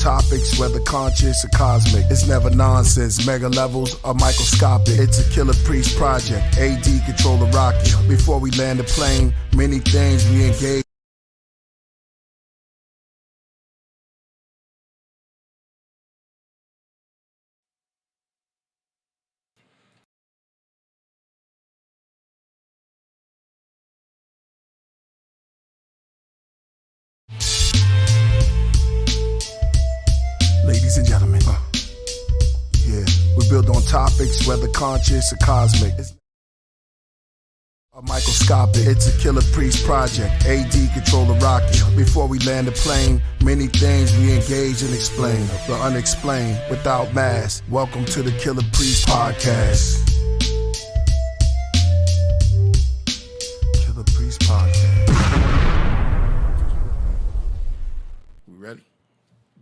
topics, whether conscious or cosmic. It's never nonsense, mega levels are microscopic. It's a Killah Priest project, AD control the rocket. Before we land the plane, many things we engage. Ladies and gentlemen, yeah, we build on topics, whether conscious or cosmic. It's a microscopic. It's a Killah Priest project, AD control the rocket. Before we land the plane, many things we engage and explain. The unexplained, without mask. Welcome to the Killah Priest podcast. Killah Priest podcast. We ready?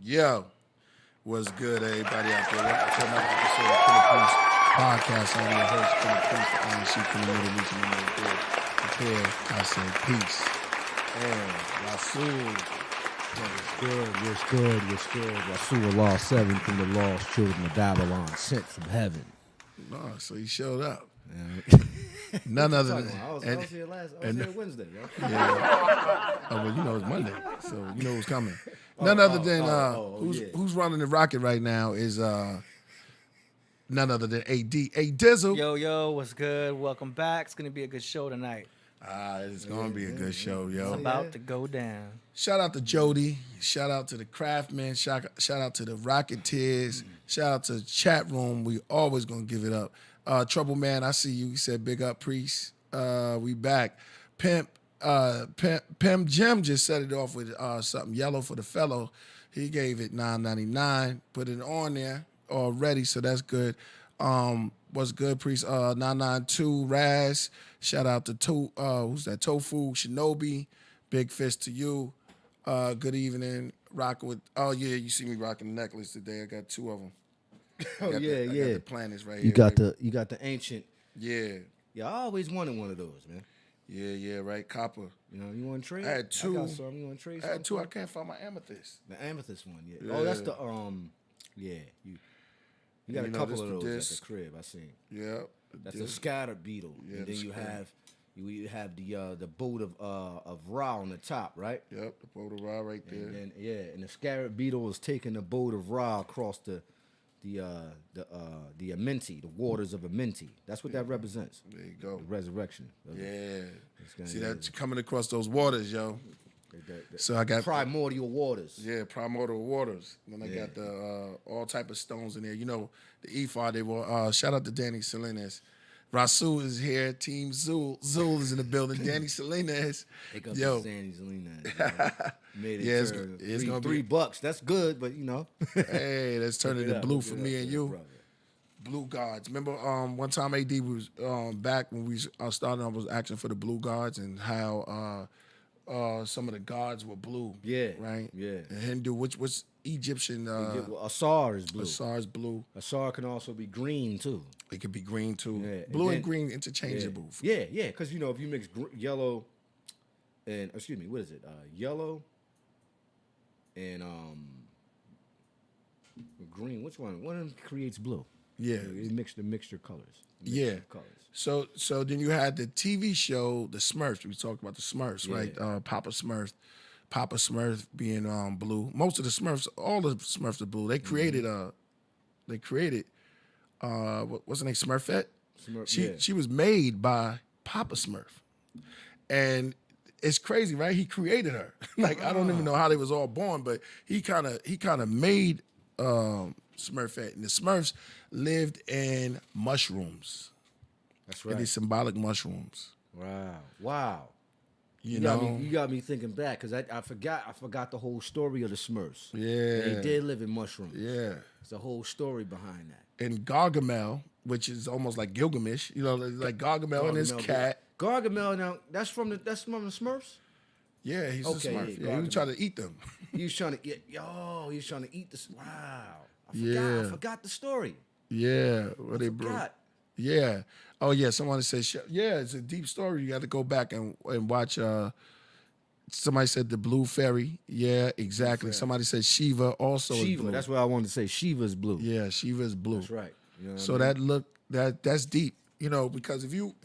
Yo. What's good, everybody out there? Welcome to another episode of Killah Priest podcast. I'm your host, Killah Priest, the INC community reaching the most good. Prepare, I say peace. And Rasul. What's good. Rasul, Law 7 from the lost children of Babylon, sent from heaven. No, so he showed up. Yeah. None other than... I was here Wednesday, yo. Yeah. Oh, well, you know it's Monday, so you know what's coming. None other than who's running the rocket right now is none other than AD. A Dizzle. Yo, what's good? Welcome back. It's going to be a good show tonight. It's going to be a good show, yo. It's about to go down. Shout out to Jody. Shout out to the Craftsmen. Shout out to the Rocketeers. Shout out to the chat room. We always going to give it up. Trouble Man, I see you. He said, big up, Priest. We back. Pimp Jim just set it off with something yellow for the fellow. He gave it $9.99. Put it on there already, so that's good. What's good, Priest? 992 Raz. Shout out to who's that? Tofu Shinobi. Big fist to you. Good evening. Rocking with. Oh yeah, you see me rocking the necklace today. I got two of them. I got the planets right you here. You got the ancient. Yeah. Yeah, I always wanted one of those, man. Yeah, right. Copper. You know, you want to trade? I had two. I got some. You want to trade? I had two. I can't find my amethyst. The amethyst one, yeah. Oh, that's the yeah. You got a couple of those at the crib. I seen. Yeah. That's a scatter beetle. Yeah, and then you have the boat of Ra on the top, right? Yep, the boat of Ra right there. And then, and the scarab beetle is taking the boat of Ra across the Amenti, the waters of Amenti. That's what that represents. There you go. The resurrection. See that coming across those waters, yo. So I got primordial waters. Yeah, primordial waters. Then I got the all type of stones in there. You know, the ephod. They were shout out to Danny Salinas. Rasul is here. Team Zul. Zul is in the building. Danny Salinas. Yo. Danny Salinas. Made it it's gonna be $3. That's good, but you know. Hey, let's turn it to blue for me and you. Brother. Blue Gods. Remember one time AD was back when we started, I was asking for the blue gods and how some of the gods were blue. Yeah. Right? Yeah. And Hindu, which Egyptian Asar is blue. Asar is blue. Asar can also be green too. It could be green too. Yeah. Blue and green interchangeable. Yeah, because you know if you mix yellow and yellow and green, which one? One of them creates blue. Yeah. You mix the mixture colors. Colors. So then you had the TV show, The Smurfs. We talked about the Smurfs, right? Papa Smurf being blue. Most of the Smurfs, all the Smurfs are blue. They created what's her name? Smurfette? She was made by Papa Smurf. And it's crazy, right? He created her. I don't even know how they was all born, but he kind of made Smurfette. And the Smurfs lived in mushrooms. That's right. These symbolic mushrooms. Wow. You got me thinking back because I forgot the whole story of the Smurfs. Yeah. They did live in mushrooms. Yeah. There's a whole story behind that. And Gargamel, which is almost like Gilgamesh, like Gargamel and his cat. Gargamel, now that's from the Smurfs? Yeah, he's a Smurf. Yeah, he was trying to eat them. He was trying to eat this. Wow. I forgot the story. Yeah. I forgot. Yeah. Oh, yeah. Someone said, yeah, it's a deep story. You got to go back and watch Somebody said the blue fairy. Yeah, exactly. Fairy. Somebody said Shiva also is Shiva. blue. That's what I wanted to say. Shiva's blue. Yeah, Shiva is blue. That's right. You know what So I mean? that's deep, because if you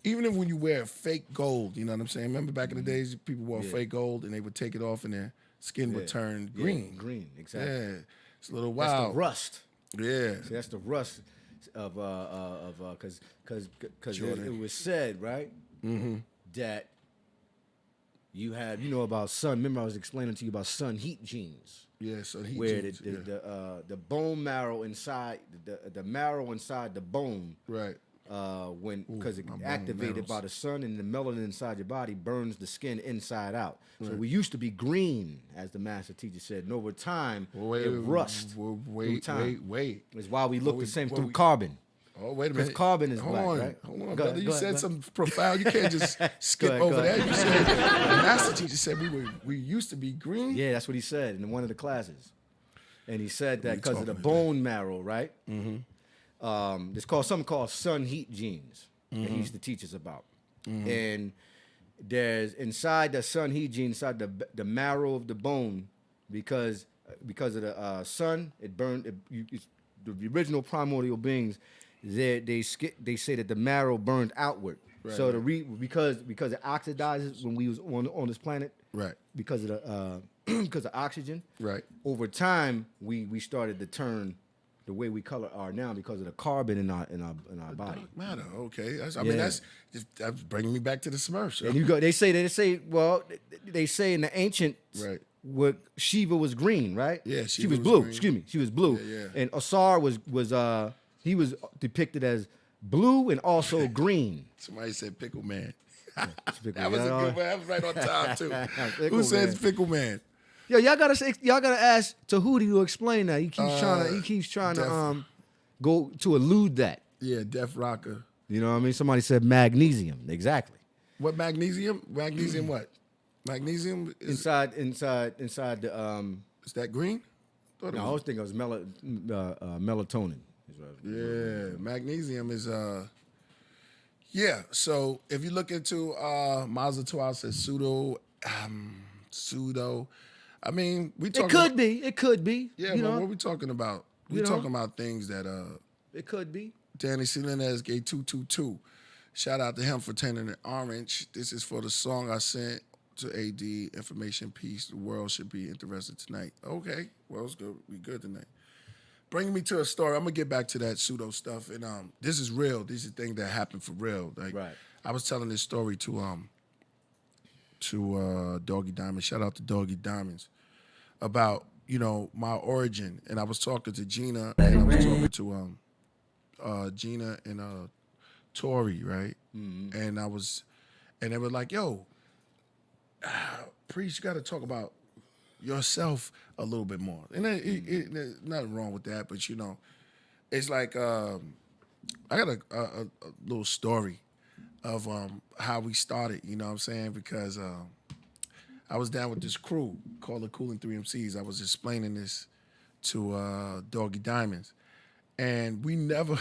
even if when you wear fake gold, you know what I'm saying. Remember back in the days, people wore fake gold and they would take it off and their skin would turn green. Yeah, green, exactly. Yeah, it's a little That's wild. the rust. Yeah, See, that's the rust of because it was said, right, that you had about sun. Remember, I was explaining to you about sun heat genes. yeah. So he Where genes, the bone marrow inside the marrow inside the bone, right. because it's my bone activated marrows. by the sun, and the melanin inside your body burns the skin inside out. So we used to be green, as the master teacher said, and over time it rust. Wait. It's why we look the same through we- carbon. Oh, wait a Because minute. carbon is Hold black, on. right? Hold on, Go brother. ahead, You go ahead, said go something profound. You can't just skip ahead, over go that. ahead. You said the master teacher said we used to be green. Yeah, that's what he said in one of the classes. And he said that you because of the talking bone marrow, right? Mm-hmm. There's something called sun heat genes that he used to teach us about. And there's inside the sun heat gene, inside the marrow of the bone, because of the sun, it burned. It's the original primordial beings. They say that the marrow burned outward. Right, So because it oxidizes when we was on this planet. Right. Because of the because of oxygen. Right. Over time, we started to turn the way we color are now because of the carbon in our body. Matter. Okay. I mean, that's bringing me back to the Smurfs. And they say in the ancient Right. what Shiva was green, right? Yeah, she Shiva was was blue. green. Excuse me, she was blue. Yeah, yeah. And Asar was he was depicted as blue and also green. Somebody said Pickle Man. Pickle That was a Man. good one. That was right on time too. Pickle Who says Man. Pickle Man? Yo, y'all gotta ask Tehuti to explain that. He keeps trying to go to elude that. Yeah, Def Rocker. You know what I mean? Somebody said magnesium. Exactly. What magnesium? Magnesium what? Magnesium is Inside the is that green? Thought it No, I was thinking it was melatonin. Is what I was- Yeah, magnesium is yeah. So if you look into Mazda 12 says pseudo. I mean, we talking. It could be. Yeah, you but know, what we talking about? We You know? talking about things that it could be. Danny Salinas gave 222. Shout out to him for turning it orange. This is for the song I sent to AD. Information piece. The world should be interested tonight. Okay, well it's good. We good tonight. Bring me to a story. I'm gonna get back to that pseudo stuff, and this is real. This is a thing that happened for real. Like Right. I was telling this story to Doggy Diamond. Shout out to Doggy Diamonds about my origin, and I was talking to Gina, and I was talking to Gina and Tori, right? Mm-hmm. And they were like, "Yo, Priest, you got to talk about yourself a little bit more." And there's nothing wrong with that, but it's like I got a little story of how we started. You know what I'm saying? Because I was down with this crew called the Coolin' 3 MCs. I was explaining this to Doggy Diamonds, and we never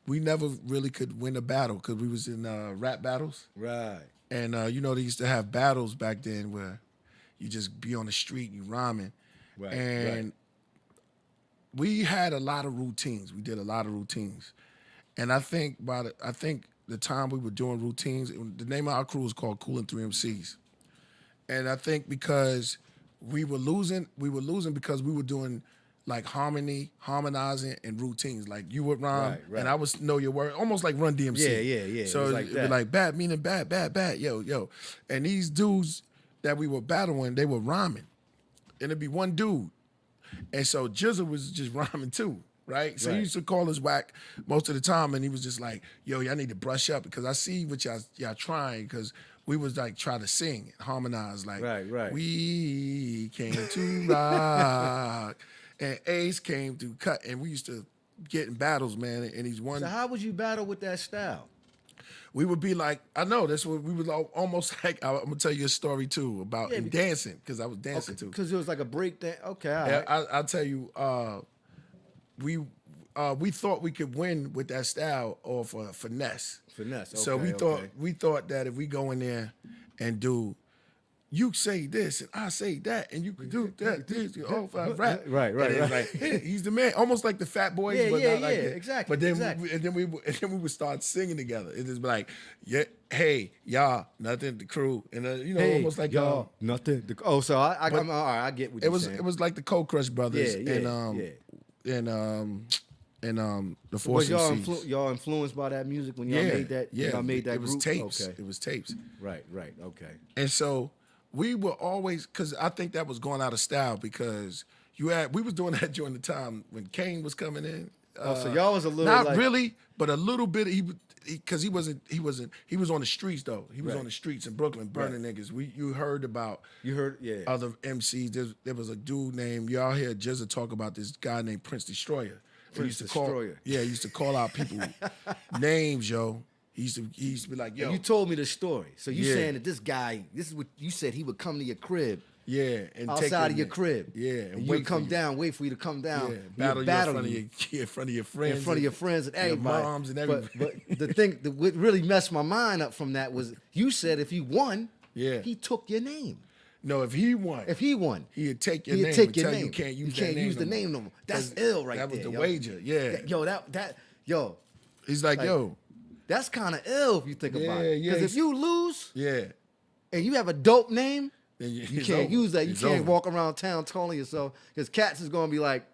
really could win a battle because we was in rap battles. Right. And they used to have battles back then where you just be on the street and you rhyming. Right. And we had a lot of routines. We did a lot of routines. And I think the time we were doing routines, the name of our crew was called Coolin' 3 MCs. And I think because we were losing because we were doing like harmonizing, and routines. Like you would rhyme, Right. and I would know your word, almost like Run DMC. Yeah. So It was it'd like be that. like bad meaning bad, yo. And these dudes that we were battling, they were rhyming, and it'd be one dude, and so Jizzle was just rhyming too. Right? So he Right. used to call us whack most of the time, and he was just like, yo, y'all need to brush up because I see what y'all trying, because we was like trying to sing, harmonize, like Right. we came to rock, and Ace came to cut, and we used to get in battles, man, and he's one. So how would you battle with that style? We would be like, I know, that's what we was almost like, I'm gonna tell you a story too about in dancing, because I was dancing too. Because it was like a break dance. Okay, all Yeah, right. I'll tell you, we thought we could win with that style or for finesse. Finesse. So okay, we thought that if we go in there and do you say this and I say that, and you can do that. This, all five rap. Right. And it's like, hey, he's the man, almost like the Fat Boys, Yeah, but yeah, not like yeah, that. exactly, But then, exactly. and then we would start singing together. It just be like, yeah, hey, y'all, nothing, the crew, and Hey, almost like y'all, nothing. So I'm all right. I get what it you're was saying. it was like the Cold Crush Brothers Yeah, and the Four Was y'all MCs. y'all influenced by that music when y'all made that? Yeah, Y'all made that it was group? tapes. Okay. It was tapes. Right. Okay. And so we were always, because I think that was going out of style because we was doing that during the time when Kane was coming in. So y'all was a little not like, really, but a little bit. Because he was on the streets though. He was Right. on the streets in Brooklyn burning niggas. You heard about yeah. other MCs. There was a dude named, y'all hear Jizza talk about this guy named Prince Destroyer. He Prince used to Destroyer. he used to call out people names, yo. He used to be like, yo. You told me the story. So you Yeah. saying that this guy, this is what you said, he would come to your crib. Yeah, and take Outside of your name. crib. Yeah, And you wait would come for down, wait for you to come down. Yeah, and battle he'd you in front of your friends. in front of your friends and your everybody. moms and But, everybody. but the thing that what really messed my mind up from that was you said if he won, Yeah. he took your name. No, if he won, He'd take your he'd name take and your tell name. you can't use You that can't name use no the more. name no more. That's 'Cause ill right there. that was the yo. wager, yeah. Yo, He's like, like, yo, that's kind of ill if you think about it. Yeah, Because if you lose yeah. and you have a dope name, Then you it's can't over. use that. You It's can't over. walk around town calling yourself because Cats is gonna be like,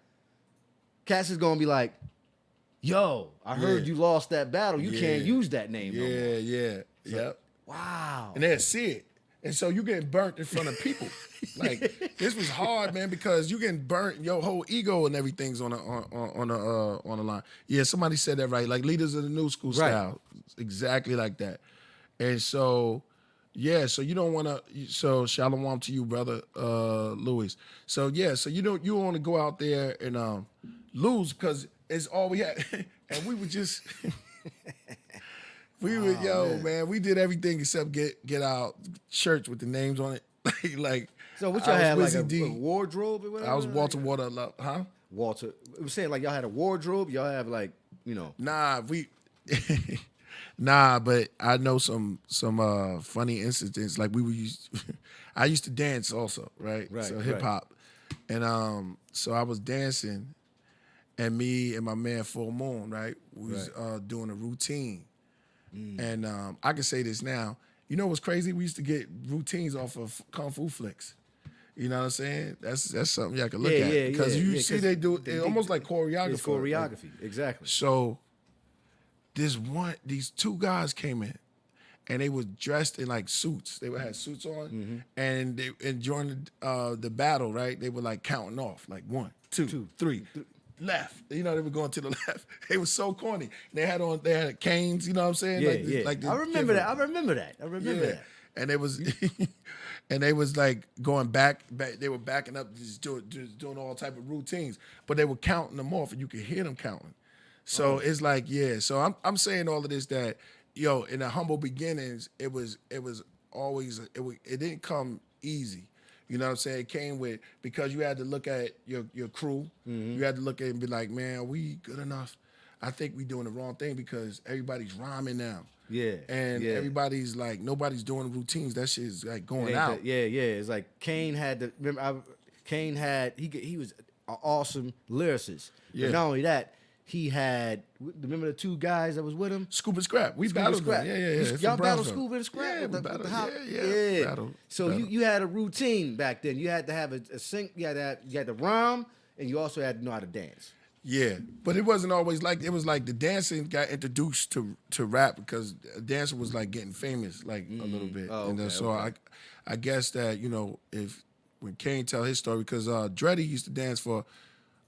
yo, I heard Yeah. you lost that battle. You Yeah. can't use that name no more. Yeah. Yep. Wow. And they'll see it. And so you getting burnt in front of people. Like this was hard, man, because you getting burnt. Your whole ego and everything's on the line. Yeah, somebody said that right. Like leaders of the new school Right. style, exactly like that. And so, yeah, so you don't want to. So shalom to you, brother Louis. So yeah, so you don't want to go out there and lose because it's all we had, and we were just. We were man. We did everything except get our shirts with the names on it. like So what I y'all was had, like Wizzy a D. wardrobe or whatever? I was Walter Water, huh? Walter. It was saying like y'all had a wardrobe. Y'all have like, Nah, nah, but I know some funny incidents. Like I used to dance also, right? Right, So right. hip hop, and so I was dancing, and me and my man Full Moon, right? We was doing a routine, and I can say this now. You know what's crazy? We used to get routines off of Kung Fu flicks. You know what I'm saying? That's something y'all can look at because you see they do it almost like choreography. It's choreography, exactly. So these two guys came in, and they was dressed in like suits. They would have suits on, and during the battle, right? They were like counting off, like 1, 2, 3, left. You know, they were going to the left. They was so corny. They had canes. You know what I'm saying? Yeah, Like I remember that. I remember that. And they was, and they was like going back. They were backing up, just doing all type of routines. But they were counting them off, and you could hear them counting. So it's like, yeah. So I'm saying all of this that, in the humble beginnings, it was always it didn't come easy. You know what I'm saying? It came with, because you had to look at your crew. You had to look at it and be like, man, are we good enough? I think we doing the wrong thing because everybody's rhyming now. Yeah. And yeah. everybody's like, nobody's doing routines. That shit is like going It ain't out. yeah. It's like Kane had the. Remember, Kane had he was an awesome lyricist. Yeah. But not only that, he had. Remember the two guys that was with him? Scoop and Scrap. We Scoop and battled Scrap. them. Yeah. Y'all From battled Brownsville. Scoop and Scrap? Yeah, with we the battled. hop? Yeah. Battled. So you had a routine back then. You had to have a sync. You had to rhyme, and you also had to know how to dance. Yeah, but it wasn't always like, it was like the dancing got introduced to rap because dancing was like getting famous like a little bit. Oh, And okay, so okay. I guess that, when Kane tell his story, because Dreddy used to dance for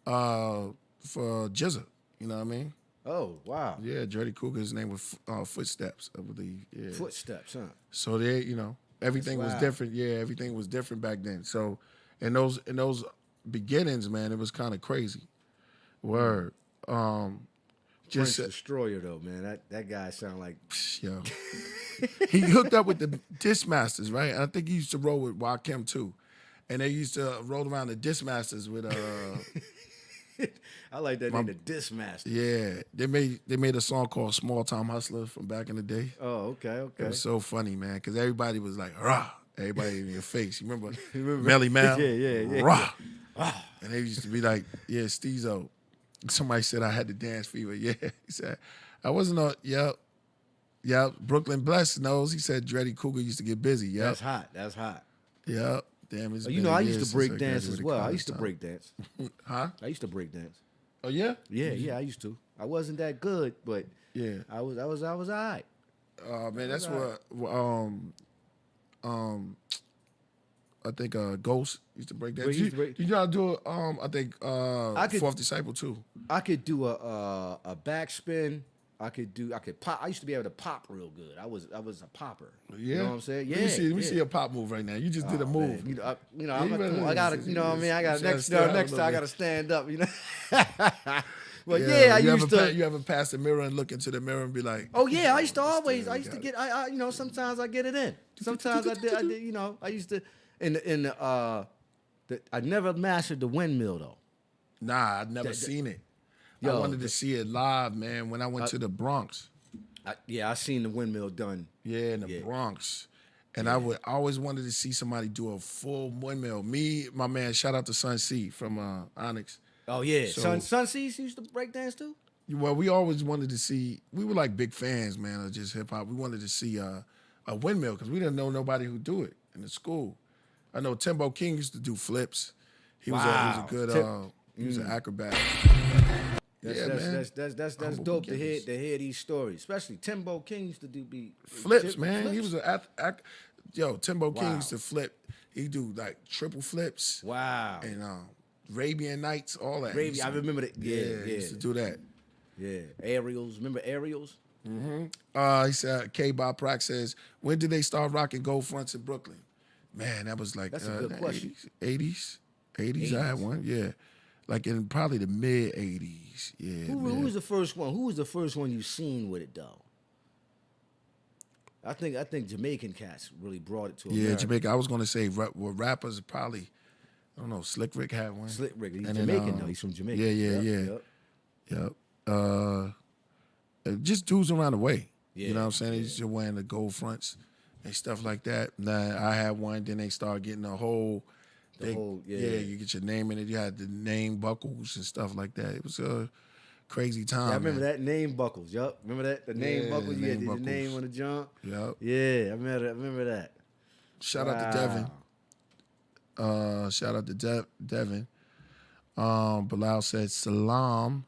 Jizza, you know what I mean? Oh wow! Yeah, Dreddy Cougar, his name was Footsteps, I believe. Yeah. Footsteps, huh? So they, everything was wild. different. Yeah, everything was different back then. So in those beginnings, man, it was kind of crazy. Word. Prince Just Destroyer though, man. That guy sound like yo. He hooked up with the Dismasters, right? And I think he used to roll with Rakim too. And they used to roll around the Dismasters with I like that name, the Dismaster. yeah. They made a song called Small Time Hustler from back in the day. Oh, okay. It was so funny, man, because everybody was like, rah. Everybody in your face. You remember Melly Mel? Yeah. Rah. And they used to be like, yeah, Steezo. Somebody said I had the dance fever. Yeah. He said, I wasn't on, yep. Brooklyn Bless knows. He said Dreddy Cougar used to get busy. Yep. That's hot. Yep. Damn, it's You been know, a I year used to since break I dance as graduated well. I college used to time. break dance. Huh? I used to break dance. Oh, yeah? Yeah, I used to. I wasn't that good, but Yeah. I was all right. Man, that's what I think Ghost used to break that. He used to break- You know how to do it, I think could- Fourth Disciple too. I could do a backspin. I could pop. I used to be able to pop real good. I was a popper. Yeah. You know what I'm saying? Yeah. Let me see a pop move right now. You just did a move. Man, you I gotta, you know what I mean? I got next stand out a time little I bit. gotta stand up, you know. But I used to. You ever pass the mirror and look into the mirror and be like, Oh yeah, I used to always. still I used to got get. I you know, sometimes I get it in. Sometimes I did. You know, I used to. I never mastered the windmill though. nah, I'd never seen it. I Yo, wanted to see it live, man, when I went to the Bronx. I seen the windmill done. Yeah, in the Bronx. And I always wanted to see somebody do a full windmill. Me, my man, shout out to Sun C from Onyx. Oh yeah, So- Sun C's used to break dance too. Well, we always wanted to see, we were like big fans, man, of just hip hop. We wanted to see a windmill because we didn't know nobody who do it in the school. I know Timbo King used to do flips. He was Wow. a good, he was an acrobat. That's Humble dope to beginnings. hear these stories. Especially Timbo King used to do Flips, man. He was Timbo King Wow. used to flip. He do like triple flips Wow. and Arabian Nights, all that. Gravy, I remember that. Yeah. He used to do that. Yeah. Aerials. Remember aerials? He said, K-Bob Pratt says, when did they start rocking gold fronts in Brooklyn? Man, that was like That's a good question. 80s. 80s, I had one, yeah. Like in probably the mid-80s, yeah. Who was the first one? Who was the first one you seen with it though? I think Jamaican cats really brought it to Yeah, America. Jamaica. I was going to say, rappers probably, I don't know, Slick Rick had one. Slick Rick. He's And then, Jamaican though. He's from Jamaica. Yeah. Yep. Yep. Just dudes around the way. Yeah, You know what I'm saying? They just wearing the gold fronts and stuff like that. Now, I had one, then they started getting a whole... you get your name in it. You had the name buckles and stuff like that. It was a crazy time. Yeah, I remember man. that name buckles. Yup. Remember that? The name Yeah, buckles. You had name your buckles. name on the jump. Yep. Yeah, I remember that. Shout out to Devin. Shout out to Devin. Bilal said salam,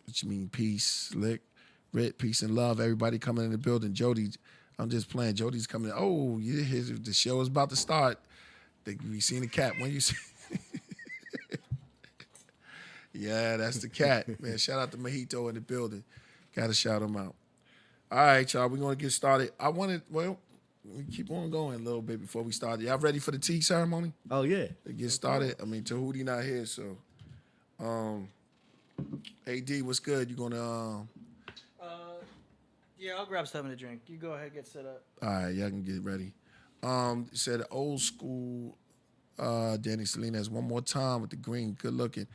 which means peace, slick, Rit, peace and love. Everybody coming in the building. Jody, I'm just playing. Jody's coming in. Oh, the show is about to start. We seen the cat. When you see yeah, that's the cat, man. Shout out to Mojito in the building. Gotta shout him out. All right, y'all, we're gonna get started. We keep on going a little bit before we start. Y'all ready for the tea ceremony? Oh yeah. To get started. I mean, Tehuti not here, so AD, what's good? You gonna Yeah, I'll grab something to drink. You go ahead, get set up. all right, y'all can get ready. Said old school Danny Salinas one more time with the green, good looking.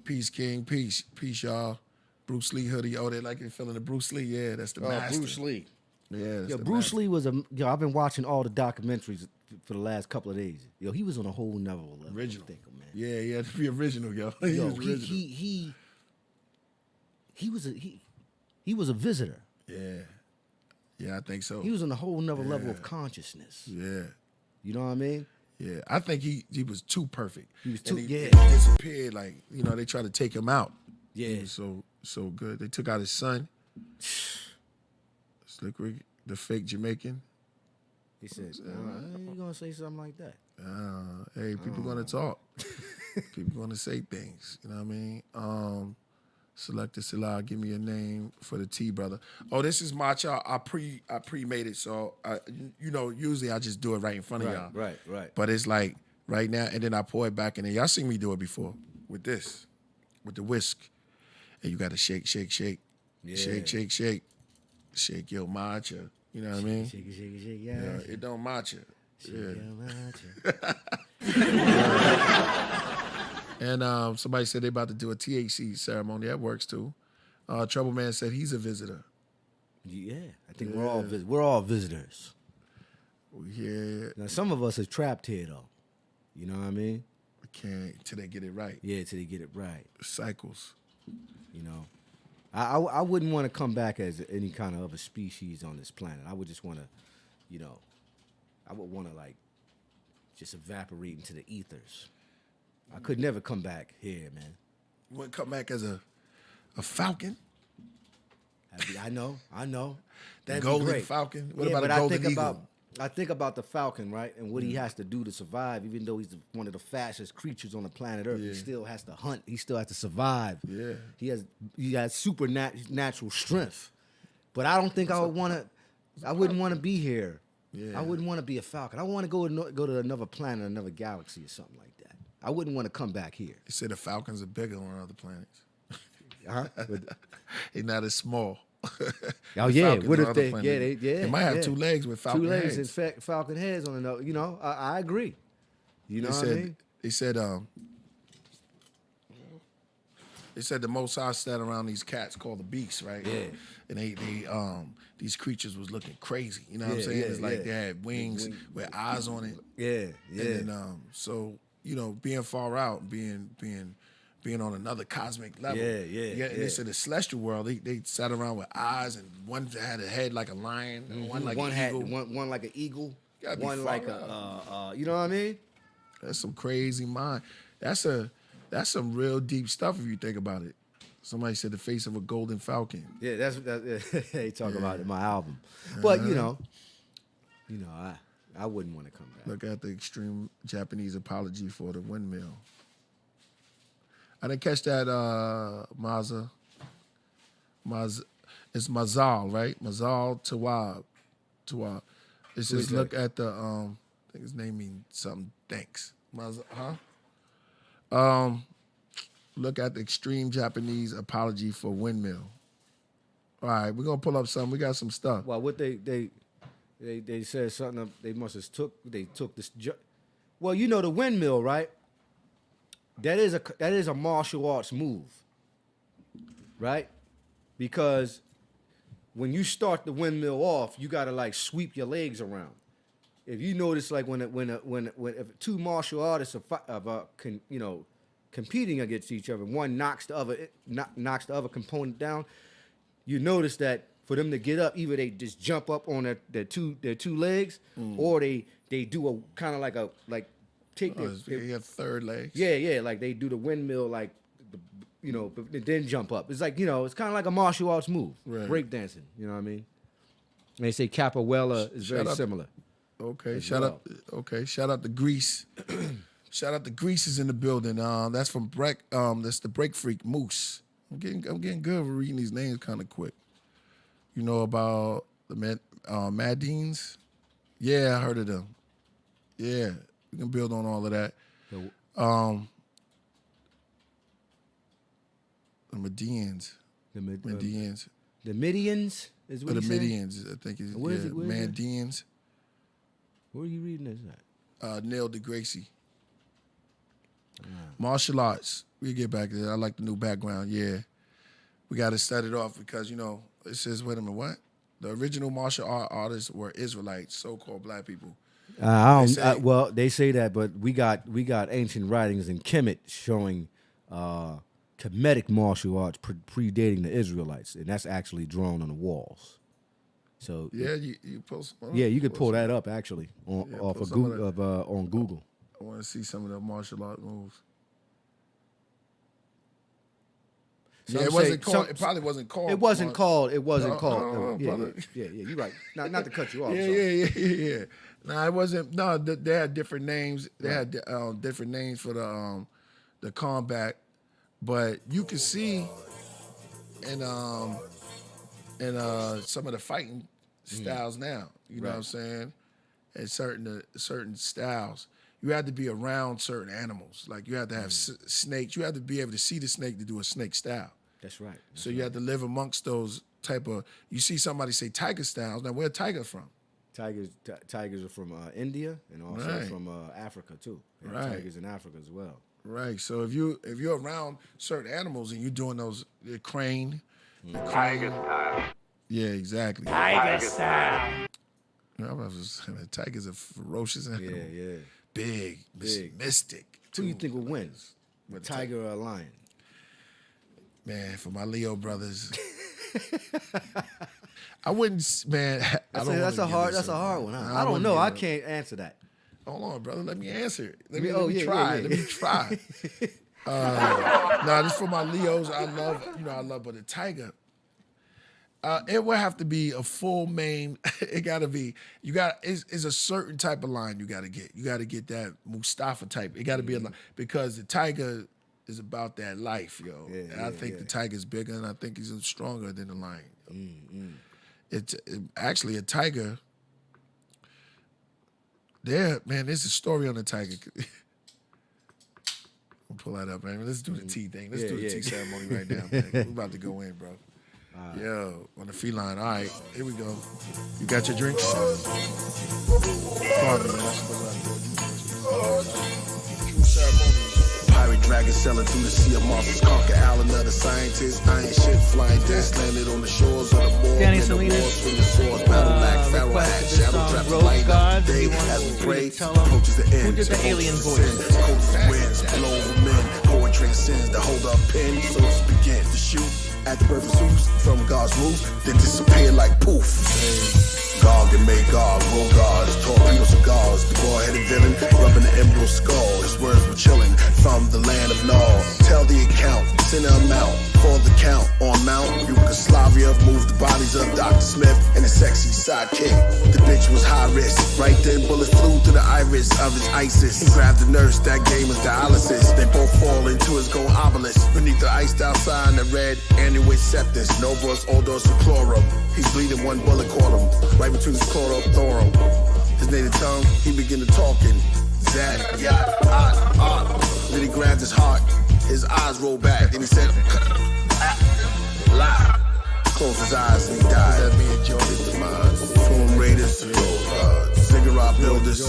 Peace, King, peace, y'all. Bruce Lee hoodie. Oh, they like it feeling the Bruce Lee. Yeah, that's the master. Bruce Lee. Yeah, that's Yo, the Bruce master. Lee was I've been watching all the documentaries for the last couple of days. Yo, he was on a whole nother level. Original. Thinker, man. Yeah, he had to be original, yo. He Yo, was original. he was a visitor. Yeah, I think so. He was on a whole nother level of consciousness. Yeah. You know what I mean? Yeah, I think he was too perfect. He was And too- he yeah. disappeared. Like, they tried to take him out. Yeah. He was so good. They took out his son. Slick Rick, the fake Jamaican. He said, "How you gonna say something like that?" Hey, people gonna talk. People gonna say things. You know what I mean? Selector Salah, give me a name for the tea, brother. Oh, this is matcha. I pre-made it, so usually I just do it right in front of y'all. Right. But it's like right now, and then I pour it back in there. Y'all seen me do it before with this, with the whisk. And you gotta shake. Yeah. Shake your matcha. You know what I mean? Shake it, Yeah, yeah. it don't matcha. Yeah. And somebody said they about to do a THC ceremony. That works too. Trouble Man said he's a visitor. Yeah, I think we're all visitors. We here. Now, some of us are trapped here, though. You know what I mean? We can't till they get it right. Yeah, till they get it right. Cycles. You know, I wouldn't want to come back as any kind of other species on this planet. I would just want to, you know, I would want to like just evaporate into the ethers. I could never come back here, man. You want to come back as a falcon? I know. The That'd be golden great. falcon? What Yeah, about but a golden eagle? I think about the falcon, right, and what he has to do to survive. Even though he's one of the fastest creatures on the planet Earth, he still has to hunt. He still has to survive. Yeah. He has supernatural strength. But I don't think I would want to. I wouldn't want to be here. Yeah. I wouldn't want to be a falcon. I want to go to another planet, another galaxy, or something like that. I wouldn't want to come back here. They say the falcons are bigger on other planets. Uh-huh. They're not as small. Oh The yeah, falcons what on if other they? planets. Yeah, They might have yeah. 2 legs with falcon 2 legs heads. and falcon heads on another. You know, I agree. You know what I mean? They said the Most High sat around these cats called the beasts, right? Yeah. And they these creatures was looking crazy. You know what I'm Yeah, saying? yeah, It's like yeah. they had wings with eyes on it. Yeah, yeah. And then, so you know, being far out, being on another cosmic level. Yeah. And they said the celestial world, they sat around with eyes, and one had a head like a lion, and one like an had eagle. one like an eagle, Gotta be one far like you know what I mean? That's some crazy mind. That's some real deep stuff if you think about it. Somebody said the face of a golden falcon. Yeah, that's they talk about it in my album. But you know, I wouldn't want to come back. Look at the extreme Japanese apology for the windmill. I didn't catch that, Maza. It's Mazal, right? Mazal Tawab. It says, look at the, I think his name means something, thanks. Mazal, look at the extreme Japanese apology for windmill. All right, we're going to pull up something. We got some stuff. Well, what they said something. They must have took this. Well, you know the windmill, right? That is a martial arts move, right? Because when you start the windmill off, you gotta like sweep your legs around. If you notice, like when if 2 martial artists are competing against each other, one knocks the other component down, you notice that for them to get up, either they just jump up on their two legs, or they do a kind of like take They have third legs. yeah, like they do the windmill, like but then jump up. It's like it's kind of like a martial arts move, Right. break dancing. You know what I mean? And they say capoeira is very similar. Okay, as shout well. out to Greece. Shout out to Greece is in the building. That's from that's the Break Freak Moose. I'm getting good at reading these names kind of quick. You know about the Madines? Yeah, I heard of them. Yeah, we can build on all of that. The Medians. The Medians. The Midians is what Or the he said? Medians, I think it's Where is it? Where is it? Mandians. Where are you reading this at? Neil deGracie. Martial arts. We get back to that. I like the new background. Yeah. We got to start it off because, it says, wait a minute, what? The original martial art artists were Israelites, so-called black people. They say that, but we got ancient writings in Kemet showing Kemetic martial arts predating the Israelites, and that's actually drawn on the walls. So Yeah, you post. yeah, you could pull that up actually on pull some of Google on Google. I want to see some of the martial art moves. Some Yeah, it say- wasn't called. some- It probably wasn't called. It wasn't called. It wasn't No, called. Yeah, brother. you're right. Not to cut you off. Yeah, sorry. yeah. No, it wasn't. No, they had different names. They had different names for the combat, but you can see in some of the fighting styles now. You know what I'm saying? And certain styles, you had to be around certain animals. Like you had to have snakes. You had to be able to see the snake to do a snake style. That's right. So you had to live amongst those type of. You see somebody say tiger styles. Now where tiger from? Tigers are from India and also Right. from Africa too. They have Right. Tigers in Africa as well. Right. So if you're around certain animals and you're doing those the crane, tiger style. Yeah, exactly. Tiger style. The Tigers are ferocious animal. Yeah. Big. Mystic. Who you think will win? A With tiger or a lion? Man, for my Leo brothers, I wouldn't. Man, That's a hard one. Huh? I don't know. I can't answer that. Hold on, brother. Let me answer. Let me try. Let me try. This for my Leos. I love, but the tiger. It would have to be a full mane. It gotta be. It's a certain type of line you gotta get. You gotta get that Mustafa type. It gotta be because the tiger is about that life, yo. And I think the tiger's bigger, and I think he's stronger than the lion. It's actually a tiger. There's a story on the tiger. We'll pull that up, man. Let's do the tea thing. Let's do the tea ceremony right now, man. We're about to go in, bro. Yo, on the feline. All right, here we go. You got your drink? True ceremony. Pirate dragon sailing through the sea of monsters, conquer Al, another scientist. Iron ship flying disc, landed on the shores of the moor. Danny Salinas requested this song, Rose God. He wants to tell him who did the alien voice. Blow over men, poet transcends the hold up pen. So begin to shoot at the birth of Zeus from God's roof, then disappear like poof. God and made God, roll gods, torpedo cigars, the boy-headed villain, rubbing the emerald skull. His words were chilling from the land of Nod. Tell the account, send an amount for the count on Mount Yugoslavia. Moved the bodies of Dr. Smith and his sexy sidekick. The bitch was high risk. Right then, bullets flew through the iris of his ISIS. He grabbed the nurse that gave him dialysis. They both fall into his gold obelisk. Beneath the iced out sign that read Annuit Septus, Novus Odor Seclorum. He's bleeding, one bullet caught him right between his chlorothorum. His native tongue, he began to talking. Zach, Then he grabbed his heart, his eyes rolled back, then he said, lie. Closed his eyes and he died. That me and Jordan's demise. Tomb Raiders, cigarette builders.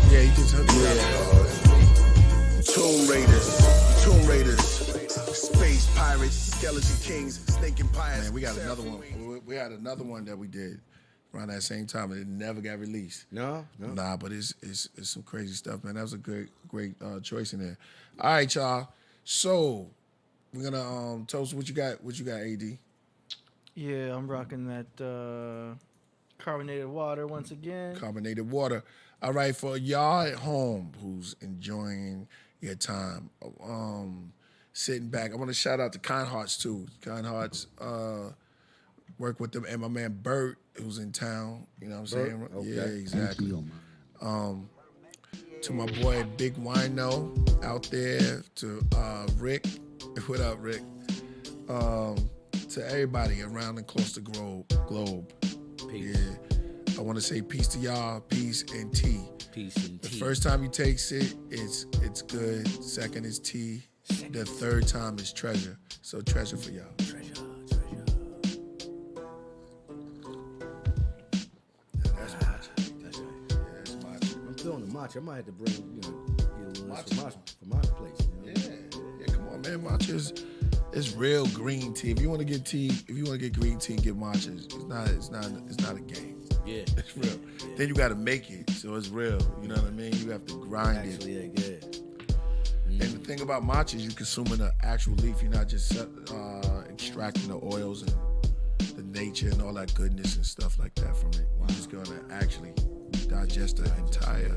Yeah, he just hooked me up. Tomb Raiders, space pirates, skeleton kings, snake empires. Man, we got another one. We had another one that we did around that same time, and it never got released. No. Nah, but it's some crazy stuff, man. That was a great choice in there. All right, y'all. So we're gonna tell us what you got. What you got, AD? Yeah, I'm rocking that carbonated water once again. Carbonated water. All right, for y'all at home who's enjoying your time, sitting back. I want to shout out to Kind Hearts too. Kind Hearts work with them, and my man Bert, who's in town. You know what I'm saying? Okay. Yeah, exactly. To my boy Big Wino out there, to Rick. What up, Rick? To everybody around and close the globe. Peace. Yeah. I want to say peace to y'all, peace and tea. Peace and tea. The first time you taste it, it's good. Second is tea. The third time is treasure. So treasure for y'all. Treasure. Yeah, that's matcha. That's matcha. I'm feeling the matcha. I might have to bring, get a little from my place. Yeah, come on, man. Matcha is real green tea. If you want to get tea, if you want to get green tea, get matcha. It's not a game. Yeah, it's real. Yeah. Then you got to make it, so it's real. You know what I mean? You have to grind it. Yeah. And the thing about matcha is you consuming the actual leaf. You're not just extracting the oils and the nature and all that goodness and stuff like that from it. Wow. You're just going to actually digest the entire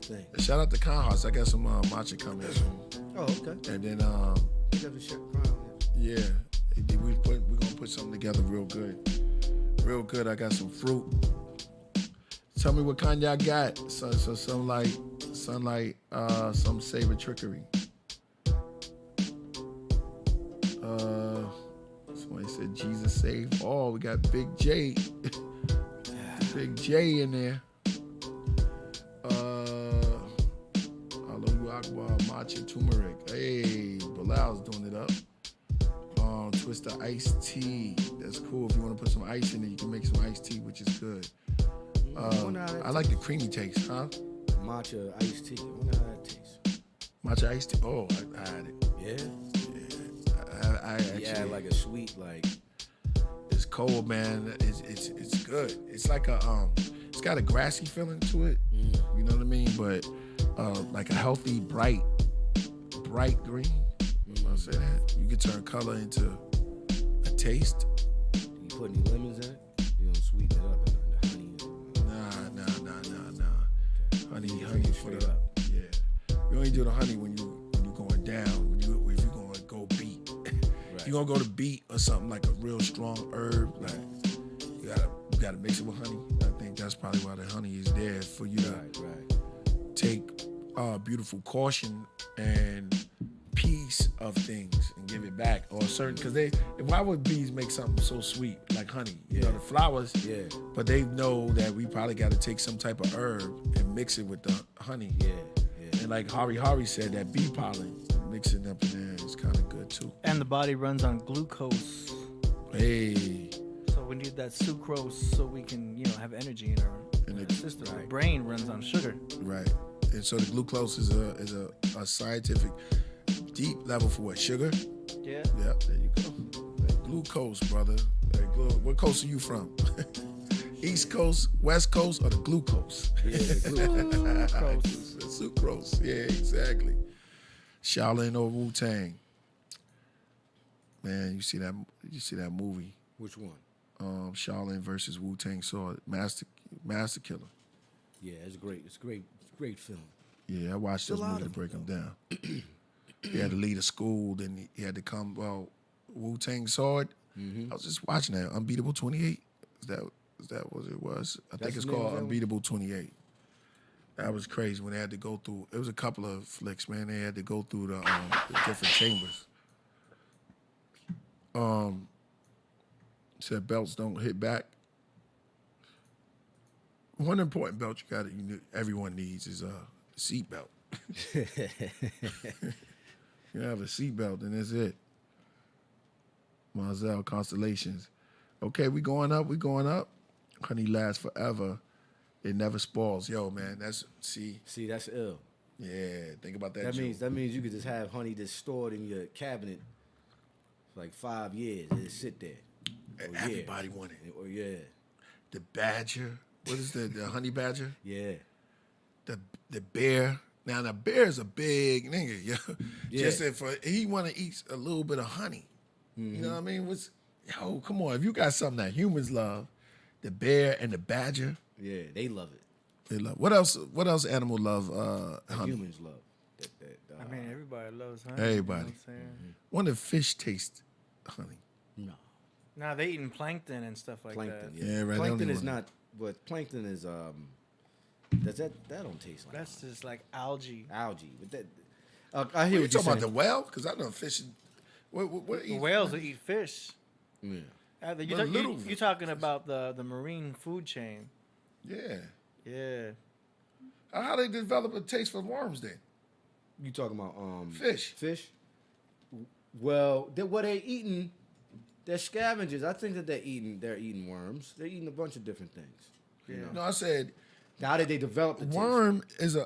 thing. Shout out to Conhouse. I got some matcha coming soon. Oh, okay. And then yeah, we're gonna put something together real good. Real good. I got some fruit. Tell me what kind y'all got. So some like some savor trickery. Somebody said Jesus save all. We got Big J. Big J in there. Alohu Akbar, matcha turmeric. Hey, Bilal's doing it up. Twister iced tea. That's cool. If you want to put some ice in it, you can make some iced tea, which is good. I like the creamy taste, huh? Matcha iced tea. I wonder how that tastes. Matcha iced tea. Oh, I had it. Yeah. I actually. Yeah, like a sweet, like. It's cold, man, it's good. It's like it's got a grassy feeling to it. You know what I mean? But like a healthy, bright green. I'll say that. You can turn color into a taste. You put any lemons in it? You don't sweeten it up and the honey. Nah. Honey for the yeah. You only do the honey when you going down. If you going to go beat. Right. You gonna go to beat or something like a real strong herb. Like you gotta mix it with honey. I think that's probably why the honey is there for you to take beautiful caution and piece of things and give it back, or certain, because why would bees make something so sweet like honey? You know, the flowers, but they know that we probably got to take some type of herb and mix it with the honey. And like Hari said, that bee pollen, mixing up in there is kind of good too. And the body runs on glucose. Hey. So we need that sucrose so we can, have energy in our system. Right. The brain runs on sugar. Right. And so the glucose is a scientific deep level for what? Sugar? Yeah. Yeah, there you go. That glucose, brother. What coast are you from? East Coast, West Coast, or the glucose? Yeah, the Sucrose. Sucrose. Yeah, exactly. Shaolin or Wu-Tang. Man, you see that movie? Which one? Shaolin versus Wu-Tang Sword. Master Killer. Yeah, it's great. It's great film. Yeah, I watched this movie to break him down. He had to lead a school, then he had to come, Wu-Tang Sword. I was just watching that. Unbeatable 28. Is that what it was? I think it's called Unbeatable 28. That was crazy when they had to go through. It was a couple of flicks, man. They had to go through the different chambers. Said belts don't hit back. One important belt everyone needs is a seat belt. You have a seat belt, and that's it. Mazel Constellations. Okay, we going up. Honey lasts forever. It never spoils. Yo, man, see, that's ill. Yeah, think about that. That means you could just have honey just stored in your cabinet for like 5 years and just sit there. And everybody want it. Oh yeah. The badger. What is the honey badger? Yeah. The bear. Now the bear's a big nigga, yo. Yeah. Just if he want to eat a little bit of honey. You know what I mean? Come on. If you got something that humans love, the bear and the badger. Yeah, they love it. They love. What else animal love? Honey. Humans love. I mean, everybody loves honey. Everybody. You know what I'm saying? Wonder if fish taste honey. No. Nah, they eating plankton and stuff like Plankton. that. Yeah, right. Plankton is not. But plankton is that don't taste like. That's just like algae. Algae. But that. I hear What what you you're talking saying. about the whale? Because I know fishing. What The whales will eat fish. Yeah. You're talking about the marine food chain. Yeah. Yeah. How they develop a taste for worms then? You talking about Fish. Fish. Well, what they eating? They're scavengers. I think that they're eating worms. They're eating a bunch of different things. You know? No, I said How did they develop the taste? worm is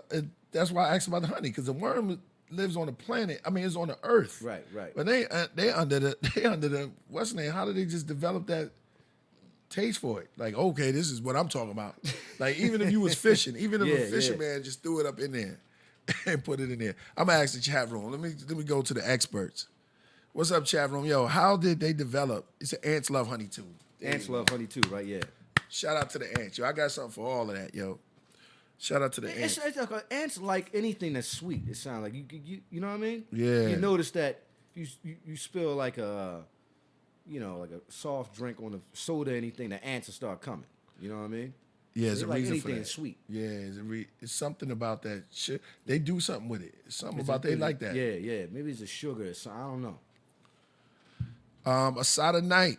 that's why I asked about the honey, because the worm lives on the planet. I mean, it's on the earth. Right. But they under the what's the name? How did they just develop that taste for it? Like, okay, this is what I'm talking about. Like, even if you was fishing, even if a fisherman just threw it up in there and put it in there. I'm gonna ask the chat room. Let me go to the experts. What's up, chat room? Yo, how did they develop? It's ants love honey too. Ants love honey too, right? Yeah. Shout out to the ants, yo. I got something for all of that, yo. Shout out to the ants. Ants like anything that's sweet. It sounds like you know what I mean? Yeah. You notice that you spill like a soft drink on a soda, anything, the ants will start coming. You know what I mean? Yeah, there's a like reason anything for that. that's sweet. Yeah, it's something about that shit. They do something with it. It's something about they like that. Yeah. Maybe it's a sugar or something. I don't know. Asada night.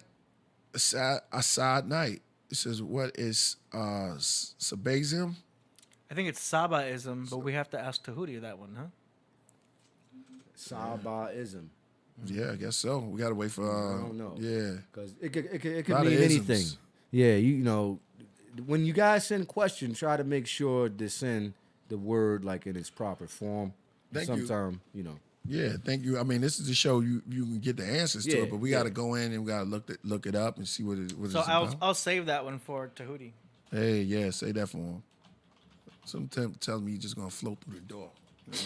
Assad night. It says, what is Sabazim? I think it's Sabaism, but we have to ask Tehuti that one, huh? Sabaism. Yeah, I guess so. We gotta wait for. I don't know. Yeah, because it could Lot mean of anything. isms. Yeah, when you guys send questions, try to make sure to send the word like in its proper form. Thank you. Sometimes, Yeah, thank you. I mean, this is the show you can get the answers to Yeah, it, but we got to go in and we got to look it up and see what it's So about. I'll save that one for Tehuti. Hey, yeah, say that for him. Sometimes tells me you're just gonna float through the door. You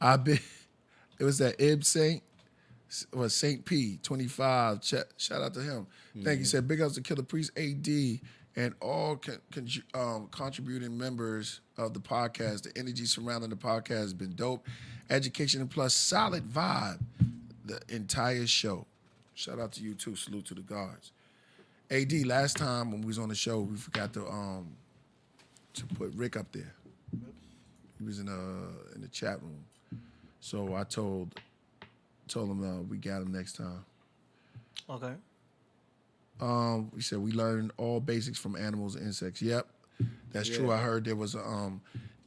know? It was that Ib Saint, was Saint P 25. Shout out to him. Thank you. Said big ups to Killah Priest AD and all contributing members of the podcast. The energy surrounding the podcast has been dope. Education and plus solid vibe the entire show. Shout out to you too. Salute to the guards. AD, last time when we was on the show, we forgot to put Rick up there. He was in the chat room. So I told him we got him next time. Okay. We said we learned all basics from animals and insects. Yep, that's true. I heard there was a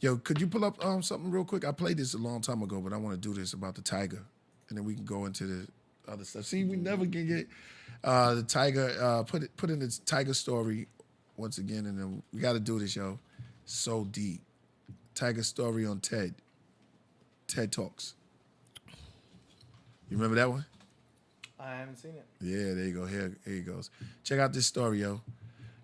yo, could you pull up something real quick? I played this a long time ago, but I want to do this about the tiger, and then we can go into the other stuff. See, we never can get the tiger. Put in the tiger story once again, and then we got to do this, yo. So deep. Tiger story on TED Talks. You remember that one? I haven't seen it. Yeah, there you go. Here he goes. Check out this story, yo.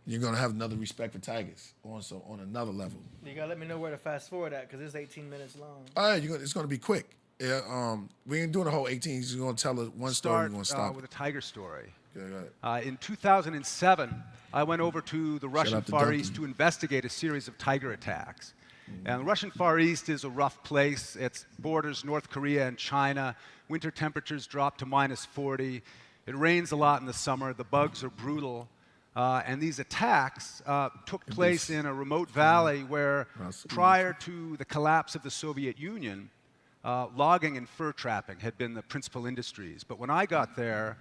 You're gonna have another respect for tigers, also on another level. You gotta let me know where to fast forward at, because it's 18 minutes long. All right, it's gonna be quick. Yeah, we ain't doing the whole 18. He's gonna tell us one story. We're gonna stop with a tiger story. Okay, go ahead. In 2007, I went over to the Russian out to Far Duncan. East to investigate a series of tiger attacks. And the Russian Far East is a rough place. It borders North Korea and China. Winter temperatures drop to -40. It rains a lot in the summer. The bugs are brutal. And these attacks took place in a remote valley where, prior to the collapse of the Soviet Union, logging and fur trapping had been the principal industries. But when I got there,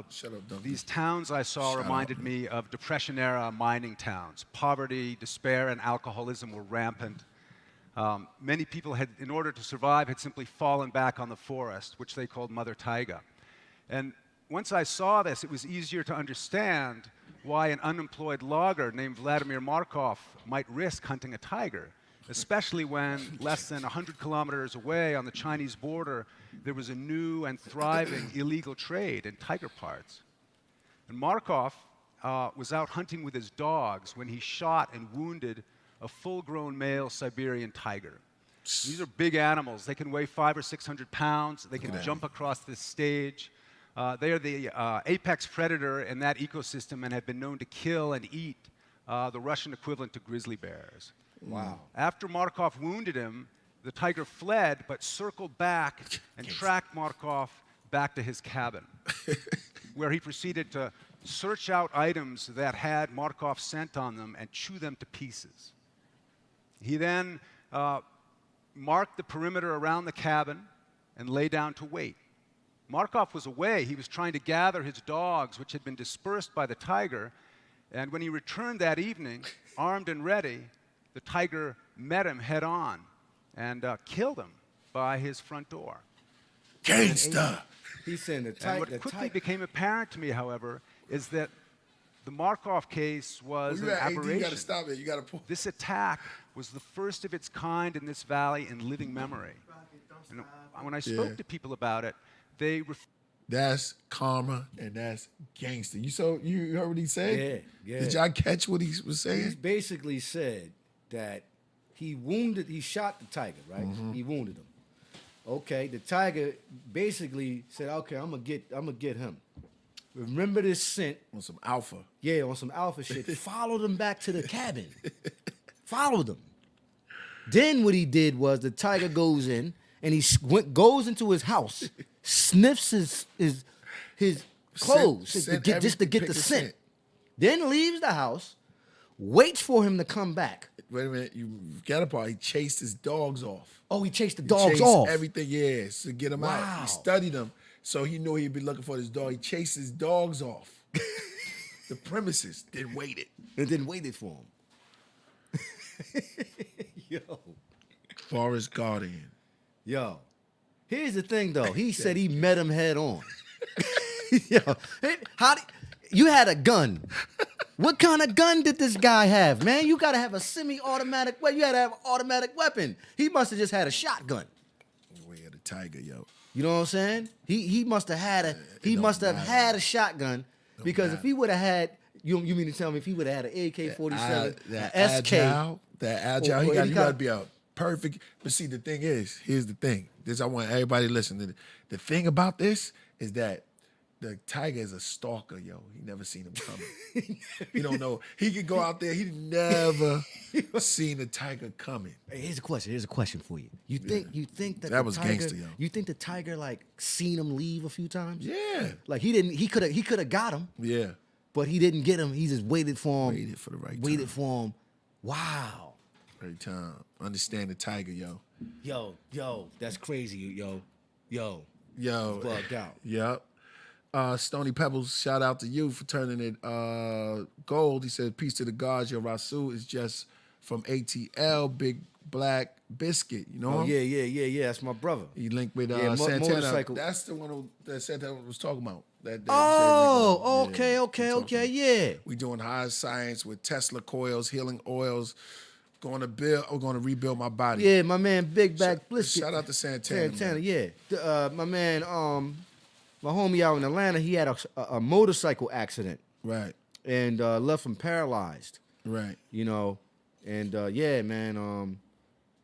Shut up, Duncan. these towns I saw Shut reminded up. me of Depression-era mining towns. Poverty, despair, and alcoholism were rampant. Many people had, in order to survive, had simply fallen back on the forest, which they called Mother Taiga. And once I saw this, it was easier to understand why an unemployed logger named Vladimir Markov might risk hunting a tiger, especially when less than 100 kilometers away on the Chinese border, there was a new and thriving illegal trade in tiger parts. And Markov was out hunting with his dogs when he shot and wounded a full-grown male Siberian tiger. These are big animals. They can weigh 500 or 600 pounds. They can jump across this stage. They are the apex predator in that ecosystem and have been known to kill and eat the Russian equivalent to grizzly bears. Wow. After Markov wounded him, the tiger fled but circled back and tracked Markov back to his cabin, where he proceeded to search out items that had Markov's scent on them and chew them to pieces. He then marked the perimeter around the cabin and lay down to wait. Markov was away. He was trying to gather his dogs, which had been dispersed by the tiger, and when he returned that evening, armed and ready, the tiger met him head on and killed him by his front door. Gangsta. He's saying the And tiger. what quickly became apparent to me, however, is that the Markov case was an You aberration. gotta stop it. You gotta pull. This attack was the first of its kind in this valley in living memory. And when I spoke to people about it, they That's karma and that's gangster. You heard what he said? Yeah. Did y'all catch what he was He's saying? basically said that he shot the tiger, right? He wounded him. Okay, the tiger basically said, okay, I'm gonna get him. Remember this scent. On some alpha. Yeah, on some alpha shit. Followed him back to the cabin. Followed him. Then what he did was the tiger goes in and he goes into his house, sniffs his clothes just to get the scent. Then leaves the house, waits for him to come back. Wait a minute, you got a part. He chased his dogs off. Oh, he chased the He dogs chased off. everything, to get him out. Wow. He studied them, so he knew he'd be looking for his dog. He chased his dogs off the premises, then waited. And then waited for him. Yo. Forest Guardian. Yo. Here's the thing, though. He said he met him head on. Yo. You had a gun. What kind of gun did this guy have, man? You got to have a semi-automatic weapon. You had to have an automatic weapon. He must have just had a shotgun. Way tiger, yo. You know what I'm saying? He must have had a shotgun because if he would have had you mean to tell me if he would have had an AK-47, that SK, agile, or you got to be a perfect. But see, the thing is, here's the thing. This I want everybody to listen. The thing about this is that the tiger is a stalker, yo. He never seen him coming. You don't know. He could go out there. He never seen the tiger coming. Hey, here's a question for you. You think that That the was tiger, gangster, yo. You think the tiger like seen him leave a few times? Yeah. Like he could have got him. Yeah. But he didn't get him. He just waited for him. Waited for the right time. Waited for him. Wow. Right time. Understand the tiger, yo. Yo, that's crazy, yo. Bugged out. Yep. Stony Pebbles, shout out to you for turning it gold. He said, peace to the gods. Your Rasul is just from ATL, Big Black Biscuit. You know him? Yeah. That's my brother. He linked with Santana. motorcycle. That's the one that Santana was talking about. Okay, yeah. We doing high science with Tesla coils, healing oils. Going to rebuild my body. Yeah, my man, Big Black Biscuit. Shout out to Santana. Man. Yeah. My man, my homie out in Atlanta, he had a motorcycle accident. Right. And left him paralyzed. Right. You know, and yeah, man,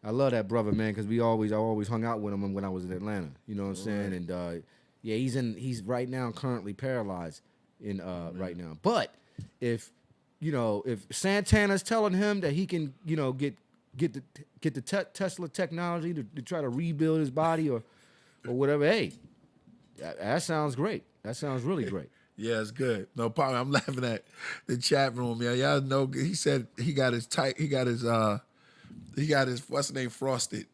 I love that brother, man, because I always hung out with him when I was in Atlanta. You know what I'm saying? And yeah, he's right now currently paralyzed right now. But if Santana's telling him that he can, get the Tesla technology to try to rebuild his body or whatever, hey, that sounds great. That sounds really great. Yeah, it's good. No problem. I'm laughing at the chat room. Yeah, y'all know. He said he got his what's the name, frosted.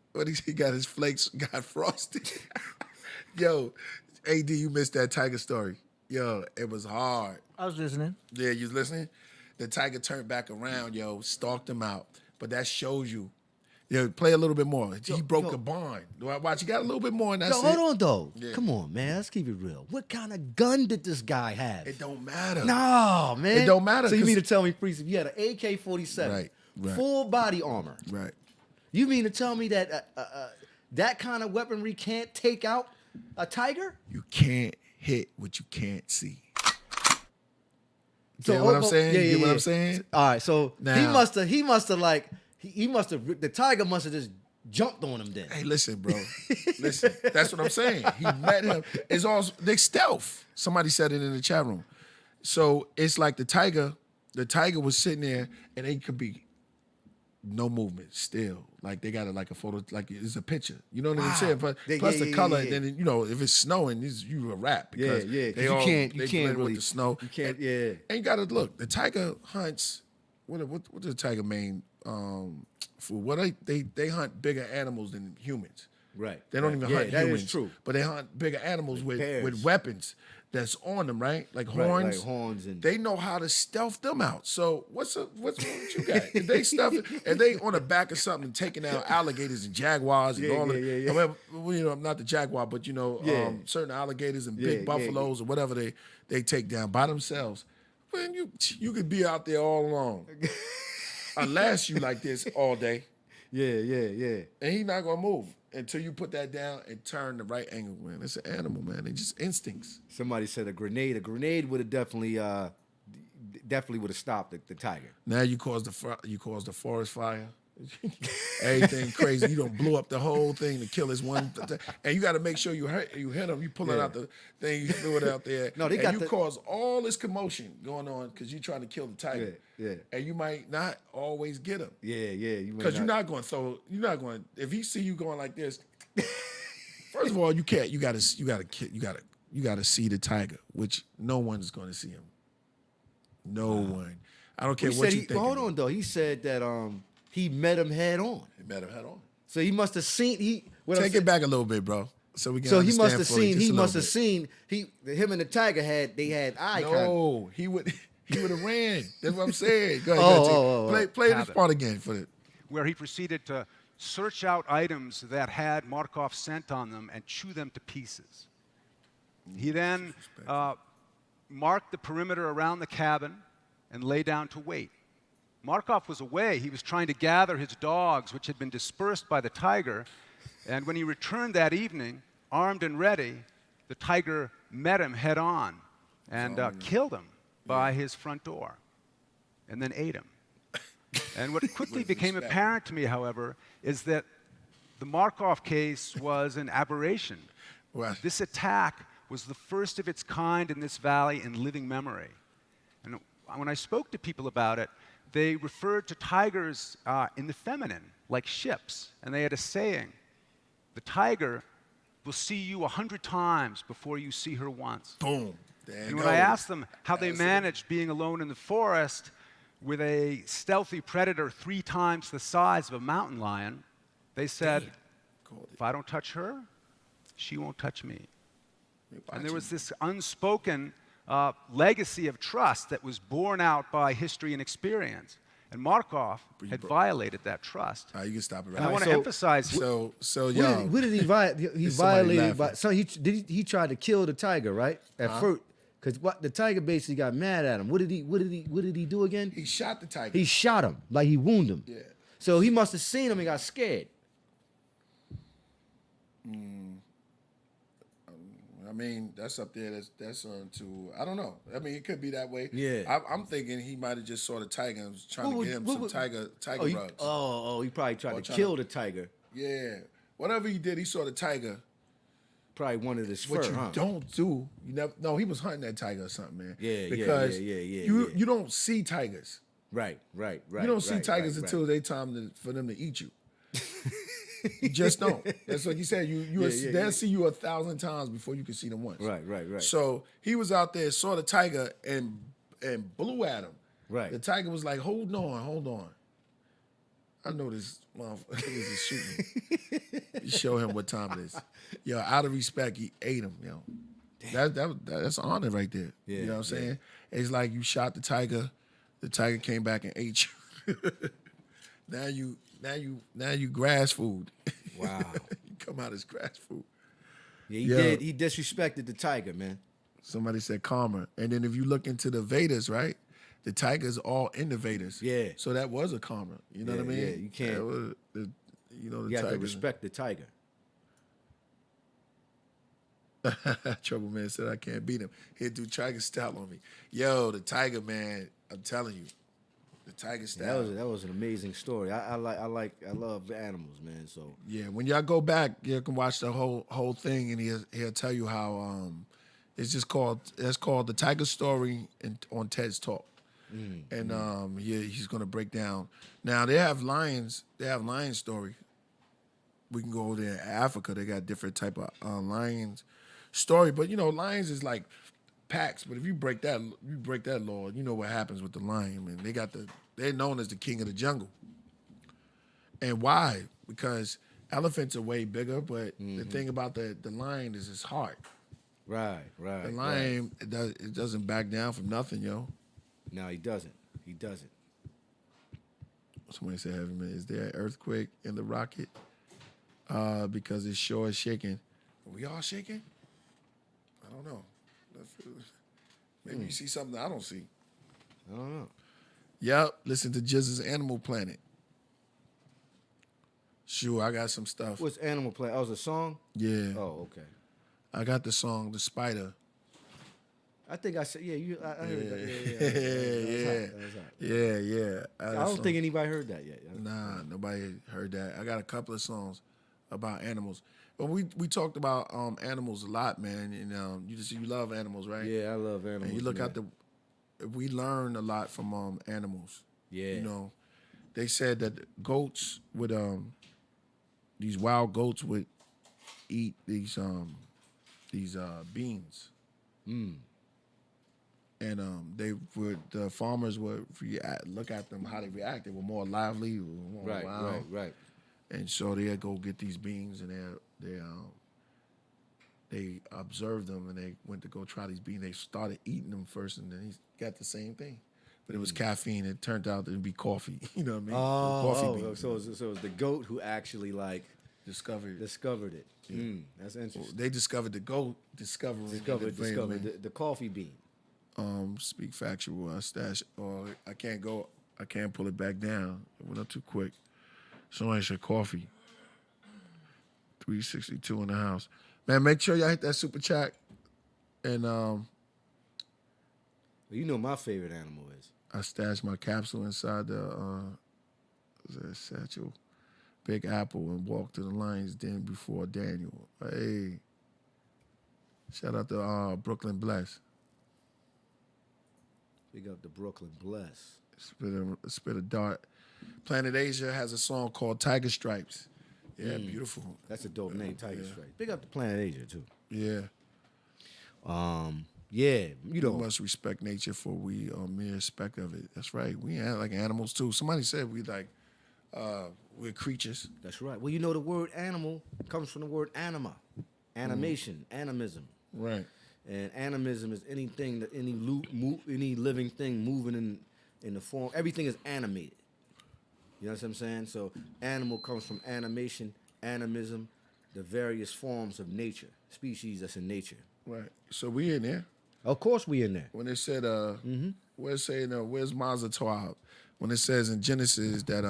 He got his flakes got frosted. Yo, AD, you missed that tiger story. Yo, it was hard. I was listening. Yeah, you was listening? The tiger turned back around, yo, stalked him out. But that shows you. Yo, play a little bit more. He broke a bond. Watch, you got a little bit more, and that's hold on, though. Yeah. Come on, man. Let's keep it real. What kind of gun did this guy have? It don't matter. No, man. It don't matter. So you mean to tell me, Priest, if you had an AK-47, Right. full body armor, Right. you mean to tell me that that kind of weaponry can't take out a tiger? You can't hit what you can't see. So, You know what I'm saying? Yeah, You get what yeah. I'm saying? All right, so Now- the tiger must have just jumped on him then. Hey, listen, bro. Listen, that's what I'm saying. He met him. It's all they stealth. Somebody said it in the chat room. So it's like the tiger was sitting there and it could be no movement still. Like they got it like a photo, like it's a picture. You know what I'm saying? But plus the color, then if it's snowing, you a wrap because Yeah. they You all can't they really blend with the snow. You can't. And, Yeah. and you gotta look. The tiger hunts. What does the tiger mean? Food. Well, they hunt bigger animals than humans. Right. They don't even hunt that humans. is true. But they hunt bigger animals with bears. weapons that's on them, right? Like Right, horns. like horns and- They know how to stealth them out. So what's what you got? If they stuff it, if they on the back of something taking out alligators and jaguars and Yeah, all yeah, that. yeah, yeah. Well, not the jaguar, but Yeah. certain alligators and Yeah, big yeah, buffaloes or whatever they take down by themselves. Man, you could be out there all alone. Unless you like this all day. Yeah. And he's not gonna move until you put that down and turn the right angle, man. It's an animal, man. They just instincts. Somebody said a grenade. A grenade would have definitely would have stopped the tiger. Now you caused the forest fire. Everything crazy. You don't blew up the whole thing to kill this one. And you got to make sure you hit him. You pull it out the thing, you threw it out there. No, you cause all this commotion going on because you're trying to kill the tiger. Yeah. And you might not always get him. Yeah. Because you're not going. If he see you going like this, first of all, you can't. You gotta see the tiger, which no one's going to see him. No one. I don't care what you think. Hold on, though. He said that he met him head on. He met him head on. So he must have seen. Take it back a little bit, bro. So we can. So he understand must have fully, seen. just He a little must have bit. seen. Him and the tiger had eye contact. No, he would have ran. That's what I'm saying. Go ahead, Oh, play this Habit. part again for the. where he proceeded to search out items that had Markov scent on them and chew them to pieces. He then marked the perimeter around the cabin and lay down to wait. Markov was away. He was trying to gather his dogs, which had been dispersed by the tiger, And when he returned that evening, armed and ready, the tiger met him head on and killed him by his front door and then ate him. And what quickly became apparent to me, however, is that the Markov case was an aberration. Right. This attack was the first of its kind in this valley in living memory. And when I spoke to people about it, they referred to tigers in the feminine, like ships. And they had a saying, the tiger will see you 100 times before you see her once. Boom. There And you when go. I asked them how they managed being alone in the forest with a stealthy predator 3 times the size of a mountain lion, they said, if I don't touch her, she won't touch me. And there was this unspoken legacy of trust that was borne out by history and experience. And Markov had violated that trust. All right, you can stop it right And I now. want to emphasize, So What yo, did he violate? He There's somebody violated by. laughing. So he tried to kill the tiger, right? At first, because what the tiger basically got mad at him. What did he do again? he shot the tiger. He shot him, like he wounded him. Yeah. So he must have seen him and got scared. I mean, that's up there. That's on to. I don't know. I mean, it could be that way. Yeah. I'm thinking he might have just saw the tiger and was trying What to would- get what him would- some tiger He, rugs. he probably tried to trying kill to- the tiger. Yeah. Whatever he did, he saw the tiger. Probably wanted his What fur, you huh? don't do, you never. No, he was hunting that tiger or something, man. Yeah, Because yeah. you don't see tigers. Right. You don't see tigers until they time for them to eat you. You just don't. That's like you said. They'll see you 1,000 times before you can see them once. Right. So he was out there, saw the tiger, and blew at him. Right. The tiger was like, hold on. I know this motherfucker is shooting. You show him what time it is. Yo, out of respect, he ate him, yo. That's honor right there. Yeah, you know what I'm saying? It's like you shot the tiger came back and ate you. now you grass food. Wow. You come out as grass food. Yeah, he Yo. did. He disrespected the tiger, man. Somebody said karma. And then if you look into the Vedas, right? The tiger's all in the Vedas. Yeah. So that was a karma. You know what I mean? Yeah, you can't- That was the You have to tiger. respect the tiger. Trouble Man said I can't beat him. He'll do tiger style on me. Yo, the tiger, man, I'm telling you. The tiger style. That was an amazing story. I love animals, man. So Yeah, when y'all go back, you can watch the whole thing, and he'll tell you how it's called the Tiger Story on Ted's Talk, and he's gonna break down. Now they have lions. They have lion story. We can go over there in Africa. They got different type of lions story, but lions is like packs. But if you break that law, you know what happens with the lion, man. They're known as the king of the jungle. And why? Because elephants are way bigger, but the thing about the lion is his heart. right. The lion, it doesn't back down from nothing, yo. No, he doesn't. Somebody said, "Heavy man, is there an earthquake in the rocket? Because it sure is shaking. Are we all shaking? I don't know. Maybe you see something I don't see. I don't know. Yep, listen to Jizz's Animal Planet. Sure, I got some stuff. What's Animal Planet? Oh, it's a song? Yeah, Oh, okay. I got the song The Spider. I think I said, I heard that. Yeah. I don't think anybody heard that yet. Nah, nobody heard that. I got a couple of songs about animals. But we talked about animals a lot, man. And you love animals, right? Yeah, I love animals. And you look man. we learn a lot from animals. Yeah. They said that goats would these wild goats would eat these beans. And the farmers would look at them how they react. They were more lively, more wild. Right. And so they'd go get these beans, and they observed them, and they went to go try these beans. They started eating them first, and then he got the same thing. But it was caffeine. It turned out to be coffee. You know what I mean? Coffee beans. So it was the goat who actually discovered it. That's interesting. They discovered the goat discovered the coffee bean. Speak factual. I stash, or I can't pull it back down. It went up too quick. Somebody said coffee. 362 in the house. Man, make sure y'all hit that super chat. And You know my favorite animal is. I stashed my capsule inside the satchel, Big Apple, and walked to the lion's den before Daniel. Hey, shout out to Brooklyn Bless. We got the Brooklyn Bless. Spit a dart. Planet Asia has a song called Tiger Stripes. Yeah, beautiful. That's a dope name, Tiger Stripe. Big up to Planet Asia too. Yeah. Yeah, you We know. must respect nature for we are mere respect of it. That's right. We are like animals too. Somebody said we're creatures. That's right. Well, you know the word animal comes from the word anima, animation, animism. Right. And animism is anything that any living thing moving in the form. Everything is animated. You know what I'm saying? So animal comes from animation, animism, the various forms of nature, species that's in nature. Right. So we in there. Of course, we in there. When it said where's saying where's Mazatwa? When it says in Genesis that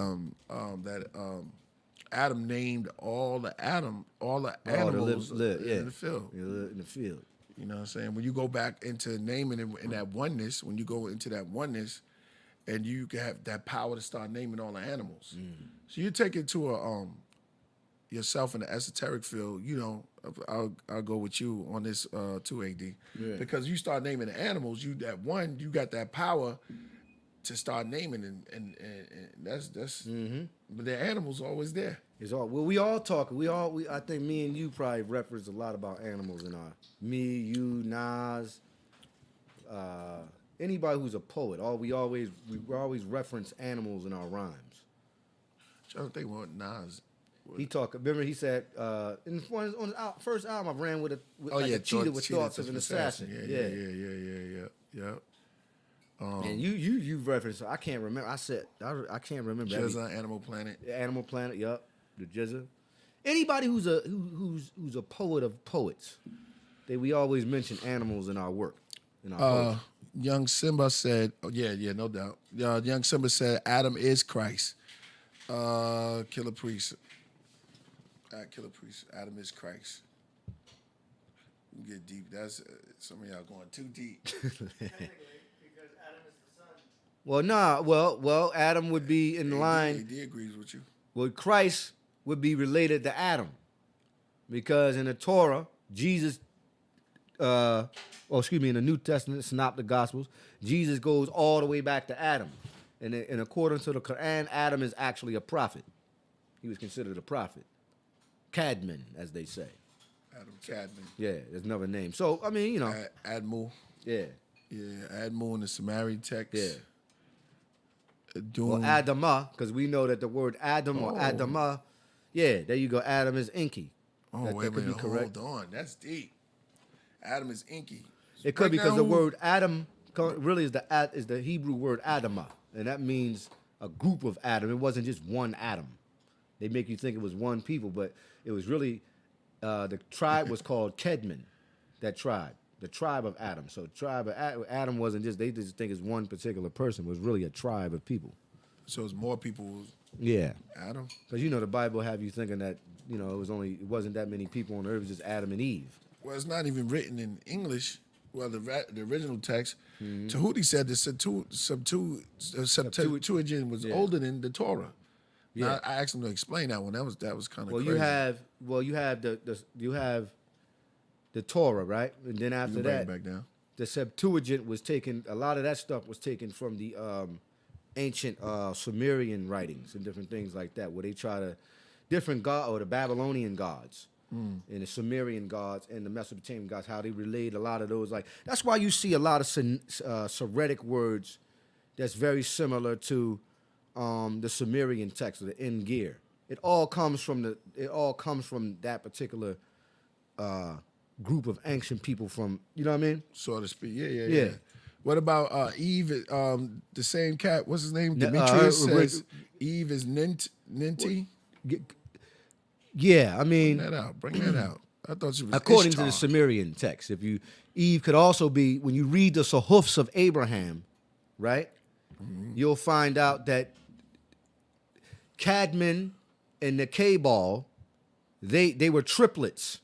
Adam named all the animals in the field. In the field. You know what I'm saying? When you go back into naming it in that oneness, when you go into that oneness, and you can have that power to start naming all the animals. So you take it to a yourself in the esoteric field. You know, I'll go with you on this too, AD, because you start naming the animals. You got that power to start naming, and that's but the animals always there. It's all well. We all talk. I think me and you probably reference a lot about animals in our you, Nas, anybody who's a poet. We always reference animals in our rhymes. I'm trying to think what Nas. He talked. Remember, he said on his first album, I ran with a cheetah with thoughts of an assassin. Yeah. And you referenced. I can't remember. I can't remember. Jizza, Animal Planet. Animal Planet. Yup. The Jizza. Anybody who's a poet of poets, we always mention animals in our work. In our poetry. Young Simba said, no doubt. Young Simba said, Adam is Christ. Killer Priest. Killer Priest. Adam is Christ. You get deep. That's some of y'all going too deep. Well, nah. Well, Adam would be in line. He agrees with you. Well, Christ would be related to Adam, because in the Torah, Jesus, in the New Testament, Synoptic Gospels, Jesus goes all the way back to Adam, and according to the Quran, Adam is actually a prophet. He was considered a prophet, Cadman, as they say. Adam Cadman. Yeah, there's another name. So I mean, you know, Admul. Yeah, Admul in the Samaritan text. Yeah. Doom. Well, Adamah, because we know that the word Adam or Adamah, yeah, there you go. Adam is Inky. Oh, that wait a could be minute. correct. Hold on. That's deep. Adam is inky. It could be because the word Adam really is the Hebrew word Adamah, and that means a group of Adam. It wasn't just one Adam. They make you think it was one people, but it was really the tribe was called Kedman. That tribe, the tribe of Adam. So tribe of Adam wasn't just they just think it's one particular person. It was really a tribe of people. So it's more people. Yeah, Adam. because the Bible have you thinking that it wasn't that many people on earth. It was just Adam and Eve. Well, it's not even written in English. Well, the original text, Tehuti said the Septuagint was older than the Torah. Yeah. Now, I asked him to explain that one. That was kind of Well, crazy. you have the Torah, right? And then after You can bring that, it back down. the Septuagint was taken. A lot of that stuff was taken from the ancient Sumerian writings and different things like that, where they try to the Babylonian gods. And the Sumerian gods and the Mesopotamian gods, how they relayed a lot of those. Like that's why you see a lot of Soretic words that's very similar to the Sumerian text, or the Ngir. It all comes from that particular group of ancient people from, you know what I mean? So to speak. Yeah. What about Eve? The same cat. What's his name? Demetrius says Eve is Ninti. Yeah, I mean, Bring that out. I thought she was according Ishtar. to the Sumerian text. Eve could also be, when you read the Sahufs of Abraham, right? You'll find out that Cadman and the Cabal, they were triplets.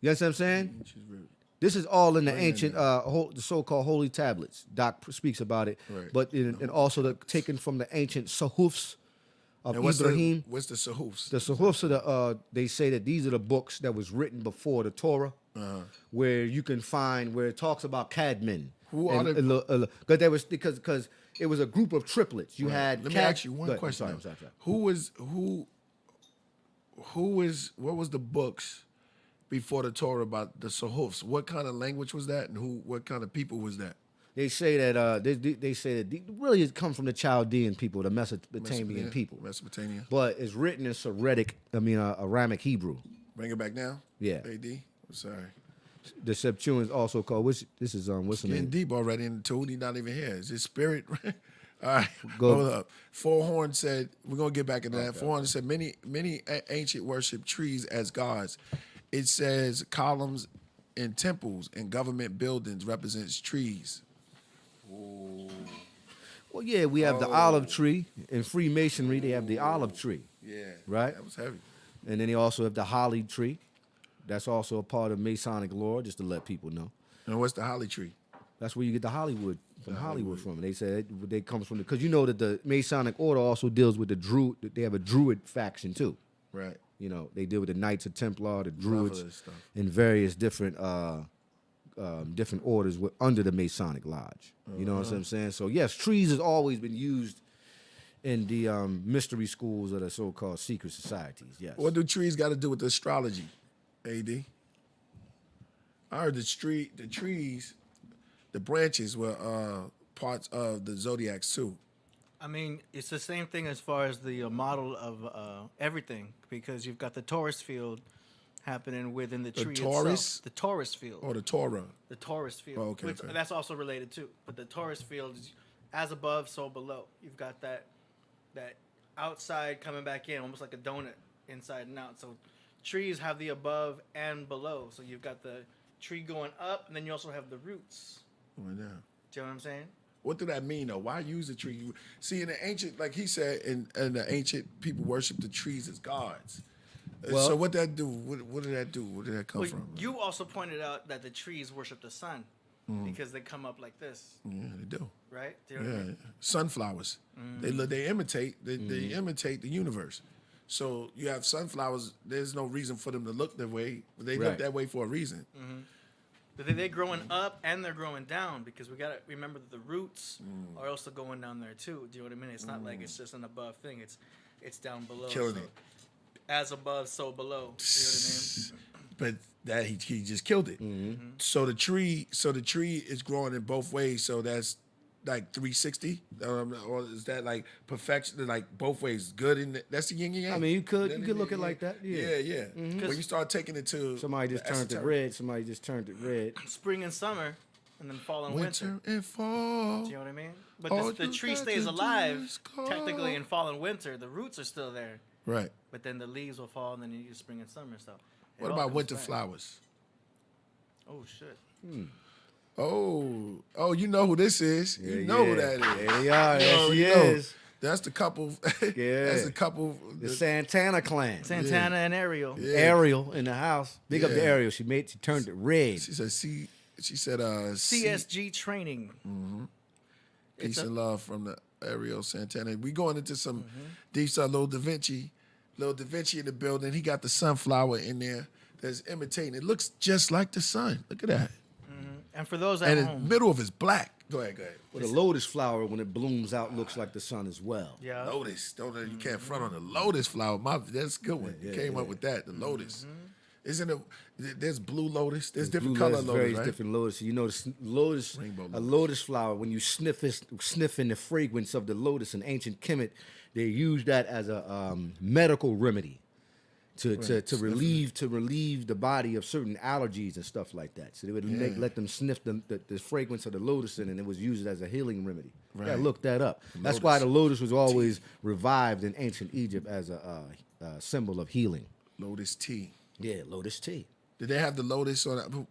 You understand what I'm saying? This is all in the ancient, the so-called holy tablets. Doc speaks about it, Right. but and also taken from the ancient Sahufs of And what's Ibrahim. what's the Sahufs? The Sahufs are the. They say that these are the books that was written before the Torah, where you can find where it talks about Cadman. Who are the? Because it was a group of triplets. You had. Let me ask you one Go ahead. question. I'm sorry. What was the books before the Torah about the Sahufs? What kind of language was that, and what kind of people was that? They say that they say that really it comes from the Chaldean people, the Mesopotamian people. Mesopotamia. But it's written in Aramic Hebrew. Bring it back now. Yeah. AD. I'm sorry. The Septuagint is also called. What's the Getting name? deep already, and Tehuti not even here. Is his spirit? All right, Go. hold up. Fourhorn said, we're going to get back into that. Fourhorn said, many ancient worship trees as gods. It says columns in temples and government buildings represents trees. Well, yeah, we have the olive tree. In Freemasonry, they have the olive tree. Yeah. Right? That was heavy. And then they also have the holly tree. That's also a part of Masonic lore, just to let people know. And what's the holly tree? That's where you get the Hollywood from. They said they comes from because you know that the Masonic order also deals with the Druid. They have a Druid faction too. Right. You know, they deal with the Knights of Templar, the Druids, Marvelous stuff. and various different orders under the Masonic Lodge. You know what I'm saying? So yes, trees has always been used in the mystery schools of the so-called secret societies. Yes. What do trees got to do with the astrology, AD? I heard the trees, the branches were parts of the zodiacs too. I mean, it's the same thing as far as the model of everything, because you've got the Taurus field happening within the tree Taurus? itself. The Taurus field. Or the Torah. The Taurus field. Oh, okay, which, okay. That's also related too. But the Taurus field is as above, so below. You've got that outside coming back in, almost like a donut, inside and out. So trees have the above and below. So you've got the tree going up, and then you also have the roots. Oh, yeah. Do you know what I'm saying? What do that mean, though? Why use the tree? See, in the ancient, like he said, in the ancient, people worship the trees as gods. So what that do? What did that do? Where did that come from? You also pointed out that the trees worship the sun because they come up like this, Yeah, they do. right? Do you know what I Yeah, mean? sunflowers. They imitate. They imitate the universe. So you have sunflowers. There's no reason for them to look that way. They look Right. that way for a reason. But they're growing up and they're growing down because we got to remember that the roots are also going down there too. Do you know what I mean? It's not like it's just an above thing. It's down below. Killing So it. As above, so below. Do you know what I mean? But that he just killed it. So the tree is growing in both ways. So that's like 360, or is that like perfection? Like both ways, good and that's the yin and yang. I mean, you could look at it like that. Yeah. Yeah. When you start taking it to Somebody just the turned it esoteric- red. Somebody just turned it red. Spring and summer, and then fall and winter. winter and fall. Do you know what I mean? But All the you tree got stays to do alive is call. technically in fall and winter. The roots are still there, Right. but then the leaves will fall, and then you use spring and summer. So What about winter flowers? Oh shit! Oh, you know who this is. You know who that is. There they are. You There she already know. is. That's the couple. Yeah. That's the couple. The Santana clan. Santana and Ariel. Yeah. Ariel in the house. Big up to Yeah. Ariel. She turned it red. She said, she said, CSG training. peace and love from the Ariel Santana. We going into some deep stuff. Lil Da Vinci in the building. He got the sunflower in there that's imitating. It looks just like the sun. Look at that. And for those at And the home, middle of it's black. Go ahead. Well, the lotus flower, when it blooms out, looks like the sun as well. yeah, Lotus. You can't front on the lotus flower. That's a good one. You came up with that. The lotus. Isn't it? There's blue lotus. There's different Blue color lotus, lotus, various right? different lotus. You know, lotus, Rainbow a lotus. lotus flower. When you sniff in the fragrance of the lotus in ancient Kemet, they use that as a medical remedy to relieve the body of certain allergies and stuff like that. So they would let them sniff the fragrance of the lotus in, and it was used as a healing remedy. Right. Yeah, look that up. That's Lotus. why the lotus was always revived in ancient Egypt as a symbol of healing. Lotus tea. Yeah, lotus tea. Did they have the lotus on On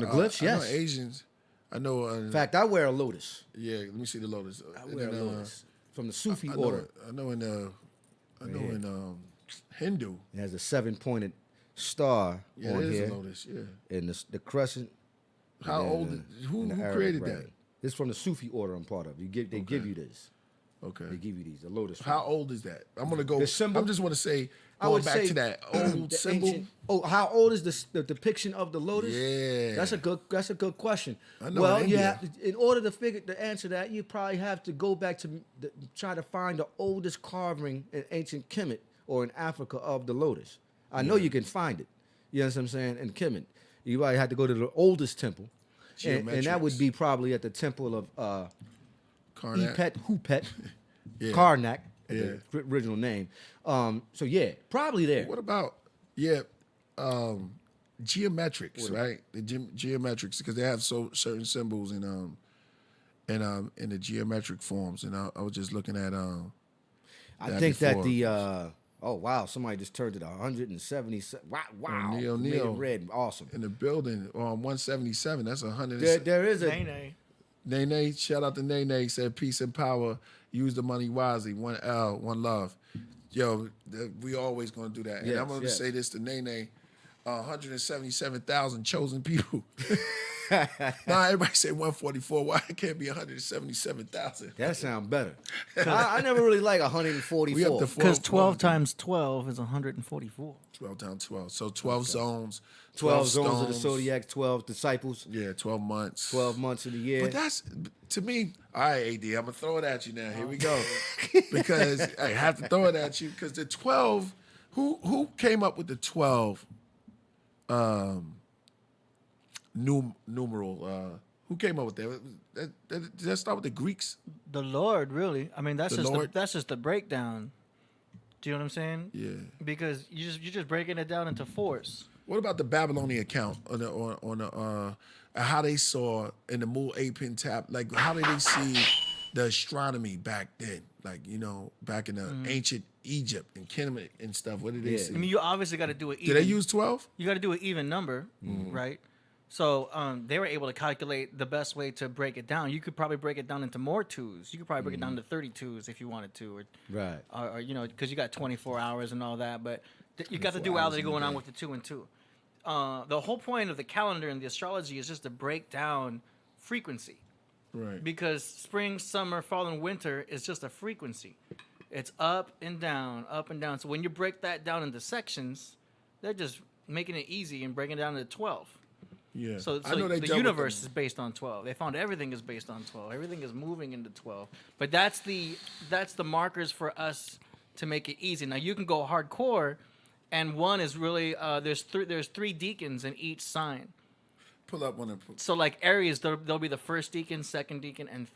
the glyphs? I know Yes. Asians. I know. In fact, I wear a lotus. Yeah, let me see the lotus. I wear a lotus from the Sufi I order. know in Hindu. It has a 7-pointed star Yeah, on it is here. a lotus. Yeah. And the crescent. How and old? then Who and the Arab created writing. that? This is from the Sufi order I'm part of. They give you this. Okay. They give you these. The lotus. How old is that? I'm gonna go. The symbol? I just want to say, I going would back say to that old the symbol. ancient- how old is the depiction of the lotus? Yeah. That's a good question. I know Well, in you India. have in order to answer that, you probably have to go back to try to find the oldest carving in ancient Kemet or in Africa of the lotus. I know you can find it. You know what I'm saying? In Kemet, you probably had to go to the oldest temple, and that would Geometrics. be probably at the temple of Karnak. Epet Hupet, Yeah. Karnak, Yeah. the original name. So yeah, probably there. What about geometrics, right? The geometrics, because they have certain symbols in the geometric forms, and I was just looking at I that think that before. the oh wow, somebody just turned it 177. Wow, Neil, made Neil. it red, awesome. in the building on 177. That's 100. There is a Nay. Nene, shout out to Nene, said peace and power. Use the money wisely. One L, one love. Yo, we always gonna do that. And Yes, I'm gonna yes. say this to Nene, 177,000 chosen people. Nah, everybody say 144. Why it can't be 177,000? that sounds better. I never really like 144. We up to Because 12 12 times 12 is 144. 12 times 12. So 12 zones. 12 zones of the stones. zodiac, 12 disciples, Yeah, 12 months. 12 months of the year. But that's, to me, all right, AD, I'm going to throw it at you now. Here we go. Because I have to throw it at you because the 12, who came up with the 12 numeral? Who came up with that? Did that start with the Greeks? The Lord, really. I mean, that's The just Lord? that's just the breakdown. Do you know what I'm saying? Yeah. Because you're just breaking it down into fours. What about the Babylonian account on how they saw in the Mul Apin tap? Like, how did they see the astronomy back then? Like, back in the ancient Egypt and Kemet and stuff. What did they see? I mean, you obviously got to do it. Did they use 12? You got to do an even number, right? So they were able to calculate the best way to break it down. You could probably break it down into more twos. You could probably break it down to 32s if you wanted to, Right. or because you got 24 hours and all that. But you got the 24 hours duality in a going on day. with the 2 and 2. The whole point of the calendar and the astrology is just to break down frequency. Right. Because spring, summer, fall, and winter is just a frequency. It's up and down, up and down. So when you break that down into sections, they're just making it easy and breaking it down to 12. Yeah. So I know they the dealt with universe them. is based on 12. They found everything is based on 12. Everything is moving into 12. But that's the markers for us to make it easy. Now you can go hardcore, and one is really there's 3 deacons in each sign. Pull up one of So like Aries, there'll be the first deacon, second deacon, and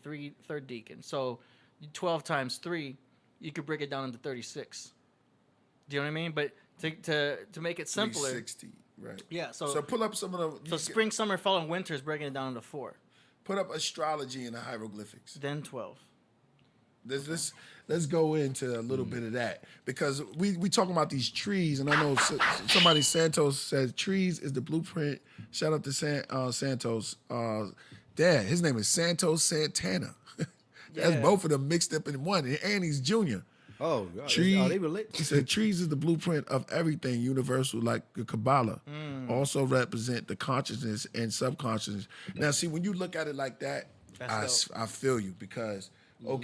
third deacon. So 12 times 3, you could break it down into 36. Do you know what I mean? But to make it simpler, 360. Right. yeah. So pull up some of the. So spring, summer, fall, and winter is breaking it down into 4. Put up astrology and the hieroglyphics. Then 12. Let's go into a little bit of that because we talking about these trees, and I know somebody Santos says trees is the blueprint. Shout out to Santos. Dad, his name is Santos Santana. That's Yeah. both of them mixed up in one, and he's junior. Oh, Tree, are they related? He said trees is the blueprint of everything universal, like the Kabbalah. Also represent the consciousness and subconsciousness. Now, see, when you look at it like that, That's I feel you because all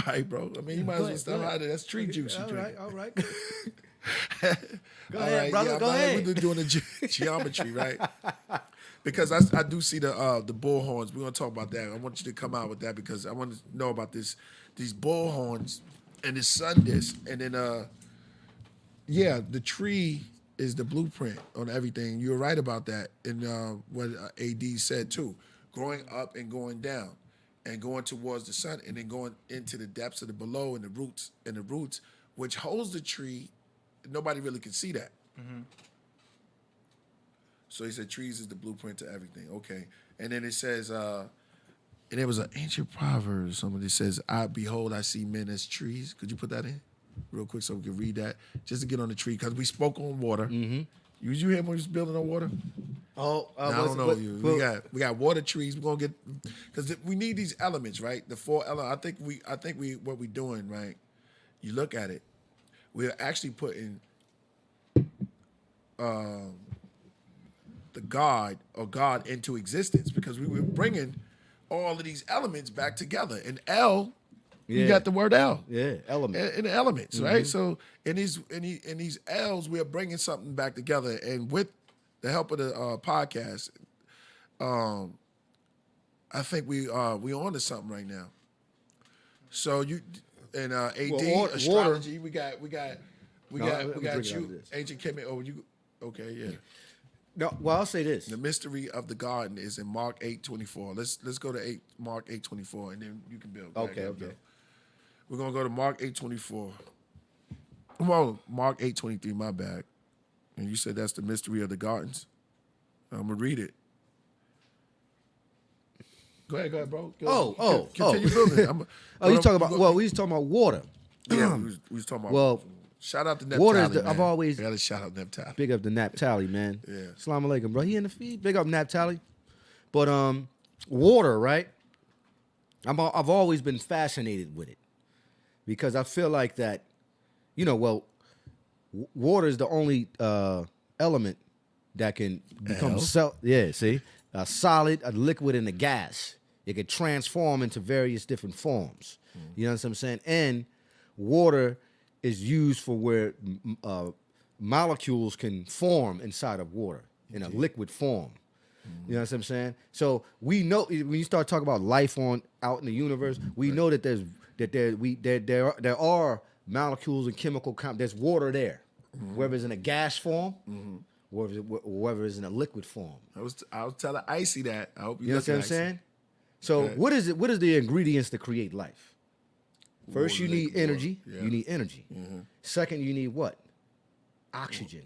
right, bro. I mean, you might as well stop out there. That's tree juice you All drink. right, all right. Go ahead, brother. Yeah, Go ahead. We're doing the geometry, right? Because I do see the bullhorns. We're gonna talk about that. I want you to come out with that because I want to know about these bullhorns and the sun disk, and then the tree is the blueprint on everything. You're right about that, and what AD said too, growing up and going down, and going towards the sun, and then going into the depths of the below and the roots, which holds the tree. Nobody really can see that. So he said trees is the blueprint to everything. Okay. And then it says, and it was an ancient proverb. Somebody says, I see men as trees. Could you put that in real quick so we can read that? Just to get on the tree. Because we spoke on water. Mm-hmm. Was you here when we was building on water? Oh, I don't know you. We got water trees. We're gonna get because we need these elements, right? The 4 elements. I think we what we doing, right? You look at it. we're actually putting the God or God into existence because we were bringing all of these elements back together. And L, you Yeah. got the word L. Yeah, element. In the elements, right? So in these L's, we are bringing something back together, and with the help of the podcast, I think we on to something right now. So you and AD Well, astrology, we got I'm drinking out of you this. ancient chemistry. Oh, you okay? Yeah. No, well, I'll say this. The mystery of the garden is in Mark 8:24. Let's go to Mark 8:24, and then you can build. Go ahead, Okay, Bill. okay. We're gonna go to Mark 8:24. Well, Mark 8:23. My bad. And you said that's the mystery of the gardens. I'm gonna read it. Go ahead, bro. Continue building. Oh, you talking about? Well, we was talking about water. Yeah, we was talking about. Well, shout out to Neptali. water is man. I've always I gotta shout out Neptali. big up to Naphtali, man. Yeah. Assalamu alaikum, bro. He in the feed. Big up Naphtali. But water, right? I've always been fascinated with it because I feel like that, water is the only element that can become a solid, a liquid, and a gas. It can transform into various different forms. You know what I'm saying? And water is used for where molecules can form inside of water in a liquid form. You know what I'm saying? So we know when you start talking about life out in the universe, we know that there are molecules and chemical there's water there, whether it's in a gas form, whether it's in a liquid form. I was telling Icy that. I hope You know what I'm saying? So what is it? What is the ingredients to create life? First, you need energy. Yeah. You need energy. Second, you need what? Oxygen.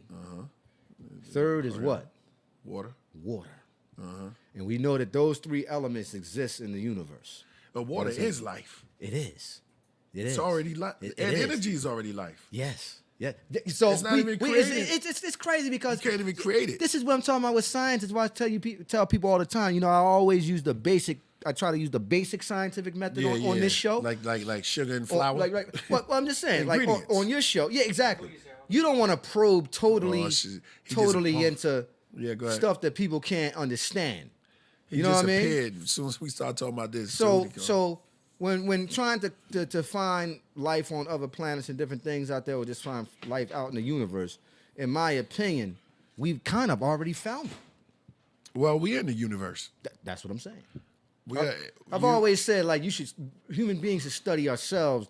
Third is what? Water. Water. And we know that those three elements exist in the universe. But water is life. It is. It is. It's already life. It And is. energy is already life. Yes. Yeah. So It's not even created. it's crazy because You can't even create it. This is what I'm talking about with science. Is why I tell people all the time. I always use the basic. I try to use the basic scientific method on this show. Like sugar and flour. Well, I'm just saying, like Ingredients. on your show. Yeah, exactly. You don't want to probe totally Oh, he totally just- into go ahead. stuff that people can't understand. He You know what I mean? disappeared as soon as we start talking about this. So when trying to find life on other planets and different things out there, or just find life out in the universe, in my opinion, we've kind of already found it. well, we in the universe. That's what I'm saying. I've Always said like human beings should study ourselves.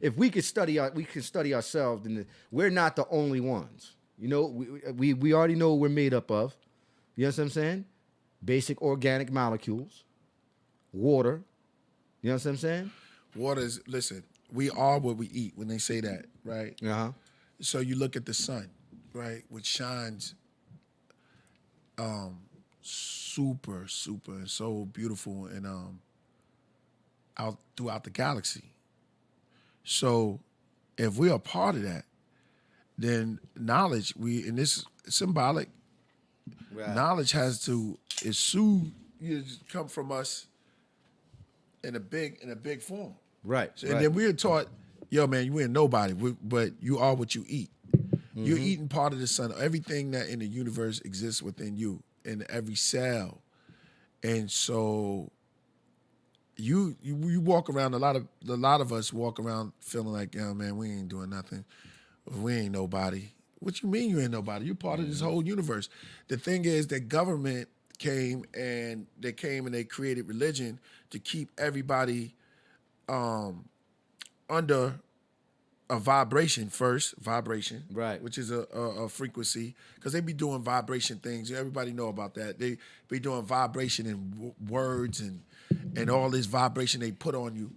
If we could study ourselves, then we're not the only ones. We already know what we're made up of. You know what I'm saying? Basic organic molecules, water. You know what I'm saying? Water is, listen, we are what we eat when they say that, right? Uh-huh. So you look at the sun, right, which shines super, so beautiful and out throughout the galaxy. So if we're a part of that, then knowledge, and this is symbolic, knowledge come from us in a big form. Right. So, and then we're taught, yo, man, you ain't nobody, but you are what you eat. You're eating part of the sun. Everything that in the universe exists within you, in every cell. And so you walk around, a lot of us walk around feeling like, yo, man, we ain't doing nothing. We ain't nobody. What you mean you ain't nobody? You're part of this whole universe. The thing is that government came and they created religion to keep everybody under a vibration, Right. which is a frequency, because they be doing vibration things. Everybody know about that. They be doing vibration and words and all this vibration they put on you,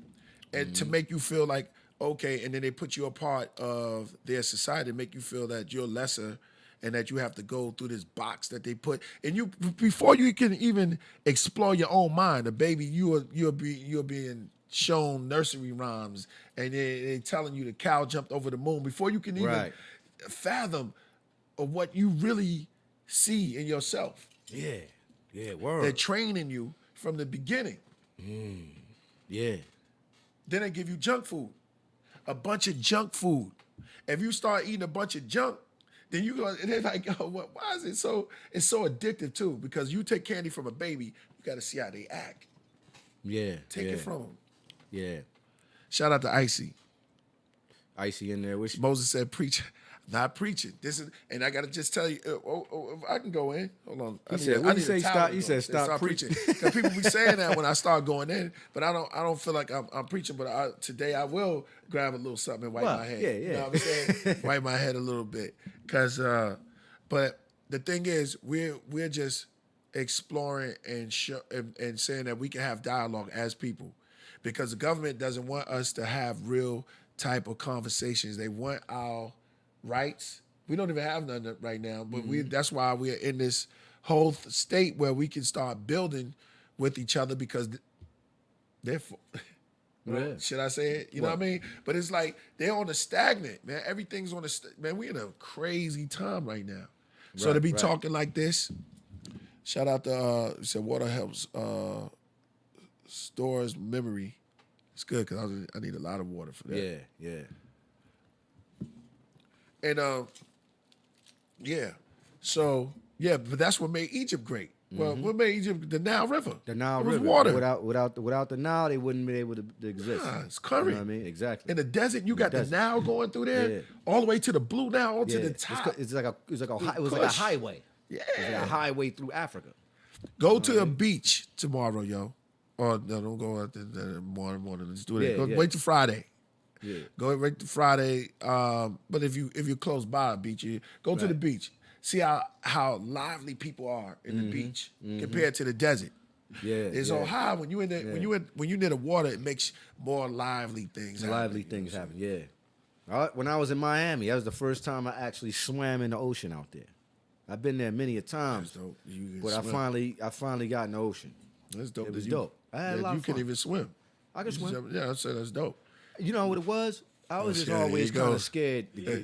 and to make you feel like, okay, and then they put you a part of their society, make you feel that you're lesser and that you have to go through this box that they put. And you, before you can even explore your own mind, a baby, you're being shown nursery rhymes and they telling you the cow jumped over the moon before you can even fathom of what you really see in yourself. Yeah, word. They're training you from the beginning. Yeah. Then they give you junk food. A bunch of junk food. If you start eating a bunch of junk, then you go, and they're like, oh, why is it so? It's so addictive too, because you take candy from a baby, you got to see how they act. Yeah. Take it from them. Yeah. Shout out to Icy. Icy in there. Which Moses said, "Preach, not preaching." This is, and I got to just tell you, if I can go in. Hold on. He said, "What did he say? Stop." He said, "Stop preaching." Because people be saying that when I start going in, but I don't feel like I'm preaching. But today I will grab a little something and wipe my head. Yeah. You know what I'm saying? Wipe my head a little bit, because. But the thing is, we're just exploring and saying that we can have dialogue as people, because the government doesn't want us to have real type of conversations. They want our rights. We don't even have none right now, but that's why we're in this whole state where we can start building with each other, because they're should I say it? You know what I mean? But it's like they're on a stagnant, man. Everything's on a man. We're in a crazy time right now. So to be talking like this, shout out to said water helps stores memory. It's good because I need a lot of water for that. Yeah. And so but that's what made Egypt great. Well, what made Egypt? The Nile River. The Nile it was River. water. Without the Nile, they wouldn't be able to exist. Nah, it's current. You know what I mean? Exactly. In the desert, you got the Nile going through there, all the way to the Blue Nile, all to the top. It was like a highway. Yeah. It was like a highway through Africa. Go to a beach tomorrow, yo. Or no, don't go out the morning. Let's do it. Wait till Friday. Yeah. Go right to Friday. But if you're close by a beach, you go to the beach. See how lively people are in the beach compared to the desert. Yeah. It's so high when you in the when you near the water, it makes more lively things. Happen. Yeah. When I was in Miami, that was the first time I actually swam in the ocean out there. I've been there many a times, but I finally got in the ocean. That's dope. It was dope. I had a lot of fun. You can even swim. I can swim. Yeah, I said that's dope. You know what it was? I was just always kind of scared to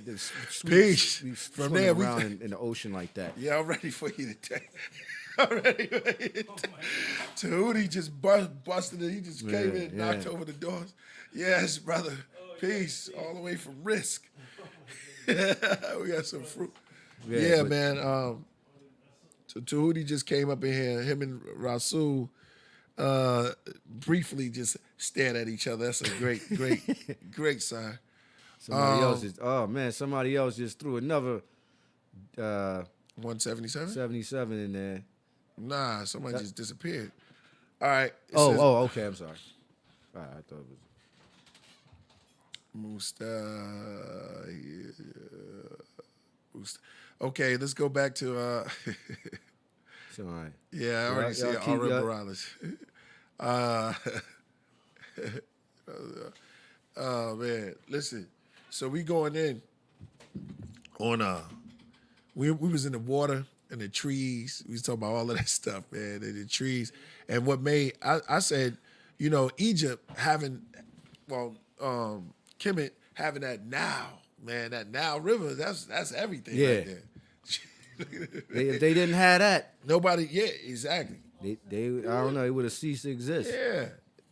Peace. From there, around in the ocean like that. Yeah, I'm ready for you to take. I'm ready. Tehuti just busted it. He just came in and knocked over the doors. Yes, brother. Peace. All the way from Risk. We got some fruit. Yeah, man. So Tehuti just came up in here. Him and Rasul briefly just stared at each other. That's a great sign. Somebody else just threw another 177? 77 in there. Nah, somebody just disappeared. All right. Okay, I'm sorry. All right, I thought it was Okay, let's go back to somebody. Yeah, I already see Aura Morales. Oh man, listen. So we going in on we was in the water and the trees. We was talking about all of that stuff, man, and the trees. And what made I said, Egypt having Kemet having that Nile, man, that Nile River, that's everything right there. If they didn't have that, nobody. Yeah, exactly. They I don't know. It would have ceased to exist. Yeah,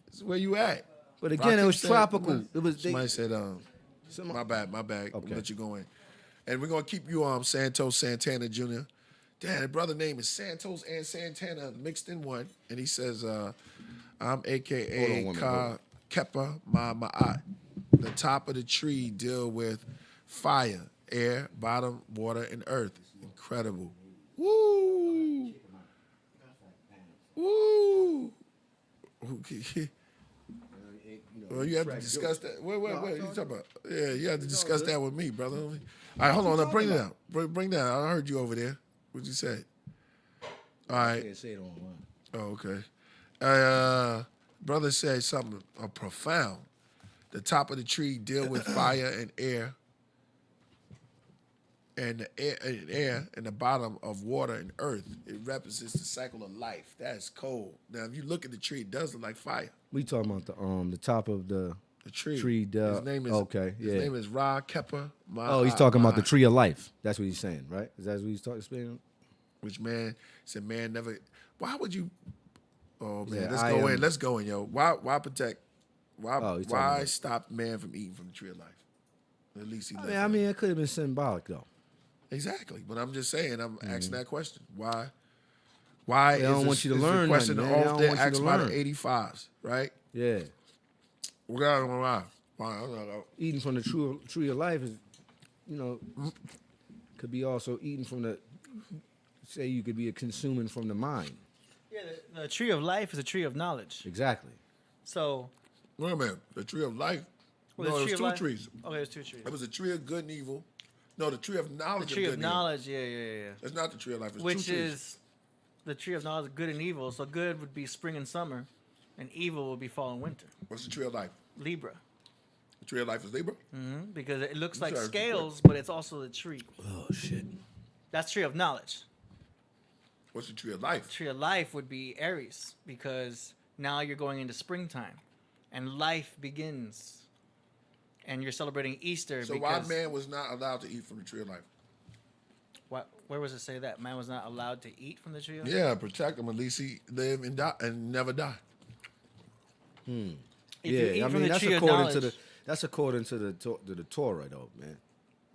it's where you at. But again, it was tropical. Somebody said, my bad. Okay. I'll let you go in. And we're gonna keep you Santos Santana Jr. Damn, the brother name is Santos and Santana mixed in one. And he says, I'm AKA Ka Kepa Ma'at. The top of the tree deal with fire, air, bottom, water, and earth. Incredible. Woo! Woo! Well, you have to discuss that. Wait. You talking about? Yeah, you have to discuss that with me, brother. All right, hold on. Now, bring it out. Bring that out. I heard you over there. What'd you say? All right. Say it online. Oh, okay. Brother said something profound. The top of the tree deal with fire and air. And the air and the bottom of water and earth. It represents the cycle of life. That's cold. Now, if you look at the tree, it does look like fire. We talking about the top of the tree. His name is His name is Ra Kepa. He's talking about the tree of life. That's what he's saying, right? Is that what he's talking? Which man said, man, never. Why would you? Oh man, Yeah, let's go in, yo. Why protect? Why stop man from eating from the tree of life? At least he left. I mean, it could have been symbolic though. Exactly, but I'm just saying. I'm asking that question. Why? Why They don't is want you to is learn the question nothing, man. They don't often want you asked to by the learn. 85s, right? Yeah. We got why? Why? Eating from the tree of life is, you know, could be also eating from the. Say you could be consuming from the mind. Yeah, the tree of life is a tree of knowledge. Exactly. So, Wait a minute. The tree of life. well, No, the it was tree of two life- trees. Okay, there's 2 trees. It was a tree of good and evil. No, the tree of The knowledge tree of of good and evil. knowledge, yeah. It's not the tree of life. It's Which two trees. is the tree of knowledge, good and evil. So good would be spring and summer, and evil would be fall and winter. What's the tree of life? Libra, The tree of life is Libra. because it looks like sorry, scales, but it's also the tree. Oh shit. That's tree of knowledge. What's the tree of life? Tree of life would be Aries, because now you're going into springtime, and life begins. And you're celebrating Easter So why because man was not allowed to eat from the tree of life? where was it say that man was not allowed to eat from the tree of life? Yeah, protect him. At least he live and die and never die. If you Yeah, eat I from mean the that's tree of according to knowledge, that's according to the Torah though, man.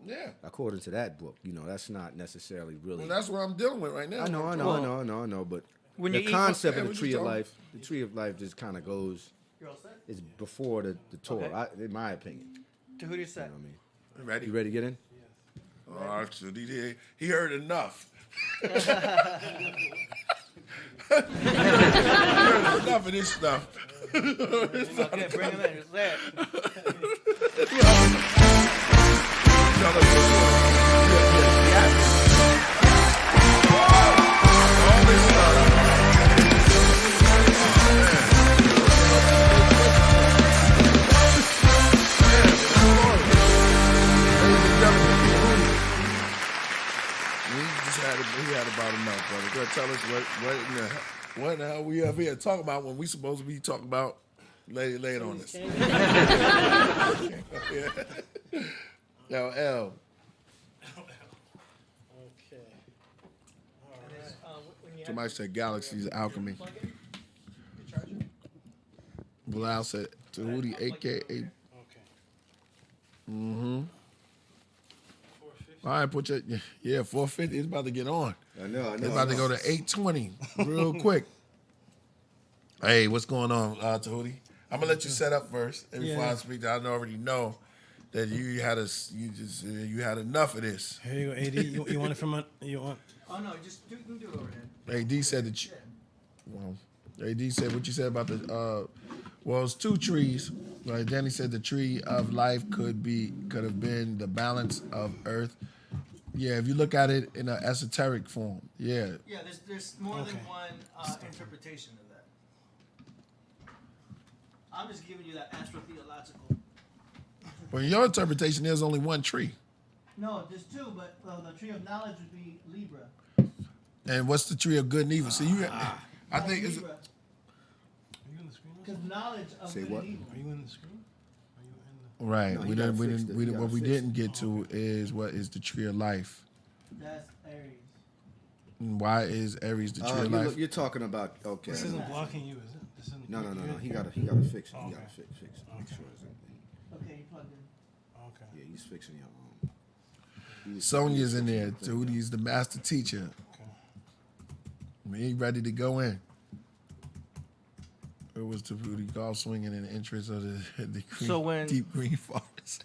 Yeah. According to that book, you know, that's not necessarily really. Well, that's what I'm dealing with right now. I know, but When the you eat concept from- of Yeah, the what tree you of talking- life, the tree of life just kind of goes. You're all set? It's before the Torah, Okay. in my opinion. Tahuti You said. know what I mean? Ready? You ready to get in? Oh, so he heard enough. he heard enough of this stuff. Okay, bring him in. Just say it. All this stuff. We had about enough, brother. Go tell us what in the hell we up here talking about when we supposed to be talking about later on this. Yo, L. Okay. Somebody said Galaxy's Alchemy. Bilal said Tehuti, a.k.a. Okay. All right, put your 450. It's about to get on. I know. It's about to go to 820 real quick. Hey, what's going on, Tehuti? I'm gonna let you set up first, and before I speak, I already know that you had enough of this. Here you go, AD. You want it from you want? Oh no, just you can do it overhead. AD said that. AD said what you said about the. Well, it's two trees. Right. Then he said the tree of life could have been the balance of earth. Yeah, if you look at it in an esoteric form, yeah. Yeah, there's more than Okay. one interpretation of that. I'm just giving you that astrotheological. But in your interpretation, there's only one tree. No, there's 2, but the tree of knowledge would be Libra. And what's the tree of good and evil? So I think it's. Libra, Are you in the screen? because knowledge of Say good what? and evil. Are you in the screen? Are you in Right. No, we you didn't. gotta We fix didn't. it. We You didn't. What gotta we fix didn't get to is what is the tree of life. That's Aries. And why is Aries the tree of life? You're talking about okay. This isn't blocking you, is it? This isn't. No. you're He in. gotta fix it. He Okay. gotta fix it. Make sure it's everything. Okay, you plugged in. Okay. Yeah, he's fixing your own. Sonia's in there. Tehuti's the master teacher. He ready to go in. It was Tehuti golf swinging in the interest of the green, So when- deep green forest.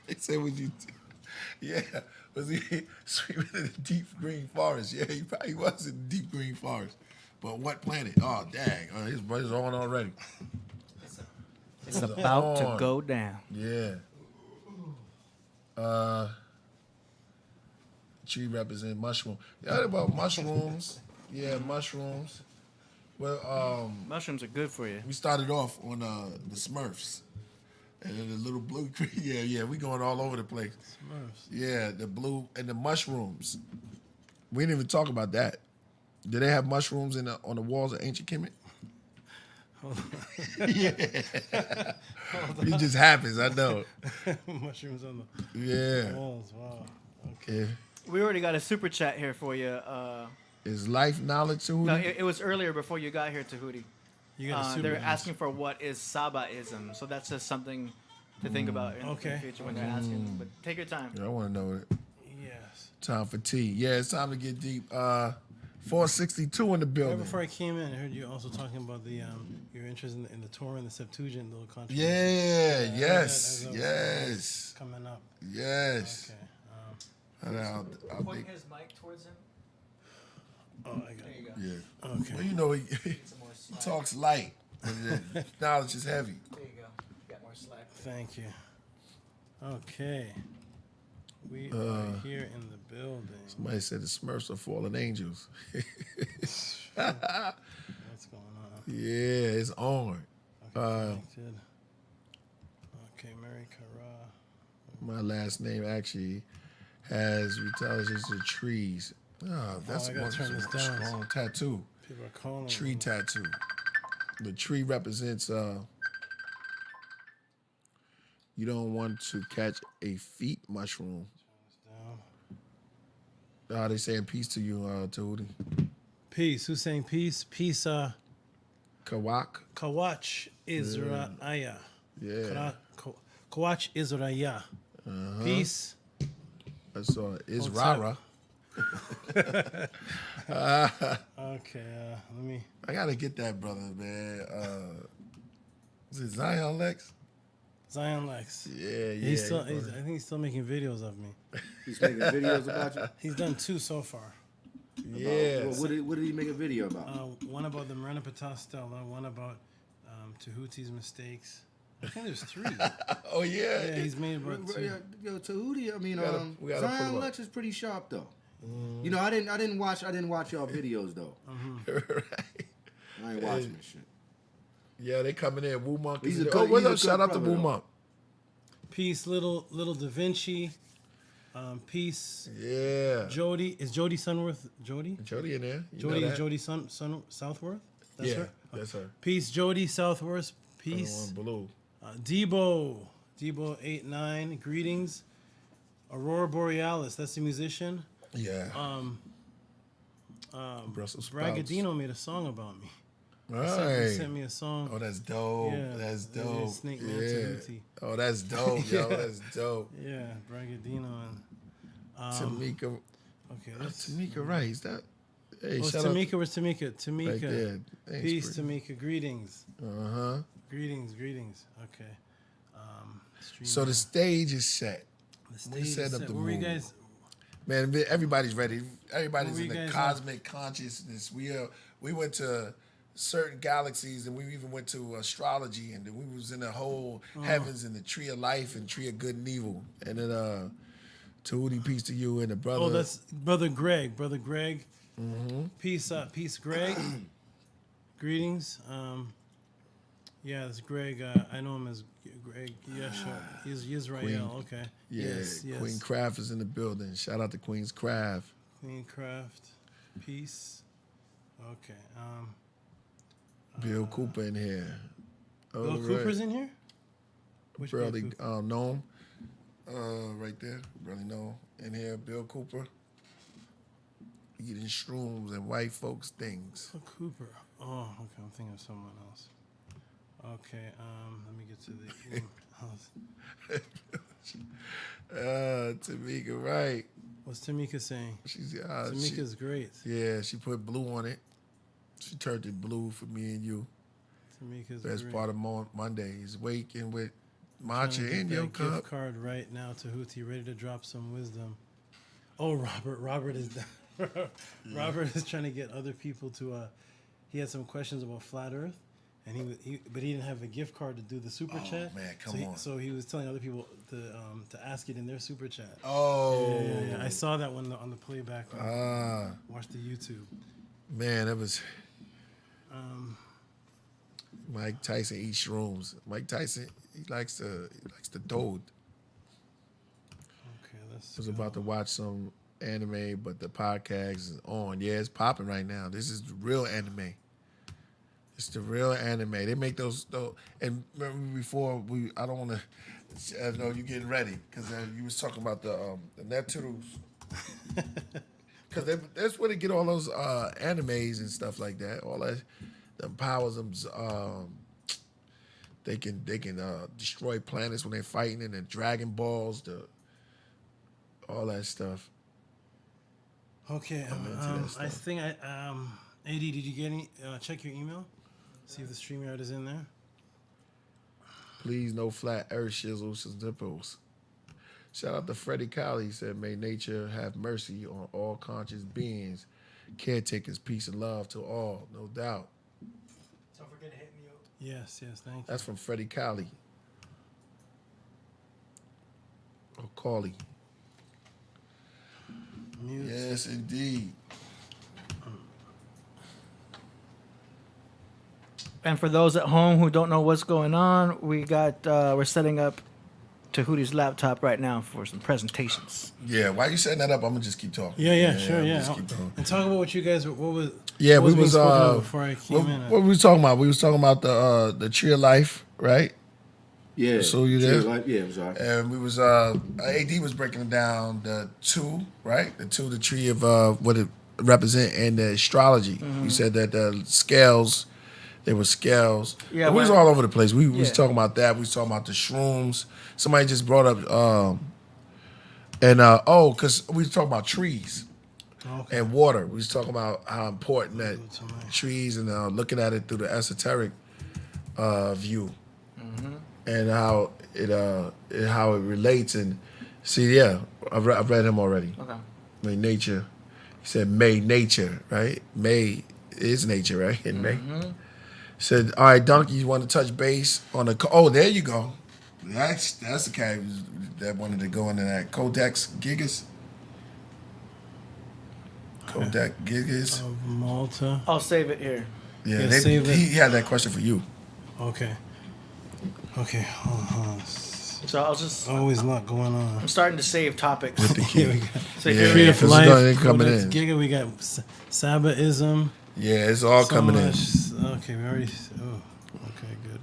They said, "Would you?" Yeah, was he swimming in the deep green forest? Yeah, he probably was in the deep green forest. But what planet? Oh, dang! His brother's on already. It's about to on. go down. Yeah. Tree represent mushroom. Yeah, about mushrooms. Yeah, mushrooms. Well, Mushrooms are good for you. we started off on the Smurfs. And then the little blue tree. Yeah, we going all over the place. Smurfs. Yeah, the blue and the mushrooms. We didn't even talk about that. Did they have mushrooms on the walls of ancient Kemet? Yeah. It just happens, I know. Mushrooms on the Yeah. walls. Wow. Okay. Yeah. We already got a super chat here for you. Is life knowledge, Tehuti? No, it was earlier before you got here, Tahuti. You got a super. They're asking for what is Sabaism. So that's just something to think about in the Okay. future when they're asking. But take your time. I want to know it. Yes. Time for tea. Yeah, it's time to get deep. 462 in the Right building. before I came in, I heard you also talking about the your interest in the Torah and the Septuagint little controversy. Yeah, I yes, heard that yes, coming up. yes. Okay. I'll Point be, his mic towards him. Oh, I got There it. you go. yeah. Okay. Well, you know, he Some more slack. talks light, and the knowledge is heavy. There you go. Got more slack. Thank you. Okay. We are here in the building. Somebody said the Smurfs are fallen angels. What's going on? Yeah, it's on. Connected. Okay, Mary Kara. My last name actually has intelligence to trees. Oh, that's I gotta one turn this down. strong tattoo. People are calling. Tree tattoo. The tree represents you don't want to catch a feet mushroom. They saying peace to you, Tehuti. Peace. Who's saying peace? Peace. Kawak. Kawach Isra'aya. Yeah. Kawach Isra'aya. Peace. I saw it. It's What's up? Rara. Okay. Let me. I gotta get that brother, man. Is it Zion Lex? Zion Lex. Yeah. He's still. I think he's still making videos of me. He's making videos about you. He's done 2 so far. Yeah. Well, what did he make a video about? One about the Marina Patah Stella. One about Tehuti's mistakes. I think there's 3. Oh yeah. Yeah, he's made about 2. Yo, Tahuti. I mean, we gotta pull him Zion up. Lex is pretty sharp though. You know, I didn't watch y'all videos though. Right. I ain't watching this shit. Yeah, they coming in. Woo Monk. He's a Oh, good- what's he's a up? Shout good out to brother, Woo though. Monk. Peace, little Da Vinci. Peace, Yeah. Jody. Is Jody Sunworth Jody? Jody in there. You Jody know is that? Jody Southworth? That's Yeah, her? that's her. Peace, Jody Southworth. Other Peace. one, Blue. Debo 89. Greetings. Aurora Borealis. That's the musician. Yeah. Brussels sprouts. Bragadino made a song about me. He Right. sent me a song. Oh, that's dope. Yeah, That's yeah, dope. Snake Man yeah. Tehuti. Oh, that's dope, yo. Yeah. That's dope. Yeah, Bragadino and Tamika. okay. That's Tamika Rice. That. Hey, Oh, it's shout out. Tamika. Where's Tamika? Right Tamika. there. Thanks, Peace, Bree. Tamika. Greetings. Uh-huh. Greetings. Okay. So the stage is set. the we stage set is up set. the Where were you mood. guys? Man, everybody's ready. Everybody's Where in you the guys cosmic consciousness. We went to certain galaxies, and we even went to astrology, and then we was in the whole heavens and the tree of life and tree of good and evil. And then Tehuti, peace to you and the brother. Oh, that's Brother Greg. Brother Greg. Peace, Greg. Greetings. Yeah, it's Greg. I know him as Greg. Yesha. He's Yisrael. Queen. Okay. Yeah, Yes. Queen Craft is in the building. Shout out to Queen's Craft. Queen Craft. Peace. Okay. Bill Cooper in here. Bill All right. Cooper's in here. Which Bill Barely Cooper? known. Right there. Really known. In here, Bill Cooper. Eating shrooms and white folks things. Bill Cooper. Oh, okay. I'm thinking of someone else. Okay. Let me get to the email. Tamika, right. What's Tamika saying? She's Tamika's great. yeah, she put blue on it. She turned it blue for me and you. Tamika's Best great. part of Mondays. Waking with Trying matcha to get in that your gift cup. card right now. Tehuti, ready to drop some wisdom. Oh, Robert is Robert is trying to get other people to. He had some questions about flat Earth, and but he didn't have a gift card to do the super chat. Man, so come on. So he was telling other people to ask it in their super chat. Oh. Yeah. I saw that one on the playback. Watch the YouTube. Man, that was. Mike Tyson eats shrooms. Mike Tyson, he likes the toad. Okay, let's. I was about to watch some anime, but the podcast is on. Yeah, it's popping right now. This is the real anime. It's the real anime. They make those and remember before I don't want to. know you getting ready because you was talking about the Neptunes. Because that's where they get all those animes and stuff like that. All that empowers them. They can destroy planets when they're fighting, and the Dragon Balls, all that stuff. Okay, into that I stuff. think AD, did you get any? Check your email. See if the StreamYard is in there. Please, no flat earth shizzles and nipples. Shout out to Freddie Colley. He said, may nature have mercy on all conscious beings. Caretakers, peace and love to all, no doubt. Don't forget to hit me up. Yes, thank you. That's from Freddie Colley. Or Colley. Mute. Yes, indeed. And for those at home who don't know what's going on, we're setting up Tehuti's laptop right now for some presentations. Yeah, why you setting that up? I'm gonna just keep talking. Yeah, sure. Just keep talking. And talk about what you guys, what was. Yeah, what we being was spoken of before I came in. what we was talking about? We was talking about the tree of life, right? Yeah. So you there? Yeah, it was all right. And we was AD was breaking down the two, right? The tree of what it represent and the astrology. Mm-hmm. You said that the scales, they were scales. Yeah, we was when- all over the place. We was Yeah. talking about that. We was talking about the shrooms. Somebody just brought up because we was talking about trees Okay. and water. We was talking about how important that trees and looking at it through the esoteric view, and how it relates. And see, yeah, I've read him already. Okay. May nature. He said, "May nature," right? May is nature, right? In May. Said, "All right, Donkey, you want to touch base on the? Oh, there you go. That's the guy that wanted to go into that Codex Gigas. Kodak Gigas. Of Malta. I'll save it here. Yeah, Yeah, save it. he had that question for you. Okay. Hold on. So I'll just. Always a lot going on. I'm starting to save topics. Here we got So Yeah. here Tree we of This is Life, gonna- coming Codex in. Giga. We got Sabaism. Yeah, it's all So coming in. much- Okay, we already. Oh, okay, good.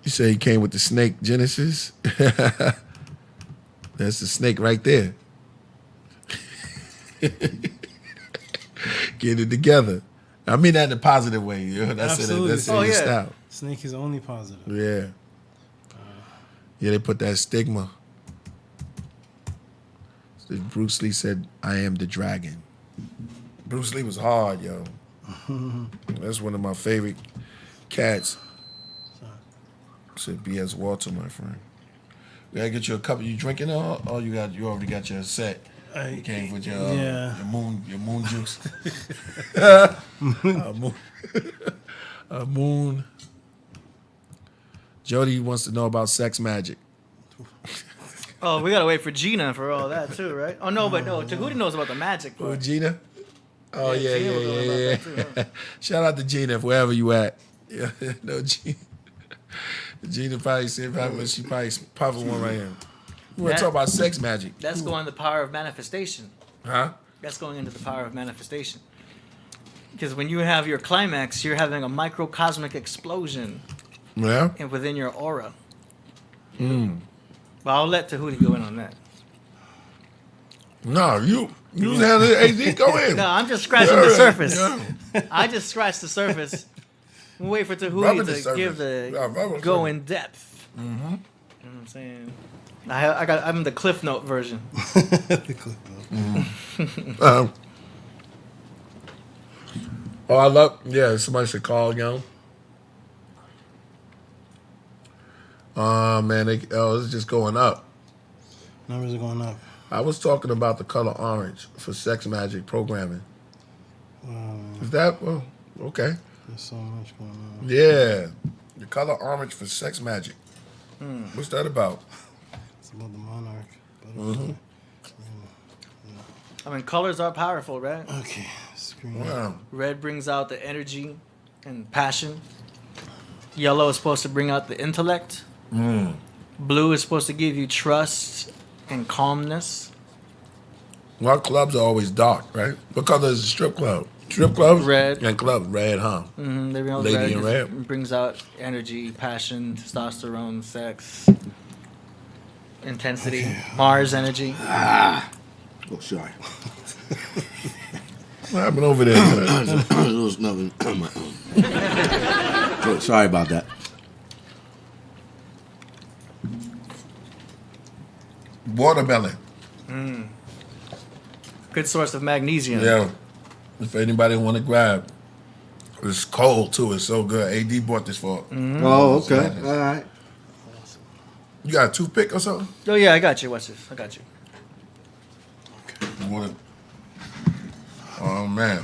You say he came with the snake Genesis. That's the snake right there. Get it together. I mean that in a positive way. You know? That's Absolutely. it. That's Oh, in your yeah. style. Snake is only positive. Yeah. Yeah, they put that stigma. Bruce Lee said, "I am the dragon." Bruce Lee was hard, yo. That's one of my favorite cats. Said B.S. Walter, my friend. We gotta get you a cup. You drinking or you already got your set? You came with your moon juice. Moon. Jody wants to know about sex magic. Oh, we gotta wait for Gina for all that too, right? Oh no, but no, Tehuti knows about the magic Oh, part. Gina? Oh, yeah. Gina will know about that too, huh? Shout out to Gina, wherever you at. Yeah, no, Gina. Gina probably said, she probably popping one right here. We want to talk about sex magic. That's going to the power of manifestation. Huh? That's going into the power of manifestation. Because when you have your climax, you're having a microcosmic explosion Yeah? within your aura. But I'll let Tehuti go in on that. No, you handle it. AD, go in. No, I'm just scratching the surface. Yeah. I just scratched the surface. We'll wait for Rubbing Tehuti the to surface. give the Yeah, rubbing the go surface. in depth. You know what I'm saying? I'm the Cliff Note version. Somebody should call, yo. Man, it's just going up. Numbers are going up. I was talking about the color orange for sex magic programming. Is that, well, okay. There's so much going on. Yeah, the color orange for sex magic. What's that about? It's about the monarch. But I mean, colors are powerful, right? okay, screen. Wow. Red brings out the energy and passion. Yellow is supposed to bring out the intellect. Blue is supposed to give you trust and calmness. Well, clubs are always dark, right? What color is a strip club? Strip clubs? Red. And clubs, red, huh? They bring out Lady in red. red. Brings out energy, passion, testosterone, sex, intensity, Mars energy. Oh, sorry. What happened over there? There was nothing. Oh, sorry about that. Watermelon. Good source of magnesium. Yeah. If anybody want to grab, it's cold too. It's so good. AD bought this for. Oh, okay. All right. You got a toothpick or something? Oh yeah, I got you. Watch this. I got you. You want it? Oh man.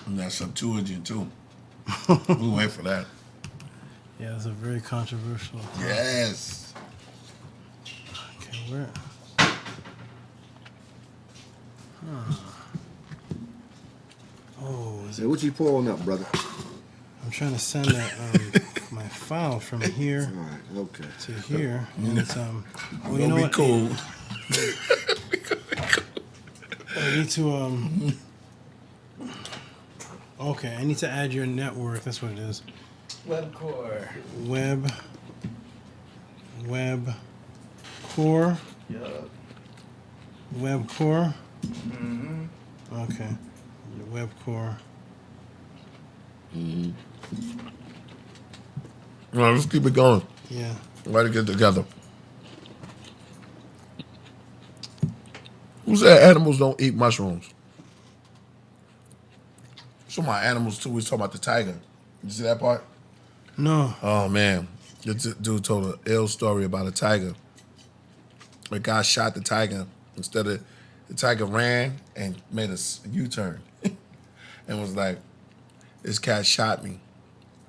And that's Septuagint too. We wait for that. Yeah, it's a very controversial. Yes. Okay, where? Oh, is So it? what you pouring up, brother? I'm trying to send that my file from here All right. Okay. to here, and it's Well, you It'll know be what? cool. I need to Okay, I need to add your network. That's what it is. Webcore. Web core. Yup. Web core. Mm-hmm. Okay. The web core. All right, let's keep it going. Yeah. Why to get together? Who said animals don't eat mushrooms? Some of my animals too. We was talking about the tiger. You see that part? No. Oh man, this dude told an ill story about a tiger. A guy shot the tiger. Instead of the tiger ran and made a U-turn, and was like, "This cat shot me.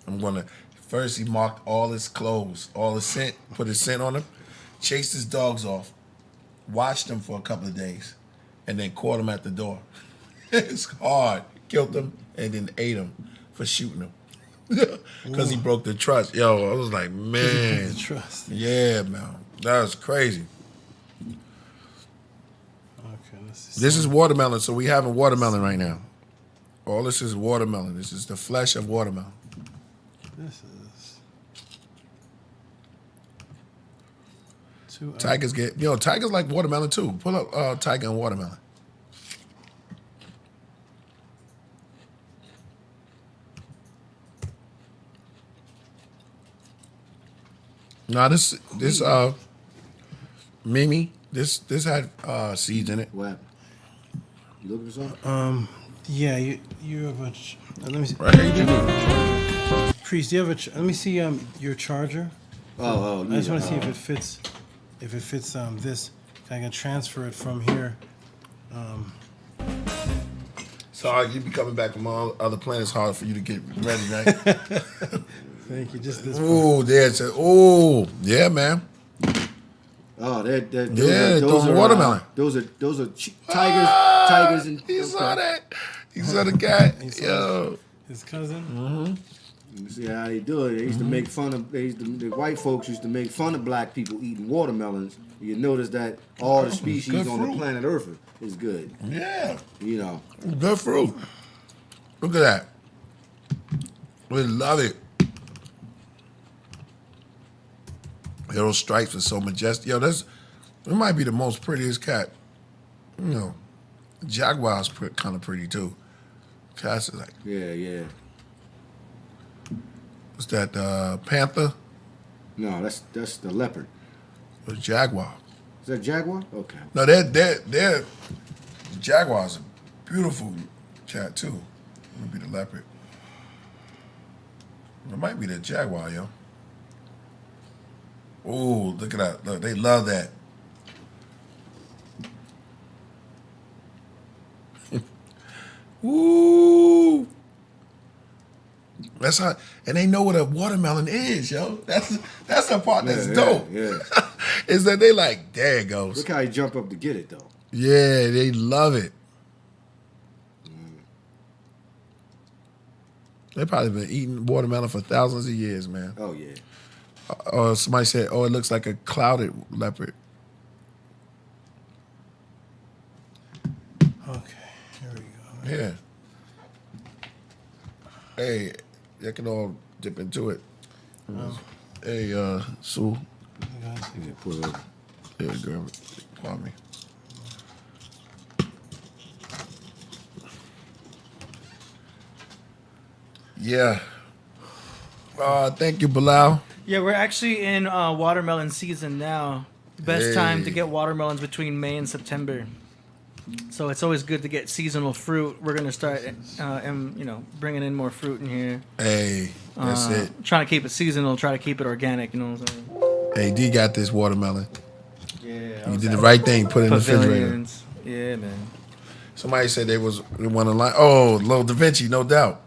I'm gonna." First, he marked all his clothes, all his scent, put his scent on him, chased his dogs off, watched them for a couple of days, and then caught him at the door. It's hard. Killed him and then ate him for shooting him. Because he broke the trust. Yo, I was like, man. The trust. Yeah, man. That was crazy. Okay, let's see. This is watermelon, so we having watermelon right now. All this is watermelon. This is the flesh of watermelon. This is two. Tigers tigers like watermelon too. Pull up tiger and watermelon. No, this Mimi, this had seeds in it. What happened? You looking for something? Yeah, you have a. Let me see. Right here, you do. Priest, do you have a? Let me see your charger. Oh, I just yeah. want to see if it fits. If it fits this, I can transfer it from here. Sorry, you be coming back from all other planets. Hard for you to get ready, right? Thank you. Just this. Oh, there's yeah, man. Oh, those throwing are watermelon. Those are tigers and. He saw that. He saw the guy. He saw Yo. His cousin. You see how they do it. They used to make fun of. The white folks used to make fun of black people eating watermelons. You notice that all the species good on fruit. the planet Earth is good. Yeah. You know. Good fruit. Look at that. We love it. Those stripes are so majestic. Yo, it might be the most prettiest cat. You know, jaguar's kind of pretty too. Cats is like, Yeah. what's that, panther No, that's the leopard. or jaguar? Is that jaguar? Okay. No, they're jaguar's a beautiful cat too. It would be the leopard. It might be the jaguar, yo. Oh, look at that. Look, they love that. Ooh. That's how, and they know what a watermelon is, yo. That's the part that's dope. Yeah. Is that they like, there it goes. Look how he jump up to get it though. Yeah, they love it. They probably been eating watermelon for thousands of years, man. Oh yeah. Or somebody said, "Oh, it looks like a clouded leopard." Okay, here we go. Yeah. Hey, you can all dip into it. Hey, Sue. Yeah, pull it over. Yeah, grab it. Pardon me. Yeah. Thank you, Bilal. Yeah, we're actually in watermelon season now. Best time to Hey. get watermelons between May and September. So it's always good to get seasonal fruit. We're gonna start, bringing in more fruit in here. Hey, that's it. Trying to keep it seasonal. Try to keep it organic. You know what I'm saying? Hey, D got this watermelon. Yeah. You did the right thing. Put it in the refrigerator. Pavilions. Yeah, man. Somebody said they want to line. Oh, Lil Da Vinci, no doubt.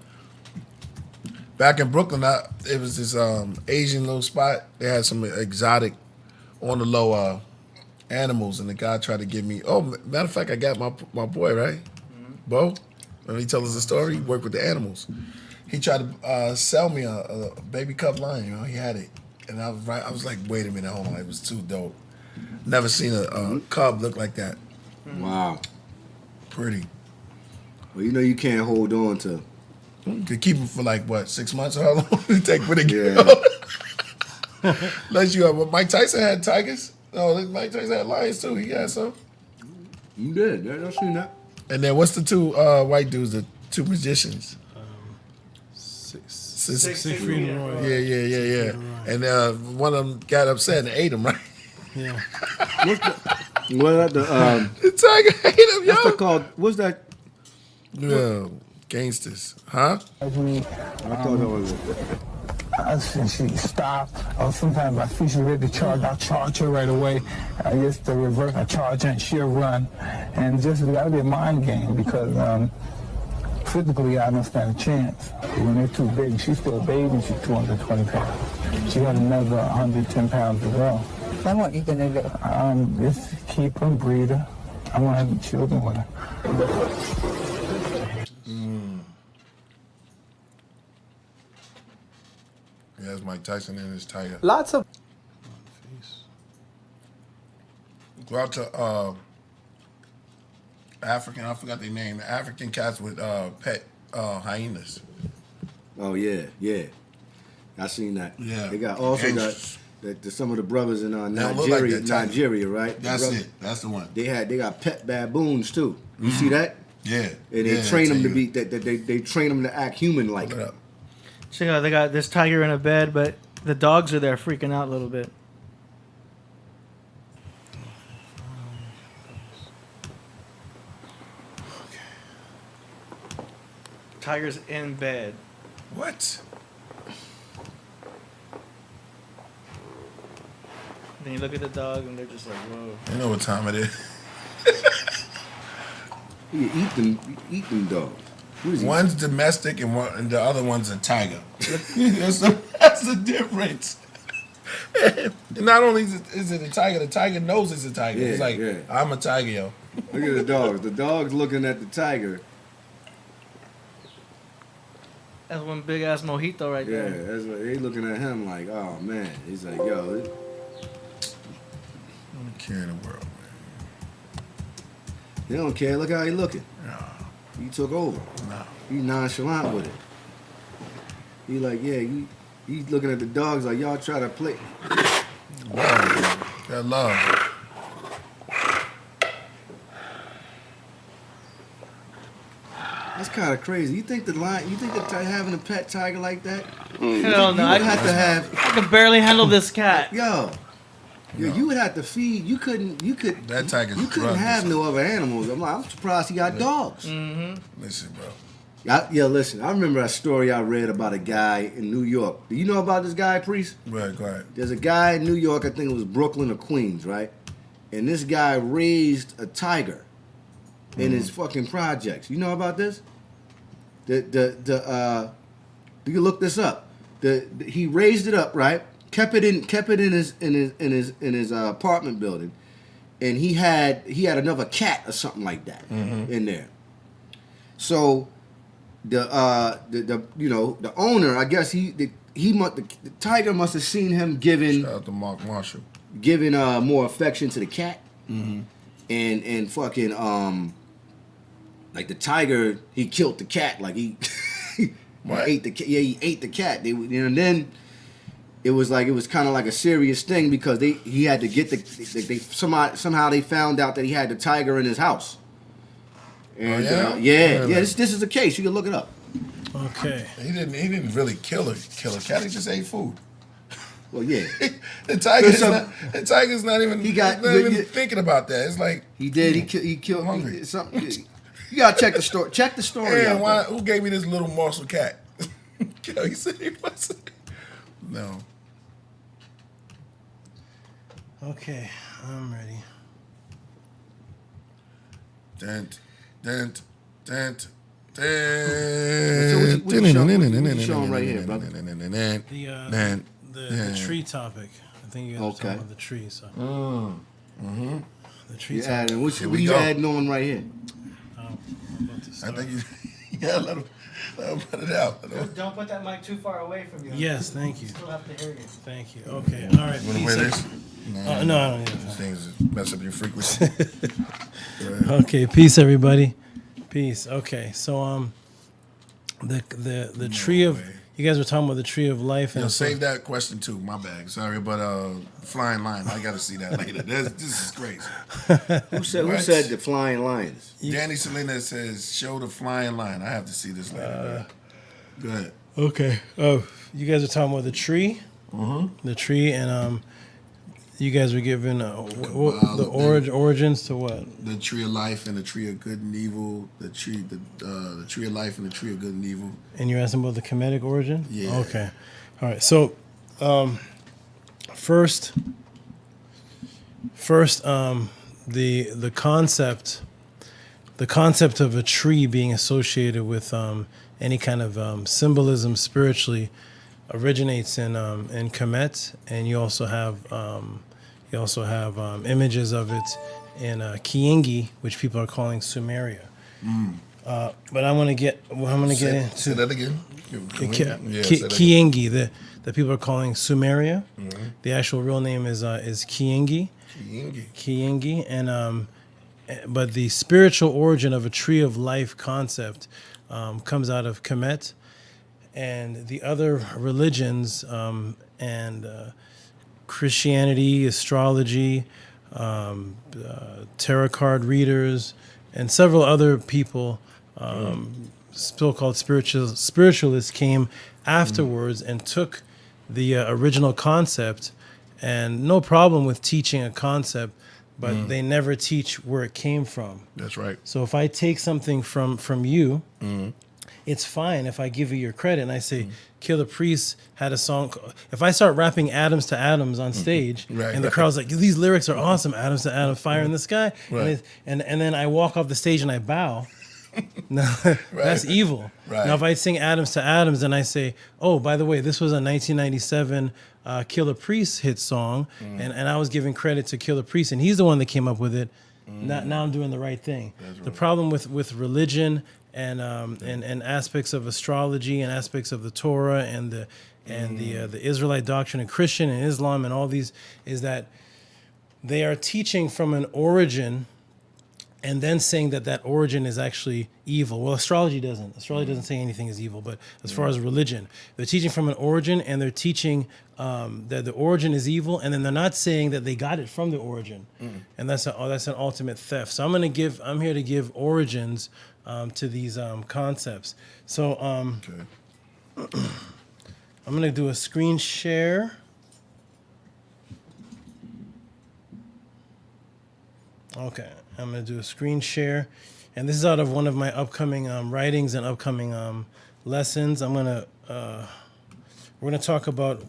Back in Brooklyn, it was this Asian little spot. They had some exotic, on the low animals, and the guy tried to give me. Oh, matter of fact, I got my boy right, Bo. When he tells us the story, he worked with the animals. He tried to sell me a baby cub lion. You know, he had it, and I was right. I was like, wait a minute, hold on, it was too dope. Never seen a cub look like that. Wow. Pretty. Well, you know you can't hold on to. You could keep them for like what, 6 months or how long it take for the get Yeah. out? Unless you have, Mike Tyson had tigers. No, Mike Tyson had lions too. He had some. You did. I've seen that. And then what's the two white dudes, the two magicians? Siegfried and Roy. Yeah. And one of them got upset and ate him, right? Yeah. What the The tiger ate him, what's yo. that called? What's that? Yeah, gangsters, huh? I thought that was. And she stopped. Or sometimes I see she's ready to charge, I'll charge her right away. I just the reverse, I charge her and she'll run. And just it's gotta be a mind game because physically I don't stand a chance. When they're too big, she's still a baby, she's 220 pounds. She got another 110 pounds to grow. Then what you gonna do? Just keep her, breed her. I want to have children with her. Yeah, that's Mike Tyson and his tiger. Lots of Go out to African, I forgot their name, African cats with pet hyenas. Oh yeah. I seen that. Yeah. They got also Gangsters. got some of the brothers in don't look like that tiger. Nigeria, right? That's The it. That's the one. They got pet baboons too. You see that? Yeah. And they train them to be they train them to act human like. Look it up. Check out. They got this tiger in a bed, but the dogs are there freaking out a little bit. Tiger's in bed. What? Then you look at the dog, and they're just like, "Whoa." You know what time it is. You eat them dogs. What is he? One's domestic and the other one's a tiger. that's the difference. And not only is it a tiger, the tiger knows it's a tiger. Yeah, It's like, yeah. I'm a tiger, yo. Look at the dogs. The dog's looking at the tiger. That's one big ass mojito right Yeah, there. that's what they looking at him like, oh man. He's like, yo, I don't care in the world, man. he don't care. Look how he looking. No, He took over. no. He nonchalant with it. He like, yeah, he's looking at the dogs like, y'all try to play. Love, man. That love. That's kind of crazy. You think having a pet tiger like that? Hell no, You would have to have, I can barely handle this cat. yo, you would have to feed. You couldn't That tiger's You couldn't drugged. have no other animals. I'm surprised he got dogs. Listen, bro. Listen. I remember a story I read about a guy in New York. Do you know about this guy, Priest? Right, go ahead. There's a guy in New York. I think it was Brooklyn or Queens, right? And this guy raised a tiger in his fucking projects. You know about this? You can look this up. He raised it up, right? Kept it in his apartment building, and he had another cat or something like that in there. So the owner, I guess the tiger must have seen him giving Shout out to Mark Marshall. more affection to the cat, and fucking like the tiger, he killed the cat, like he What? ate the cat. Yeah, he ate the cat. And then it was kind of like a serious thing because he had to get somehow they found out that he had the tiger in his house. And yeah? yeah. This is a case. You can look it up. Okay. He didn't really kill a cat. He just ate food. Well, yeah. The tiger's not even. Not even thinking about that. It's like he did. He killed. Hungry. Something. You gotta check the story. Check the story man, out. who gave me this little morsel cat? He said he wasn't. No. Okay, I'm ready. Dent. What you showing right here, brother? The tree topic. I think you guys are talking about the tree. So. The tree topic. What you adding on right here? I think you gotta let him put it out. Don't put that mic too far away from you. Yes, thank you. Still have to hear you. Thank you. Okay, all right. You wanna wear this? No, I don't need it. These things mess up your frequency. Okay, peace, everybody. Peace. Okay, so the tree of you guys were talking about the tree of life. Yo, And save that question too. My bag. Sorry, but flying lion. I gotta see that later. This is crazy. Who said the flying lions? Danny Salinas says, "Show the flying lion." I have to see this later. Go ahead. Okay. Oh, you guys are talking about the tree. The tree, and you guys were given the origins to what? The tree of life and the tree of good and evil. The tree of life and the tree of good and evil. And you're asking about the Kemetic origin? Yeah. Okay. All right. So, first, the concept of a tree being associated with any kind of symbolism spiritually originates in Kemet, and you also have images of it in Kiingi, which people are calling Sumeria. But I'm gonna get into say that again. Kiingi, that people are calling Sumeria. The actual real name is Kiingi. Kiingi, and but the spiritual origin of a tree of life concept comes out of Kemet, and the other religions and Christianity, astrology, tarot card readers, and several other people, so-called spiritualists, came afterwards and took the original concept, and no problem with teaching a concept, but they never teach where it came from. That's right. So if I take something from you, it's fine if I give you your credit and I say, Killah Priest had a song. If I start rapping Atoms to Atoms on stage, and the crowd's like, these lyrics are awesome, Atoms to Atoms, fire in the sky, and then I walk off the stage and I bow, that's evil. Now if I sing Atoms to Atoms and I say, oh, by the way, this was a 1997 Killah Priest hit song, and I was giving credit to Killah Priest, and he's the one that came up with it, now I'm doing the right thing. The problem with religion and aspects of astrology and aspects of the Torah and the Israelite doctrine and Christian and Islam and all these is that they are teaching from an origin and then saying that origin is actually evil. Well, astrology doesn't. Astrology doesn't say anything is evil, but as far as religion, they're teaching from an origin, and they're teaching that the origin is evil, and then they're not saying that they got it from the origin, and that's an ultimate theft. So I'm here to give origins to these concepts. So I'm gonna do a screen share. Okay. I'm going to do a screen share, and this is out of one of my upcoming writings and upcoming lessons. We're going to talk about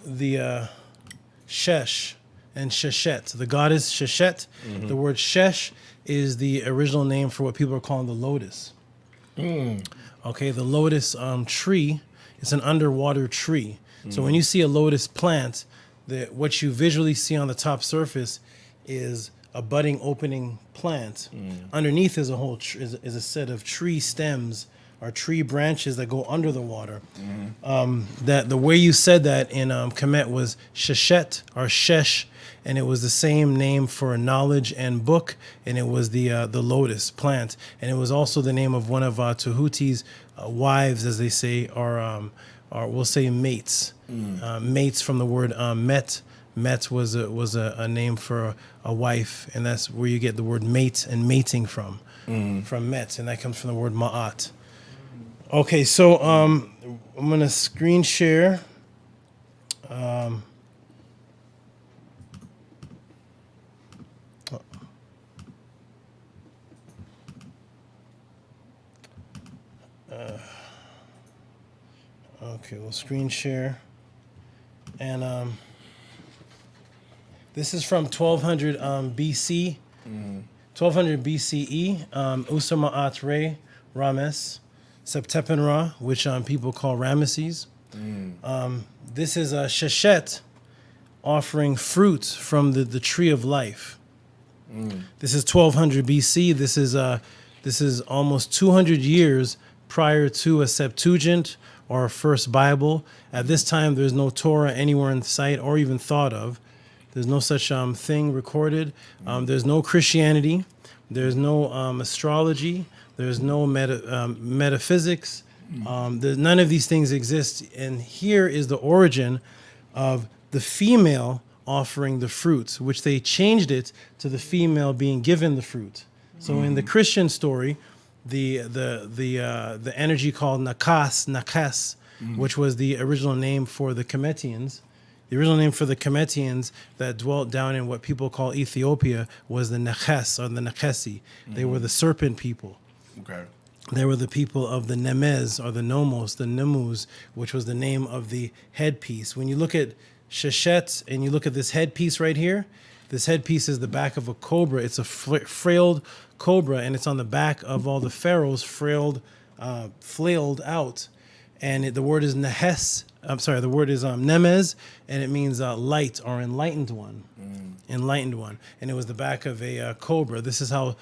the Shesh and Sheshet, the goddess Sheshet. The word Shesh is the original name for what people are calling the lotus. Okay, the lotus tree is an underwater tree. So when you see a lotus plant, what you visually see on the top surface is a budding, opening plant. Underneath is is a set of tree stems or tree branches that go under the water. That the way you said that in Kemet was Sheshet or Shesh, and it was the same name for knowledge and book, and it was the lotus plant, and it was also the name of one of Tehuti's wives, as they say, or we'll say mates. Mates from the word met. Met was a name for a wife, and that's where you get the word mate and mating from Met, and that comes from the word ma'at. Okay, so I'm gonna screen share. Okay, we'll screen share, and this is from 1200 BC, 1200 BCE. Usama'at Re Rames, Septepenra, which people call Ramesses. This is a Sheshet offering fruit from the tree of life. This is 1200 BC. This is almost 200 years prior to a Septuagint or a first Bible. At this time, there's no Torah anywhere in sight or even thought of. There's no such thing recorded. There's no Christianity. There's no astrology. There's no metaphysics. None of these things exist. And here is the origin of the female offering the fruit, which they changed it to the female being given the fruit. So in the Christian story, the energy called Nakas, which was the original name for the Kemetians. The original name for the Kemetians that dwelt down in what people call Ethiopia was the Naches or the Nakesi. They were the serpent people. Okay. They were the people of the Nemez or the Nomos, the Nemus, which was the name of the headpiece. When you look at Sheshet and you look at this headpiece right here, this headpiece is the back of a cobra. It's a frailed cobra, and it's on the back of all the pharaohs, flailed out. And the word is Nehes. The word is Nemez, and it means light or enlightened one. Enlightened one. And it was the back of a cobra. This is how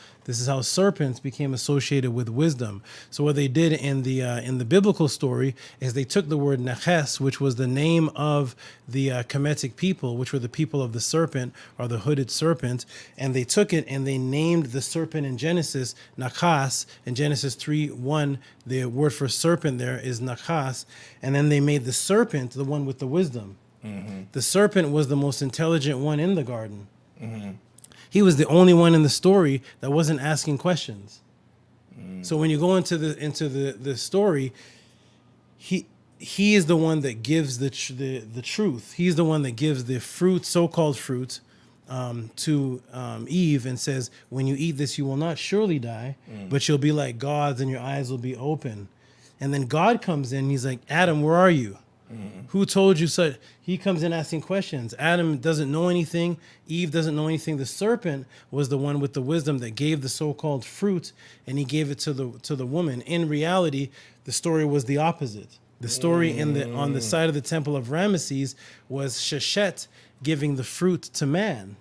serpents became associated with wisdom. So what they did in the biblical story is they took the word Neches, which was the name of the Kemetic people, which were the people of the serpent or the hooded serpent, and they took it and they named the serpent in Genesis Nakas. In Genesis 3:1, the word for serpent there is Nakas, and then they made the serpent the one with the wisdom. The serpent was the most intelligent one in the garden. He was the only one in the story that wasn't asking questions. So when you go into the story, he is the one that gives the truth. He's the one that gives the fruit, so-called fruit, to Eve and says, when you eat this, you will not surely die, but you'll be like gods and your eyes will be open. And then God comes in and he's like, Adam, where are you? Who told you so? He comes in asking questions. Adam doesn't know anything. Eve doesn't know anything. The serpent was the one with the wisdom that gave the so-called fruit, and he gave it to the woman. In reality, the story was the opposite. The story on the side of the temple of Ramesses was Sheshet giving the fruit to man.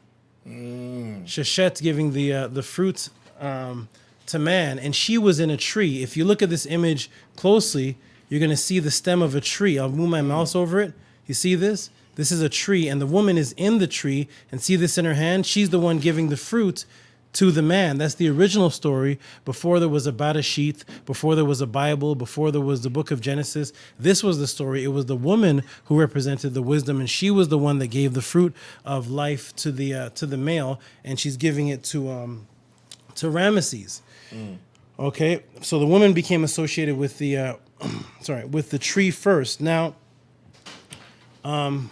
Sheshet giving the fruit to man, and she was in a tree. If you look at this image closely, you're going to see the stem of a tree. I'll move my mouse over it. You see this? This is a tree, and the woman is in the tree, and see this in her hand? She's the one giving the fruit to the man. That's the original story before there was a Bereshith, before there was a Bible, before there was the book of Genesis. This was the story. It was the woman who represented the wisdom, and she was the one that gave the fruit of life to the male, and she's giving it to Ramesses. Okay, so the woman became associated with the with the tree first. Now, we'll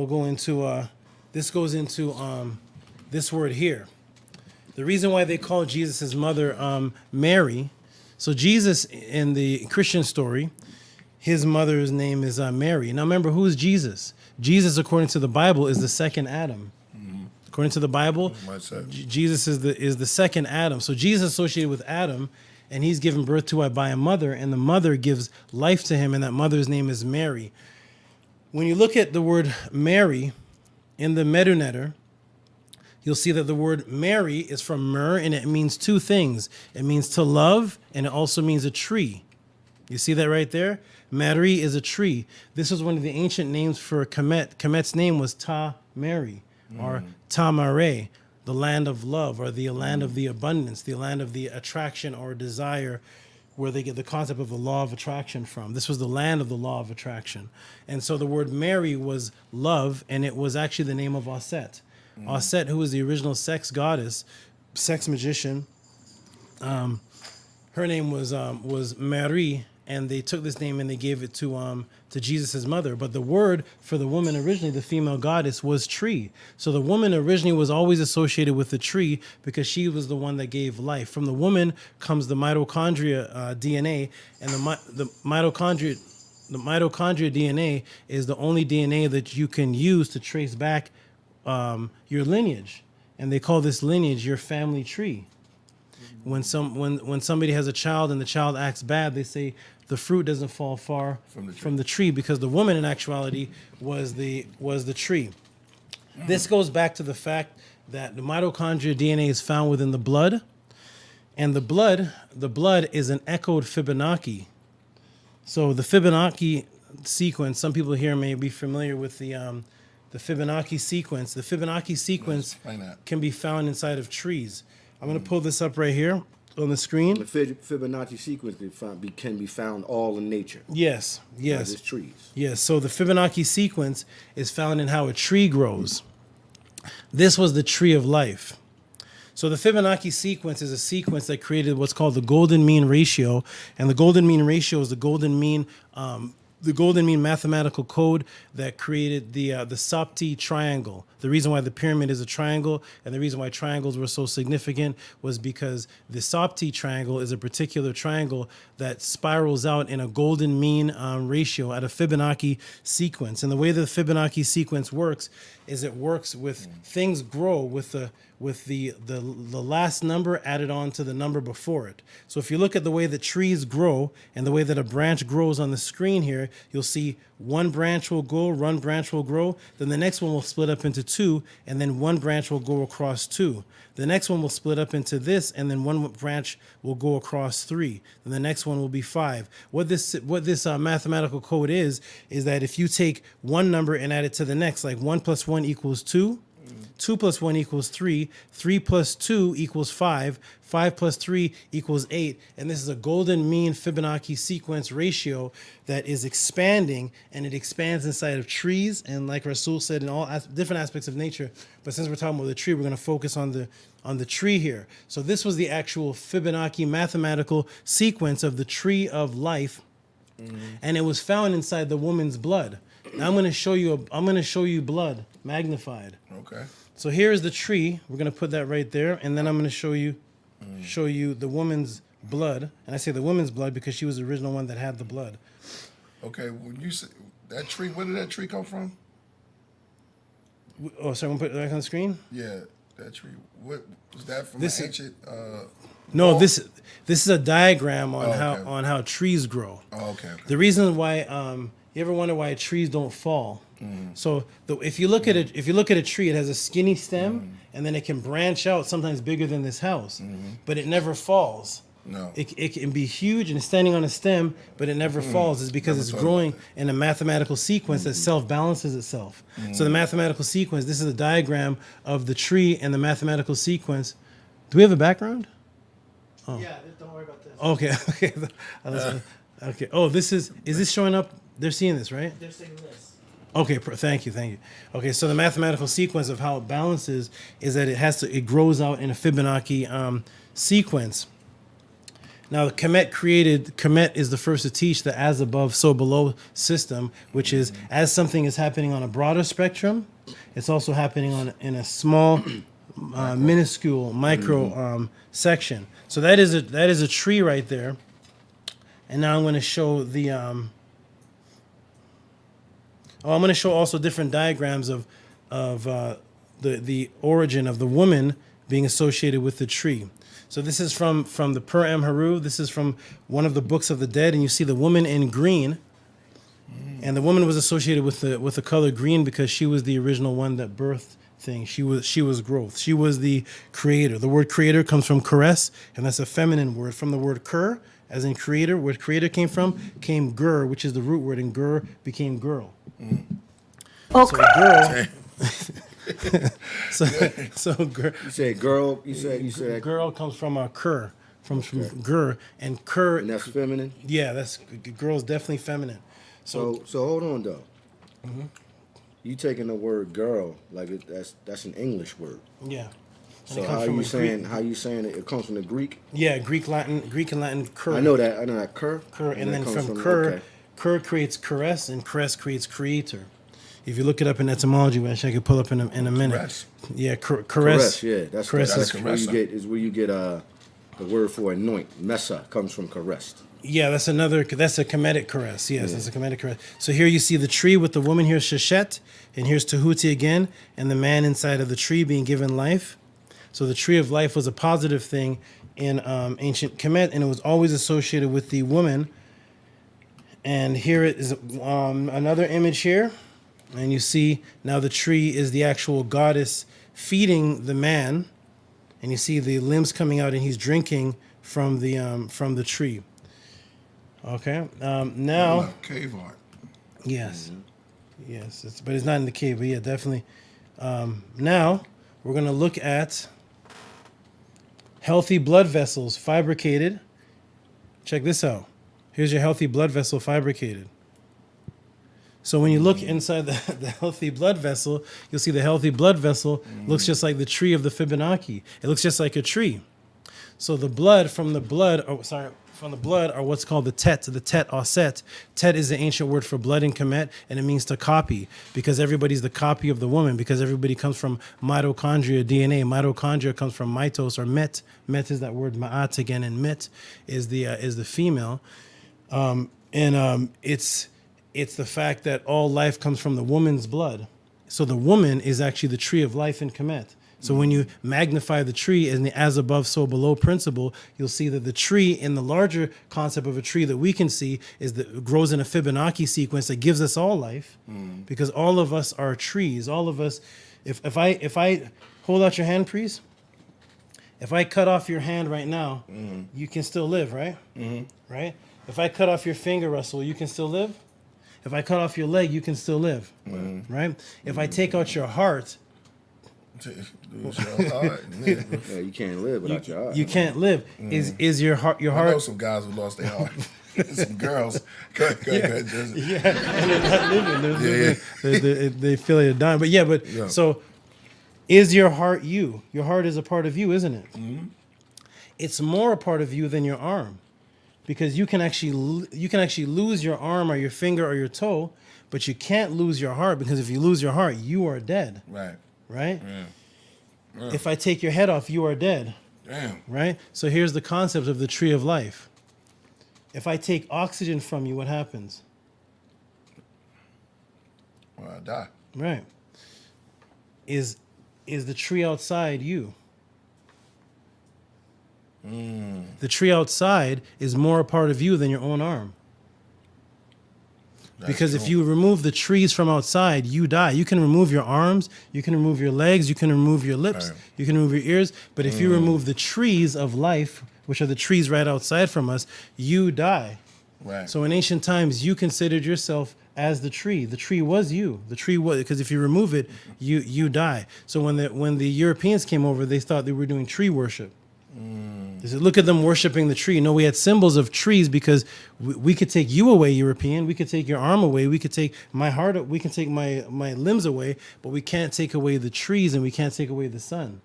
go into this goes into this word here. The reason why they call Jesus' mother Mary. So Jesus in the Christian story, his mother's name is Mary. Now remember, who is Jesus? Jesus, according to the Bible, is the second Adam. According to the Bible, Jesus is the second Adam. So Jesus is associated with Adam, and he's given birth to by a mother, and the mother gives life to him, and that mother's name is Mary. When you look at the word Mary in the Medunetter, you'll see that the word Mary is from myrrh, and it means two things. It means to love, and it also means a tree. You see that right there? Mary is a tree. This was one of the ancient names for Kemet. Kemet's name was Ta Mary, or Tamare, the land of love, or the land of the abundance, the land of the attraction or desire, where they get the concept of the law of attraction from. This was the land of the law of attraction. And so the word Mary was love, and it was actually the name of Aset. Aset, who was the original sex goddess, sex magician. Her name was Marie, and they took this name and they gave it to Jesus' mother. But the word for the woman originally, the female goddess, was tree. So the woman originally was always associated with the tree because she was the one that gave life. From the woman comes the mitochondria DNA, and the mitochondria DNA is the only DNA that you can use to trace back your lineage, and they call this lineage your family tree. When somebody has a child and the child acts bad, they say the fruit doesn't fall far from the tree because the woman in actuality was the tree. This goes back to the fact that the mitochondria DNA is found within the blood, and the blood is an echoed Fibonacci. So the Fibonacci sequence, some people here may be familiar with the Fibonacci sequence. The Fibonacci sequence can be found inside of trees. I'm going to pull this up right here on the screen. The Fibonacci sequence can be found all in nature. Yes. As trees. Yes, so the Fibonacci sequence is found in how a tree grows. This was the tree of life. So the Fibonacci sequence is a sequence that created what's called the golden mean ratio, and the golden mean ratio is the golden mean mathematical code that created the Sopti triangle. The reason why the pyramid is a triangle and the reason why triangles were so significant was because the Sopti triangle is a particular triangle that spirals out in a golden mean ratio at a Fibonacci sequence. And the way the Fibonacci sequence works is it works with things grow with the last number added on to the number before it. So if you look at the way that trees grow and the way that a branch grows on the screen here, you'll see one branch will grow, one branch will grow, then the next one will split up into two, and then one branch will go across two. The next one will split up into this, and then one branch will go across three. And the next one will be five. What this mathematical code is that if you take one number and add it to the next, like 1 + 1 = 2, 2 + 1 = 3, 3 + 2 = 5, 5 + 3 = 8, and this is a golden mean Fibonacci sequence ratio that is expanding, and it expands inside of trees, and like Rasul said, in all different aspects of nature. But since we're talking about the tree, we're going to focus on the tree here. So this was the actual Fibonacci mathematical sequence of the tree of life, and it was found inside the woman's blood. Now I'm going to show you blood magnified. Okay. So here is the tree. We're going to put that right there, and then I'm going to show you the woman's blood. And I say the woman's blood because she was the original one that had the blood. Okay, when you say that tree, where did that tree come from? Oh, sorry, I'm going to put it back on the screen? Yeah, that tree. What was that from This an is- ancient? No, wall? this is a diagram on okay. how trees grow. Oh, okay. The reason why you ever wonder why trees don't fall? So if you look at a tree, it has a skinny stem, and then it can branch out, sometimes bigger than this house, but it never falls. No. It can be huge and it's standing on a stem, but it never falls. It's because it's growing in a mathematical sequence that self-balances itself. So the mathematical sequence, this is a diagram of the tree and the mathematical sequence. Do we have a background? Yeah, don't worry about this. Okay. Okay. Oh, is this showing up? They're seeing this, right? They're saying this. Okay, thank you. Okay, so the mathematical sequence of how it balances is that it grows out in a Fibonacci sequence. Now, Kemet is the first to teach the as above, so below system, which is as something is happening on a broader spectrum, it's also happening in a small, minuscule micro section. So that is a tree right there. And now I'm going to show I'm going to show also different diagrams of the origin of the woman being associated with the tree. So this is from the Per Em Haru. This is from one of the books of the dead, and you see the woman in green. And the woman was associated with the color green because she was the original one that birthed things. She was growth. She was the creator. The word creator comes from caress, and that's a feminine word. From the word kur, as in creator, where creator came from, came gur, which is the root word, and gur became girl. So girl. so girl. You say girl. You said girl comes from a kur, from gur, and kur. and that's feminine. Yeah, that's girl's definitely feminine. So hold on though. You taking the word girl like that's an English word. Yeah. So how you saying it comes from the Greek? Yeah, Greek and Latin cur. I know that cur. Cur, and then comes from cur, okay. cur creates caress, and caress creates creator. If you look it up in etymology, which I could pull up in a minute. Caress. Yeah, caress. Caress, yeah, that's caress where you get the word for anoint. Mesa comes from caressed. Yeah, that's a Kemetic caress. Yes, that's a Kemetic caress. So here you see the tree with the woman. Here's Sheshet, and here's Tehuti again, and the man inside of the tree being given life. So the tree of life was a positive thing in ancient Kemet, and it was always associated with the woman. And here it is another image here, and you see now the tree is the actual goddess feeding the man, and you see the limbs coming out, and he's drinking from the tree. Okay. Now. Cave art. Yes. Yes. But it's not in the cave. But yeah, definitely. Now we're gonna look at healthy blood vessels fabricated. Check this out. Here's your healthy blood vessel fabricated. So when you look inside the healthy blood vessel, you'll see the healthy blood vessel looks just like the tree of the Fibonacci. It looks just like a tree. So the blood from the blood are what's called the tet oset. Tet is the ancient word for blood in Kemet, and it means to copy, because everybody's the copy of the woman, because everybody comes from mitochondria, DNA. Mitochondria comes from mitos or met. Met is that word ma'at again, and met is the female. It's the fact that all life comes from the woman's blood. So the woman is actually the tree of life in Kemet. So when you magnify the tree in the as above, so below principle, you'll see that the tree in the larger concept of a tree that we can see is that grows in a Fibonacci sequence that gives us all life, because all of us are trees. All of us, if I hold out your hand, please. If I cut off your hand right now, you can still live, right? Right? If I cut off your finger, Russell, you can still live? If I cut off your leg, you can still live, right? If I take out your heart, yeah, you can't live without your heart. You can't live. Is your heart? Your heart. I know some guys who lost their heart. Some girls. Go ahead. Yeah, and they're not living. They feel like they're dying. But yeah. So, is your heart you? Your heart is a part of you, isn't it? It's more a part of you than your arm, because you can actually lose your arm or your finger or your toe, but you can't lose your heart, because if you lose your heart, you are dead. Right? Yeah. If I take your head off, you are dead. Damn. Right? So here's the concept of the tree of life. If I take oxygen from you, what happens? Well, I die. Right. Is the tree outside you? The tree outside is more a part of you than your own arm. Because if you remove the trees from outside, you die. You can remove your arms, you can remove your legs, you can remove your lips, you can remove your ears. But if you remove the trees of life, which are the trees right outside from us, you die. Right. So in ancient times, you considered yourself as the tree. The tree was you. The tree was, because if you remove it, you die. So when the Europeans came over, they thought they were doing tree worship. They said, look at them worshiping the tree. No, we had symbols of trees, because we could take you away, European. We could take your arm away. We could take my heart. We can take my limbs away, but we can't take away the trees, and we can't take away the sun.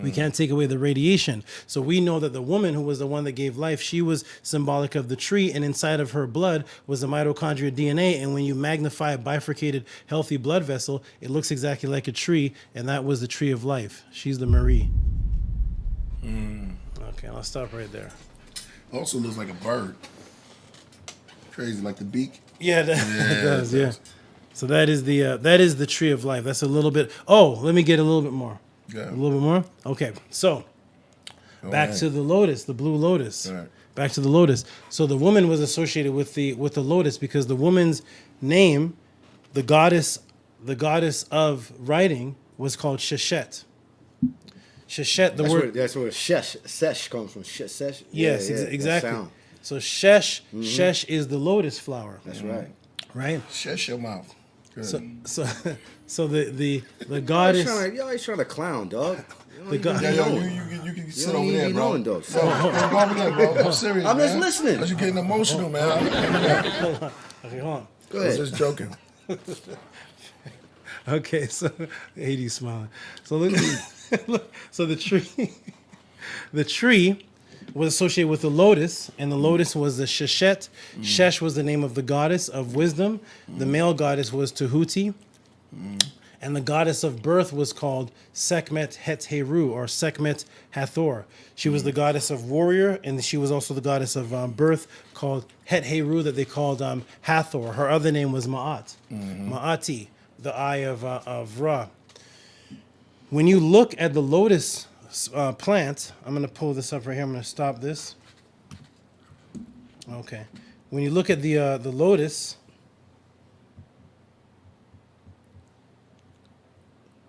We can't take away the radiation. So we know that the woman who was the one that gave life, she was symbolic of the tree, and inside of her blood was the mitochondria DNA. And when you magnify a bifurcated, healthy blood vessel, it looks exactly like a tree, and that was the tree of life. She's the Marie. Okay, I'll stop right there. Also looks like a bird. Crazy, like the beak. Yeah, it does. Yeah. So that is the tree of life. That's a little bit. Oh, let me get a little bit more. Yeah. A little bit more. Okay. So back to the lotus, the blue lotus. All right. Back to the lotus. So the woman was associated with the lotus, because the woman's name, the goddess of writing, was called Sheshet. Sheshet, That's where sesh comes from. Sesh. Yes, exactly. So shesh is the lotus flower. That's right. Right. Shut your mouth. Good. So the goddess. You're always trying to clown, dog. The god. Yeah, you can sit over there, bro. Go over there, bro. I'm serious. I'm just man. listening. You're getting emotional, man. Okay, hold on. Go I ahead. was just joking. Okay, so 80 smiling. So look, look, so the tree was associated with the lotus, and the lotus was the Sheshet. Shesh was the name of the goddess of wisdom. The male goddess was Tehuti. And the goddess of birth was called Sekhmet Het-Heru, or Sekhmet Hathor. She was the goddess of warrior, and she was also the goddess of birth called Het-Heru, that they called Hathor. Her other name was Ma'at, Ma'ati, the eye of Ra. When you look at the lotus plant, I'm going to pull this up right here. I'm going to stop this. Okay. When you look at the lotus,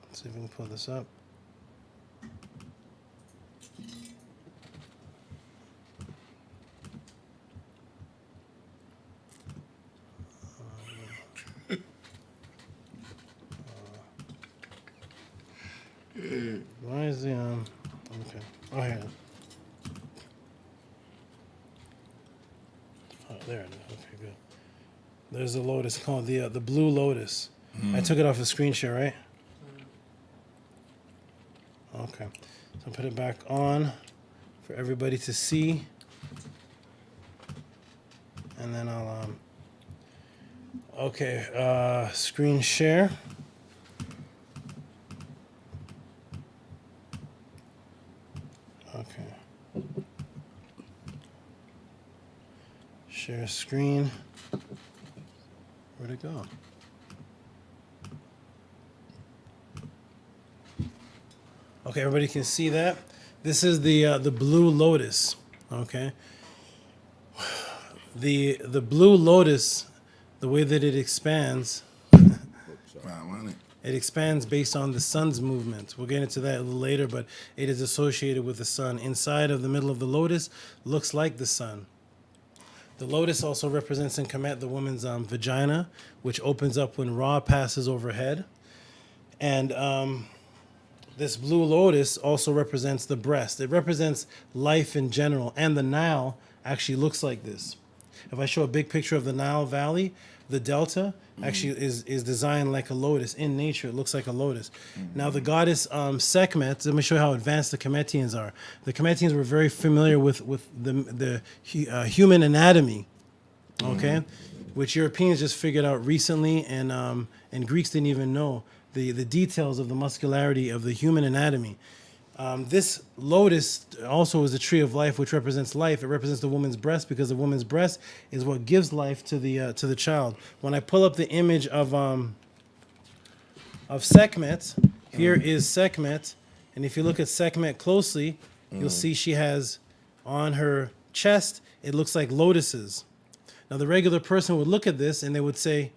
let's see if we can pull this up. Why is the okay? Oh, here. Oh, there it is. Okay, good. There's a lotus called the blue lotus. I took it off the screen share, right? Okay. So I'll put it back on for everybody to see, and then I'll okay, screen share. Okay. Share screen. Where'd it go? Okay, everybody can see that. This is the blue lotus. Okay. The blue lotus, the way that it expands, it expands based on the sun's movement. We'll get into that a little later, but it is associated with the sun. Inside of the middle of the lotus looks like the sun. The lotus also represents in Kemet the woman's vagina, which opens up when Ra passes overhead. And this blue lotus also represents the breast. It represents life in general. And the Nile actually looks like this. If I show a big picture of the Nile Valley, the delta actually is designed like a lotus. In nature, it looks like a lotus. Now, the goddess Sekhmet, let me show you how advanced the Kemetians are. The Kemetians were very familiar with the human anatomy, okay, which Europeans just figured out recently, and Greeks didn't even know the details of the muscularity of the human anatomy. This lotus also is the tree of life, which represents life. It represents the woman's breast, because the woman's breast is what gives life to the child. When I pull up the image of Sekhmet, here is Sekhmet, and if you look at Sekhmet closely, you'll see she has on her chest, it looks like lotuses. Now, the regular person would look at this and they would say,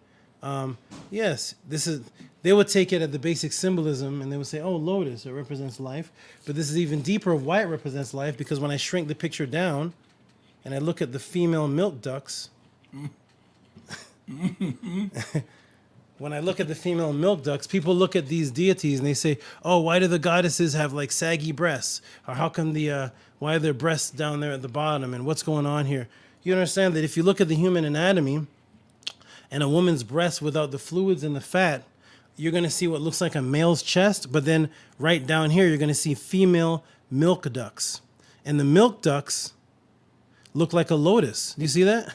yes, this is. They would take it at the basic symbolism and they would say, oh, lotus, it represents life. But this is even deeper of why it represents life, because when I shrink the picture down and I look at the female milk ducts, when I look at the female milk ducts, people look at these deities and they say, oh, why do the goddesses have like saggy breasts? Or how come why are their breasts down there at the bottom, and what's going on here? You understand that if you look at the human anatomy and a woman's breast without the fluids and the fat, you're going to see what looks like a male's chest, but then right down here, you're going to see female milk ducts. And the milk ducts look like a lotus. Do you see that?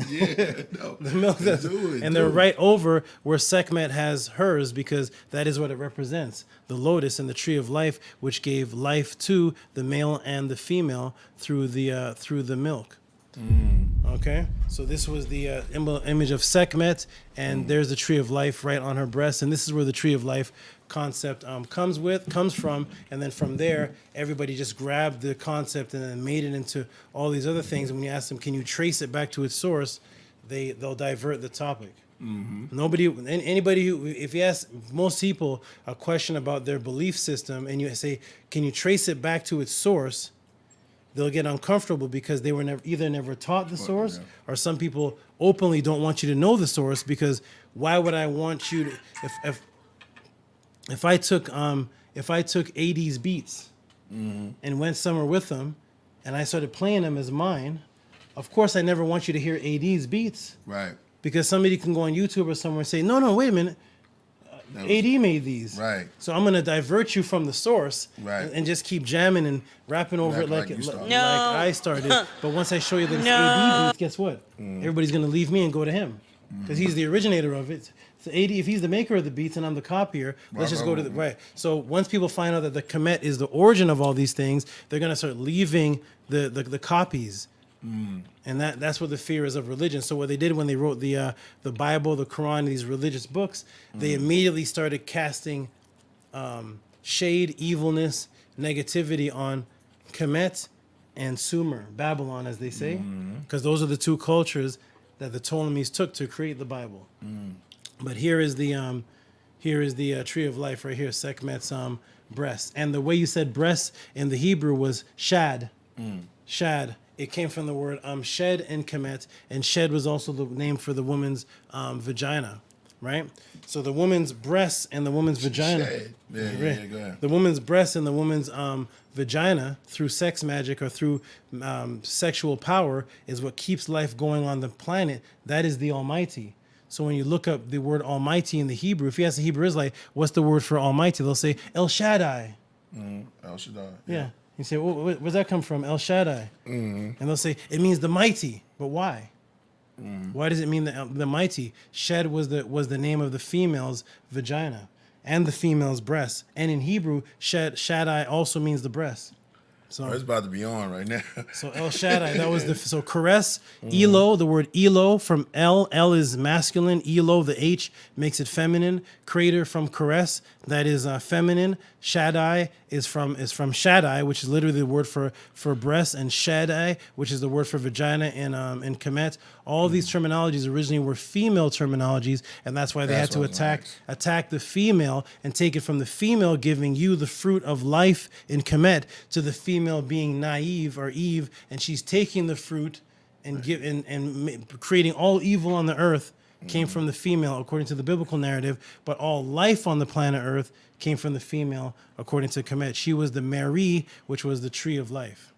Yeah, no. The milk ducts. And they're right over where Sekhmet has hers, because that is what it represents. The lotus and the tree of life, which gave life to the male and the female through the milk. Okay, so this was the image of Sekhmet, and there's the tree of life right on her breast, and this is where the tree of life concept comes from, and then from there, everybody just grabbed the concept and then made it into all these other things. And when you ask them, can you trace it back to its source, they'll divert the topic. Anybody who, if you ask most people a question about their belief system, and you say, can you trace it back to its source, they'll get uncomfortable because they were never taught the source, or some people openly don't want you to know the source, because why would I want you to, if I took 80s beats and went somewhere with them and I started playing them as mine, of course I never want you to hear 80s beats. Right. Because somebody can go on YouTube or somewhere and say, no, wait a minute, AD made these. Right. So I'm gonna divert you from the source. Right. And just keep jamming and rapping over it Like like you started. No. I started. But once I show you that it's No. AD beats, guess what? Everybody's gonna leave me and go to him because he's the originator of it. So AD, if he's the maker of the beats and I'm the copier, let's just go to the right. So once people find out that the Kemet is the origin of all these things, they're gonna start leaving the copies. And that's what the fear is of religion. So what they did when they wrote the Bible, the Quran, these religious books, they immediately started casting shade, evilness, negativity on Kemet and Sumer, Babylon, as they say, because those are the two cultures that the Ptolemies took to create the Bible. But here is the tree of life right here, Sekhmet's breast, and the way you said breast in the Hebrew was shad, shad. It came from the word shed and Kemet, and shed was also the name for the woman's vagina, right? So the woman's breast and the woman's vagina. Shed. Yeah, go ahead. The woman's breast and the woman's vagina, through sex magic or through sexual power, is what keeps life going on the planet. That is the Almighty. So when you look up the word Almighty in the Hebrew, if you ask the Hebrew Israelite, what's the word for Almighty? They'll say El Shaddai. El Shaddai. Yeah. You say, well, where's that come from? El Shaddai. And they'll say, it means the mighty. But why? Why does it mean the mighty? Shed was the name of the female's vagina and the female's breast. And in Hebrew, Shaddai also means the breast. So Oh, it's about to be on right now. So El Shaddai, that was so caress, Elo, the word Elo from L is masculine, Elo, the H makes it feminine. Creator from caress, that is feminine. Shaddai is from Shaddai, which is literally the word for breast, and Shaddai, which is the word for vagina in Kemet. All these terminologies originally were female terminologies, and that's why they had to attack the female and take it from the female giving you the fruit of life in Kemet to the female being naive or Eve, and she's taking the fruit and creating all evil on the earth came from the female according to the biblical narrative, but all life on the planet Earth came from the female according to Kemet. She was the Mary, which was the tree of life.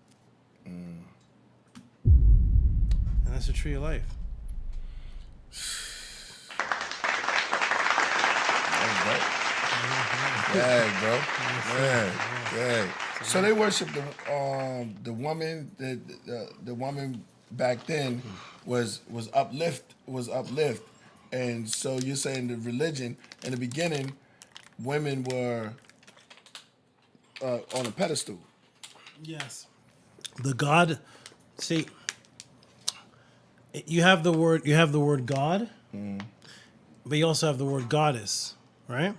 And that's the tree of life. Yeah, bro. Yeah. So they worship the woman. The woman back then was uplift, and so you're saying the religion in the beginning, women were on a pedestal. Yes. The God, see, you have the word God, but you also have the word goddess, right?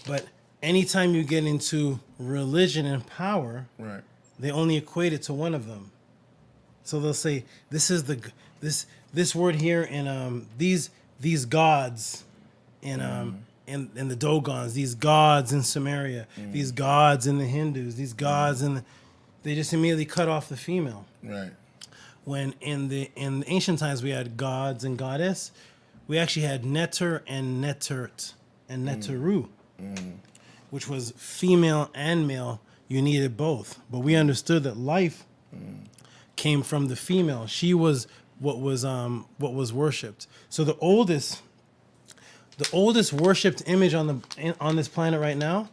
But anytime you get into religion and power, Right. they only equate it to one of them. So they'll say this is this word here in these gods in the Dogons, these gods in Samaria, these gods in the Hindus, these gods they just immediately cut off the female. Right. When in the ancient times we had gods and goddess, we actually had Neter and Netert and Neteru, which was female and male. You needed both, but we understood that life came from the female. She was what was worshipped. So the oldest worshipped image on this planet right now,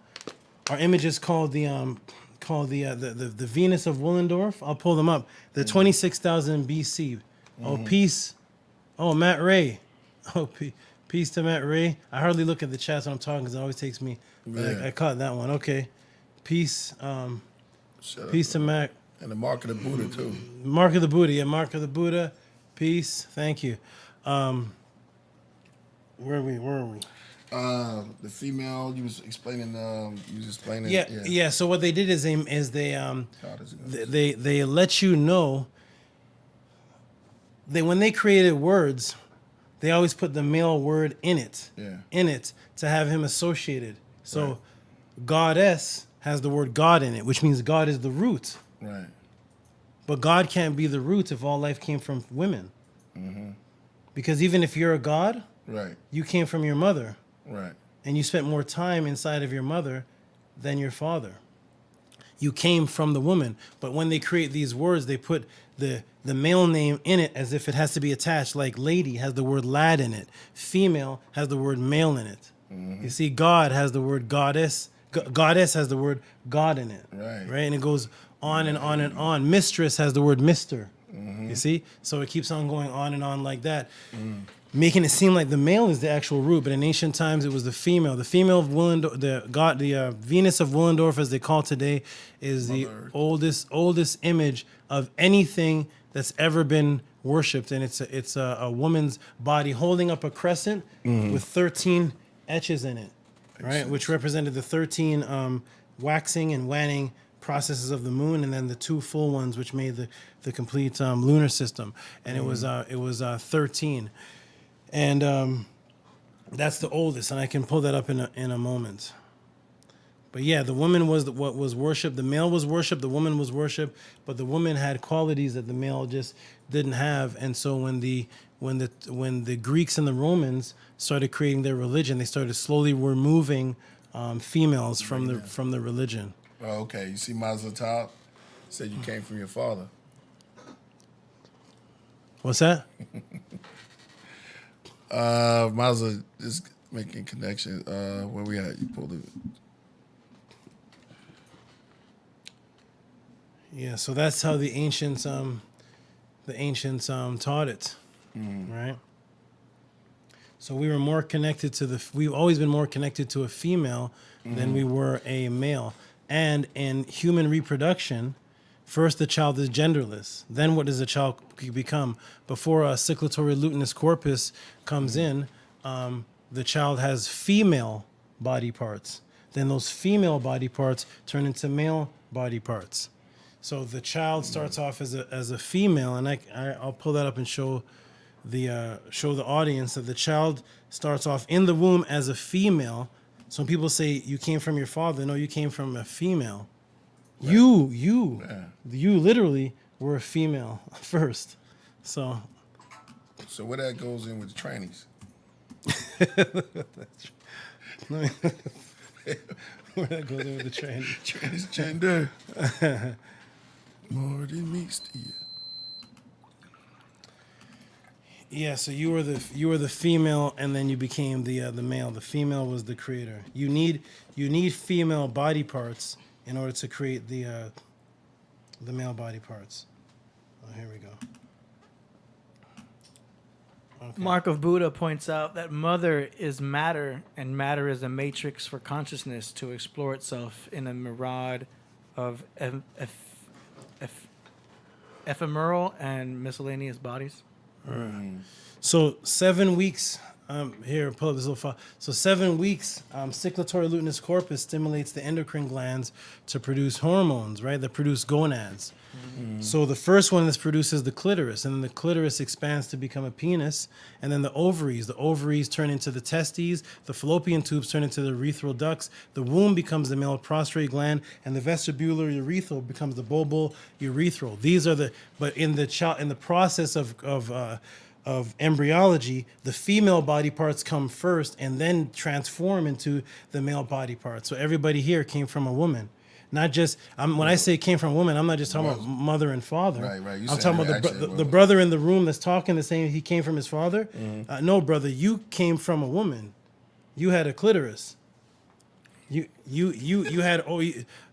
our image is called the Venus of Willendorf. I'll pull them up. They're 26,000 BC. Oh, peace. Oh, Matt Ray. Oh, peace to Matt Ray. I hardly look at the chats when I'm talking because it always takes me. Yeah. I caught that one. Okay. Peace. Peace to Matt. And the mark of the Buddha too. Mark of the Buddha. Yeah, Mark of the Buddha. Peace. Thank you. Where are we? The female. You was explaining. Yeah. So what they did is they let you know. When they created words, they always put the male word in it. Yeah. In it to have him associated. So, goddess has the word God in it, which means God is the root. Right. But God can't be the root if all life came from women. Because even if you're a god, Right. you came from your mother. Right. And you spent more time inside of your mother than your father. You came from the woman. But when they create these words, they put the male name in it as if it has to be attached. Like lady has the word lad in it. Female has the word male in it. You see, God has the word goddess. Goddess has the word God in it. Right. Right? And it goes on and on and on. Mistress has the word mister. You see? So it keeps on going on and on like that. Making it seem like the male is the actual root, but in ancient times it was the female. The female of Willendorf, the Venus of Willendorf, as they call it today, is the oldest image of anything that's ever been worshipped, and it's a woman's body holding up a crescent with 13 etches in it, right, which represented the 13 waxing and waning processes of the moon, and then the 2 full ones, which made the complete lunar system, and it was 13. And that's the oldest, and I can pull that up in a moment. But yeah, the woman was what was worshipped. The male was worshipped. The woman was worshipped. But the woman had qualities that the male just didn't have. And so when the Greeks and the Romans started creating their religion, they started slowly removing females from the religion. Oh, okay. You see, Mazel Tov said you came from your father. What's that? Mazel is making connection. Where we at? You pulled it. Yeah, so that's how the ancients taught it, right? So we were more connected to we've always been more connected to a female than we were a male. And in human reproduction, first the child is genderless. Then what does the child become? Before a circulatory luteinous corpus comes in, the child has female body parts. Then those female body parts turn into male body parts. So the child starts off as a female, and I'll pull that up and show the audience that the child starts off in the womb as a female. So when people say you came from your father, no, you came from a female. Right. You literally were a female first. So where that goes in with the trannies? Where that goes in with the trannies? Transgender. More than meets the ear. Yeah, so you were the female, and then you became the male. The female was the creator. You need female body parts in order to create the male body parts. Oh, here we go. Okay. Mark of Buddha points out that mother is matter, and matter is a matrix for consciousness to explore itself in a mirage of ephemeral and miscellaneous bodies. Right. So 7 weeks. Here, pull up this little file. So 7 weeks, circulatory luteinous corpus stimulates the endocrine glands to produce hormones, right? That produce gonads. So the first one that's produced is the clitoris, and then the clitoris expands to become a penis, and then the ovaries. The ovaries turn into the testes, the fallopian tubes turn into the urethral ducts, the womb becomes the male prostrate gland, and the vestibular urethral becomes the bulbal urethral. These are but in the process of embryology, the female body parts come first and then transform into the male body parts. So everybody here came from a woman. Not just, when I say came from a woman, I'm not just talking about mother and father. Right. I'm talking about the brother in the room that's talking, that's saying he came from his father. No, brother, you came from a woman. You had a clitoris. You had,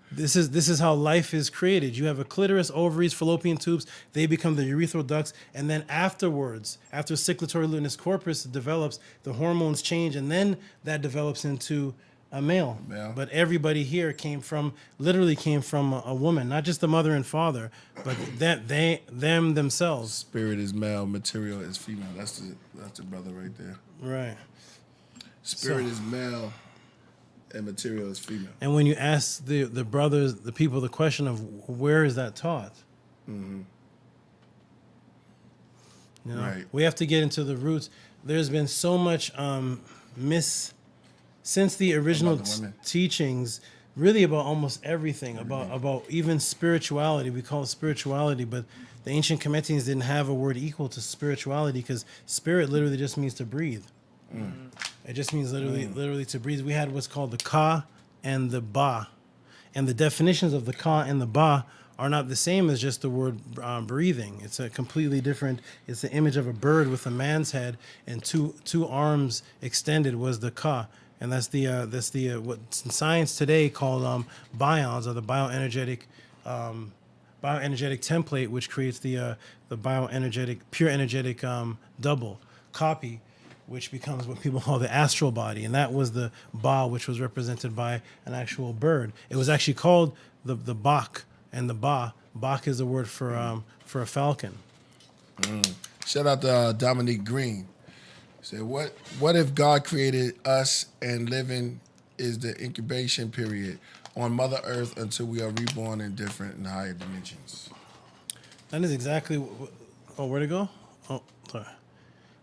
this is how life is created. You have a clitoris, ovaries, fallopian tubes. They become the urethral ducts. And then afterwards, after circulatory luteinous corpus develops, the hormones change. And then that develops into a male. But everybody here literally came from a woman. Not just the mother and father, but them themselves. Spirit is male, material is female. That's the brother right there. Right. Spirit is male. And material is female. And when you ask the brothers, the people, the question of where is that taught? You know, right. We have to get into the roots. There's been so much since the original teachings, really about almost everything, about even spirituality. We call it spirituality, but the ancient Kemetans didn't have a word equal to spirituality, because spirit literally just means to breathe. It just means literally to breathe. We had what's called the ka and the ba. And the definitions of the ka and the ba are not the same as just the word breathing. It's a completely different, it's the image of a bird with a man's head and two arms extended was the ka. and that's the what's in science today called bions, or the bioenergetic template, which creates the bioenergetic pure energetic double copy, which becomes what people call the astral body, and that was the ba, which was represented by an actual bird. It was actually called the bak, and the ba. Bak is the word for a falcon. Shout out to Dominique Green. Said, what if God created us and living is the incubation period on Mother Earth until we are reborn in different and higher dimensions? That is exactly. Where'd it go? Oh, sorry.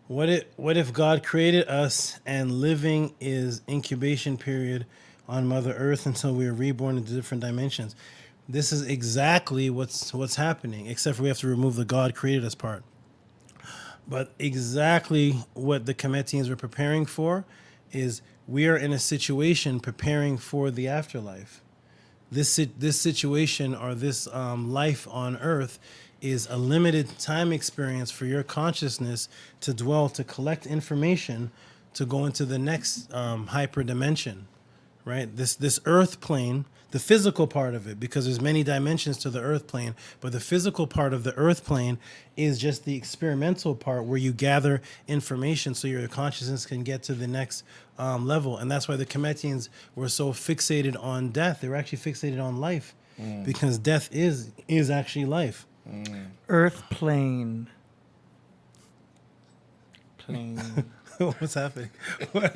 What if God created us and living is incubation period on Mother Earth until we are reborn into different dimensions? This is exactly what's happening, except for we have to remove the God created us part. But exactly what the Kemetians were preparing for is we are in a situation preparing for the afterlife. This situation, or this life on Earth, is a limited time experience for your consciousness to dwell, to collect information, to go into the next hyper dimension, right? This Earth plane, the physical part of it, because there's many dimensions to the Earth plane, but the physical part of the Earth plane is just the experimental part where you gather information so your consciousness can get to the next level. And that's why the Kemetians were so fixated on death. They were actually fixated on life, because death is actually life. Earth plane. Plane. What's happening? What?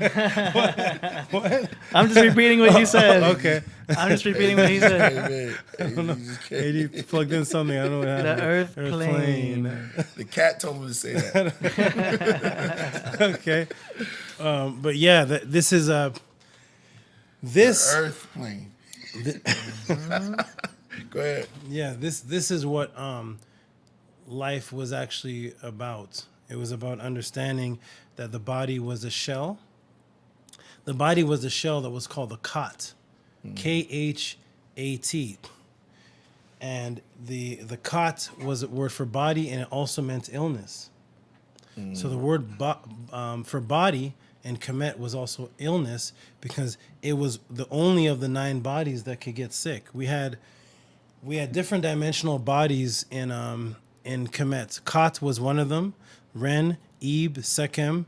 I'm just repeating what you said. Okay. I'm just repeating what he said. Hey, man. Hey, you plugged in something. I don't know what happened. The Earth plane. The cat told me to say that. Okay. But yeah, this is this The Earth plane. Go ahead. Yeah, this is what life was actually about. It was about understanding that the body was a shell. The body was a shell that was called the Khat, Khat. And the Khat was a word for body, and it also meant illness. So the word for body and Kemet was also illness, because it was the only of the 9 bodies that could get sick. We had different dimensional bodies in Kemet. Khat was one of them. Ren, Eb, Sekhem,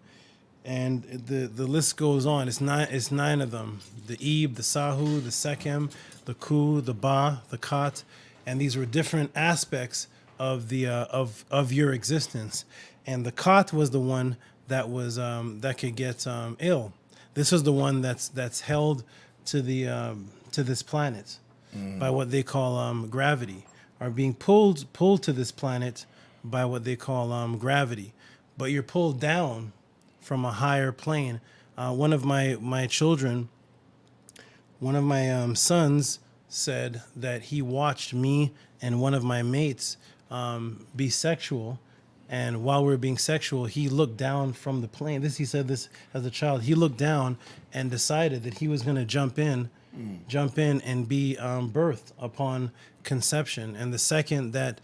and the list goes on. It's 9 of them. The Eb, the Sahu, the Sekhem, the Ku, the Ba, the Khat, and these were different aspects of the of your existence. And the Khat was the one that was that could get ill. This was the one that's held to the to this planet by what they call gravity, are being pulled to this planet by what they call gravity. But you're pulled down from a higher plane. One of my children, one of my sons, said that he watched me and one of my mates be sexual, and while we were being sexual, he looked down from the plane. He said this as a child. He looked down and decided that he was going to jump in and be birthed upon conception. And the second that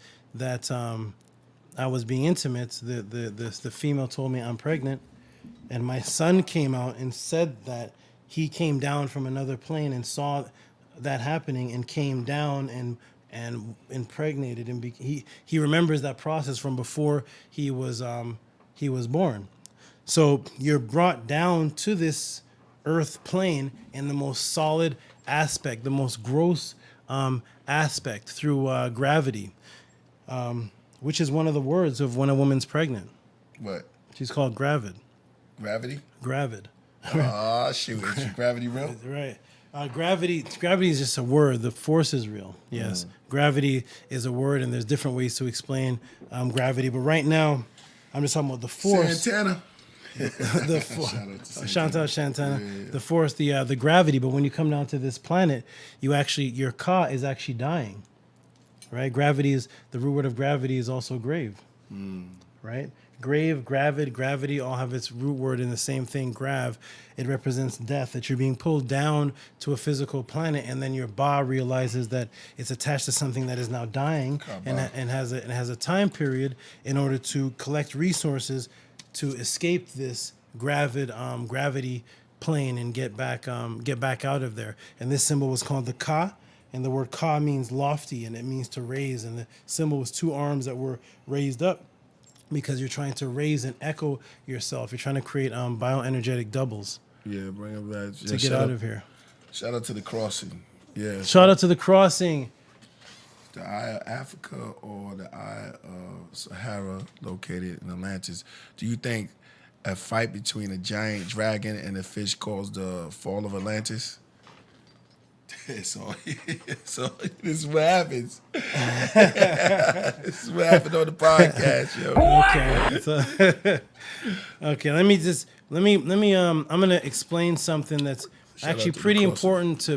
I was being intimate, the female told me I'm pregnant, and my son came out and said that he came down from another plane and saw that happening and came down and impregnated, and he remembers that process from before he was born. So you're brought down to this earth plane in the most solid aspect, the most gross aspect, through gravity, which is one of the words of when a woman's pregnant. What? She's called gravid. Gravity? Gravid. Oh, shoot. Is gravity real? Right. Gravity is just a word. The force is real. Yes. Gravity is a word, and there's different ways to explain gravity. But right now, I'm just talking about the force. Santana. The shout out Shantana. Yeah. The force, the gravity. But when you come down to this planet, your ka is actually dying. Right? Gravity is, the root word of gravity is also grave. Right? Grave, gravid, gravity all have its root word in the same thing, grav. It represents death, that you're being pulled down to a physical planet, and then your ba realizes that it's attached to something that is now dying and has a time period in order to collect resources to escape this gravity plane and get back out of there. And this symbol was called the Ka, and the word Ka means lofty, and it means to raise. And the symbol was two arms that were raised up because you're trying to raise and echo yourself. You're trying to create bioenergetic doubles. Yeah, bring it back. To get out of here. Shout out to the crossing. Yeah. Shout out to the crossing. The Eye of Africa or the Eye of Sahara located in Atlantis. Do you think a fight between a giant dragon and a fish caused the fall of Atlantis? So this is what happens. This is what happened on the podcast, yo. Okay. Okay, let me I'm gonna explain something that's actually pretty important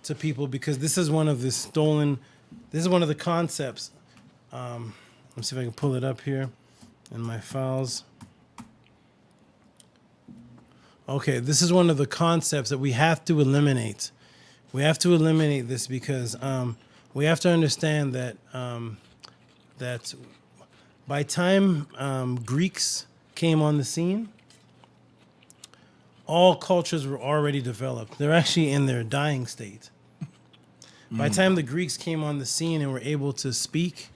to people, because this is one of the concepts. Let's see if I can pull it up here in my files. Okay, this is one of the concepts that we have to eliminate. We have to eliminate this because we have to understand that that by time Greeks came on the scene, all cultures were already developed. They're actually in their dying state. By the time the Greeks came on the scene and were able to speak,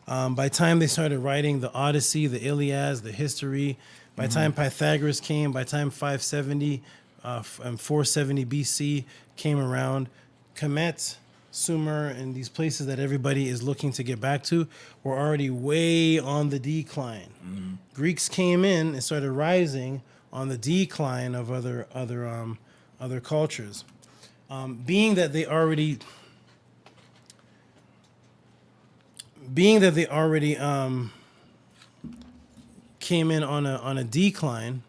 by the time they started writing the Odyssey, the Iliad, the history, by the time Pythagoras came, by the time 570 and 470 BC came around, Kemet, Sumer, and these places that everybody is looking to get back to were already way on the decline. Greeks came in and started rising on the decline of other cultures. Being that they already came in on a decline,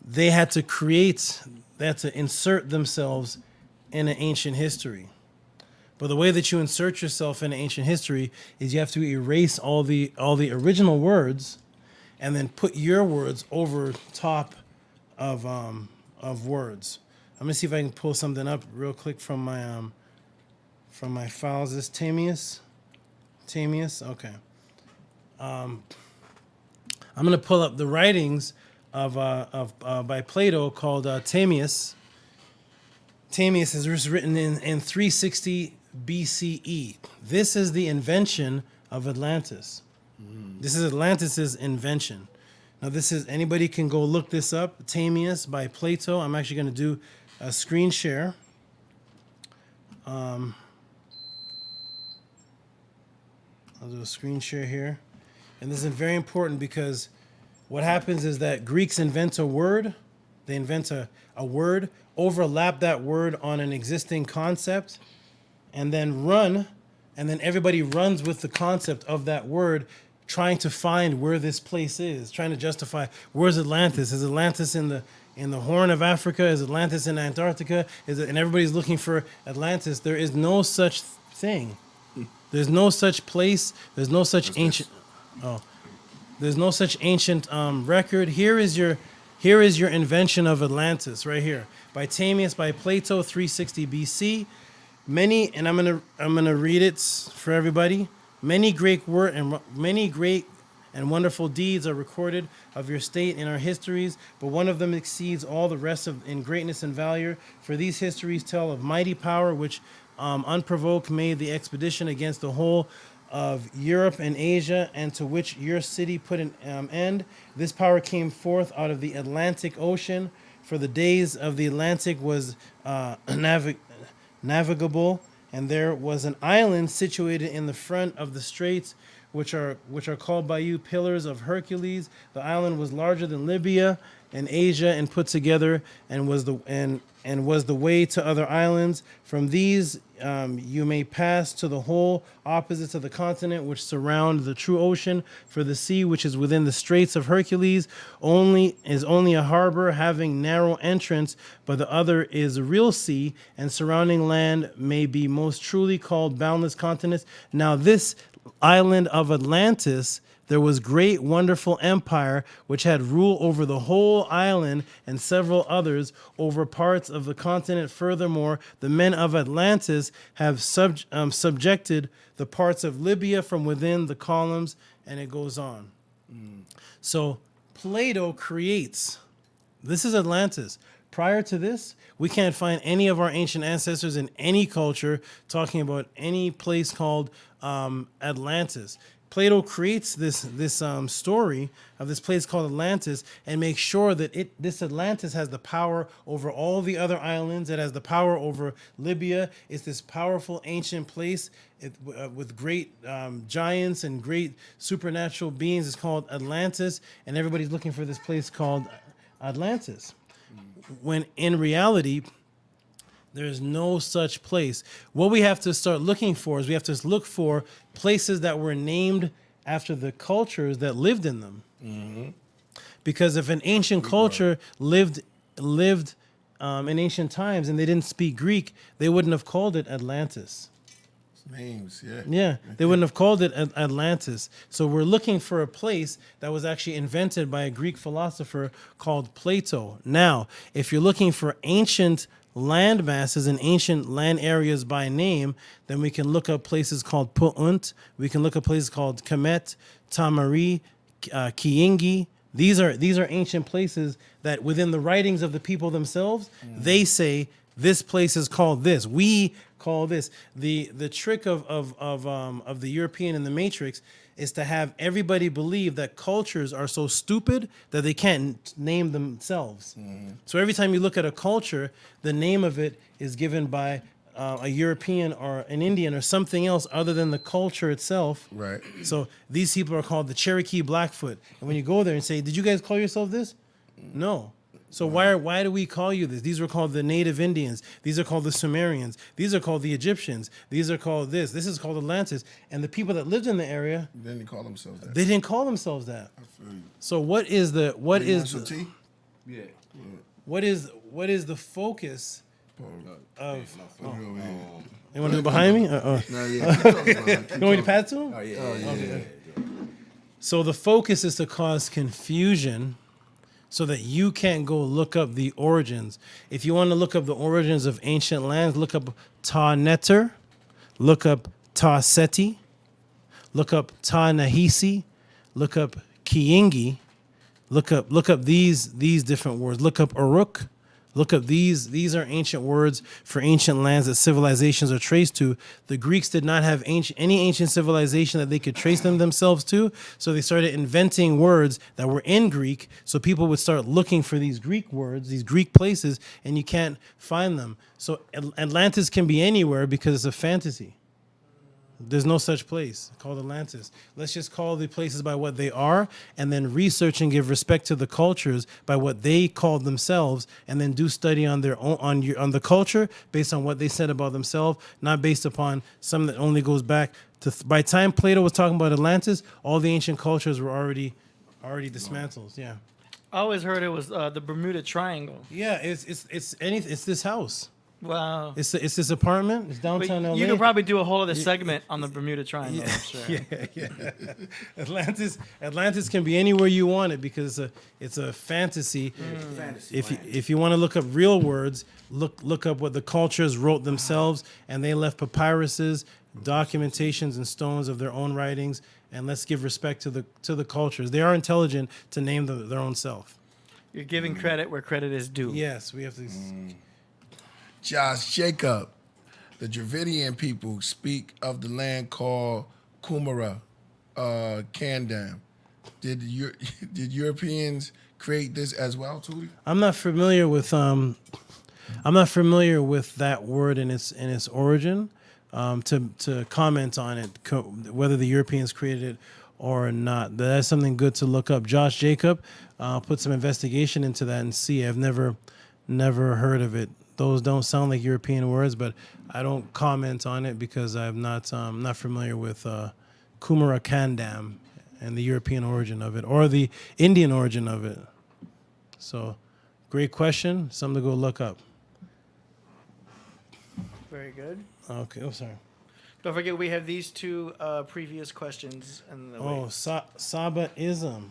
they had to insert themselves in an ancient history. But the way that you insert yourself in ancient history is you have to erase all the original words and then put your words over top of words. I'm gonna see if I can pull something up real quick from my files. Is this Tamias? Okay. I'm gonna pull up the writings by Plato called Tamias. Tamias is written in 360 BCE. This is the invention of Atlantis. This is Atlantis' invention. Now anybody can go look this up. Tamias by Plato. I'm actually going to do a screen share. I'll do a screen share here. And this is very important because what happens is that Greeks invent a word. They invent a word, overlap that word on an existing concept, and then everybody runs with the concept of that word, trying to find where this place is, trying to justify where's Atlantis? Is Atlantis in the Horn of Africa? Is Atlantis in Antarctica? And everybody's looking for Atlantis. There is no such thing. There's no such place. There's no such ancient. There's no such ancient record. Here is your invention of Atlantis right here by Tamias by Plato, 360 BC. And I'm gonna read it for everybody. Many great and wonderful deeds are recorded of your state in our histories, but one of them exceeds all the rest in greatness and valor. For these histories tell of mighty power which unprovoked made the expedition against the whole of Europe and Asia, and to which your city put an end. This power came forth out of the Atlantic Ocean, for the days of the Atlantic was navigable, and there was an island situated in the front of the straits, which are called by you Pillars of Hercules. The island was larger than Libya and Asia, and put together, and was the way to other islands. From these you may pass to the whole opposites of the continent which surround the true ocean. For the sea which is within the straits of Hercules is only a harbor having narrow entrance, but the other is a real sea, and surrounding land may be most truly called boundless continents. Now this island of Atlantis, there was great wonderful empire which had rule over the whole island and several others over parts of the continent. Furthermore, the men of Atlantis have subjected the parts of Libya from within the columns, and it goes on. So Plato creates, this is Atlantis. prior to this, we can't find any of our ancient ancestors in any culture talking about any place called Atlantis. Plato creates this story of this place called Atlantis and makes sure that this Atlantis has the power over all the other islands. It has the power over Libya. It's this powerful ancient place with great giants and great supernatural beings. It's called Atlantis, and everybody's looking for this place called Atlantis. When in reality, there's no such place. What we have to start looking for is we have to look for places that were named after the cultures that lived in them. Mm-hmm. Because if an ancient culture lived in ancient times and they didn't speak Greek, they wouldn't have called it Atlantis. Names, yeah. Yeah, they wouldn't have called it Atlantis. So we're looking for a place that was actually invented by a Greek philosopher called Plato. Now, if you're looking for ancient land masses and ancient land areas by name, then we can look up places called Pu'unt. We can look up places called Kemet, Tamari, Kiingi. These are ancient places that within the writings of the people themselves, they say this place is called this. We call this. The trick of the European in the Matrix is to have everybody believe that cultures are so stupid that they can't name themselves. Mm-hmm. So every time you look at a culture, the name of it is given by a European or an Indian or something else other than the culture itself. Right. So these people are called the Cherokee Blackfoot. And when you go there and say, did you guys call yourself this? No. So why do we call you this? These were called the Native Indians. These are called the Sumerians. These are called the Egyptians. These are called this. This is called Atlantis. And the people that lived in the area, They didn't call themselves that. they didn't call themselves that. I feel you. So what is the You want some tea? Yeah. what is the focus of? Over here. You want to do it behind me? Nah, yeah. Keep talking about it. Keep You want me to talking. pass to him? Oh yeah. Okay. So the focus is to cause confusion so that you can't go look up the origins. If you want to look up the origins of ancient lands, look up Ta Neter, look up Ta Seti, look up Ta Nahisi, look up Kiingi, look up these different words. Look up Uruk. Look up these are ancient words for ancient lands that civilizations are traced to. The Greeks did not have any ancient civilization that they could trace themselves to, so they started inventing words that were in Greek, so people would start looking for these Greek words, these Greek places, and you can't find them. So Atlantis can be anywhere because it's a fantasy. There's no such place called Atlantis. Let's just call the places by what they are and then research and give respect to the cultures by what they called themselves, and then do study on their own on the culture based on what they said about themselves, not based upon something that only goes back to by the time Plato was talking about Atlantis, all the ancient cultures were already dismantled. Yeah. I always heard it was the Bermuda Triangle. Yeah, it's this house. Wow. It's this apartment. It's But downtown LA. you could probably do a whole other segment on the Bermuda Triangle, I'm sure. Yeah. Atlantis can be anywhere you want it because it's a fantasy. If you want to look up real words, look up what the cultures wrote themselves, and they left papyruses, documentations, and stones of their own writings. And let's give respect to the cultures. They are intelligent to name their own self. You're giving credit where credit is due. Yes, we have to. Josh Jacob, the Dravidian people speak of the land called Kumara, Kandam. Did Europeans create this as well, Tootie? I'm not familiar with that word in its origin. To comment on it, whether the Europeans created it or not. That's something good to look up. Josh Jacob, put some investigation into that and see. I've never heard of it. Those don't sound like European words, but I don't comment on it because I'm not familiar with Kumara Kandam and the European origin of it or the Indian origin of it. So, great question. Something to go look up. Very good. Okay. Oh, sorry. Don't forget, we have these two previous questions. Sabaism.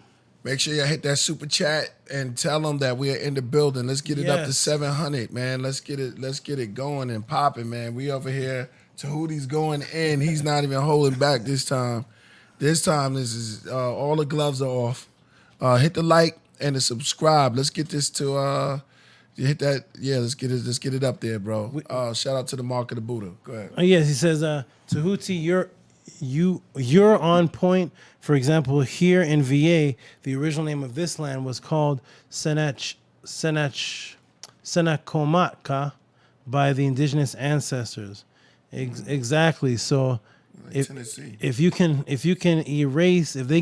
Make sure y'all hit that super chat and tell them that we are in the building. Let's get it up to Yes. 700, man. Let's get it going and popping, man. We over here. Tehuti's going in. He's not even holding back this time. This is all the gloves are off. Hit the like and the subscribe. Let's get this to You hit that. Yeah, let's get it. Let's get it up there, bro. Shout out to the Mark of the Buddha. Go ahead. Oh yes, he says, Tehuti, you're on point. For example, here in VA, the original name of this land was called Senacomatka by the indigenous ancestors. Exactly. So Tennessee. if they can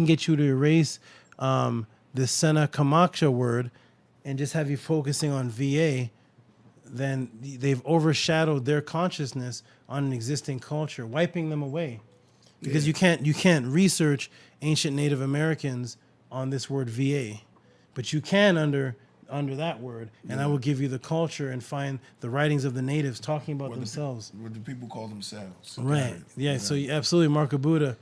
get you to erase the Senacomatka word and just have you focusing on VA, then they've overshadowed their consciousness on an existing culture, wiping them away. Because you can't research ancient Native Americans on this word VA, but you can under that word, and I will give you the culture and find the writings of the natives talking about themselves. What do people call themselves? Right. Yeah. So absolutely, Mark of Buddha.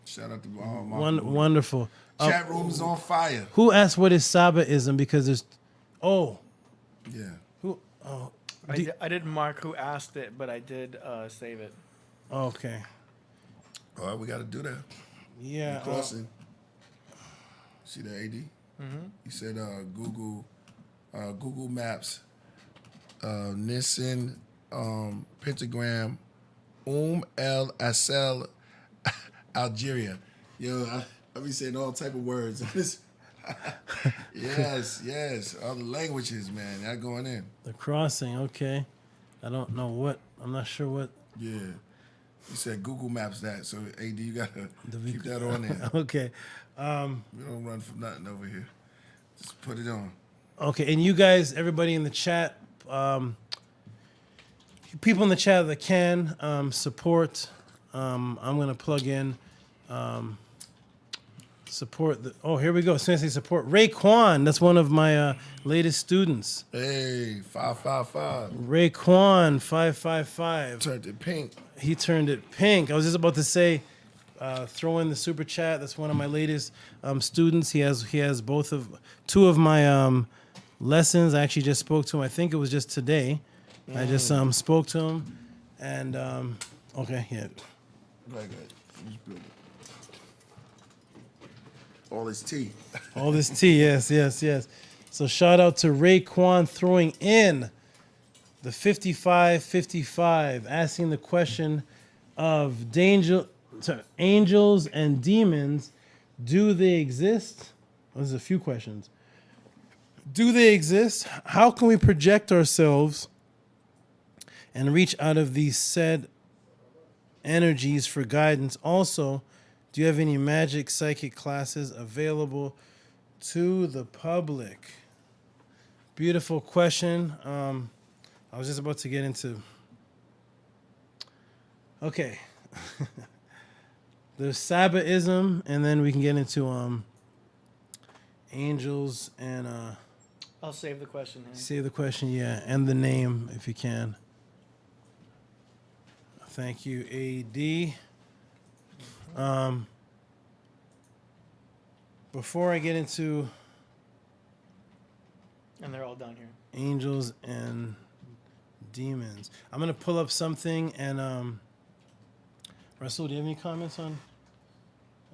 Shout out to Mark. Wonderful. Chat room is on fire. Who asked what is Sabaism? Because there's, Yeah. who? Oh, I didn't mark who asked it, but I did save it. okay. All right, we got to do that. Yeah. Crossing. See that, AD? Mm-hmm. He said Google Maps, Nissan, Pentagram, El Asel, Algeria. Yo, I be saying all type of words. yes, all the languages, man. That going in. The crossing. Okay. I don't know what. I'm not sure what. Yeah. He said Google Maps that, so AD, you gotta keep that on there. Okay. We don't run from nothing over here. Just put it on. Okay, and you guys, everybody in the chat, people in the chat that can support. I'm gonna plug in. Support the. Oh, here we go. Sensei support Raekwon. That's one of my latest students. Hey, 555. Raekwon 555. Turned it pink. He turned it pink. I was just about to say, throw in the super chat. That's one of my latest students. He has two of my lessons. I actually just spoke to him. I think it was just today. I just spoke to him, and okay, yeah. Very good. All his tea. All this tea, yes. So shout out to Raekwon throwing in the 55-55, asking the question of angels and demons, do they exist? There's a few questions. Do they exist? How can we project ourselves and reach out of these said energies for guidance? Also, do you have any magic psychic classes available to the public? Beautiful question. I was just about to get into. Okay. There's Sabaism, and then we can get into angels and I'll save the question. Here. say the question, yeah, and the name if you can. Thank you, AD. Before I get into And they're all down here. angels and demons, I'm gonna pull up something and Russell, do you have any comments on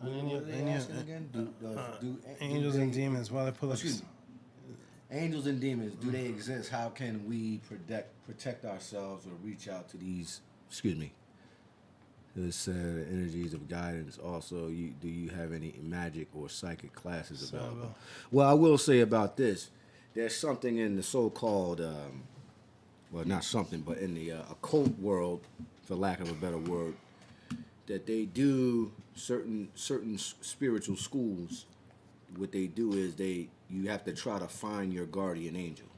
any of angels and demons while I pull up? Excuse me. Angels and demons, do they exist? How can we protect ourselves or reach out to these? Excuse me. This energies of guidance. Also, do you have any magic or psychic classes available? Well, I will say about this. There's something in the so-called, well, not something, but in the occult world, for lack of a better word, that they do certain spiritual schools. What they do is you have to try to find your guardian angel,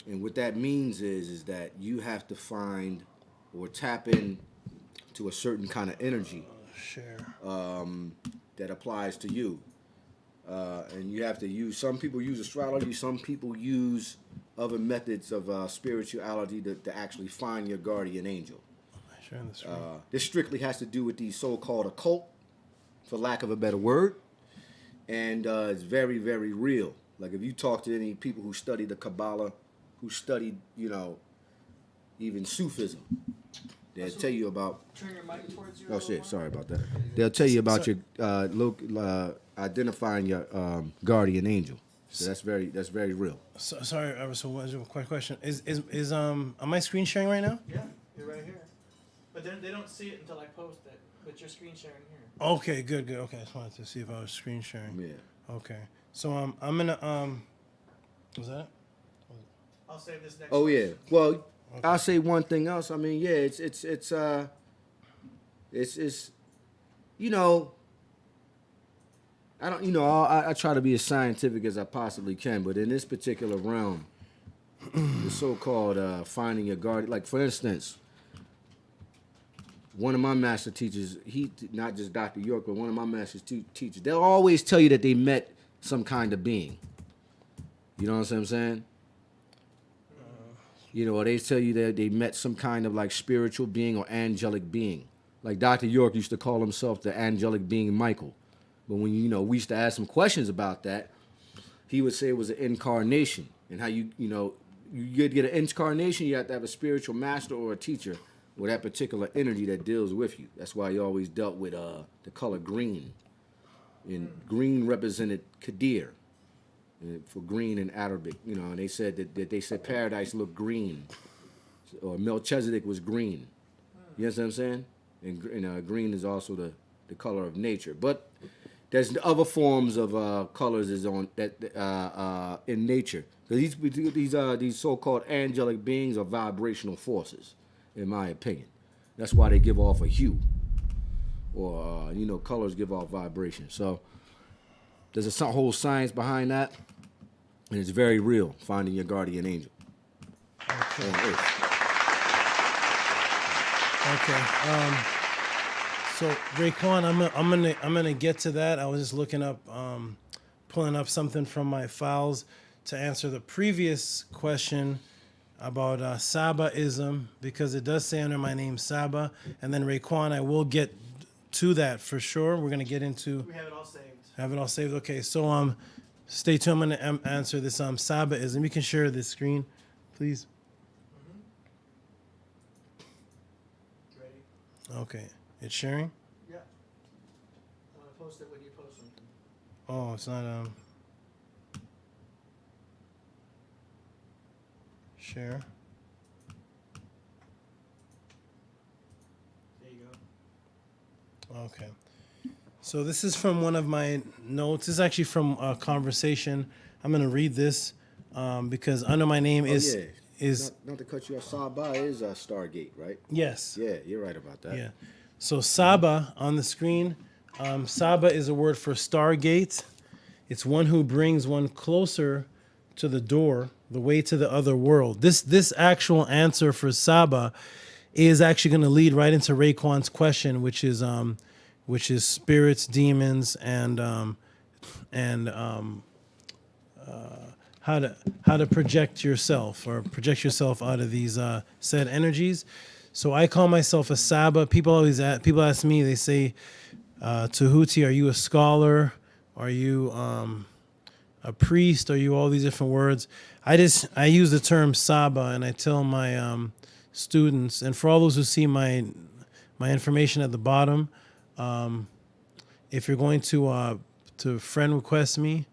and what that means is that you have to find or tap in to a certain kind of energy that applies to you, and you have to use. Some people use astrology. Some people use other methods of spirituality to actually find your guardian angel. This strictly has to do with the so-called occult, for lack of a better word, and it's very, very real. Like if you talk to any people who study the Kabbalah, who studied, even Sufism, they'll tell you about. Turn your mic towards your. Oh shit! Sorry about that. They'll tell you about your identifying your guardian angel. So that's very real. So, sorry, so one quick question. Is am I screen sharing right now? Yeah, you're right here. But then they don't see it until I post it. But you're screen sharing here. Okay, good. Okay, I just wanted to see if I was screen sharing. Yeah. Okay. So I'm gonna was that? I'll save this next Oh one. yeah. Well, I'll say one thing else. I mean, yeah, it's you know, I don't, you know, I try to be as scientific as I possibly can, but in this particular realm, the so-called finding your guardian, like for instance, one of my master teachers, he not just Dr. York, but one of my master teachers, they'll always tell you that they met some kind of being. You know what I'm saying? You know, or they tell you that they met some kind of like spiritual being or angelic being. Like Dr. York used to call himself the angelic being Michael. But when, you know, we used to ask him questions about that, he would say it was an incarnation. And how you get an incarnation, you have to have a spiritual master or a teacher with that particular energy that deals with you. That's why he always dealt with the color green. And green represented Kadir. For green in Arabic, you know, and they said that they said paradise looked green, or Melchizedek was green. You know what I'm saying? And green is also the color of nature. But there's other forms of colors is on that in nature. So these so-called angelic beings are vibrational forces, in my opinion. That's why they give off a hue, or colors give off vibration. So there's a whole science behind that. And it's very real, finding your guardian angel. Okay. On Earth. Okay. So Raekwon, I'm gonna get to that. I was just looking up, pulling up something from my files to answer the previous question about Sabaism, because it does say under my name Saba, and then Raekwon, I will get to that for sure. We're gonna get into. We have it all saved. Have it all saved. Okay, so stay tuned. I'm gonna answer this Sabaism. You can share this screen, please. Ready? Okay, it's sharing. Yeah. I'm gonna post it when you post something. Oh, it's not share. There you go. Okay. So this is from one of my notes. This is actually from a conversation. I'm going to read this because under my name is not to cut you off. Saba is a Stargate, right? Yes. Yeah, you're right about that. Yeah. So Saba on the screen. Saba is a word for Stargate. It's one who brings one closer to the door, the way to the other world. This actual answer for Saba is actually going to lead right into Raekwon's question, which is spirits, demons, and how to project yourself out of these said energies. So I call myself a Saba. People ask me. They say, Tehuti, are you a scholar? Are you a priest? Are you all these different words? I use the term Saba, and I tell my students, and for all those who see my information at the bottom. If you're going to friend request me,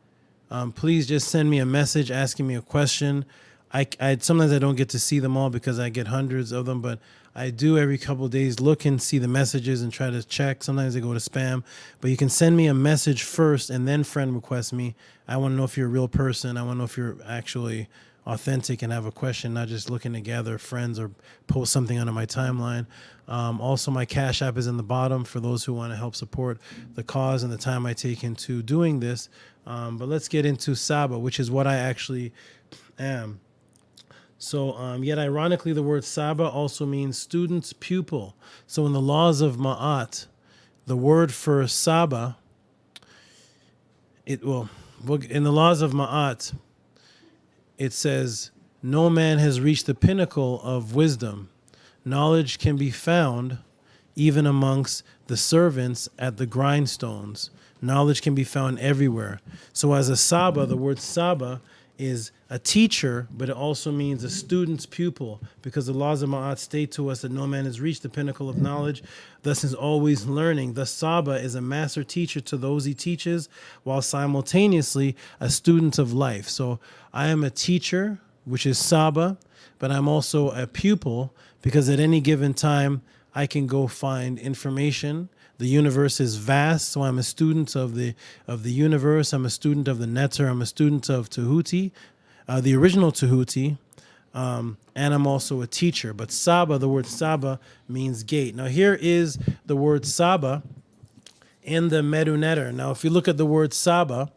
please just send me a message asking me a question. I sometimes I don't get to see them all because I get hundreds of them, but I do every couple of days look and see the messages and try to check. Sometimes they go to spam, but you can send me a message first and then friend request me. I want to know if you're a real person. I want to know if you're actually authentic and have a question, not just looking to gather friends or post something onto my timeline. Also, my Cash App is in the bottom for those who want to help support the cause and the time I take into doing this. But let's get into Saba, which is what I actually am. So, yet ironically, the word Saba also means student's pupil. So in the laws of Ma'at, the word for Saba, in the laws of Ma'at, it says, no man has reached the pinnacle of wisdom. Knowledge can be found even amongst the servants at the grindstones. Knowledge can be found everywhere. So as a Saba, the word Saba is a teacher, but it also means a student's pupil, because the laws of Ma'at state to us that no man has reached the pinnacle of knowledge, thus is always learning. Thus Saba is a master teacher to those he teaches, while simultaneously a student of life. So I am a teacher, which is Saba, but I'm also a pupil, because at any given time I can go find information. The universe is vast, so I'm a student of the universe. I'm a student of the Netter. I'm a student of Tehuti, the original Tehuti, and I'm also a teacher. But Saba, the word Saba means gate. Now here is the word Saba in the Medu Netter. Now if you look at the word Saba,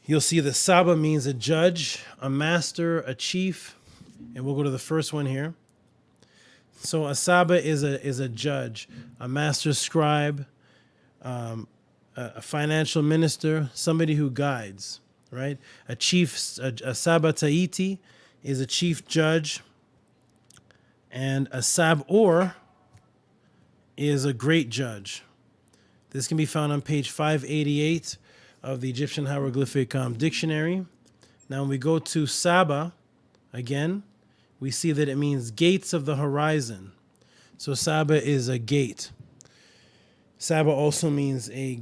you'll see that Saba means a judge, a master, a chief, and we'll go to the first one here. So a Saba is a judge, a master scribe, a financial minister, somebody who guides, right? A chief, a Saba Taiti is a chief judge, and a Sabor is a great judge. This can be found on page 588 of the Egyptian Hieroglyphic Dictionary. Now when we go to Saba, again, we see that it means gates of the horizon. So Saba is a gate. Saba also means a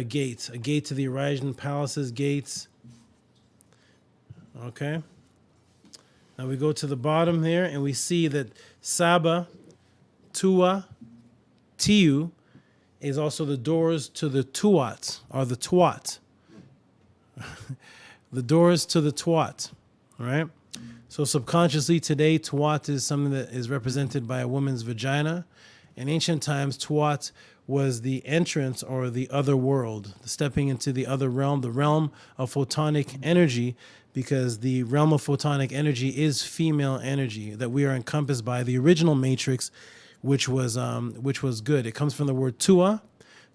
gate to the horizon, palaces, gates. Okay. Now we go to the bottom here and we see that Saba, Tua, Tiu is also the doors to the Tuat, or the Tuat. The doors to the Tuat, right? So subconsciously today, Tuat is something that is represented by a woman's vagina. In ancient times, Tuat was the entrance or the other world, stepping into the other realm, the realm of photonic energy, because the realm of photonic energy is female energy that we are encompassed by. The original matrix, which was good. It comes from the word Tua.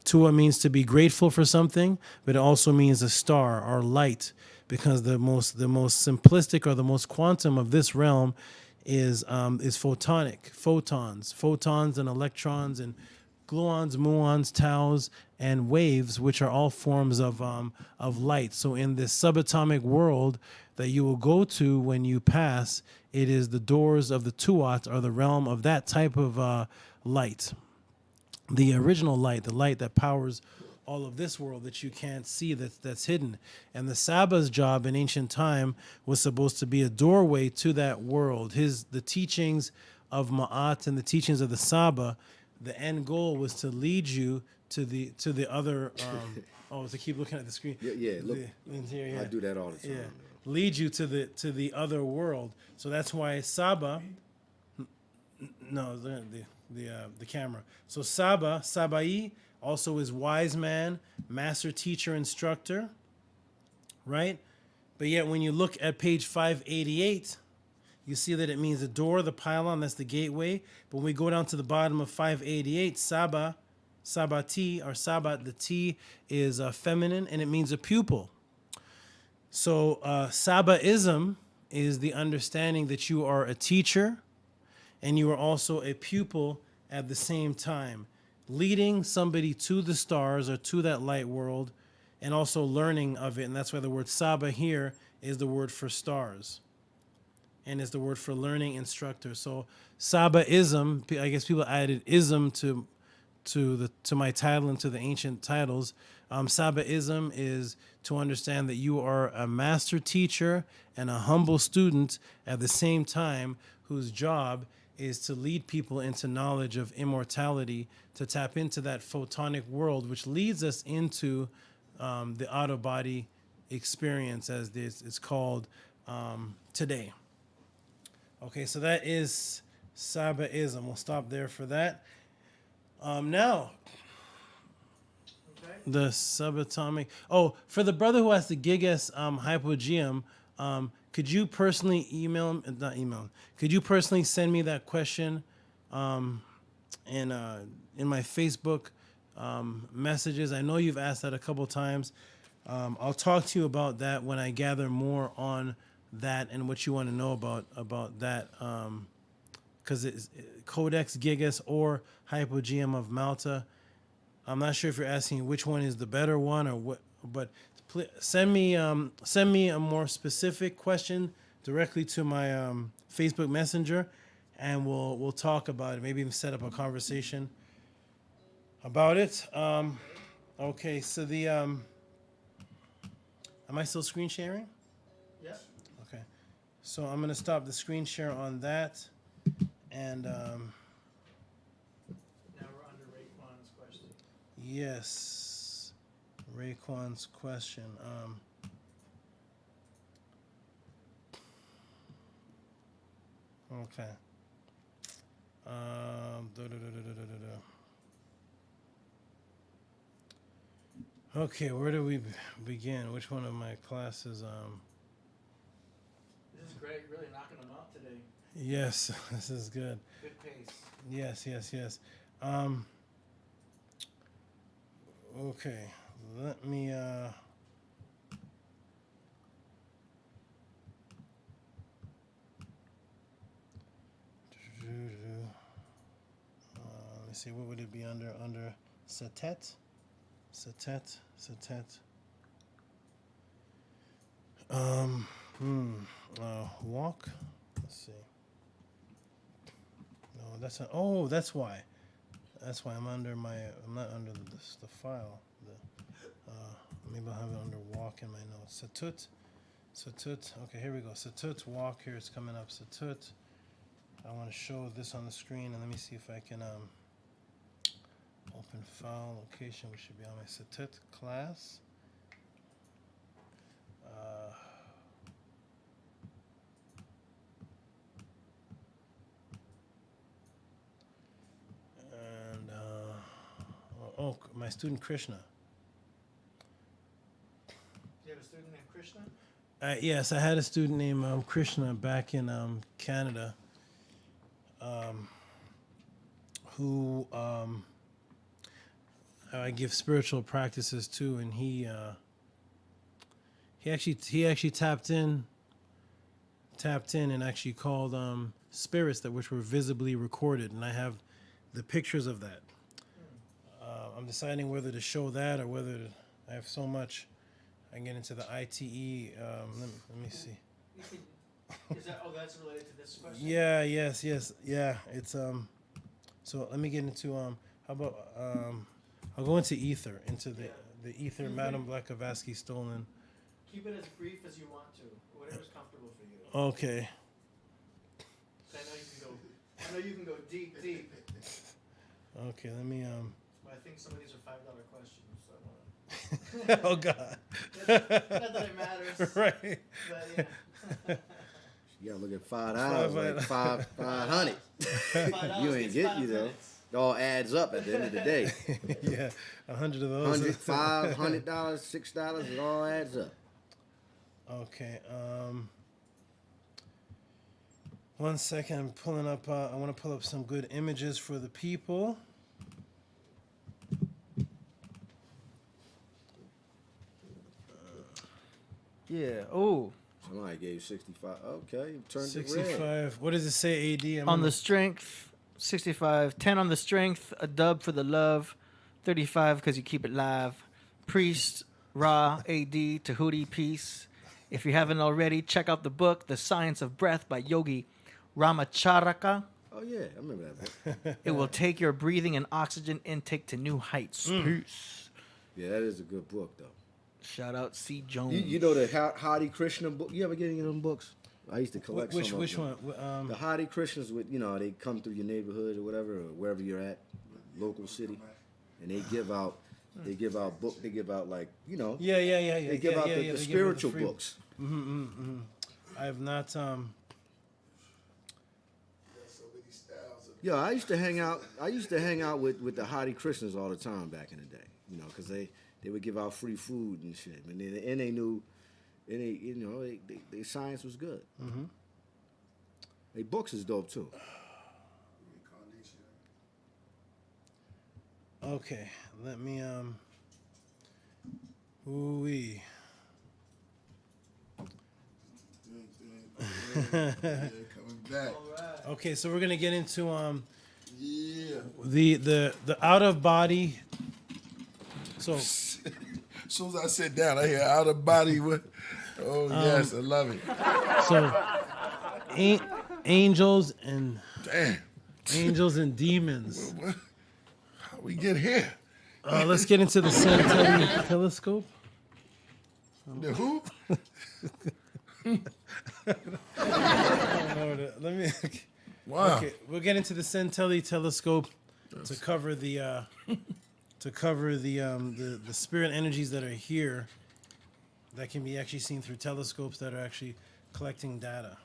Tua means to be grateful for something, but it also means a star or light, because the most simplistic or the most quantum of this realm is photonic, photons and electrons and gluons, muons, taus, and waves, which are all forms of light. So in this subatomic world that you will go to when you pass, it is the doors of the Tuat, or the realm of that type of light, the original light, the light that powers all of this world that you can't see, that's hidden. And the Saba's job in ancient time was supposed to be a doorway to that world. The teachings of Ma'at and the teachings of the Saba, the end goal was to lead you to the other. To keep looking at the screen. Yeah. Look, interior, I do that all the time. Yeah, lead you to the other world. So that's why Saba. No, the camera. So Saba, Sabai, also is wise man, master teacher, instructor, right? But yet when you look at page 588, you see that it means the door, the pylon, that's the gateway. But when we go down to the bottom of 588, Saba, Sabati, or Sabat, the T is feminine, and it means a pupil. So Sabaism is the understanding that you are a teacher and you are also a pupil at the same time, leading somebody to the stars or to that light world, and also learning of it. And that's why the word Saba here is the word for stars, and is the word for learning instructor. So Sabaism, I guess people added ism to my title and to the ancient titles. Sabaism is to understand that you are a master teacher and a humble student at the same time, whose job is to lead people into knowledge of immortality, to tap into that photonic world, which leads us into the out-of-body experience, as this is called today. Okay, so that is Sabaism. We'll stop there for that. Now, the subatomic. Oh, for the brother who has the Gigas hypogeum, could you personally could you personally send me that question in my Facebook messages? I know you've asked that a couple times. I'll talk to you about that when I gather more on that and what you want to know about that, because it's Codex Gigas or Hypogeum of Malta. I'm not sure if you're asking which one is the better one or but send me a more specific question directly to my Facebook Messenger, and we'll talk about it. Maybe even set up a conversation about it. Okay, so the am I still screen sharing? Yes. Okay, so I'm gonna stop the screen share on that, and Now we're under Raekwon's question. yes, Raekwon's question. Okay. Okay, where do we begin? Which one of my classes? This is great. Really knocking them out today. Yes, this is good. Good pace. Yes. Okay, let me. Let me see. What would it be under? Under Satet. Walk. Let's see. No, that's not. Oh, that's why. That's why I'm under my. I'm not under the file. Maybe I'll have it under walk in my notes. Satut. Okay, here we go. Satut walk. Here it's coming up. Satut. I want to show this on the screen, and let me see if I can open file location, which should be on my Satut class. My student Krishna. You have a student named Krishna? Yes, I had a student named Krishna back in Canada, who I give spiritual practices to, and he actually tapped in and actually called spirits which were visibly recorded, and I have the pictures of that. I'm deciding whether to show that or whether I have so much. I can get into the ITE. Let me see. Is that? Oh, that's related to this question. Yeah. Yes. Yeah. It's So let me get into How about I'll go into ether, the ether. Madame Blavatsky stolen. Keep it as brief as you want to, whatever's comfortable for you. Okay. I know you can go deep. Okay. Let me But I think some of these are $5 questions. So Oh God. not that it matters. Right. But yeah. You gotta look at $5, like 500. $5 You ain't gets get 5 you though. minutes. It all adds up at the end of the day. Yeah, 100 of those. $500, $6, it all adds up. Okay. 1 second. I'm pulling up. I want to pull up some good images for the people. Yeah. Oh. Somebody gave 65. Okay, you turned it red. 65. What does it say, AD? On the strength, 65. 10 on the strength. A dub for the love. 35 because you keep it live. Priest, Ra, AD, Tehuti, peace. If you haven't already, check out the book, The Science of Breath by Yogi Ramacharaka. Oh, yeah, I remember that book. It will take your breathing and oxygen intake to new heights. Peace. Yeah, that is a good book, though. Shout out C. Jones. You know the Hare Krishna book? You ever get any of them books? I used to collect some of them. Which one? The Hare Krishnas, with they come through your neighborhood or whatever, or wherever you're at, local city, and they give out book. They give out like Yeah. They give out the spiritual books. I have not. Yeah, I used to hang out with the Hare Krishnas all the time back in the day. Because they would give out free food and shit, and they knew, and they science was good. Mm-hmm. They books is dope too. Okay, let me ooh-wee. Coming back. Okay, so we're gonna get into Yeah. the out of body. So soon as I sit down, I hear out of body. Oh, yes, I love it. So, angels and Damn. angels and demons. How we get here? Let's get into the Centelli telescope. The who? Let me. Wow. Okay, we'll get into the Centelli telescope to cover the the spirit energies that are here that can be actually seen through telescopes that are actually collecting data.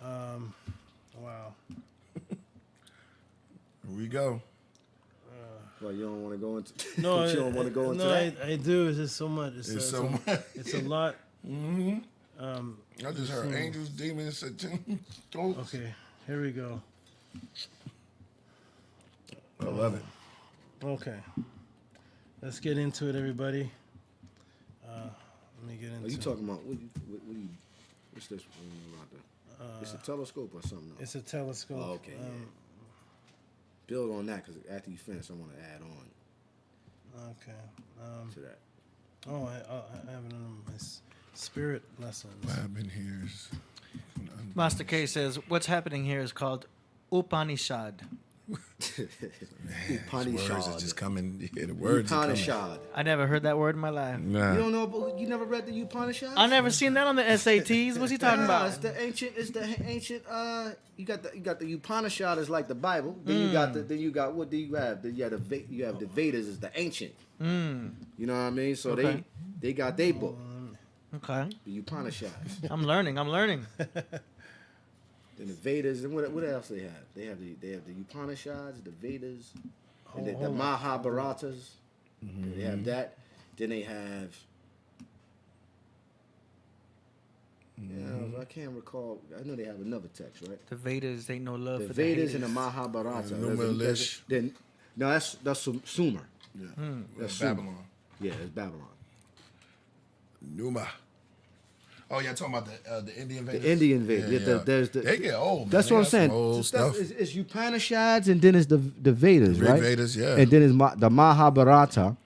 Wow. Here we go. Well, you don't want to go into. No, you don't want to go into no, that. I do. It's just so much. It's so much. It's a lot. I just heard angels, demons, ghosts. Okay, here we go. I love it. Okay, let's get into it, everybody. Let me get into. Are you talking about what's this? It's a telescope or something? It's a telescope. Oh, okay. Yeah. Build on that because after you finish, I want to add on Okay. to that. Oh, I have it on my spirit lessons. What happened here is Master K says, what's happening here is called Upanishad. words are just coming. Yeah, the words are coming. Upanishad. I never heard that word in my life. Nah. You don't know? You never read the Upanishad? I never seen that on the SATs. What's he talking about? It's the ancient. You got the Upanishad is like the Bible. Then you got what do you have? Then you have the Vedas is the ancient. You know what I mean? So Okay. they got their book, Okay. the Upanishads. I'm learning. Then the Vedas, and what else they have? They have the Upanishads, the Vedas, and the Mahabharatas. They have that. Then they have. I can't recall. I know they have another text, right? The Vedas ain't no love The for Vedas the and the haters. Mahabharata. Lish. Then no, that's Sumer. Yeah. That's Sumer. Babylon. Yeah, it's Babylon. Numa. Oh, yeah, talking about the Indian Vedas. The Indian Vedas. Yeah, Yeah, there's the. they get old. That's man. what They I'm got some saying. Old stuff. It's Upanishads and then it's the Vedas, Rig right? Vedas, yeah. And then it's the Mahabharata.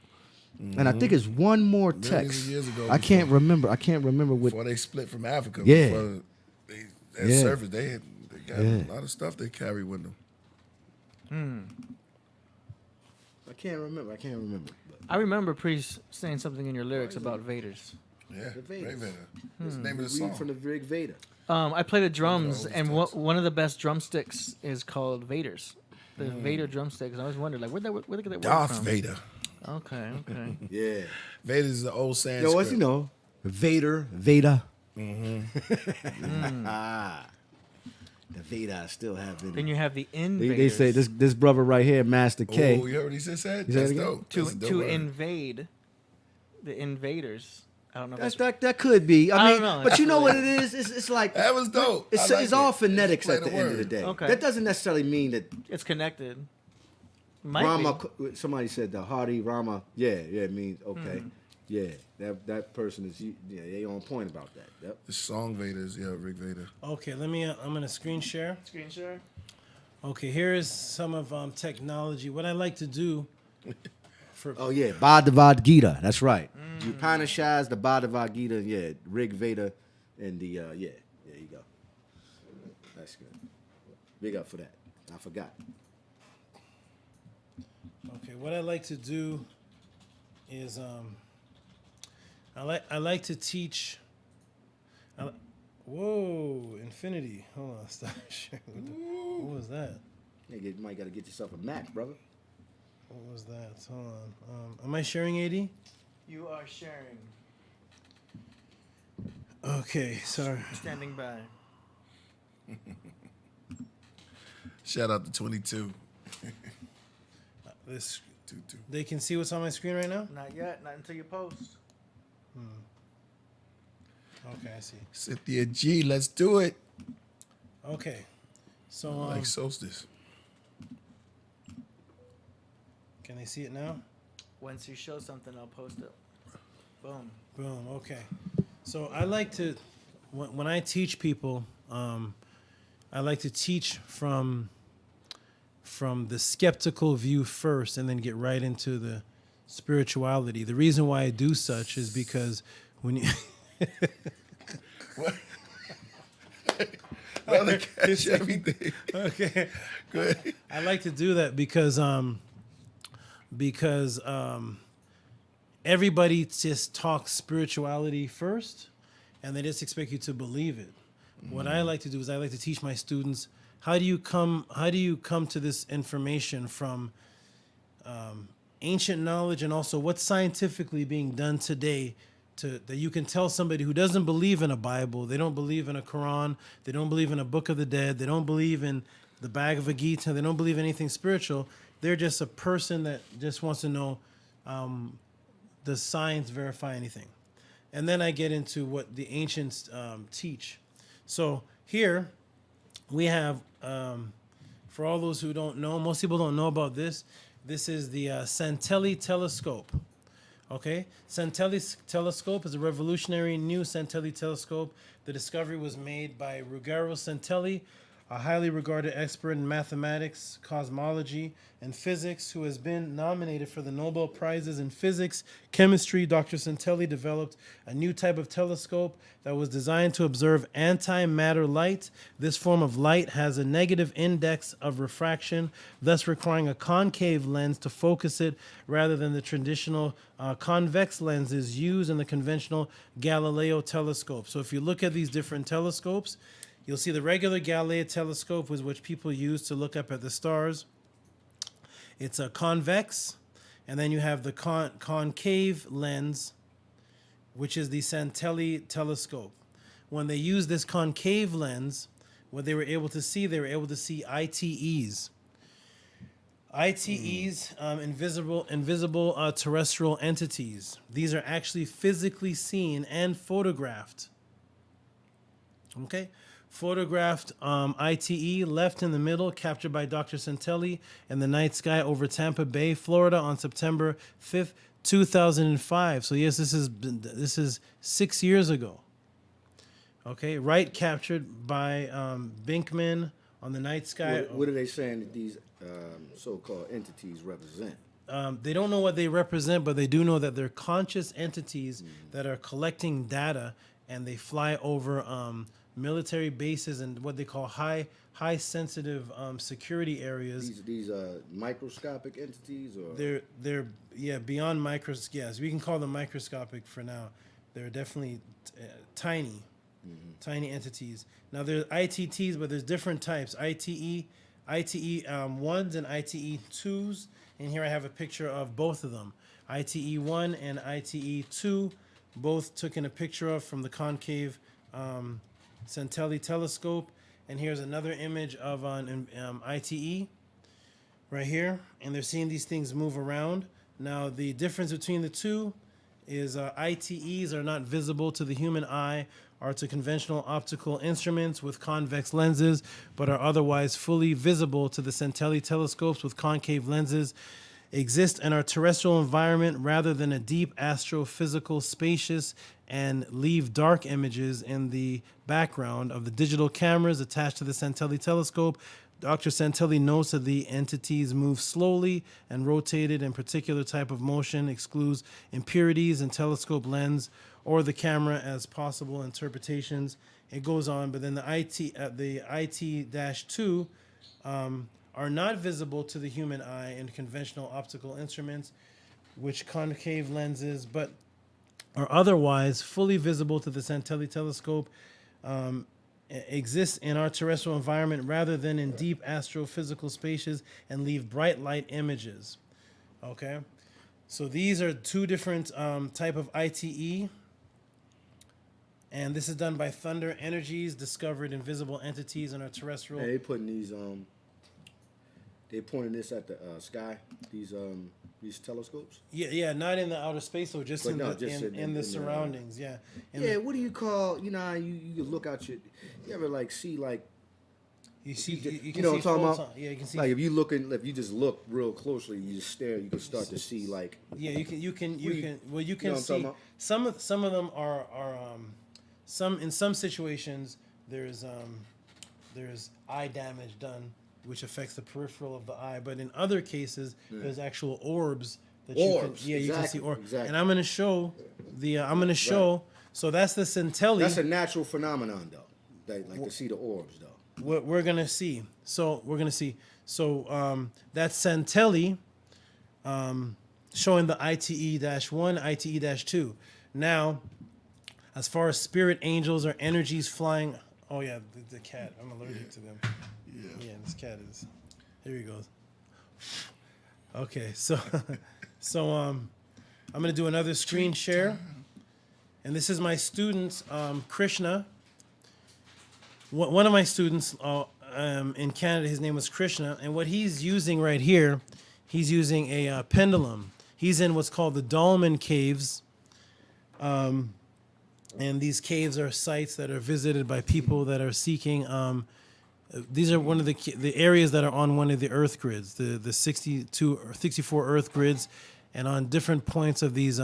And I think it's one more Millions text. of years ago I can't remember what. Before they split from Africa. Yeah. Before they Yeah. surface, they got a lot of stuff they carry with them. I can't remember. I remember Priest saying something in your lyrics about Vedas. Yeah. The Vedas. Rig Veda. That's the name of the Read song. from the Rig Veda. I play the drums, always and does. one of the best drumsticks is called Vaders. The Vader drumsticks. I always wondered, like, where they get that word Darth from? Vader. Okay. Yeah. Vader is the old Sanskrit. Yo, what's Vader, Veda. The Veda I still have in. Then you have the invaders. They say this brother right here, Master K. Oh, you heard what he just said? You said That's it again? dope. That's a dope to word. invade the invaders. I don't know. If That could be. I I mean, don't know. but you know what it is? It's like That was dope. It's I like it's all it. phonetics Play at the end of the word. day. Okay. That doesn't necessarily mean that it's connected. Might Rama. be. Somebody said the Hardy Rama. Yeah, it means okay. Yeah, that person is. Yeah, they on point about that. Yep. The song Vedas, yeah, Rig Vader. Okay, I'm gonna screen share. Screen share. Okay, here is some of technology. What I like to do for Oh yeah, Bhagavad Gita. That's right. Upanishads, the Bhagavad Gita. Yeah, Rig Veda, and the yeah. There you go. That's good. Big up for that. I forgot. Okay, what I like to do is I like to teach. Whoa, infinity! Hold on, stop sharing. What was that? You might got to get yourself a Mac, brother. What was that? Hold on. Am I sharing 80? You are sharing. Okay, sorry. Standing by. Shout out to 22. This 22. they can see what's on my screen right now. Not yet. Not until you post. Okay, I see. Cynthia G, let's do it. Okay, so Like Solstice. can they see it now? Once you show something, I'll post it. Boom. Boom. Okay. So I like to, when I teach people, I like to teach from the skeptical view first, and then get right into the spirituality. The reason why I do such is because when you Brother, catch everything. okay, Go ahead. I like to do that because everybody just talks spirituality first, and they just expect you to believe it. What I like to do is I like to teach my students how do you come to this information from ancient knowledge, and also what's scientifically being done today that you can tell somebody who doesn't believe in a Bible, they don't believe in a Quran, they don't believe in a Book of the Dead, they don't believe in the Bhagavad Gita, they don't believe anything spiritual. They're just a person that just wants to know, does science verify anything? And then I get into what the ancients teach. So here we have, for all those who don't know, most people don't know about this. This is the Santelli telescope. Okay, Santelli telescope is a revolutionary new Santelli telescope. The discovery was made by Ruggero Santelli, a highly regarded expert in mathematics, cosmology, and physics, who has been nominated for the Nobel Prizes in physics, chemistry. Dr. Santelli developed a new type of telescope that was designed to observe antimatter light. This form of light has a negative index of refraction, thus requiring a concave lens to focus it rather than the traditional convex lenses used in the conventional Galileo telescope. So if you look at these different telescopes, you'll see the regular Galileo telescope was which people use to look up at the stars. It's a convex, and then you have the concave lens, which is the Santelli telescope. When they use this concave lens, what they were able to see, ITEs. ITEs, invisible terrestrial entities. These are actually physically seen and photographed. Okay? Photographed ITE left in the middle, captured by Dr. Santelli in the night sky over Tampa Bay, Florida on September 5th, 2005. So yes, this is 6 years ago. Okay, right, captured by Binkman on the night sky. What are they saying that these so-called entities represent? They don't know what they represent, but they do know that they're conscious entities that are collecting data, and they fly over military bases and what they call high sensitive security areas. These microscopic entities, or they're beyond microscopic. Yes, we can call them microscopic for now. They're definitely tiny entities. Now there's ITTs, but there's different types. ITE 1s and ITE 2s, and here I have a picture of both of them. ITE 1 and ITE 2, both taken a picture of from the concave Santelli telescope. And here's another image of an ITE right here, and they're seeing these things move around. Now the difference between the two is ITEs are not visible to the human eye or to conventional optical instruments with convex lenses, but are otherwise fully visible to the Santelli telescopes with concave lenses, exist in our terrestrial environment rather than a deep astrophysical spacious, and leave dark images in the background of the digital cameras attached to the Santelli telescope. Dr. Santelli notes that the entities move slowly and rotated in particular type of motion, excludes impurities in telescope lens or the camera as possible interpretations. It goes on, but then the IT-2 are not visible to the human eye in conventional optical instruments, which concave lenses, but are otherwise fully visible to the Santelli telescope, exists in our terrestrial environment rather than in deep astrophysical spaces, and leave bright light images. Okay, so these are two different type of ITE, and this is done by Thunder Energies, discovered invisible entities in our terrestrial. Hey, they putting these they pointing this at the sky. These telescopes. Yeah, not in the outer space, though, just in the surroundings. What do you call? You know, how you look out your. You ever like see like. You see, you know what I'm talking about? Yeah, you can see. Like if you just look real closely, you just stare, you can start to see like. Yeah, you can see about? some of them are in some situations there's eye damage done, which affects the peripheral of the eye, but in other cases there's actual orbs that Orbs, you can, you can see exactly, orbs. exactly. And I'm going to show so that's the centelli. That's a natural phenomenon, though. They like to see the orbs, though. What we're going to see. So we're going to see. So that's centelli showing the ITE-1, ITE-2. Now, as far as spirit angels or energies flying, oh yeah, the cat. I'm allergic to them. Yeah, this cat is. Here he goes. Okay, so I'm gonna do another screen share, and this is my student Krishna. One of my students in Canada, his name was Krishna, and what he's using right here, he's using a pendulum. He's in what's called the Dolmen Caves. And these caves are sites that are visited by people that are seeking. These are one of the areas that are on one of the Earth grids, the 62 or 64 Earth grids, and on different points of these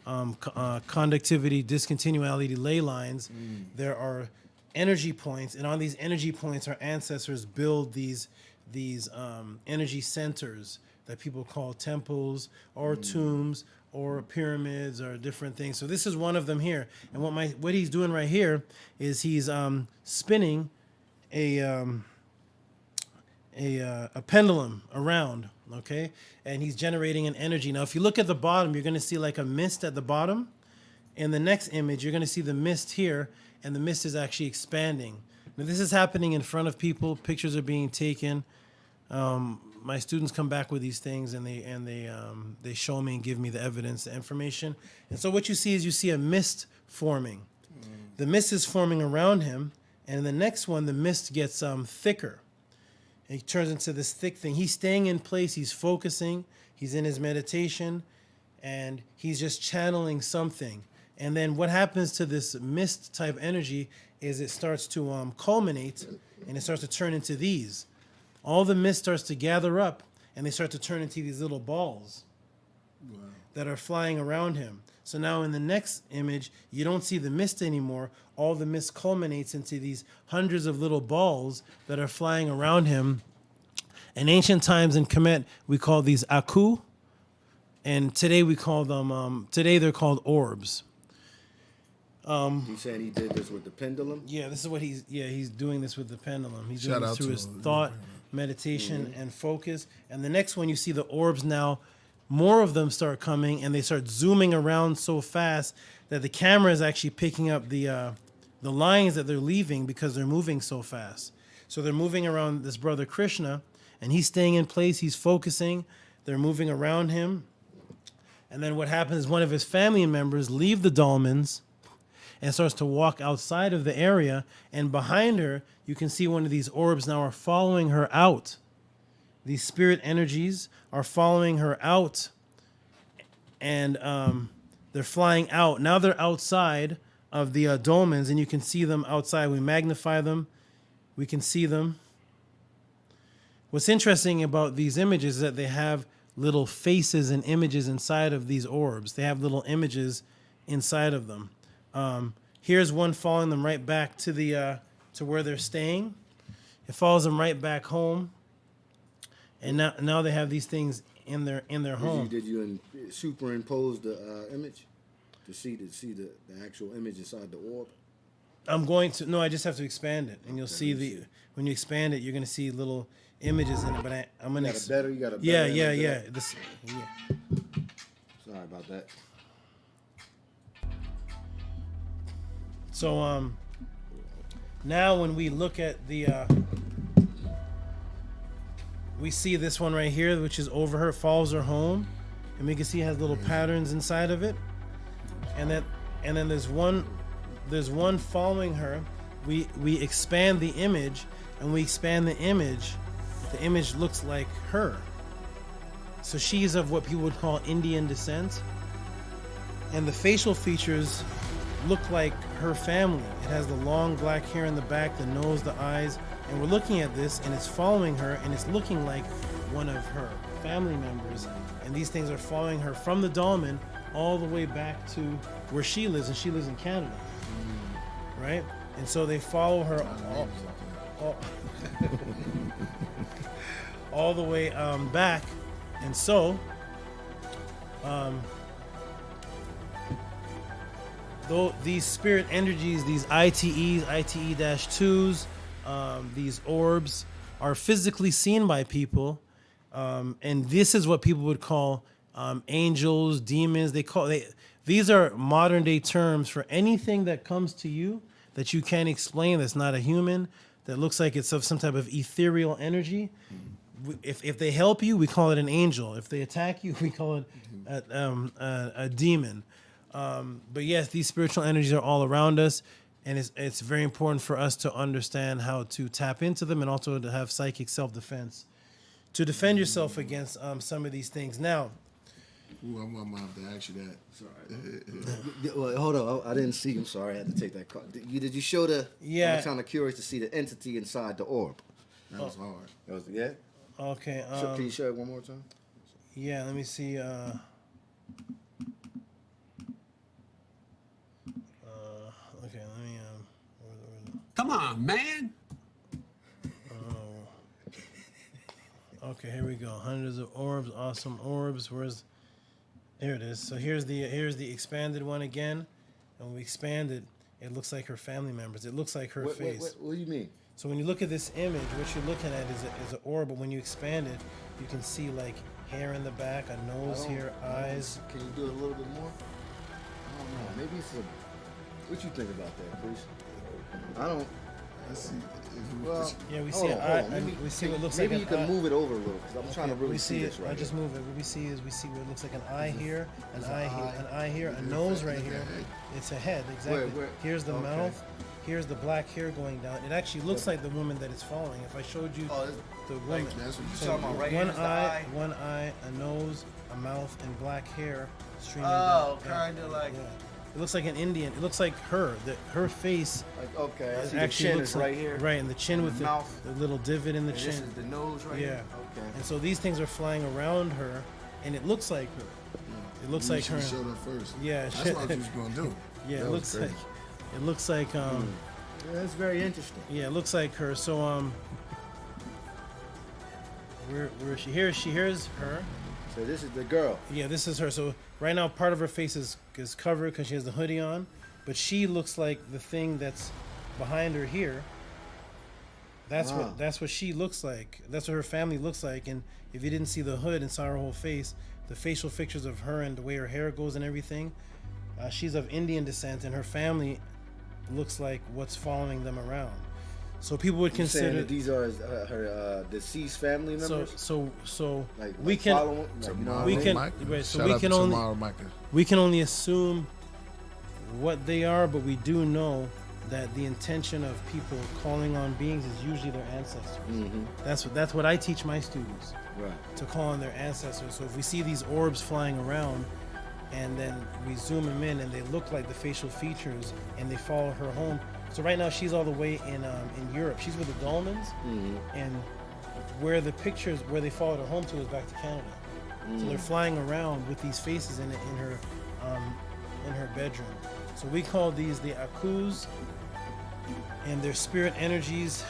conductivity, discontinuality ley lines, there are energy points, and on these energy points, our ancestors build these energy centers that people call temples or tombs or pyramids or different things. So this is one of them here. And what he's doing right here is he's spinning a pendulum around, okay? And he's generating an energy. Now, if you look at the bottom, you're going to see like a mist at the bottom. In the next image, you're going to see the mist here, and the mist is actually expanding. Now, this is happening in front of people. Pictures are being taken. My students come back with these things, and they show me and give me the evidence, the information. And so what you see is you see a mist forming. The mist is forming around him, and in the next one, the mist gets thicker. It turns into this thick thing. He's staying in place. He's focusing. He's in his meditation, and he's just channeling something. And then what happens to this mist type energy is it starts to culminate, and it starts to turn into these. All the mist starts to gather up, and they start to turn into these little balls that are flying around him. So now in the next image, you don't see the mist anymore. All the mist culminates into these hundreds of little balls that are flying around him. In ancient times in Kemet, we call these aku, and today we call them, today they're called orbs. He's saying he did this with the pendulum? Yeah, this is what he's doing this with the pendulum. He's Shout doing this out through to his him. thought, meditation, and focus. And the next one, you see the orbs now, more of them start coming, and they start zooming around so fast that the camera is actually picking up the lines that they're leaving because they're moving so fast. So they're moving around this brother Krishna, and he's staying in place, he's focusing, they're moving around him. And then what happens is one of his family members leave the dolmens and starts to walk outside of the area, and behind her, you can see one of these orbs now are following her out. These spirit energies are following her out, and they're flying out. Now they're outside of the dolmens, and you can see them outside. We magnify them. We can see them. What's interesting about these images is that they have little faces and images inside of these orbs. They have little images inside of them. Here's one following them right back to the to where they're staying. It follows them right back home, and now they have these things in their home. Did you superimpose the image to see the actual image inside the orb? I'm going to I just have to expand it, and you'll see when you expand it, you're going to see little images in it. But I'm going to You got a better yeah. yeah. Sorry about that. So now when we look at the we see this one right here, which is over her, follows her home, and we can see it has little patterns inside of it, and then there's one following her. We expand the image, and we expand the image. The image looks like her. So she's of what people would call Indian descent, and the facial features look like her family. It has the long black hair in the back, the nose, the eyes, and we're looking at this, and it's following her, and it's looking like one of her family members. And these things are following her from the dolmen all the way back to where she lives, and she lives in Canada, right? And so they follow her all the way back. And so Though these spirit energies, these ITEs, ITE-2s, these orbs are physically seen by people, and this is what people would call angels, demons. These are modern day terms for anything that comes to you that you can't explain, that's not a human, that looks like it's of some type of ethereal energy. If they help you, we call it an angel. If they attack you, we call it a demon. But yes, these spiritual energies are all around us, and it's very important for us to understand how to tap into them and also to have psychic self-defense to defend yourself against some of these things. Now, I'm gonna have to ask you that. Sorry. Well, hold on. I didn't see. I'm sorry. I had to take that card. Did you show the? Yeah. I'm kind of curious to see the entity inside the orb. That was hard. That was yeah. okay. Can you show it one more time? Yeah, let me see. Okay, let me. Come on, man. Okay, here we go. Hundreds of orbs, awesome orbs. Here it is. So here's the expanded one again, and when we expand it, it looks like her family members. It looks like her face. What do you mean? So when you look at this image, what you're looking at is an orb, but when you expand it, you can see like hair in the back, a nose here, eyes. Can you do it a little bit more? I don't know. Maybe it's a. What you think about that, Bruce? I don't. Let's see. Well, Yeah, we see hold an on, eye. hold on. Maybe, We see what looks maybe like you an can eye. move it over a little because I'm trying to really we see this right I just here. move it. What we see what looks like an eye here, an eye here, a nose right here. It's a head, exactly. Where? Here's the Okay. mouth. Here's the black hair going down. It actually looks like the woman that it's following. If I showed you the woman, That's what so talking about right here one is the eye, eye. one eye, a nose, a mouth, and black hair streaming Oh, down. kinda like- Yeah. It looks like an Indian. It looks like her. Her face Like, okay, I see the actually chin looks is like right here. right, and the chin with the mouth. little divot in the And chin. this is the nose right Yeah. here. Okay. And so these things are flying around her, and it looks like her. It looks like her. Showed up first. Yeah, That's shit. what you was gonna do. Yeah, That it was looks crazy. like. It looks like. Yeah, that's very interesting. Yeah, it looks like her. So where she here's her. So this is the girl. Yeah, this is her. So right now, part of her face is covered because she has the hoodie on, but she looks like the thing that's behind her here. That's Wow. that's what she looks like. That's what her family looks like. And if you didn't see the hood and saw her whole face, the facial features of her and the way her hair goes and everything, she's of Indian descent, and her family looks like what's following them around. So people would You saying consider that these are her deceased family members? so like we can follow, like, you know what I we mean? can Mike. right, so Shout we out can to only Tomorrow Micah. we can only assume what they are, but we do know that the intention of people calling on beings is usually their ancestors. That's what I teach my students, Right. to call on their ancestors. So if we see these orbs flying around, and then we zoom them in, and they look like the facial features, and they follow her home. So right now she's all the way in Europe. She's with the Dolmans, and where the pictures where they followed her home to is back to Canada. So they're flying around with these faces in her bedroom. So we call these the Akus, and their spirit energies.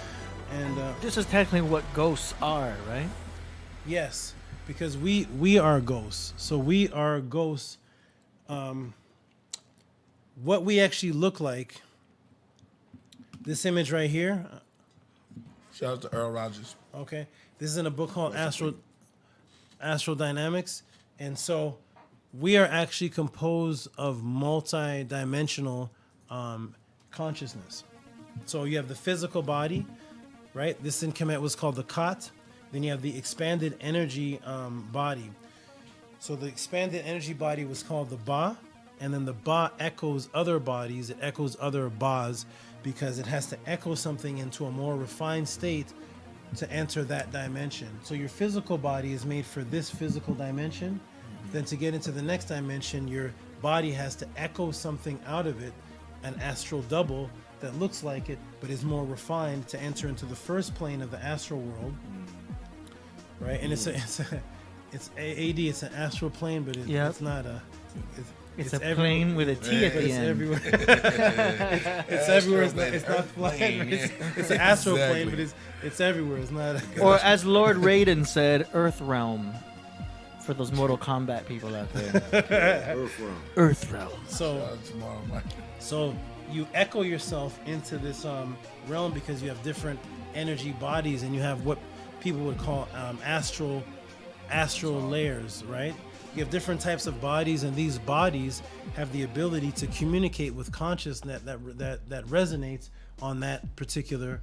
And This is technically what ghosts are, right? yes, because we are ghosts. So we are ghosts. What we actually look like. This image right here. Shout out to Earl Rogers. Okay, this is in a book called Astral Dynamics, and so we are actually composed of multi-dimensional consciousness. So you have the physical body, right? This in Kemet was called the Khat. Then you have the expanded energy body. So the expanded energy body was called the Ba, and then the Ba echoes other bodies. It echoes other Bas because it has to echo something into a more refined state to enter that dimension. So your physical body is made for this physical dimension. Then to get into the next dimension, your body has to echo something out of it, an astral double that looks like it, but is more refined to enter into the first plane of the astral world. Right? And it's AD, it's an astral plane, but it's not a... It's a plane with a T at the It's end. everywhere. It's everywhere. It's not flying. It's an astral plane, but it's everywhere. It's not. Or as Lord Raiden said, Earth Realm. for those Mortal Kombat people out there. Earth realm. Earth realm. So Tomorrow, Mike. So you echo yourself into this realm because you have different energy bodies, and you have what people would call astral layers, right? You have different types of bodies, and these bodies have the ability to communicate with consciousness that resonates on that particular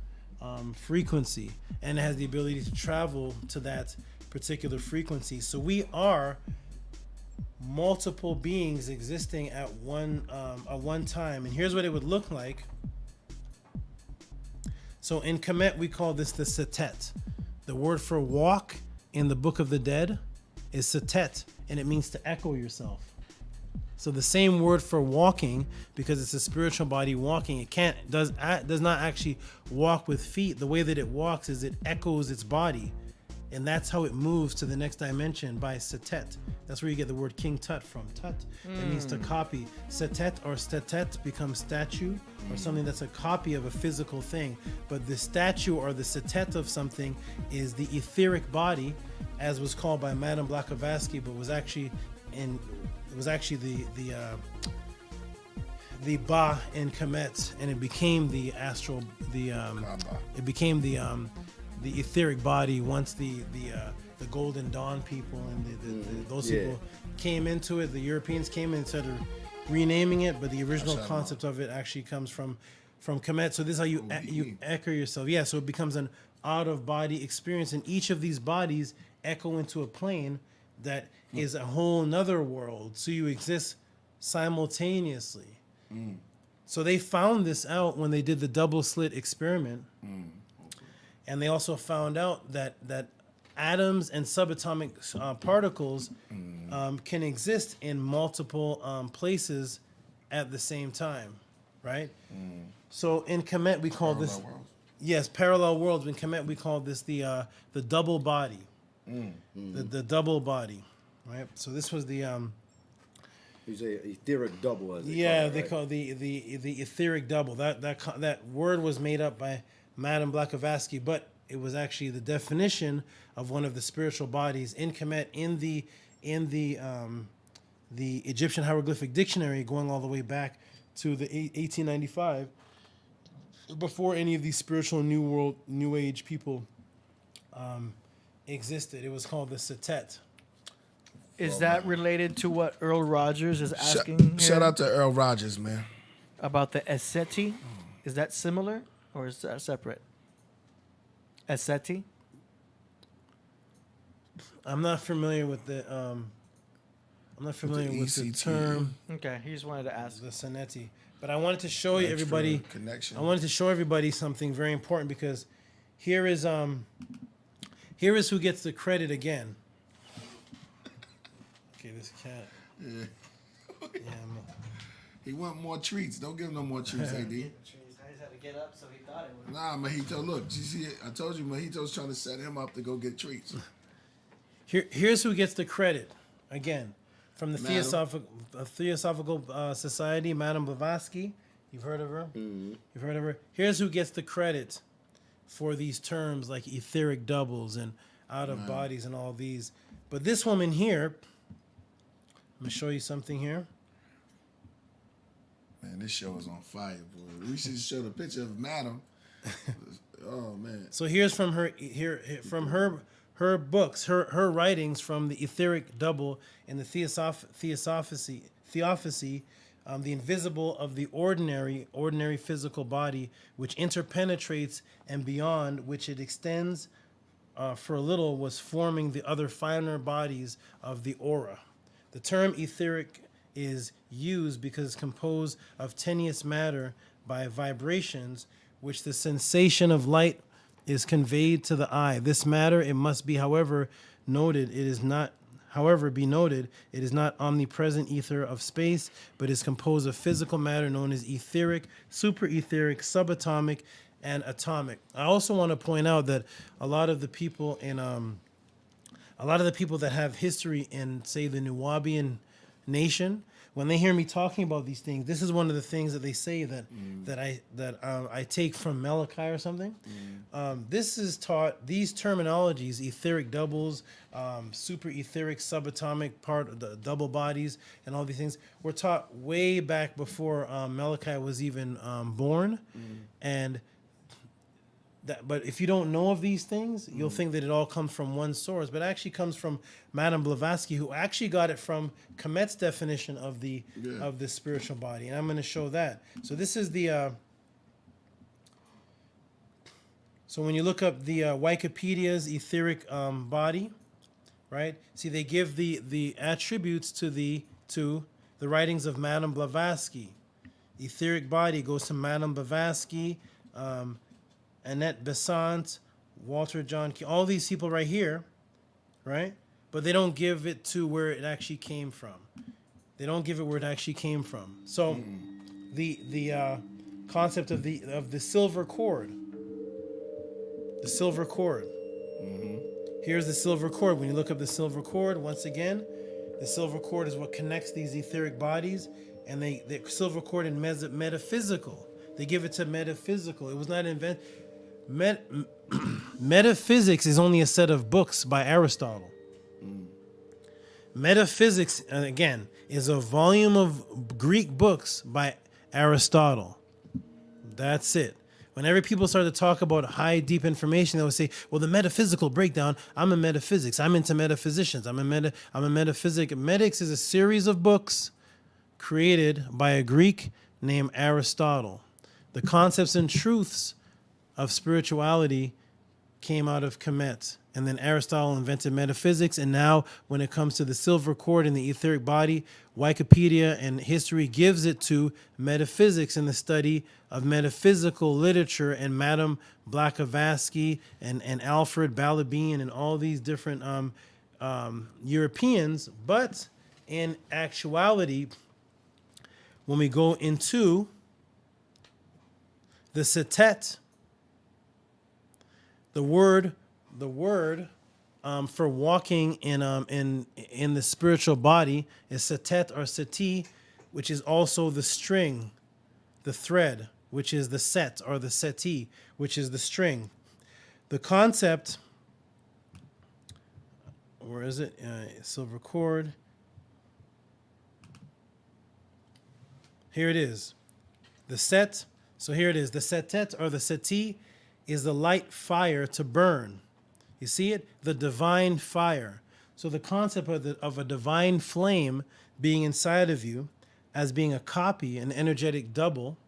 frequency, and it has the ability to travel to that particular frequency. So we are multiple beings existing at one time, and here's what it would look like. So in Kemet we call this the Setet. The word for walk in the Book of the Dead is Setet, and it means to echo yourself. So the same word for walking, because it's a spiritual body walking, it does not actually walk with feet. The way that it walks is it echoes its body, and that's how it moves to the next dimension by Setet. That's where you get the word King Tut from. Tut, that means to copy. Setet or Stetet becomes statue or something that's a copy of a physical thing. But the statue or the Setet of something is the etheric body, as was called by Madame Blavatsky, but was actually the Ba in Kemet, and it became the astral, it became the etheric body once the Golden Dawn people and those people came into it. The Europeans came in and started renaming it, but the original concept of it actually comes from Kemet. So this is how you echo yourself. Yeah, so it becomes an out of body experience, and each of these bodies echo into a plane that is a whole nother world. So you exist simultaneously. So they found this out when they did the double slit experiment. And they also found out that atoms and subatomic particles can exist in multiple places at the same time, right? So in Kemet we call this parallel worlds. In Kemet we call this the double body, the double body, right? So this was the He's a etheric double, as they call the etheric double. That word was made up by Madame Blavatsky, but it was actually the definition of one of the spiritual bodies in Kemet in the Egyptian hieroglyphic dictionary, going all the way back to the 1895, before any of these spiritual new age people existed. It was called the Setet. Is that related to what Earl Rogers is asking? Shout out to Earl Rogers, man. About the Eseti? Is that similar or is that separate? Eseti? I'm not familiar with the term. Okay, he just wanted to ask. The Soneti. But I wanted to show you everybody connection. I wanted to show everybody something very important, because here is who gets the credit again. Okay, this cat. Yeah. He want more treats. Don't give him no more treats, AD. I just had to get up, so he thought it would. Nah, Mahito, look, you see it? I told you Mahito's trying to set him up to go get treats. Here's who gets the credit again from the Theosophical Society, Madame Blavatsky. You've heard of her? You've heard of her? Here's who gets the credit for these terms like etheric doubles and out of bodies and all these. But this woman here, I'm going to show you something here. Man, this show is on fire, boy. We should show the picture of Madam. Oh, man. So here's from her books, her writings from the etheric double and the theosophy, the invisible of the ordinary physical body, which interpenetrates and beyond which it extends for a little, was forming the other finer bodies of the aura. The term etheric is used because it's composed of tenuous matter by vibrations, which the sensation of light is conveyed to the eye. This matter, it must be, however, noted, it is not omnipresent ether of space, but is composed of physical matter known as etheric, superetheric, subatomic, and atomic. I also want to point out that a lot of the people that have history in, say, the Nubian nation when they hear me talking about these things, this is one of the things that they say that I take from Malachi or something. This is taught, these terminologies, etheric doubles, super etheric, subatomic part of the double bodies, and all these things were taught way back before Malachi was even born, and. But if you don't know of these things, you'll think that it all comes from one source, but it actually comes from Madame Blavatsky, who actually got it from Kemet's definition of the spiritual body, and I'm going to show that. So this is the. So when you look up the Wikipedia's etheric body, right? See, they give the attributes to the writings of Madame Blavatsky. Etheric body goes to Madame Blavatsky. Annette Besant, Walter John Key, all these people right here, right? But they don't give it to where it actually came from. They don't give it where it actually came from. So the concept of the silver cord. The silver cord. Here's the silver cord. When you look up the silver cord, once again, the silver cord is what connects these etheric bodies, and the silver cord in metaphysical. They give it to metaphysical. It was not invented. Metaphysics is only a set of books by Aristotle. Metaphysics, again, is a volume of Greek books by Aristotle. That's it. Whenever people start to talk about high, deep information, they will say, well, the metaphysical breakdown, I'm in metaphysics. I'm into metaphysicians. I'm a metaphysic. Medics is a series of books created by a Greek named Aristotle. The concepts and truths of spirituality came out of Kemet. And then Aristotle invented metaphysics. And now when it comes to the silver cord and the etheric body, Wikipedia and history gives it to metaphysics and the study of metaphysical literature, and Madame Blavatsky and Alfred Balaban and all these different Europeans. But in actuality, when we go into the Setet, the word for walking in the spiritual body is Setet or Seti, which is also the string, the thread, which is the set or the Seti, which is the string. The concept, where is it? Silver cord. Here it is. The set. So here it is. The Setet or the Seti is the light fire to burn. You see it? The divine fire. So the concept of a divine flame being inside of you as being a copy, an energetic double,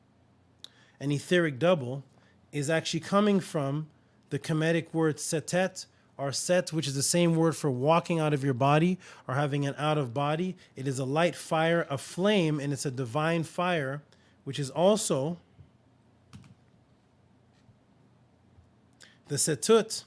an etheric double, is actually coming from the Kemetic word setet or set, which is the same word for walking out of your body or having an out of body. It is a light fire, a flame, and it's a divine fire, which is also the setut,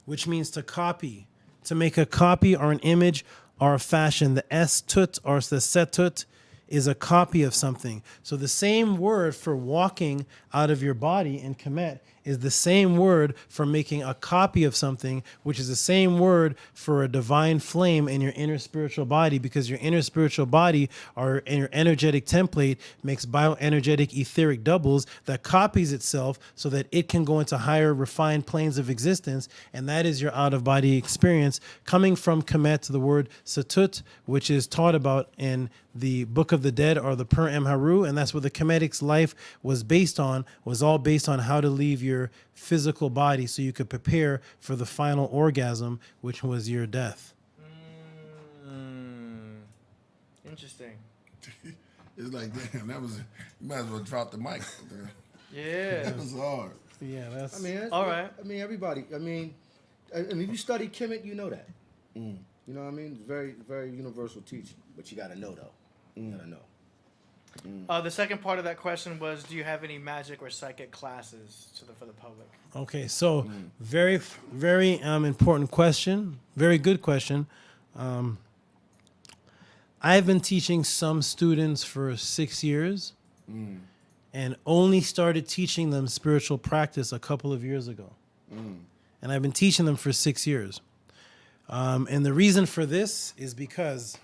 which means to copy, to make a copy or an image or a fashion. The estut or the setut is a copy of something. So the same word for walking out of your body in Kemet is the same word for making a copy of something, which is the same word for a divine flame in your inner spiritual body, because your inner spiritual body or in your energetic template makes bioenergetic etheric doubles that copies itself so that it can go into higher refined planes of existence. And that is your out-of-body experience coming from Kemet, the word Satut, which is taught about in the Book of the Dead or the Per Emharu, and that's what the Kemetic's life was based on, was all based on how to leave your physical body so you could prepare for the final orgasm, which was your death. Interesting. It's like, damn, that was, you might as well drop the mic. Yeah. That was hard. Yeah, that's... I mean, that's, all right. I mean, everybody. I mean, if you study Kemet, you know that. You know what I mean? It's very, very universal teaching. But you got to know, though. You got to know. The second part of that question was, do you have any magic or psychic classes for the public? Okay, so very, very important question. Very good question. I've been teaching some students for 6 years and only started teaching them spiritual practice a couple of years ago. And I've been teaching them for 6 years. And the reason for this is because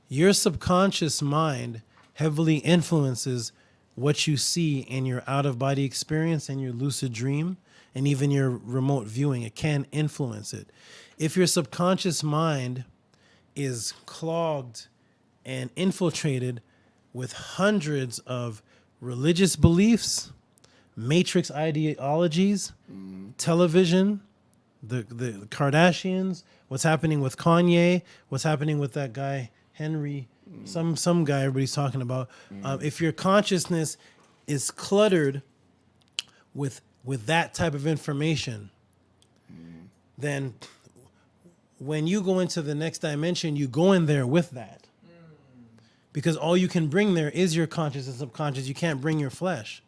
your subconscious mind heavily influences what you see in your out-of-body experience and your lucid dream and even your remote viewing. It can influence it. If your subconscious mind is clogged and infiltrated with hundreds of religious beliefs, matrix ideologies, television, the Kardashians, what's happening with Kanye, what's happening with that guy Henry, some guy everybody's talking about. If your consciousness is cluttered with that type of information, then when you go into the next dimension, you go in there with that. Because all you can bring there is your conscious and subconscious. You can't bring your flesh.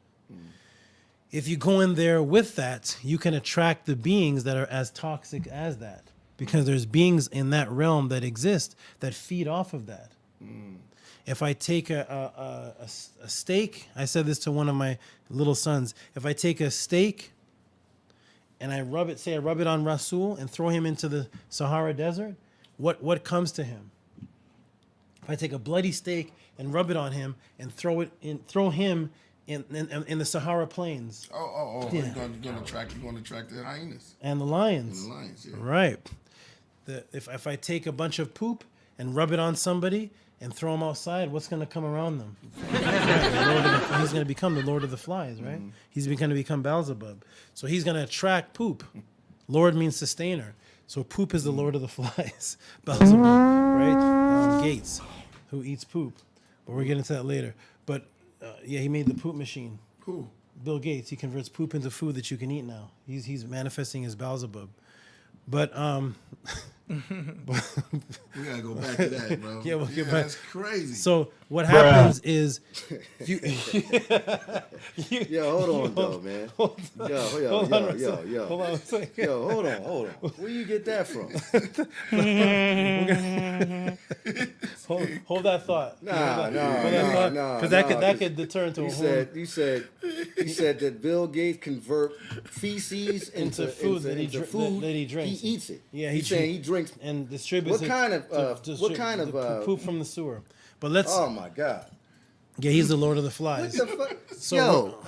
If you go in there with that, you can attract the beings that are as toxic as that. Because there's beings in that realm that exist that feed off of that. If I take a steak, I said this to one of my little sons. If I take a steak and I rub it on Rasul and throw him into the Sahara Desert, what comes to him? If I take a bloody steak and rub it on him and throw him in the Sahara Plains. Yeah. You're going to attract the hyenas and the lions. And the lions, yeah. Right. If I take a bunch of poop and rub it on somebody and throw them outside, what's going to come around them? Right, he's going to become the Lord of the Flies, right? He's going to become Beelzebub. So he's going to attract poop. Lord means sustainer. So poop is the Lord of the Flies. Beelzebub, right? Gates, who eats poop. But we'll get into that later. But he made the poop machine. Who? Bill Gates. He converts poop into food that you can eat now. He's manifesting as Beelzebub. But we gotta go back to that, bro. Yeah, we'll get back. That's crazy. So what happens is, Yo, hold on, though, man. Hold on a second. Yo, hold on. Where you get that from? Hold that thought. Nah. Because that could deter into a whole. You said that Bill Gates convert feces into food that he drinks. He eats it. Yeah, he's saying he drinks and distributes. What kind of poop from the sewer? But let's. Oh my God. Yeah, he's the Lord of the Flies. What the fuck? So,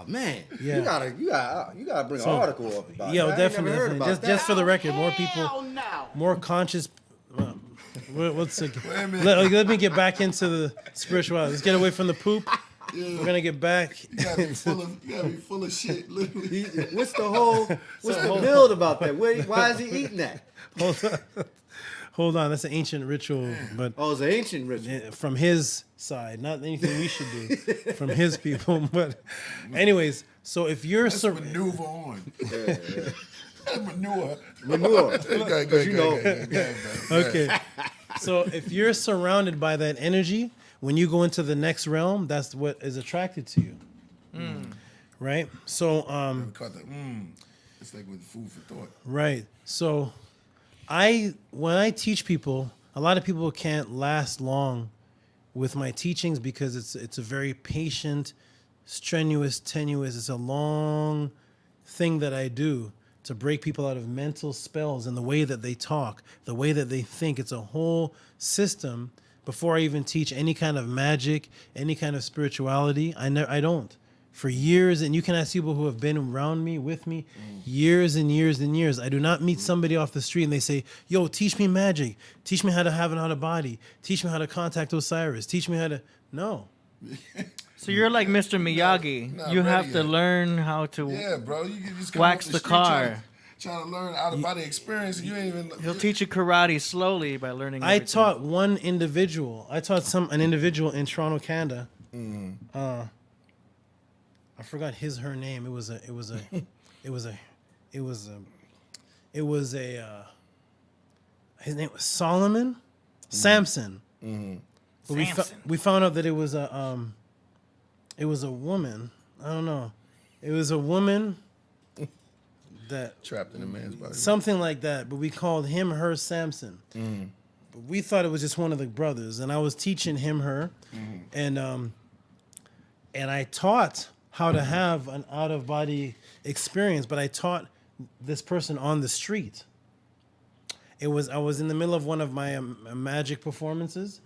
man. Yeah. You gotta bring an article up about that. Definitely. Just for the record, more people, more conscious. Let me get back into the spirituality. Let's get away from the poop. Yeah. We're gonna get back. You gotta be full of shit. Literally. What's the build about that? Why is he eating that? Hold on. That's an ancient ritual, but it's an ancient ritual from his side, not anything we should do from his people. But, anyways, so if you're maneuver on. Manure. Go Okay. So if you're surrounded by that energy, when you go into the next realm, that's what is attracted to you. Right? So it's like with food for thought. Right. So when I teach people, a lot of people can't last long with my teachings because it's a very patient, strenuous, tenuous. It's a long thing that I do to break people out of mental spells and the way that they talk, the way that they think. It's a whole system. Before I even teach any kind of magic, any kind of spirituality, I don't. For years, and you can ask people who have been around me, with me, years and years and years. I do not meet somebody off the street and they say, yo, teach me magic. Teach me how to have an out of body. Teach me how to contact Osiris. Teach me how to... No. So you're like Mr. Miyagi. You have to learn how to bro. You can just wax the car. Trying to learn out of body experience. You ain't even... He'll teach you karate slowly by learning everything. I taught an individual in Toronto, Canada. I forgot her name. His name was Solomon Samson. But we found out that it was a woman. I don't know. It was a woman that trapped in a man's body. Something like that. But we called him her Samson. But we thought it was just one of the brothers, and I was teaching him her, and I taught how to have an out-of-body experience, but I taught this person on the street. I was in the middle of one of my magic performances,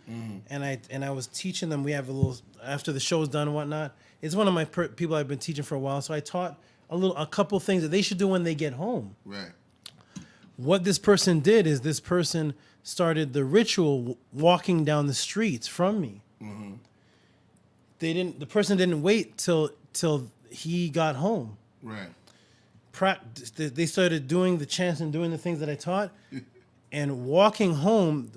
and I was teaching them. We have a little after the show's done and whatnot. It's one of my people I've been teaching for a while, so I taught a couple things that they should do when they get home. Right. What this person did is this person started the ritual walking down the streets from me. The person didn't wait till he got home. Right. They started doing the chants and doing the things that I taught, and walking home.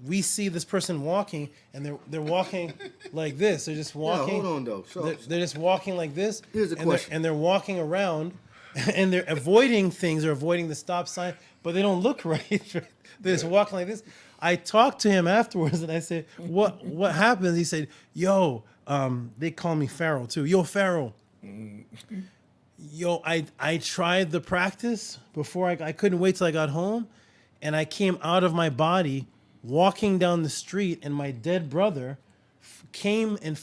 We see this person walking, and they're walking like this. They're just walking. Yeah, hold on though. So, they're just walking like this. Here's a and question. They're walking around, and they're avoiding things. They're avoiding the stop sign, but they don't look right. They're just walking like this. I talked to him afterwards, and I said, "What happened?" He said, "Yo, they call me Pharaoh too. Yo, Pharaoh. Yo, I tried the practice before. I couldn't wait till I got home, and I came out of my body." Walking down the street, and my dead brother came and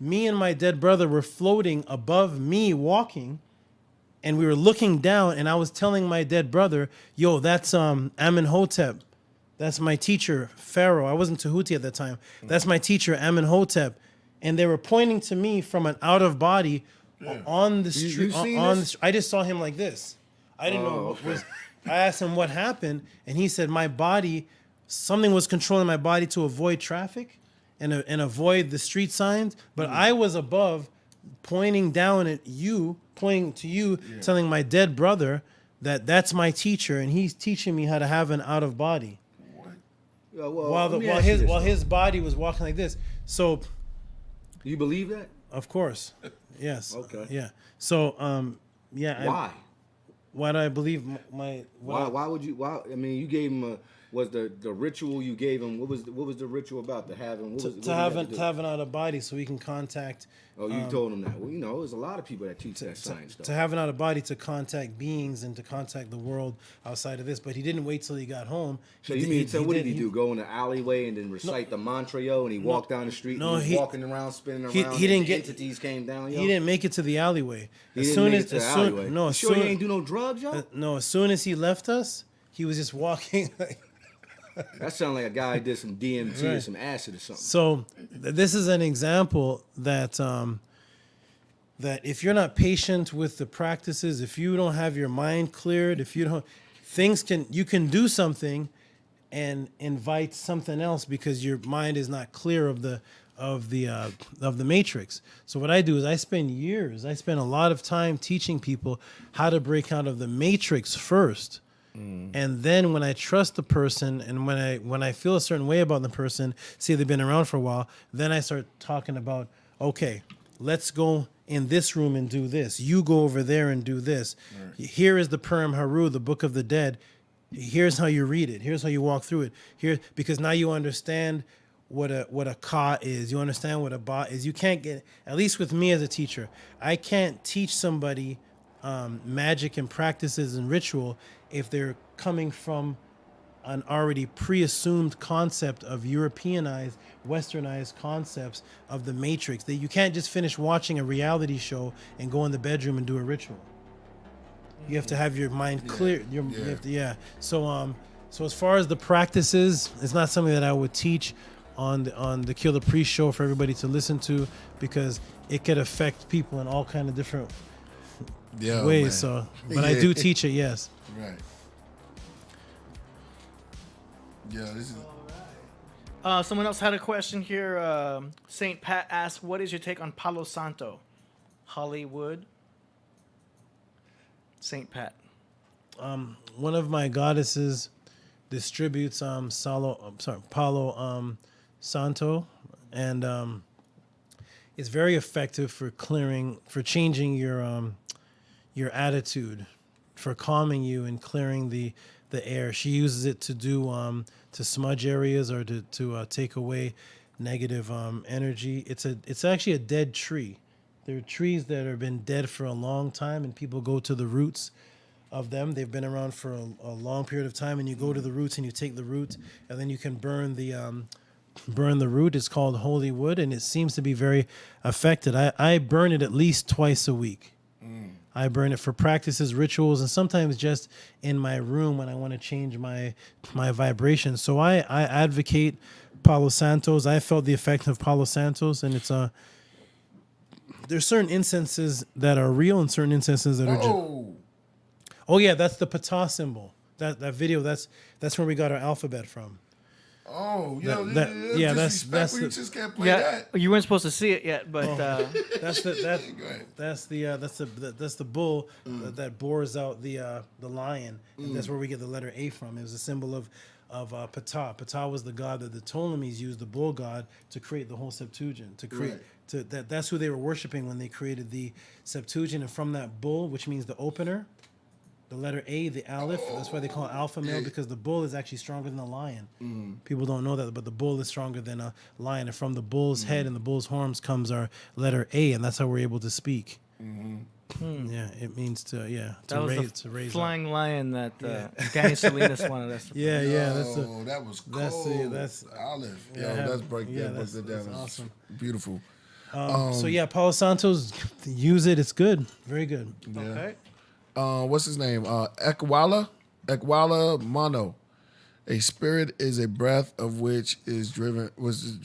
me and my dead brother were floating above me walking, and we were looking down, and I was telling my dead brother, "Yo, that's Amenhotep. That's my teacher, Pharaoh." I wasn't Tehuti at that time. "That's my teacher, Amenhotep." And they were pointing to me from an out of body on the street. I just saw him like this. I didn't know what was. I asked him what happened, and he said, "My body." Something was controlling my body to avoid traffic and avoid the street signs, but I was above, pointing down at you, pointing to you, telling my dead brother that that's my teacher, and he's teaching me how to have an out of body. Yeah, well, while his body was walking like this. So, you believe that? Of course, yes. Okay. Yeah. So, yeah. Why? Why do I believe my? Why would you? Why? I mean, you gave him was the ritual you gave him? What was the ritual about to have him? To have an out of body so he can contact. Oh, you told him that. Well, you know, there's a lot of people that teach that science. To have an out of body to contact beings and to contact the world outside of this, but he didn't wait till he got home. So you mean? So what did he do? Go in the alleyway and then recite the mantra, yo, and he walked down the street. No, and he was walking around, spinning around. He didn't get entities came down. Yo. He didn't make it to the alleyway. He didn't make it to the alleyway. No, you sure he ain't do no drugs, yo? No, as soon as he left us, he was just walking. That sounds like a guy who did some DMT or some acid or something. So this is an example that that if you're not patient with the practices, if you don't have your mind cleared, if you don't, you can do something and invite something else because your mind is not clear of the matrix. So what I do is I spend a lot of time teaching people how to break out of the matrix first. And then when I trust the person and when I feel a certain way about the person, see they've been around for a while, then I start talking about, okay, let's go in this room and do this. You go over there and do this. Right. Here is the Purim Haru, the Book of the Dead. Here's how you read it. Here's how you walk through it. Here, because now you understand what a ka is. You understand what a ba is. You can't get, at least with me as a teacher, I can't teach somebody magic and practices and ritual if they're coming from an already pre-assumed concept of Europeanized, Westernized concepts of the Matrix. That you can't just finish watching a reality show and go in the bedroom and do a ritual. You have to have your mind clear. So as far as the practices, it's not something that I would teach on the Killah Priest show for everybody to listen to because it could affect people in all kind of different ways. Man. So, but I do teach it. Yes. Right. Yeah, this is. Someone else had a question here. Saint Pat asked, "What is your take on Palo Santo, Hollywood?" Saint Pat. One of my goddesses distributes Palo Santo, and it's very effective for changing your attitude, for calming you and clearing the air. She uses it to do to smudge areas or to take away negative energy. It's actually a dead tree. There are trees that have been dead for a long time, and people go to the roots of them. They've been around for a long period of time, and you go to the roots and you take the root, and then you can burn the root. It's called holy wood, and it seems to be very effective. I burn it at least twice a week. I burn it for practices, rituals, and sometimes just in my room when I want to change my vibration. So I advocate Palo Santos. I felt the effect of Palo Santos, and it's there's certain incenses that are real and certain incenses that are just. Oh yeah, that's the Ptah symbol. That video. That's where we got our alphabet from. Oh, that's you just can't play Yeah, that. you weren't supposed to see it yet, but That's the bull that bores out the lion. And that's where we get the letter A from. It was a symbol of Ptah. Ptah was the god that the Ptolemies used, the bull god, to create the whole Septuagint. To create that's who they were worshiping when they created the Septuagint. And from that bull, which means the opener, the letter A, the aleph, that's why they call it alpha male, because the bull is actually stronger than the lion. People don't know that, but the bull is stronger than a lion. And from the bull's head and the bull's horns comes our letter A, and that's how we're able to speak. Yeah, it means to raise flying lion that Danny Salinas wanted us to. Yeah, That was cool. That's Olive. yeah, Let's break that. that's That's awesome. Beautiful. So yeah, Palo Santos, use it. It's good, very good. Yeah. Okay. What's his name? Ekwala Mono. A spirit is a breath of which was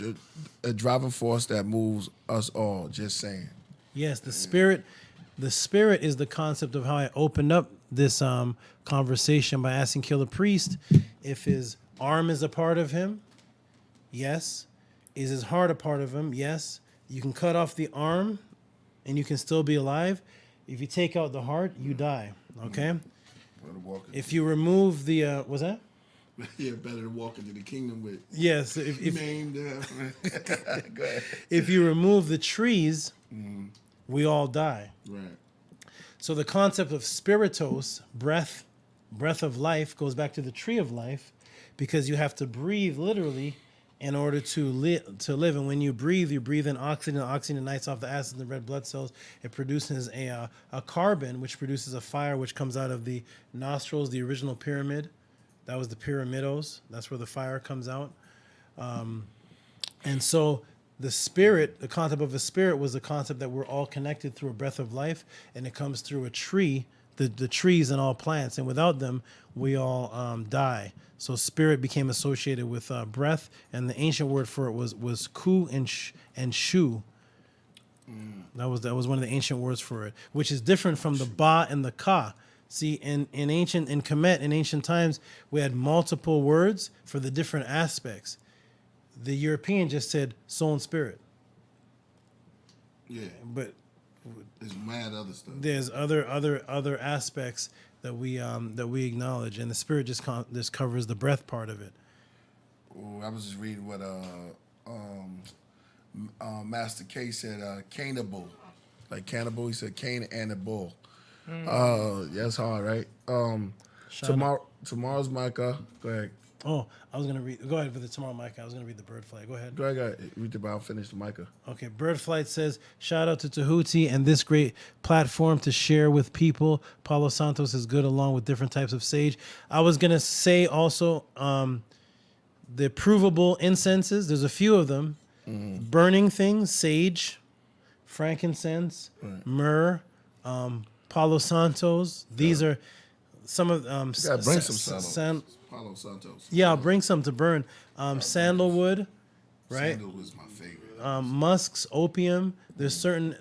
a driving force that moves us all. Just saying. Yes, the spirit is the concept of how I opened up this conversation by asking Killah Priest if his arm is a part of him. Yes. Is his heart a part of him? Yes. You can cut off the arm and you can still be alive. If you take out the heart, you die. Okay? If you remove the what's that? Yeah, better to walk into the kingdom with. Yes. If named Go ahead. If you remove the trees, we all die. Right. So the concept of spiritos, breath of life, goes back to the tree of life, because you have to breathe literally in order to live. And when you breathe in oxygen. Oxygen ignites off the acid in the red blood cells. It produces a carbon, which produces a fire, which comes out of the nostrils, the original pyramid. That was the pyramidos. That's where the fire comes out. And so the spirit, the concept of a spirit, was the concept that we're all connected through a breath of life, and it comes through a tree, the trees and all plants, and without them, we all die. So spirit became associated with breath, and the ancient word for it was ku and shu. That was one of the ancient words for it, which is different from the ba and the ka. See, in Kemet, in ancient times, we had multiple words for the different aspects. The European just said soul and spirit. Yeah. But there's mad other stuff. There's other aspects that we acknowledge, and the spirit just covers the breath part of it. Oh, I was just reading what Master K said. Cannibal, like cannibal. He said Cain and a bull. That's hard, right? Tomorrow's Micah. Go ahead. Oh, I was gonna read. Go ahead with the tomorrow, Micah. I was gonna read the bird flight. Go ahead. Go ahead. Read the Bible. Finish the Micah. Okay. Bird flight says, "Shout out to Tehuti and this great platform to share with people. Palo Santos is good along with different types of sage." I was gonna say also, the provable incenses. There's a few of them. Burning things: sage, frankincense, myrrh, Palo Santos. These are some of bring some Palo Santos. Yeah, I'll bring some to burn. Sandalwood, right? Sandalwood's my favorite. Musks, opium. There's certain.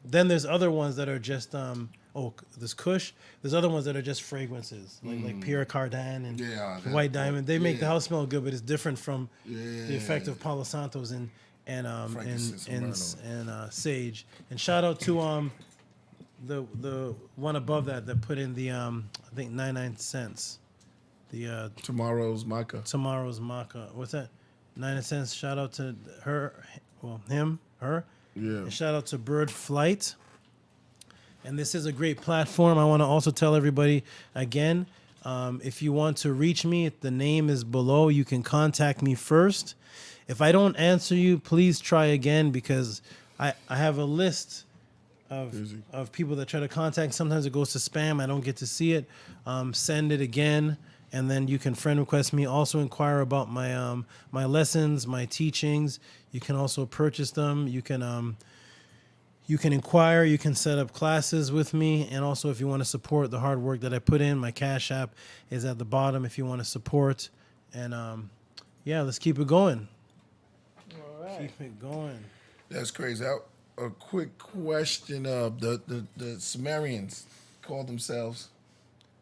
Then there's other ones that are just there's Kush. There's other ones that are just fragrances, like Pierre Cardin and White Diamond. They make the house smell good, but it's different from the effect of Palo Santos and sage. And shout out to the one above that put in the I think 99 cents. The Tomorrow's Micah. Tomorrow's Micah. What's that? 99 cents. Shout out to her. Well, him, her. Yeah. And shout out to Bird Flight. And this is a great platform. I want to also tell everybody again, if you want to reach me, the name is below. You can contact me first. If I don't answer you, please try again, because I have a list of people that try to contact. Sometimes it goes to spam. I don't get to see it. Send it again, and then you can friend request me. Also inquire about my lessons, my teachings. You can also purchase them. You can You can inquire. You can set up classes with me. And also, if you want to support the hard work that I put in, my Cash App is at the bottom if you want to support. And yeah, let's keep it going. All right. Keep it going. That's crazy. A quick question: the Sumerians called themselves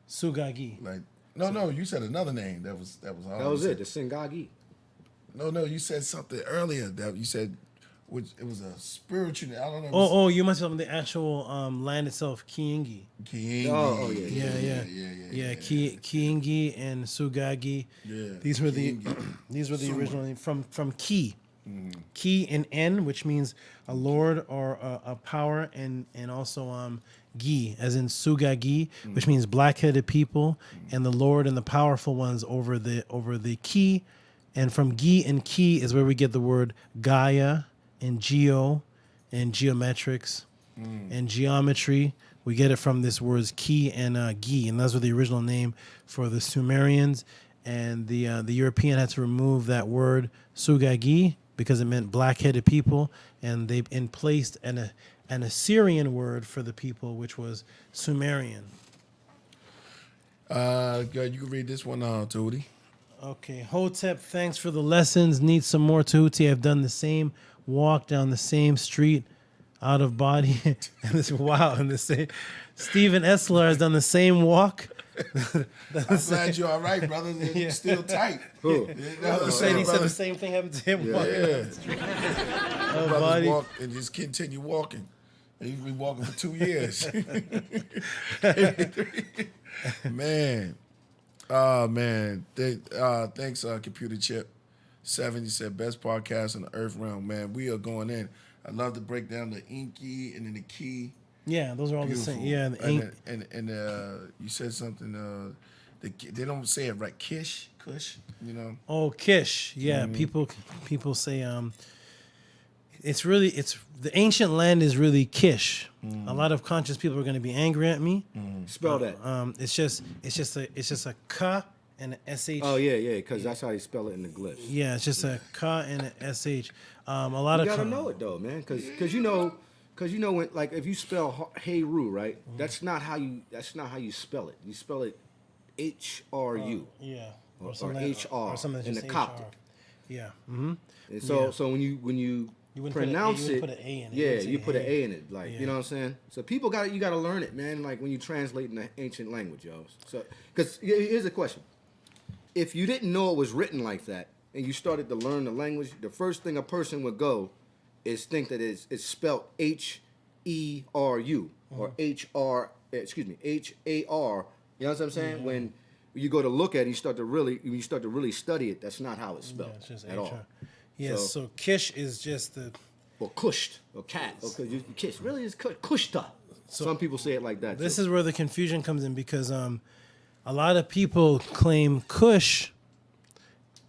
Sugagi. like no. You said another name that was hard. That was it. The Singagi. No. You said something earlier that you said, which it was a spiritual. I don't know. Oh, you must have the actual land itself, Kiingi. Kiingi. Oh, Yeah. Kiingi and Sugagi. Yeah, These were the Kiingi. original names from Ki. Ki in N, which means a lord or a power, and also Gi, as in Sugagi, which means black-headed people, and the lord and the powerful ones over the Ki. And from Gi and Ki is where we get the word Gaia and Geo and geometrics and geometry. We get it from this words Ki and Gi, and those were the original name for the Sumerians. And the European had to remove that word Sugagi because it meant black-headed people, and they placed an Assyrian word for the people, which was Sumerian. Good. You can read this one, Tehuti. Okay, Hotep, thanks for the lessons. Need some more, Tehuti. I've done the same walk down the same street, out of body. And the same. Stephen Essler has done the same walk. I'm glad you're all right, brother. You're still tight. Who? He said the same thing happened to him. Yeah. Body. Walk and just continue walking. He's been walking for 2 years. Man. Oh, man. Thanks, Computer Chip. 7, you said, best podcast in the earth realm. Man, we are going in. I love to break down the Inky and then the Key. Yeah, those are all Beautiful. the same. Yeah, the ink. And you said something. They don't say it right. Kush, you know. Oh, Kish. Yeah, people say it's the ancient land is really Kish. A lot of conscious people are going to be angry at me. Spell that. It's just a K and a SH. Oh yeah, because that's how you spell it in the glyphs. Yeah, it's just a K and a SH. A lot You of gotta know it though, man, because you know when, like, if you spell Heru, right? That's not how you spell it. You spell it HRU. Yeah, or something HR or something that's in just the Coptic. Yeah. Mm-hmm. And so Yeah. so when you wouldn't pronounce you it, would put an A in it. yeah, would say you put an hey. A in it, like, Yeah. you know what I'm saying. So people you gotta learn it, man. Like when you translate in the ancient language, yo. So because here's the question: if you didn't know it was written like that, and you started to learn the language, the first thing a person would go is think that it's spelled HERU or HAR. You know what I'm saying? When you go to look at it, you start to really study it. That's not how it's spelled Yeah, it's just at HR. all. Yeah, so Kish is just the Or kusht, or cat, or kiss. Really, it's kushta. Some people say it like that. This too. is where the confusion comes in because a lot of people claim Kush,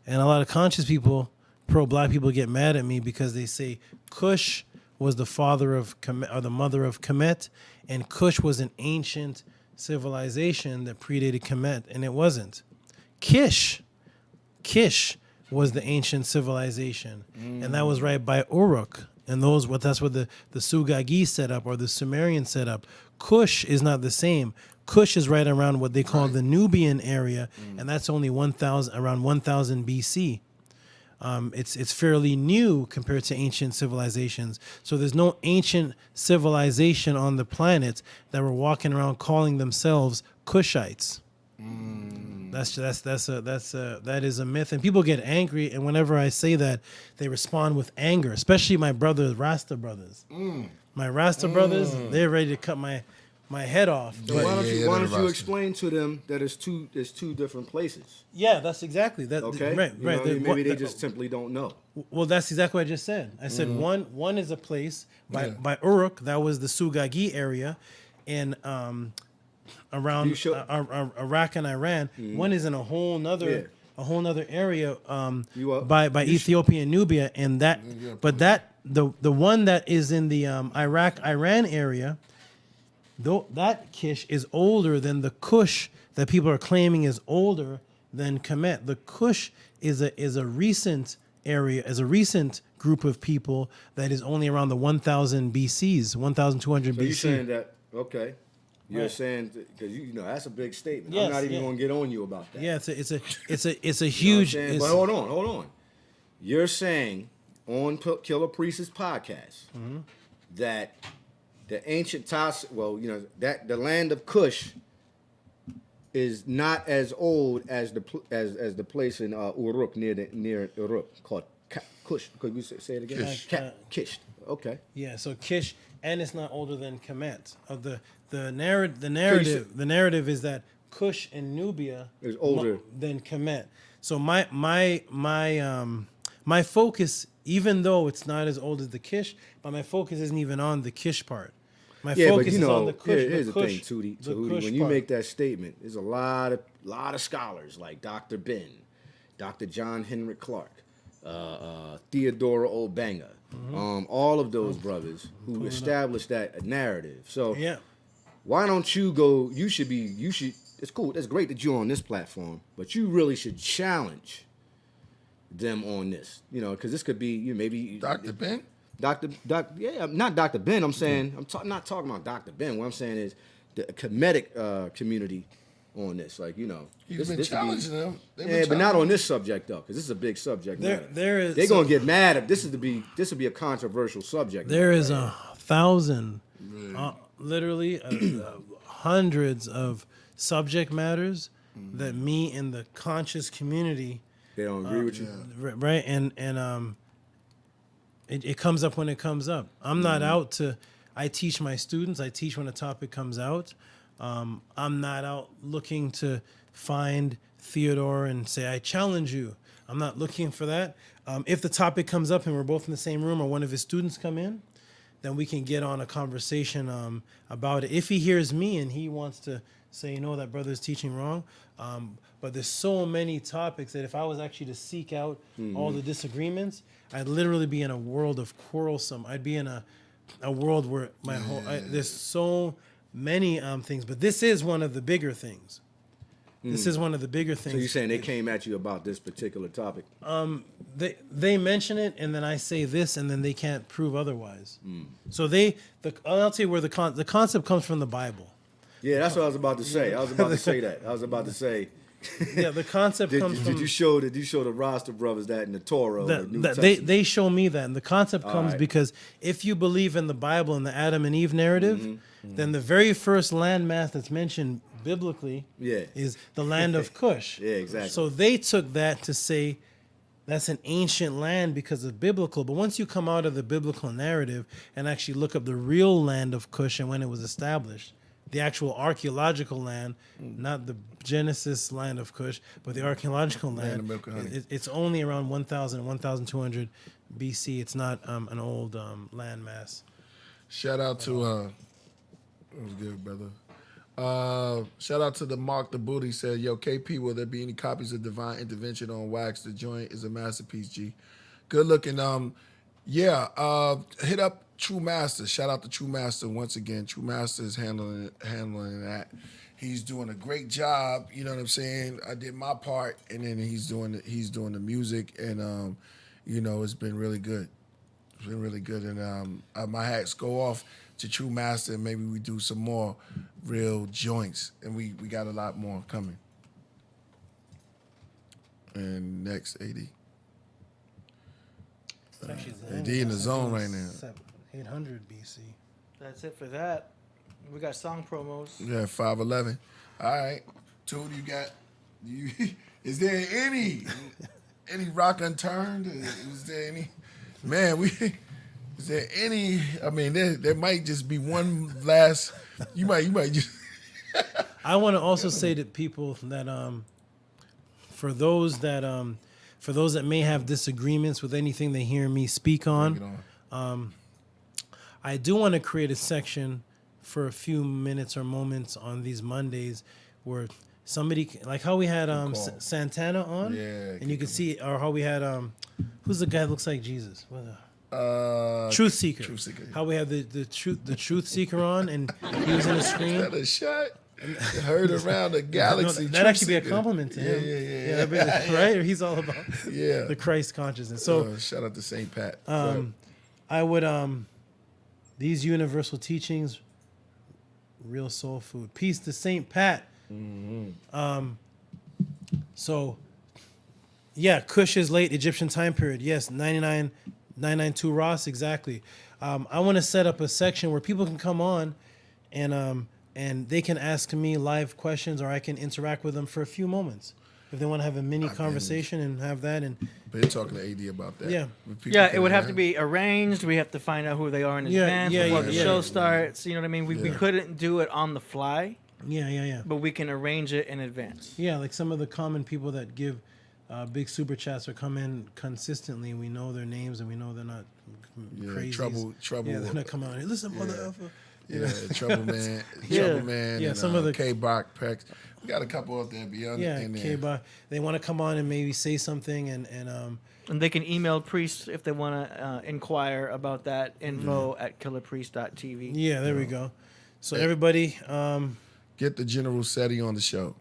and a lot of conscious people, pro-black people, get mad at me because they say Kush was the father of Kemet, or the mother of Kemet, and Kush was an ancient civilization that predated Kemet, and it wasn't. Kish was the ancient civilization, and that was right by Uruk. And that's what the Sugagi set up, or the Sumerian set up. Kush is not the same. Kush is right around what they call the Nubian area, and that's only around 1000 BC. It's fairly new compared to ancient civilizations. So there's no ancient civilization on the planet that were walking around calling themselves Kushites. That is a myth, and people get angry. And whenever I say that, they respond with anger. Especially my Rasta brothers. My Rasta brothers, they're ready to cut my head off. So But why don't you Rasta. explain to them that it's two different places? yeah, that's exactly that. Okay, Right. You know what I mean? What- Maybe they just simply don't know. Well, that's exactly what I just said. I said one is a place by Uruk, that was the Sugagi area, and around You show- Iraq and Iran. One is in a whole nother area You up? by Ethiopia and Nubia, and the one that is in the Iraq-Iran area, though that Kish is older than the Kush that people are claiming is older than Kemet. The Kush is a recent area, as a recent group of people that is only around the 1,000 BCs, 1,200 So BC. you're saying that, okay. You're Right. saying, because you know, that's a big statement. Yes, I'm not even yeah. going to get on you about that. Yeah, it's a You know what I'm huge. saying? it's- But hold on. You're saying on Killer Priest's podcast Mm-hmm. that the ancient that the land of Cush is not as old as the place in Uruk near Uruk called Cush. Could we say it again? Kish. Okay. Yeah, so Kish, and it's not older than Kemet. The narrative is that Cush in Nubia is older than Kemet. So my focus, even though it's not as old as the Kish, but my focus isn't even on the Kish part. My focus but you is on know, the Kush. here's the thing, Kush, Tehuti. the Tehuti, Kush when you part. make that statement, there's a lot of scholars like Dr. Ben, Dr. John Henrik Clark, Theodora Obanga, all of those brothers who established that narrative. So Yeah. why don't you go? You should. It's cool. It's great that you're on this platform, but you really should challenge them on this. You know, because this could be maybe Dr. Ben? Not Dr. Ben. I'm saying not talking about Dr. Ben. What I'm saying is the Kemetic community on this. Like, you know, He's been challenging them. They've been Yeah, but not challenging on this subject though, because this is a big subject. There is. They're gonna get mad if this would be a controversial subject. There is 1,000, literally hundreds of subject matters that me and the conscious community. They don't agree with you. Right, and it comes up when it comes up. I'm not out to. I teach my students. I teach when a topic comes out. I'm not out looking to find Theodore and say I challenge you. I'm not looking for that. If the topic comes up and we're both in the same room, or one of his students come in, then we can get on a conversation about it. If he hears me and he wants to say, you know, that brother's teaching wrong. But there's so many topics that if I was actually to seek out all the disagreements, I'd literally be in a world of quarrelsome. I'd be in a world where there's so many things. But this is one of the bigger things. This is one of the bigger things. So you're saying they came at you about this particular topic? They mention it, and then I say this, and then they can't prove otherwise. So I'll tell you where the concept comes from the Bible. Yeah, that's what I was about to say. I was about to say that. I was about to say. Yeah, the concept comes from. Did you show the roster brothers that in the Torah? Or the New Testament? They show me that, and the concept comes right. because if you believe in the Bible and the Adam and Eve narrative, then the very first landmass that's mentioned biblically is the land of Cush. Yeah, exactly. So they took that to say that's an ancient land because of biblical. But once you come out of the biblical narrative and actually look up the real land of Cush and when it was established, the actual archaeological land, not the Genesis land of Cush, but the archaeological land, of milk and honey. it's only around 1,000 and 1,200 BC. It's not an old landmass. Shout out to that was good, brother. Shout out to the Mark the Booty said, yo, KP, will there be any copies of Divine Intervention on wax? The joint is a masterpiece, G. Good looking. Hit up True Master. Shout out to True Master once again. True Master is handling that. He's doing a great job. You know what I'm saying? I did my part, and then he's doing the music, and it's been really good. It's been really good, and my hats go off to True Master, and maybe we do some more real joints, and we got a lot more coming. And next, AD. AD in the zone right now. 800 BC. That's it for that. We got song promos. Yeah, 511. All right. Two, is there any rock unturned? Is there any? Man, is there any? I mean, there might just be one last. You might just. I want to also say to people that for those that may have disagreements with anything they hear me speak on, I do want to create a section for a few minutes or moments on these Mondays where somebody, like how we had Santana on, and you can see, or how we had who's the guy that looks like Jesus? Truth Seeker. Truth Seeker. How we had the truth seeker on, and he was in the screen. Is that a shot? Heard around the galaxy. That'd actually be a compliment to him. Yeah. That'd be right? Or he's all about the Christ consciousness. So shout out to St. Pat. I would these universal teachings, real soul food. Peace to St. Pat. So yeah, Kush is late Egyptian time period. Yes, 992 Ross, exactly. I want to set up a section where people can come on and they can ask me live questions, or I can interact with them for a few moments if they want to have a mini conversation and have that. And been talking to AD about that. Yeah. It would have to be arranged. We have to find out who they are in advance before the show starts. You know what I mean? We couldn't do it on the fly. Yeah. But we can arrange it in advance. Yeah, like some of the common people that give big super chats or come in consistently. We know their names and we know they're not crazy. Trouble. Yeah, they're not coming out here. Listen, mother effer. Yeah, Trouble Man. Yeah, and, some of the K-Bach, Pex. We got a couple up there beyond. Yeah, K-Bach. They want to come on and maybe say something and they can email Priest if they want to inquire about that. Info at killerpriest.tv. Yeah, there we go. So everybody, get the General Seti on the show.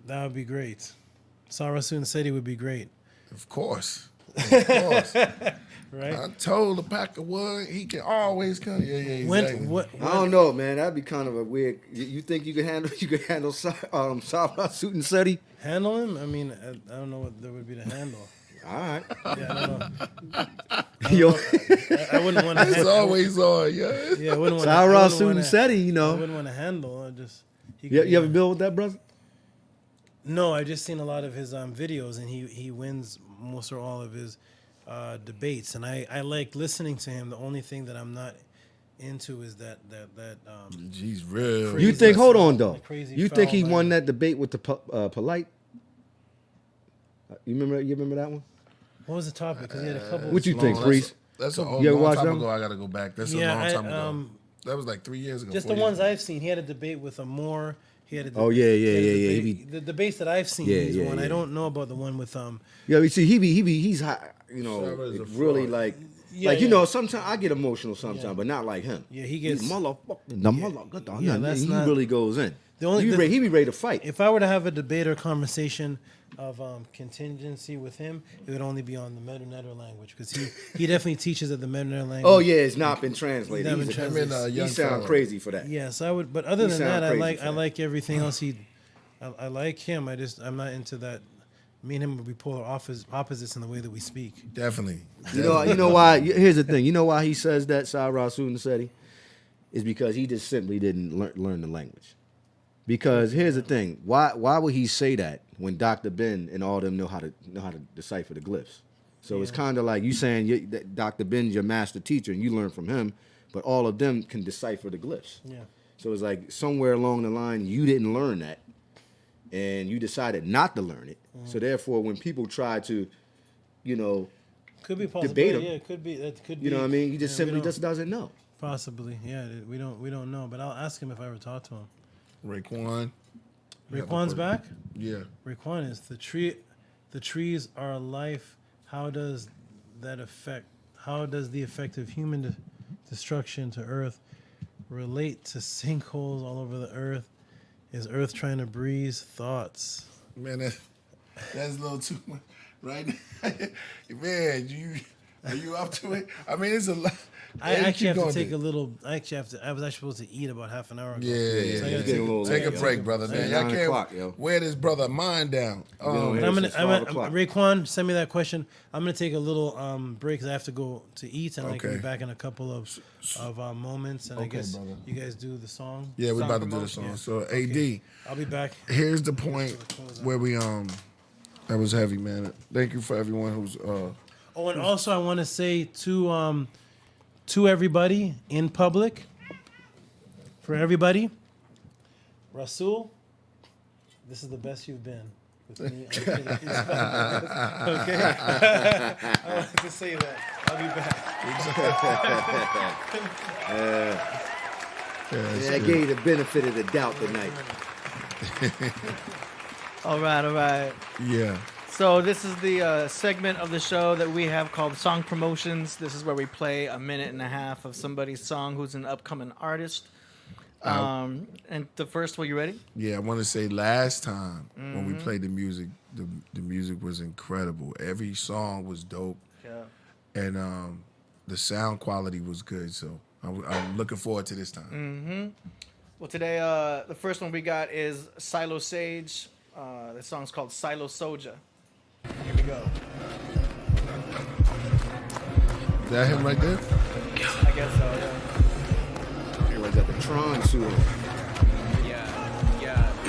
That would be great. Sarasun Seti would be great. Of course. Right? I told the pack of wood he can always come. Yeah, exactly. I don't know, man. That'd be kind of a weird. You think you could handle Sarah Suit and Seti? Handle him? I mean, I don't know what there would be to handle. All right. Yeah, I don't know. Yo, I wouldn't want to. It's always on, yeah. Yeah, I wouldn't want Sarah Suit and Seti, you know. I wouldn't want to handle. I just. You ever build with that, brother? No, I just seen a lot of his videos, and he wins most or all of his debates, and I like listening to him. The only thing that I'm not into is that he's real. You think? Hold on, though. You think he won that debate with the polite? You remember that one? What was the topic? Because he had a couple. What you think, Priest? That's a long time ago. I got to go back. That's a long time ago. That was like 3 years ago. Just the ones I've seen. He had a debate with Amor. He had a debate, yeah. The debates that I've seen, he's won. I don't know about the one with Yeah, you see, he's high, you know, really like you know. Sometimes I get emotional sometimes, but not like him. Yeah, he gets motherfucker. Yeah, that's he not, really goes in. He be ready to fight. If I were to have a debate or conversation of contingency with him, it would only be on the Meta language, because he definitely teaches at the Meta language. Oh yeah, it's not been translated. He sound crazy for that. Yes, I would. But other than that, I like everything else. I like him. I'm not into that. Me and him would be polar opposites in the way that we speak. Definitely. You know why? Here's the thing. You know why he says that, Sarah Sunseti? Is because he just simply didn't learn the language. Because here's the thing. Why would he say that when Dr. Ben and all them know how to decipher the glyphs? So it's kind of like you saying that Dr. Ben's your master teacher and you learn from him, but all of them can decipher the glyphs. Yeah. So it's like somewhere along the line you didn't learn that, and you decided not to learn it. So therefore, when people try to, could be possible. debate him, yeah, it could be. That could be. You know what I mean? He just simply just doesn't know. Possibly, yeah. We don't know, but I'll ask him if I ever talk to him. Raekwon. Raekwon's back? Yeah. Raekwon is the tree. The trees are life. How does that affect? How does the effect of human destruction to Earth relate to sinkholes all over the Earth? Is Earth trying to breeze thoughts? Man, that's a little too much, right? Man, are you up to it? I mean, it's a lot. I actually have to take a little. I was actually supposed to eat about half an hour ago. Yeah. So I gotta take a break, brother. Man, I can't wear this brother mind down. Raekwon, send me that question. I'm gonna take a little break because I have to go to eat, and I can be back in a couple of moments. And I guess brother. You guys do the song. Yeah, we're about to do the song. Yeah. So AD, I'll be back. Here's the point where we that was heavy, man. Thank you for everyone who's. Oh, and also I want to say to everybody in public, for everybody, Rasul, this is the best you've been with me. Okay? I wanted to say that. I'll be back. I gave you the benefit of the doubt tonight. All right. Yeah. So this is the segment of the show that we have called Song Promotions. This is where we play a minute and a half of somebody's song who's an upcoming artist. And the first one, you ready? Yeah, I want to say last time when we played the music, the music was incredible. Every song was dope. Yeah. And the sound quality was good. So I'm looking forward to this time. Mm-hmm. Well, today, the first one we got is Silo Sage. The song's called Silo Soldier. Here we go. Is that him right there? I guess so, yeah. Everybody got the Tron suit.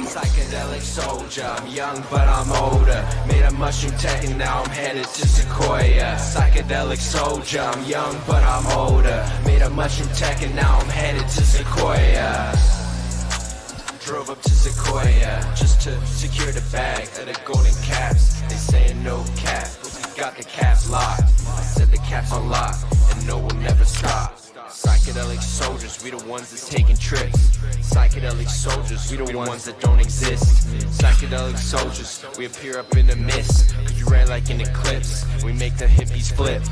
Psychedelic soldier, I'm young but I'm older. Made a mushroom tech and now I'm headed to Sequoia. Psychedelic soldier, I'm young but I'm older. Made a mushroom tech and now I'm headed to Sequoia. Drove up to Sequoia just to secure the bag of the golden caps. They saying no cap, but we got the caps locked. I said the caps unlocked and no will never stop. Psychedelic soldiers, we the ones that's taking trips. Psychedelic soldiers, we the ones that don't exist. Psychedelic soldiers, we appear up in the mist. Cause we ran like an eclipse, we make the hippies flip.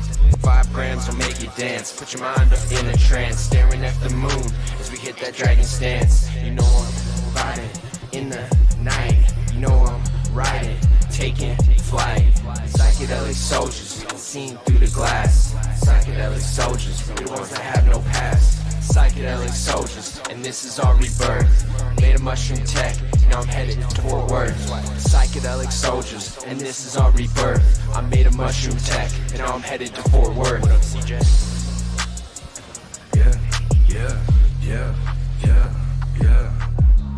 5 grams will make you dance, put your mind up in a trance. Staring at the moon as we hit that dragon stance. You know I'm riding in the night. You know I'm riding, taking flight. Psychedelic soldiers, seen through the glass. Psychedelic soldiers, we the ones that have no past. Psychedelic soldiers, and this is our rebirth. Made a mushroom tech, now I'm headed to Fort Worth. Psychedelic soldiers, and this is our rebirth. I made a mushroom tech, and now I'm headed to Fort Worth. What up, CJ? Yeah.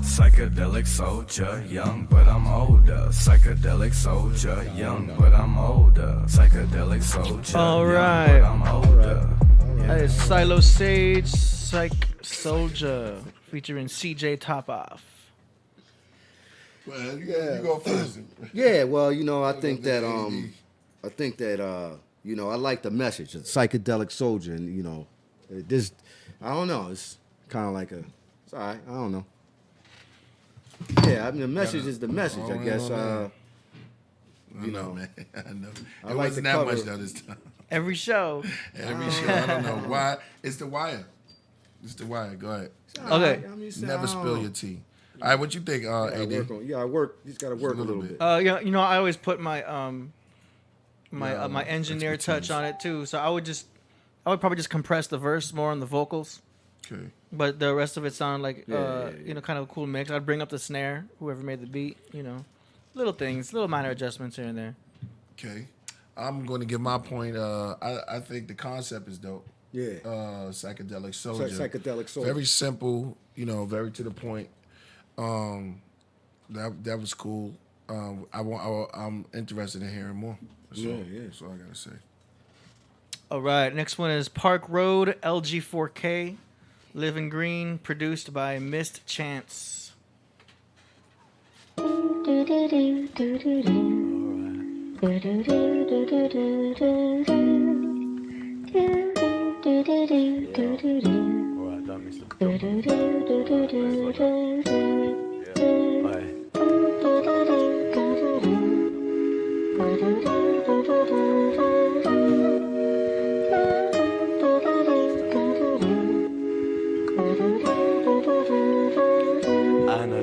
Psychedelic soldier, young but I'm older. Psychedelic soldier, young but I'm older. Psychedelic soldier, All right. young but I'm older. That is Silo Sage, Psych Soldier, featuring CJ Topoff. Well, you go first. Yeah, well, you know, I think that you know, I like the message, a psychedelic soldier, and you know, this, I don't know, it's kind of like it's all right, I don't know. Yeah, I mean, the message is the message, I guess. You know, man. I know. I It like wasn't the that cover. much though this time. Every show. Every show. I don't know why. It's the wire. It's the wire. Go ahead. Okay. I mean, Never spill your tea. All right, what you think, AD? I work. He's got to work a little bit. You know, I always put my my engineer touch on it too. So I would probably just compress the verse more on the vocals. Okay. But the rest of it sounded like Yeah. you know, kind of a cool mix. I'd bring up the snare, whoever made the beat, you know. Little things, little minor adjustments here and there. Okay. I'm going to give my point. I think the concept is dope. Yeah. Psychedelic soldier. Psychedelic soldier. Very simple, you know, very to the point. That was cool. I'm interested in hearing more. That's all. That's all I gotta say. All right, next one is Park Road, LG4K, Living Green, produced by Missed Chance. And a ...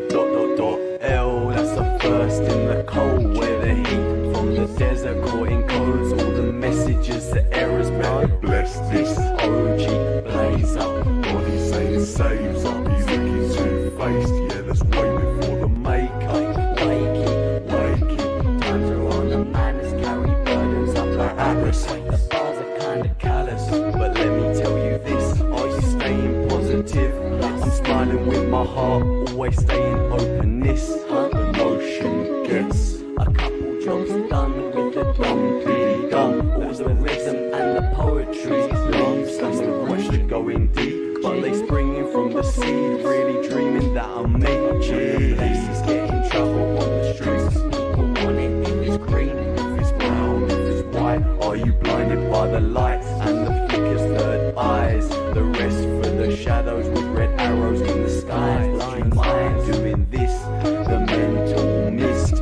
L, that's the first in the cold, where the heat from the desert caught encodes all the messages, the errors, man. Bless this OG, blaze up, body say it saves up, he's looking two-faced, yeah, that's way before the makeup. Wakey, times are on the madness, carry burdens up like Atlas. The bars are kinda callous, but let me tell you this, are you staying positive? I'm smiling with my heart, always staying openness. The notion gets a couple jobs done with the dumb, really dumb. All the rhythm and the poetry leaves some of which to go in deep, but they springing from the seed, really dreaming that I'm major. Places get in trouble on the streets. People want it if it's green, if it's brown, if it's white. Are you blinded by the lights and the flicker's third eyes? The rest for the shadows with red arrows in the sky. Blind mind doing this, the mental mist.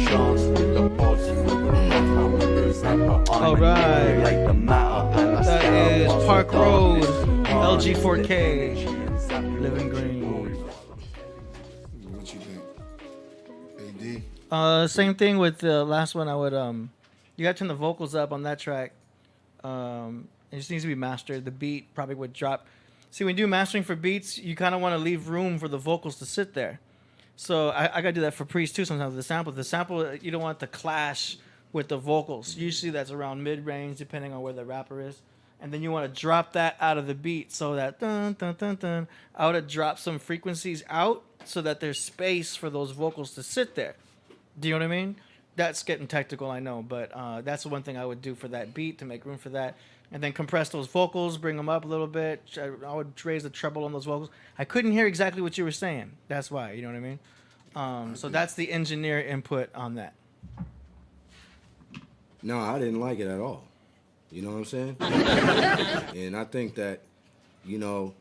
Chance with the odds for the rapper with the zapper. All right. Manipulate the matter and I That scour is past Park the Road, darkness. LG4K, Living Green. D. Same thing with the last one. I would you got to turn the vocals up on that track. It just needs to be mastered. The beat probably would drop. See, when you do mastering for beats, you kind of want to leave room for the vocals to sit there. So I got to do that for Priest too sometimes with the sample, you don't want it to clash with the vocals. Usually that's around mid-range depending on where the rapper is. And then you want to drop that out of the beat so that dun, dun, dun, dun. I would have dropped some frequencies out so that there's space for those vocals to sit there. Do you know what I mean? That's getting technical, I know, but that's the one thing I would do for that beat to make room for that. And then compress those vocals, bring them up a little bit. I would raise the treble on those vocals. I couldn't hear exactly what you were saying. That's why, you know what I mean? So that's the engineer input on that. No, I didn't like it at all. You know what I'm saying? And I think that, you know,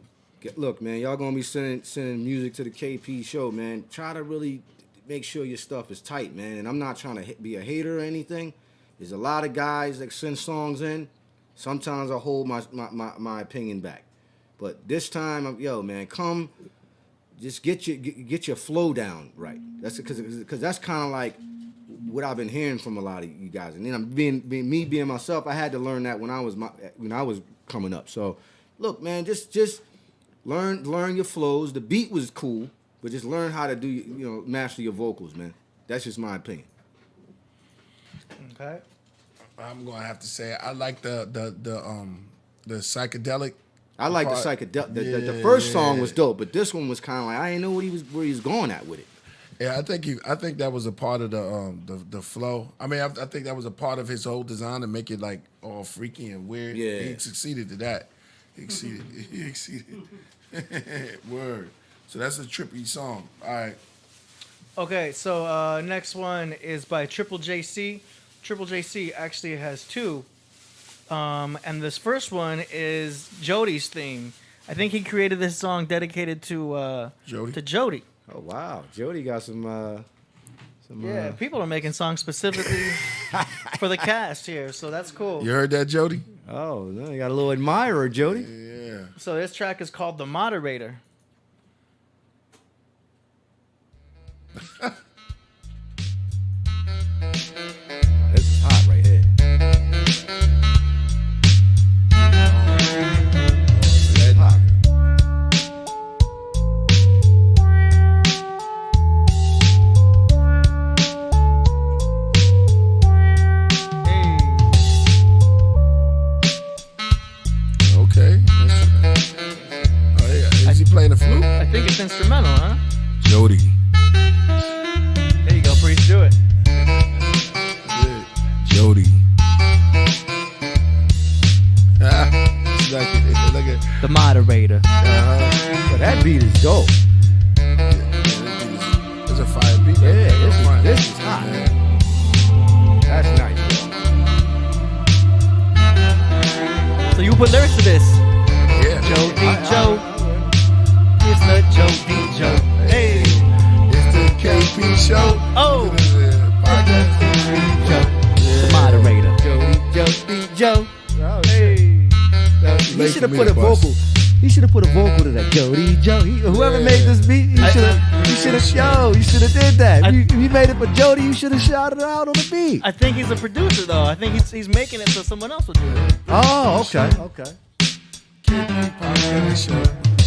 look, man, y'all gonna be sending music to the KP show, man. Try to really make sure your stuff is tight, man. And I'm not trying to be a hater or anything. There's a lot of guys that send songs in. Sometimes I hold my opinion back. But this time, yo, man, come, just get your flow down right. That's because that's kind of like what I've been hearing from a lot of you guys. And then I'm being myself. I had to learn that when I was coming up. So, look, man, just learn your flows. The beat was cool, but just learn how to master your vocals, man. That's just my opinion. Okay. I'm gonna have to say I like the psychedelic. I like the psychedelic. The first song was dope, but this one was kind of like I didn't know where he was going at with it. Yeah, I think that was a part of the flow. I mean, I think that was a part of his whole design to make it like all freaky and weird. Yeah, he succeeded to that. He exceeded. Word. So that's a trippy song. All right. Okay, so next one is by Triple JC. Triple JC actually has two. And this first one is Jody's theme. I think he created this song dedicated to Jody. Oh wow, Jody got some. Yeah, people are making songs specifically for the cast here, so that's cool. You heard that, Jody? Oh, no, you got a little admirer, Jody. Yeah. So this track is called "The Moderator." This is hot right here. Red hot. Okay. Oh yeah. Is he playing the flute? I think it's instrumental, huh? Jody. There you go, Priest. Do it. Jody. Look at The Moderator. Well, that beat is dope. It's a fire beat. Yeah, this is hot. That's nice. So you put lyrics to this? Yeah. Jody Joe. It's the Jody Joe. Hey. It's the KP show. Oh. Podcast. The Moderator. Jody Joe. Hey. He should have put a vocal. He should have put a vocal to that. Jody Joe. Whoever made this beat, you should have did that. If you made it for Jody, you should have shouted out on the beat. I think he's a producer though. I think he's making it so someone else would do it. Oh, okay.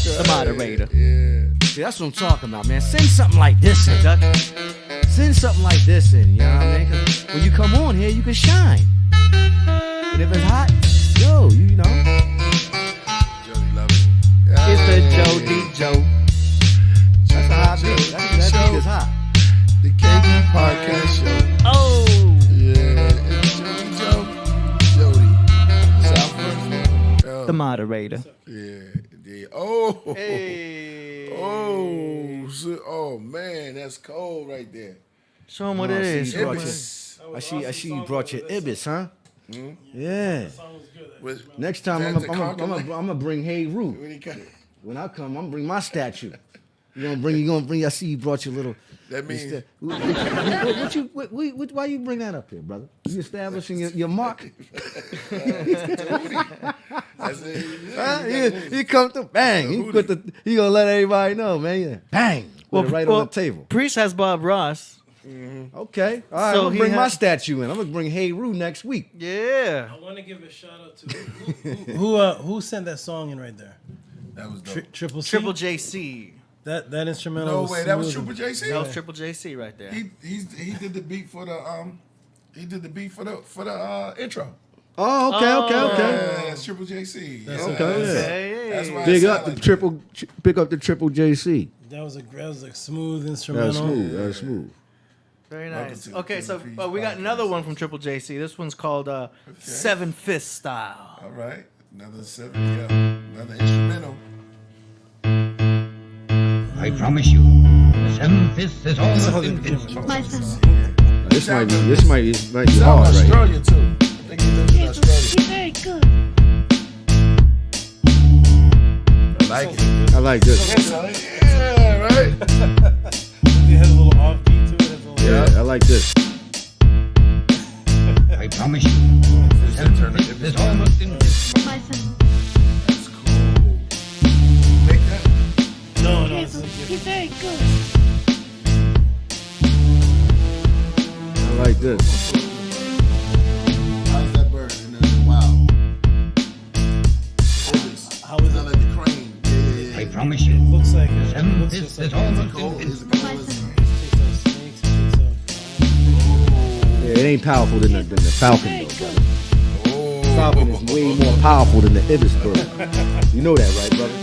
The Moderator. Yeah. See, that's what I'm talking about, man. Send something like this in. Send something like this in, you know what I mean? 'Cause when you come on here, you can shine. And if it's hot, yo, you know. Jody love it. It's the Jody Joe. That's a hot beat. That beat is hot. The KP podcast show. Oh. Yeah. It's Jody Joe. Jody. Southwest. The Moderator. Yeah. Oh. Hey. Oh man, that's cold right there. Show him what it is. I see you brought your Ibis, huh? Mm-hmm. Yeah. Next time I'm gonna bring Hey Root. When I come, I'm gonna bring my statue. You gonna bring. I see you brought your little. That means why you bring that up here, brother? You establishing your mark. He come through, bang. He gonna let everybody know, man. Yeah. Bang. Put it right on the table. Priest has Bob Ross. Okay. All right, So I'm gonna he bring my had- statue in. I'm gonna bring Hey Roo next week. Yeah. I want to give a shout out to who sent that song in right there. That was dope. Triple C. Triple JC. That instrumental. No was way, that was smooth. Triple JC. That was Triple JC right there. He did the beat for the intro. Oh, okay. Yeah, that's Triple JC. That's Yeah. Okay, yeah. Hey, That's why Big it up sound the like triple JC. That was a smooth That instrumental. was smooth. That was smooth. Very Welcome nice. to the Okay, so Feast we got podcast. another one from Triple JC. This one's called Seven Fist Style. All right, another another instrumental. I promise you, the 7/5 is almost invincible. This might be Sound hard right here. Australia too. I think he lives in Australia. Very good. I like it. I like this. Yeah, right. It has a little offbeat to it. Yeah, I like this. I promise you, the 7/5 is almost invincible. That's cool. Make that. No, it's Very good. I like this. How's that bird? And then, wow. How is Sound it? like the crane. Yeah. I promise you, Looks like the it. 7/5 is almost Cold. Is invincible. it cold? Yeah, it ain't powerful than the Falcon though, brother. Falcon is way more powerful than the Ibis bird. You know that, right, brother?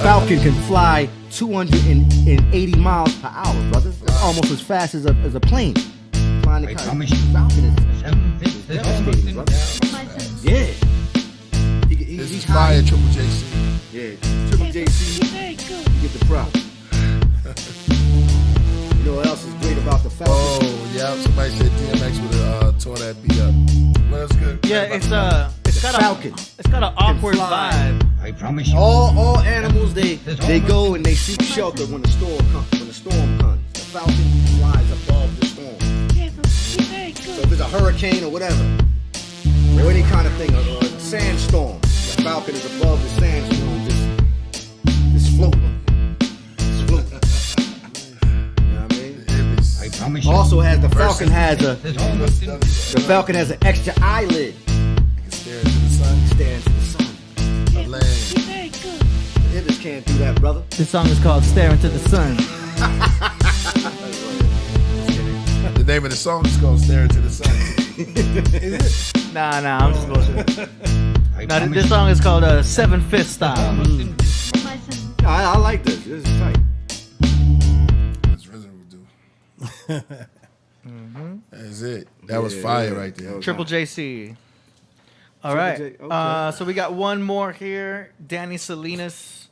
Falcon can fly 280 miles per hour, brother. That's almost as fast as a plane. Flying the I kite. promise you, Falcon is the 7/5 is almost devastating, brother. invincible. Yeah. This He's is fire, high. Triple JC. Yeah, Triple JC, Very good. you get the props. You know what else is great about the Falcon? Oh, yeah. Somebody said DMX would have tore that beat up. What else good? Yeah, it's got Falcon it's got an awkward fly. vibe. I promise you, All animals they go and they seek shelter when the storm comes. The Falcon flies above the storm. Very So good. if it's a hurricane or whatever, or any kind of thing, or a sandstorm, the Falcon is above the sandstorm, just floating. Just floating. You know what I mean? I promise you, Also has the Falcon has is almost invincible. the Falcon has an extra eyelid. Stare into the sun. Staring to the sun. A land. Very good. The Ibis can't do that, brother. This song is called Staring to the Sun. The name of the song is called Stare Into the Sun. Nah, I'm just bullshit. I Now, promise this you, song is called Seven Fist Style. I like this. This is tight. That's Resident Evil do. That's it. That was fire right there. Triple JC. All Triple right. J, okay. So we got one more here. Danny Salinas.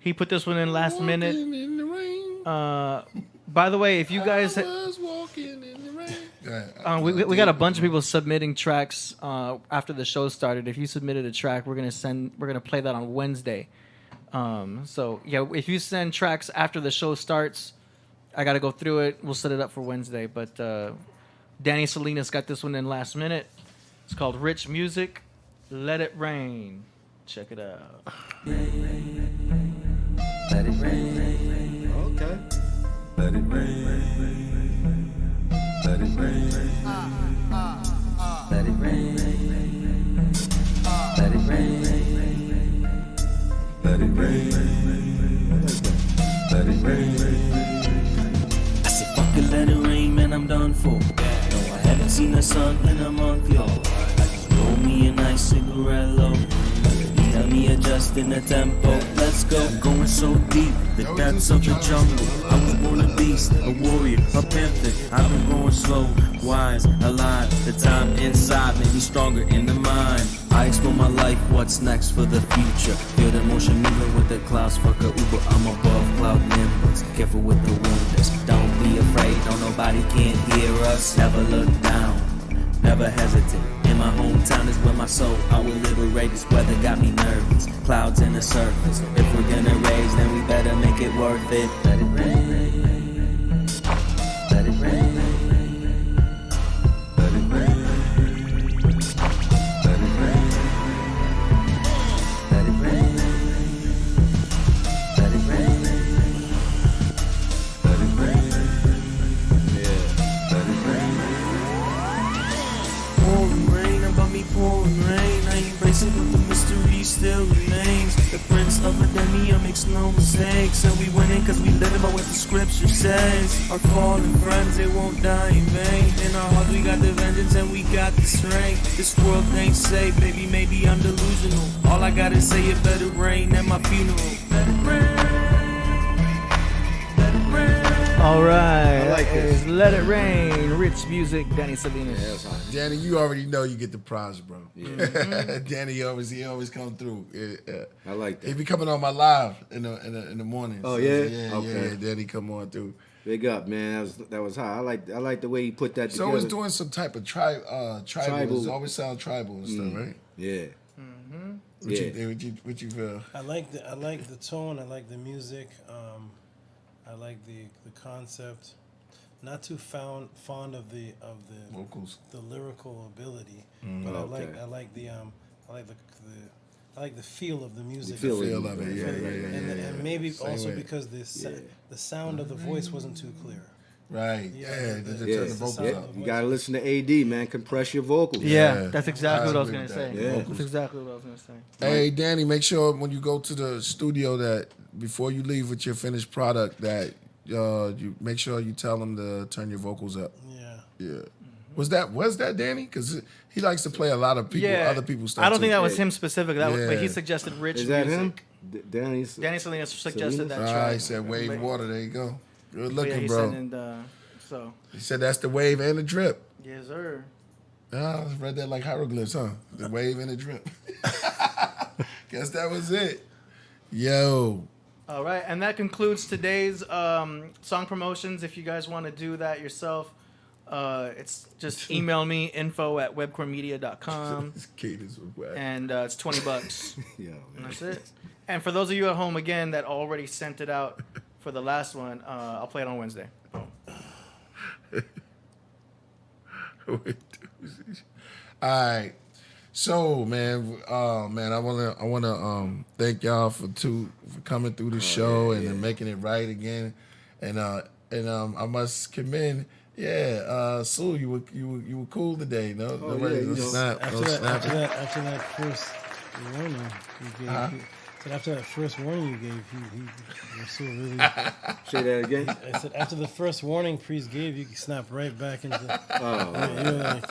He put this one in last minute. Walking in the rain. By the way, if you guys, I was walking in the rain. Go ahead. we got a bunch of people submitting tracks after the show started. If you submitted a track, we're gonna play that on Wednesday. So yeah, if you send tracks after the show starts, I gotta go through it. We'll set it up for Wednesday. But Danny Salinas got this one in last minute. It's called Rich Music. Let It Rain. Check it out. Let it rain. Okay. Let it rain. Let it rain. Let it rain. Let it rain. Let it rain. Let it rain. I said, fuck it, let it rain, man, I'm done for. No, I haven't seen the sun in a month, yo. I just roll me a nice cigarette low. Let me adjust in the tempo. Let's go. Going so deep, the depths of the jungle. I was born a beast, a warrior, a panther. I've been growing slow, wise, alive. The time inside made me stronger in the mind. I explore my life, what's next for the future. Feel the motion moving with the clouds. Fuck a Uber, I'm above cloud nimbus. Careful with the windows. Don't be afraid, no nobody can hear us. Never look down, never hesitate. In my hometown is where my soul, I will liberate. This weather got me nervous. Clouds in the surface. If we're gonna raise, then we better make it worth it. Let it rain. Let it rain. Let it rain. Let it rain. Let it rain. Let it rain. Let it rain. makes no mistakes. And we winning cause we living by what the scripture says. Our fallen friends, they won't die in vain. In our hearts we got the vengeance and we got the strength. This world ain't safe, baby, maybe I'm delusional. All I gotta say, it better rain at my funeral. Let it rain. Let it rain. All right. I like this. Let It Rain. Rich music, Danny Salinas. Danny, you already know you get the prize, bro. Yeah. Danny he always come through. I like that. He be coming on my live in the morning. Oh, So, yeah? Yeah. Danny come on through. Big up, man. That was high. I like the way he put that So together. it's doing some type of tribal. It always sound tribal and stuff, right? Yeah. What you feel? I like the tone. I like the music. I like the concept. Not too fond of the vocals, the lyrical ability, Mm. but Okay. I like the feel of the music. The feel of it, yeah. And maybe Same also way. because the sound of the voice wasn't too clear. Right. Yeah, Yeah. the- They Yeah. turn the vocals sound up. of You gotta listen to AD, man. Compress your vocals. Yeah, that's exactly what I was agree going to with say. that. Yeah. That's exactly what I was going to say. Hey, Danny, make sure when you go to the studio that before you leave with your finished product that you make sure you tell them to turn your vocals up. Yeah. Was that Danny? Because he likes to play a lot of people, other people's stuff. I don't too. think that was him specifically. But he Yeah. suggested rich Is that music. him? Danny Salinas suggested that All track. right, he said wave But- water. There you go. Good but looking, he bro. said, so. He said that's the wave and the drip. Yes, sir. I read that like hieroglyphs, huh? The wave and the drip. Guess that was it. Yo. All right, and that concludes today's song promotions. If you guys want to do that yourself, it's just email me info@webcoremedia.com. This cadence was whack. And it's $20. Yeah, and that's it. And for those of you at home again that already sent it out for the last one, I'll play it on Wednesday. All right. So, man, I wanna thank y'all for coming through the show and then making it right again, and I must commend. Sue, you were cool today. No, nobody snap. After that first warning you gave, after that first warning you gave, you were so really. Say that again. I said after the first warning Priest gave, you snapped right back into. You're like,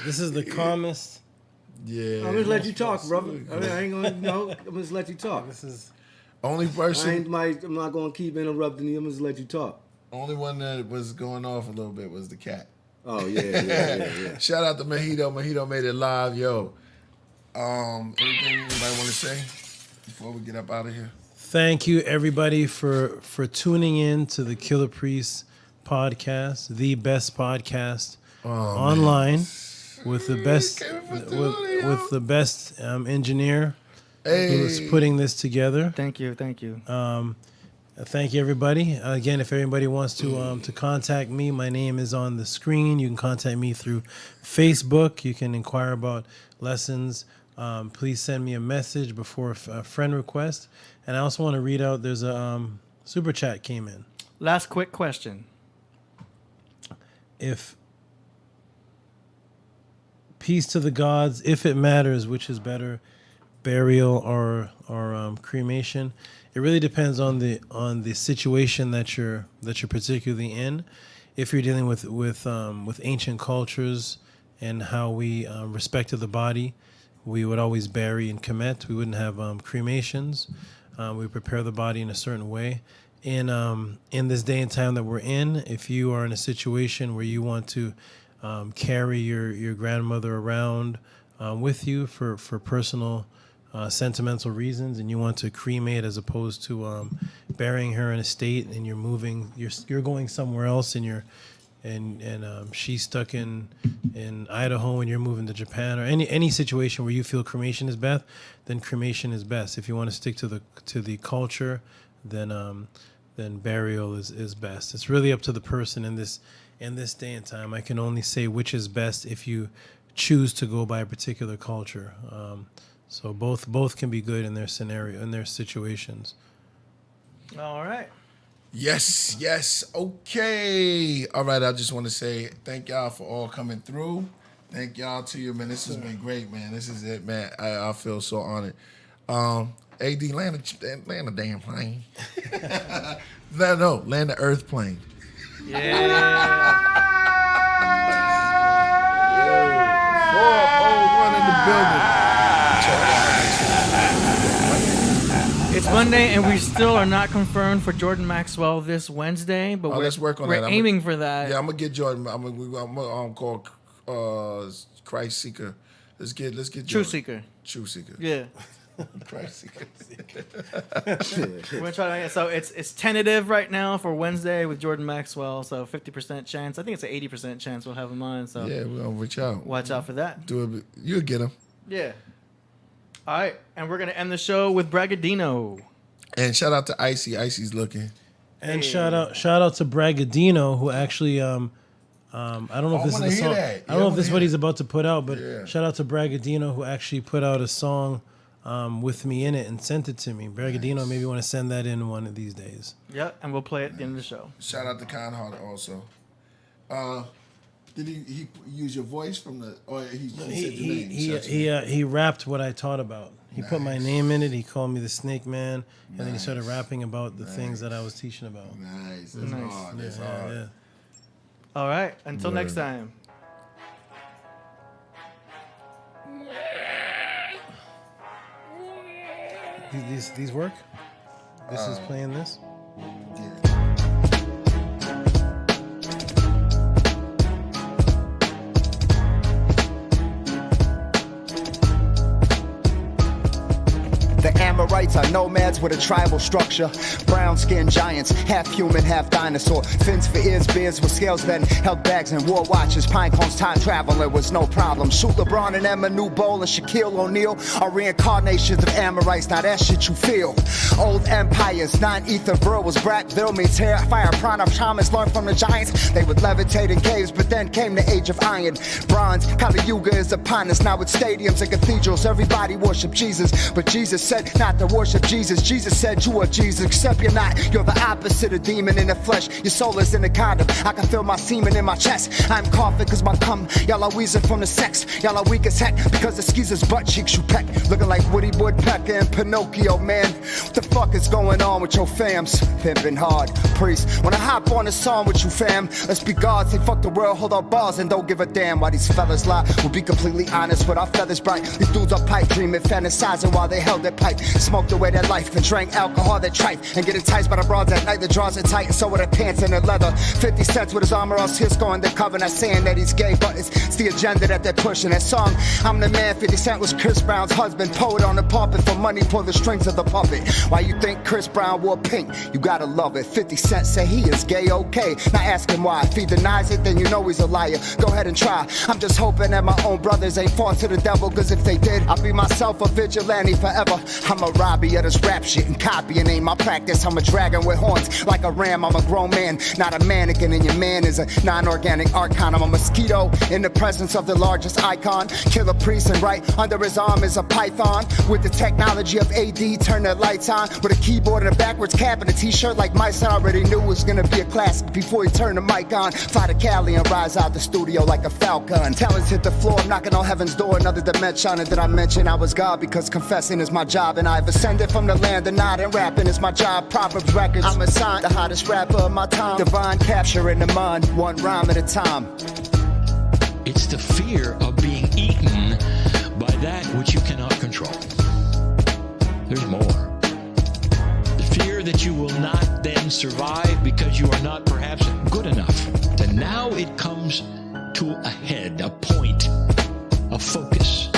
this is the calmest. Yeah. I'm just let you talk, brother. I ain't gonna. I'm just let you talk. This is only person. I'm not gonna keep interrupting you. I'm just let you talk. Only one that was going off a little bit was the cat. Oh yeah. Shout out to Mojito. Mojito made it live, yo. Anything anybody want to say before we get up out of here? Thank you everybody for tuning in to the Killah Priest podcast, the best podcast online. With the best, with the best engineer who is putting this together. Thank you. Thank you everybody. Again, if everybody wants to contact me, my name is on the screen. You can contact me through Facebook. You can inquire about lessons. Please send me a message before a friend request. And I also want to read out. There's a super chat came in. Last quick question. Peace to the gods. If it matters, which is better, burial or cremation? It really depends on the situation that you're particularly in. If you're dealing with ancient cultures and how we respected the body, we would always bury and commit. We wouldn't have cremations. We prepare the body in a certain way. In this day and time that we're in, if you are in a situation where you want to carry your grandmother around with you for personal sentimental reasons, and you want to cremate as opposed to burying her in a state, and you're going somewhere else, and she's stuck in Idaho and you're moving to Japan, or any situation where you feel cremation is best, then cremation is best. If you want to stick to the culture, then burial is best. It's really up to the person in this day and time. I can only say which is best if you choose to go by a particular culture. So both can be good in their scenario, in their situations. All right. Yes. Okay. All right. I just want to say thank y'all for all coming through. Thank y'all to you, man. This has been great, man. This is it, man. I feel so honored. AD, land a damn plane. No, land the Earth plane. Yeah. 401 in the building. It's Monday, and we still are not confirmed for Jordan Maxwell this Wednesday, but let's work on we're that. aiming for that. Yeah, I'm gonna get Jordan. I'm gonna call Christ Seeker. Let's get True Jordan. Seeker. True Seeker. Yeah. Christ Seeker. We're gonna try to. So it's tentative right now for Wednesday with Jordan Maxwell. So 50% chance. I think it's an 80% chance we'll have him on. So yeah, we're gonna reach out. Watch out for that. Do it. You'll get him. Yeah. All right, and we're gonna end the show with Bragadino. And shout out to Icy. Icy's looking. And shout out to Bragadino, who actually I don't know if this is the song. I don't know if this is what he's about to put out, but shout out to Bragadino, who actually put out a song with me in it and sent it to me. Bragadino, maybe want to send that in one of these days. Yeah, and we'll play it at the end of the show. Shout out to Kind Hearted also. Did he use your voice from the? Or he said the name? He rapped what I taught about. He put my name in it. He called me the Snake Man, and then he started rapping about the things that I was teaching about. Nice. That's hard. That's hard. Yeah. All right. Until next time. These work? This is playing this? The Amorites are nomads with a tribal structure. Brown-skinned giants, half human, half dinosaur. Fins for ears, beards with scales, then held bags and wore watches. Pine cones, time travel, it was no problem. Shoot LeBron and Emmanuel Bowl and Shaquille O'Neal are reincarnations of Amorites. Now that shit you feel. Old empires, non-ether world was Brackville meets hair. Fire prana shamans learned from the giants. They would levitate in caves, but then came the age of iron. Bronze, Kali Yuga is upon us. Now with stadiums and cathedrals, everybody worship Jesus. But Jesus said not to worship Jesus. Jesus said you are Jesus, except you're not. You're the opposite of demon in the flesh. Your soul is in the condom. I can feel my semen in my chest. I'm coughing cause my cum. Y'all are wheezing from the sex. Y'all are weak as heck because the skeezer's butt cheeks you peck. Looking like Woody Woodpecker and Pinocchio, man. What the fuck is going on with your fams? Pimping hard, priest. When I hop on a song with you, fam, let's be gods. Say fuck the world, hold our balls and don't give a damn why these fellas lie. We'll be completely honest with our feathers bright. These dudes are pipe dreaming, fantasizing while they held their pipe. Smoked away their life and drank alcohol that trife. And get enticed by the broads at night, the draws are tight. And so are the pants and the leather. 50 cents with his armor all Cisco undercover. Not saying that he's gay, but it's the agenda that they're pushing. That song, I'm the man, 50 Cent was Chris Brown's husband. Poet on the pulpit for money, pull the strings of the puppet. Why you think Chris Brown wore pink? You gotta love it. 50 Cent say he is gay, okay. Now ask him why. If he denies it, then you know he's a liar. Go ahead and try. I'm just hoping that my own brothers ain't fall to the devil. Cause if they did, I'll be myself a vigilante forever. I'm a Robbie of this rap shit and copying ain't my practice. I'm a dragon with horns like a ram. I'm a grown man, not a mannequin. And your man is a non-organic archon. I'm a mosquito in the presence of the largest icon. Kill a priest and right under his arm is a python. With the technology of AD, turn the lights on. With a keyboard and a backwards cap and a t-shirt like my son already knew was gonna be a classic before he turned the mic on. Fly to Cali and rise out the studio like a falcon. Talents hit the floor, knocking on heaven's door, another dimension. And then I mentioned I was God because confessing is my job. And I've ascended from the land of nod and rapping is my job. Proverbs records, I'm assigned the hottest rapper of my time. Divine capture in the mind, one rhyme at a time. It's the fear of being eaten by that which you cannot control. There's more. The fear that you will not then survive because you are not perhaps good enough. And now it comes to a head, a point, a focus.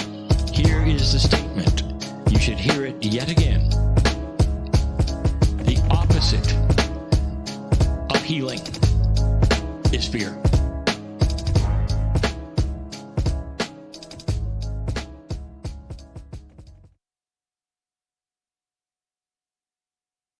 Here is the statement. You should hear it yet again. The opposite of healing is fear.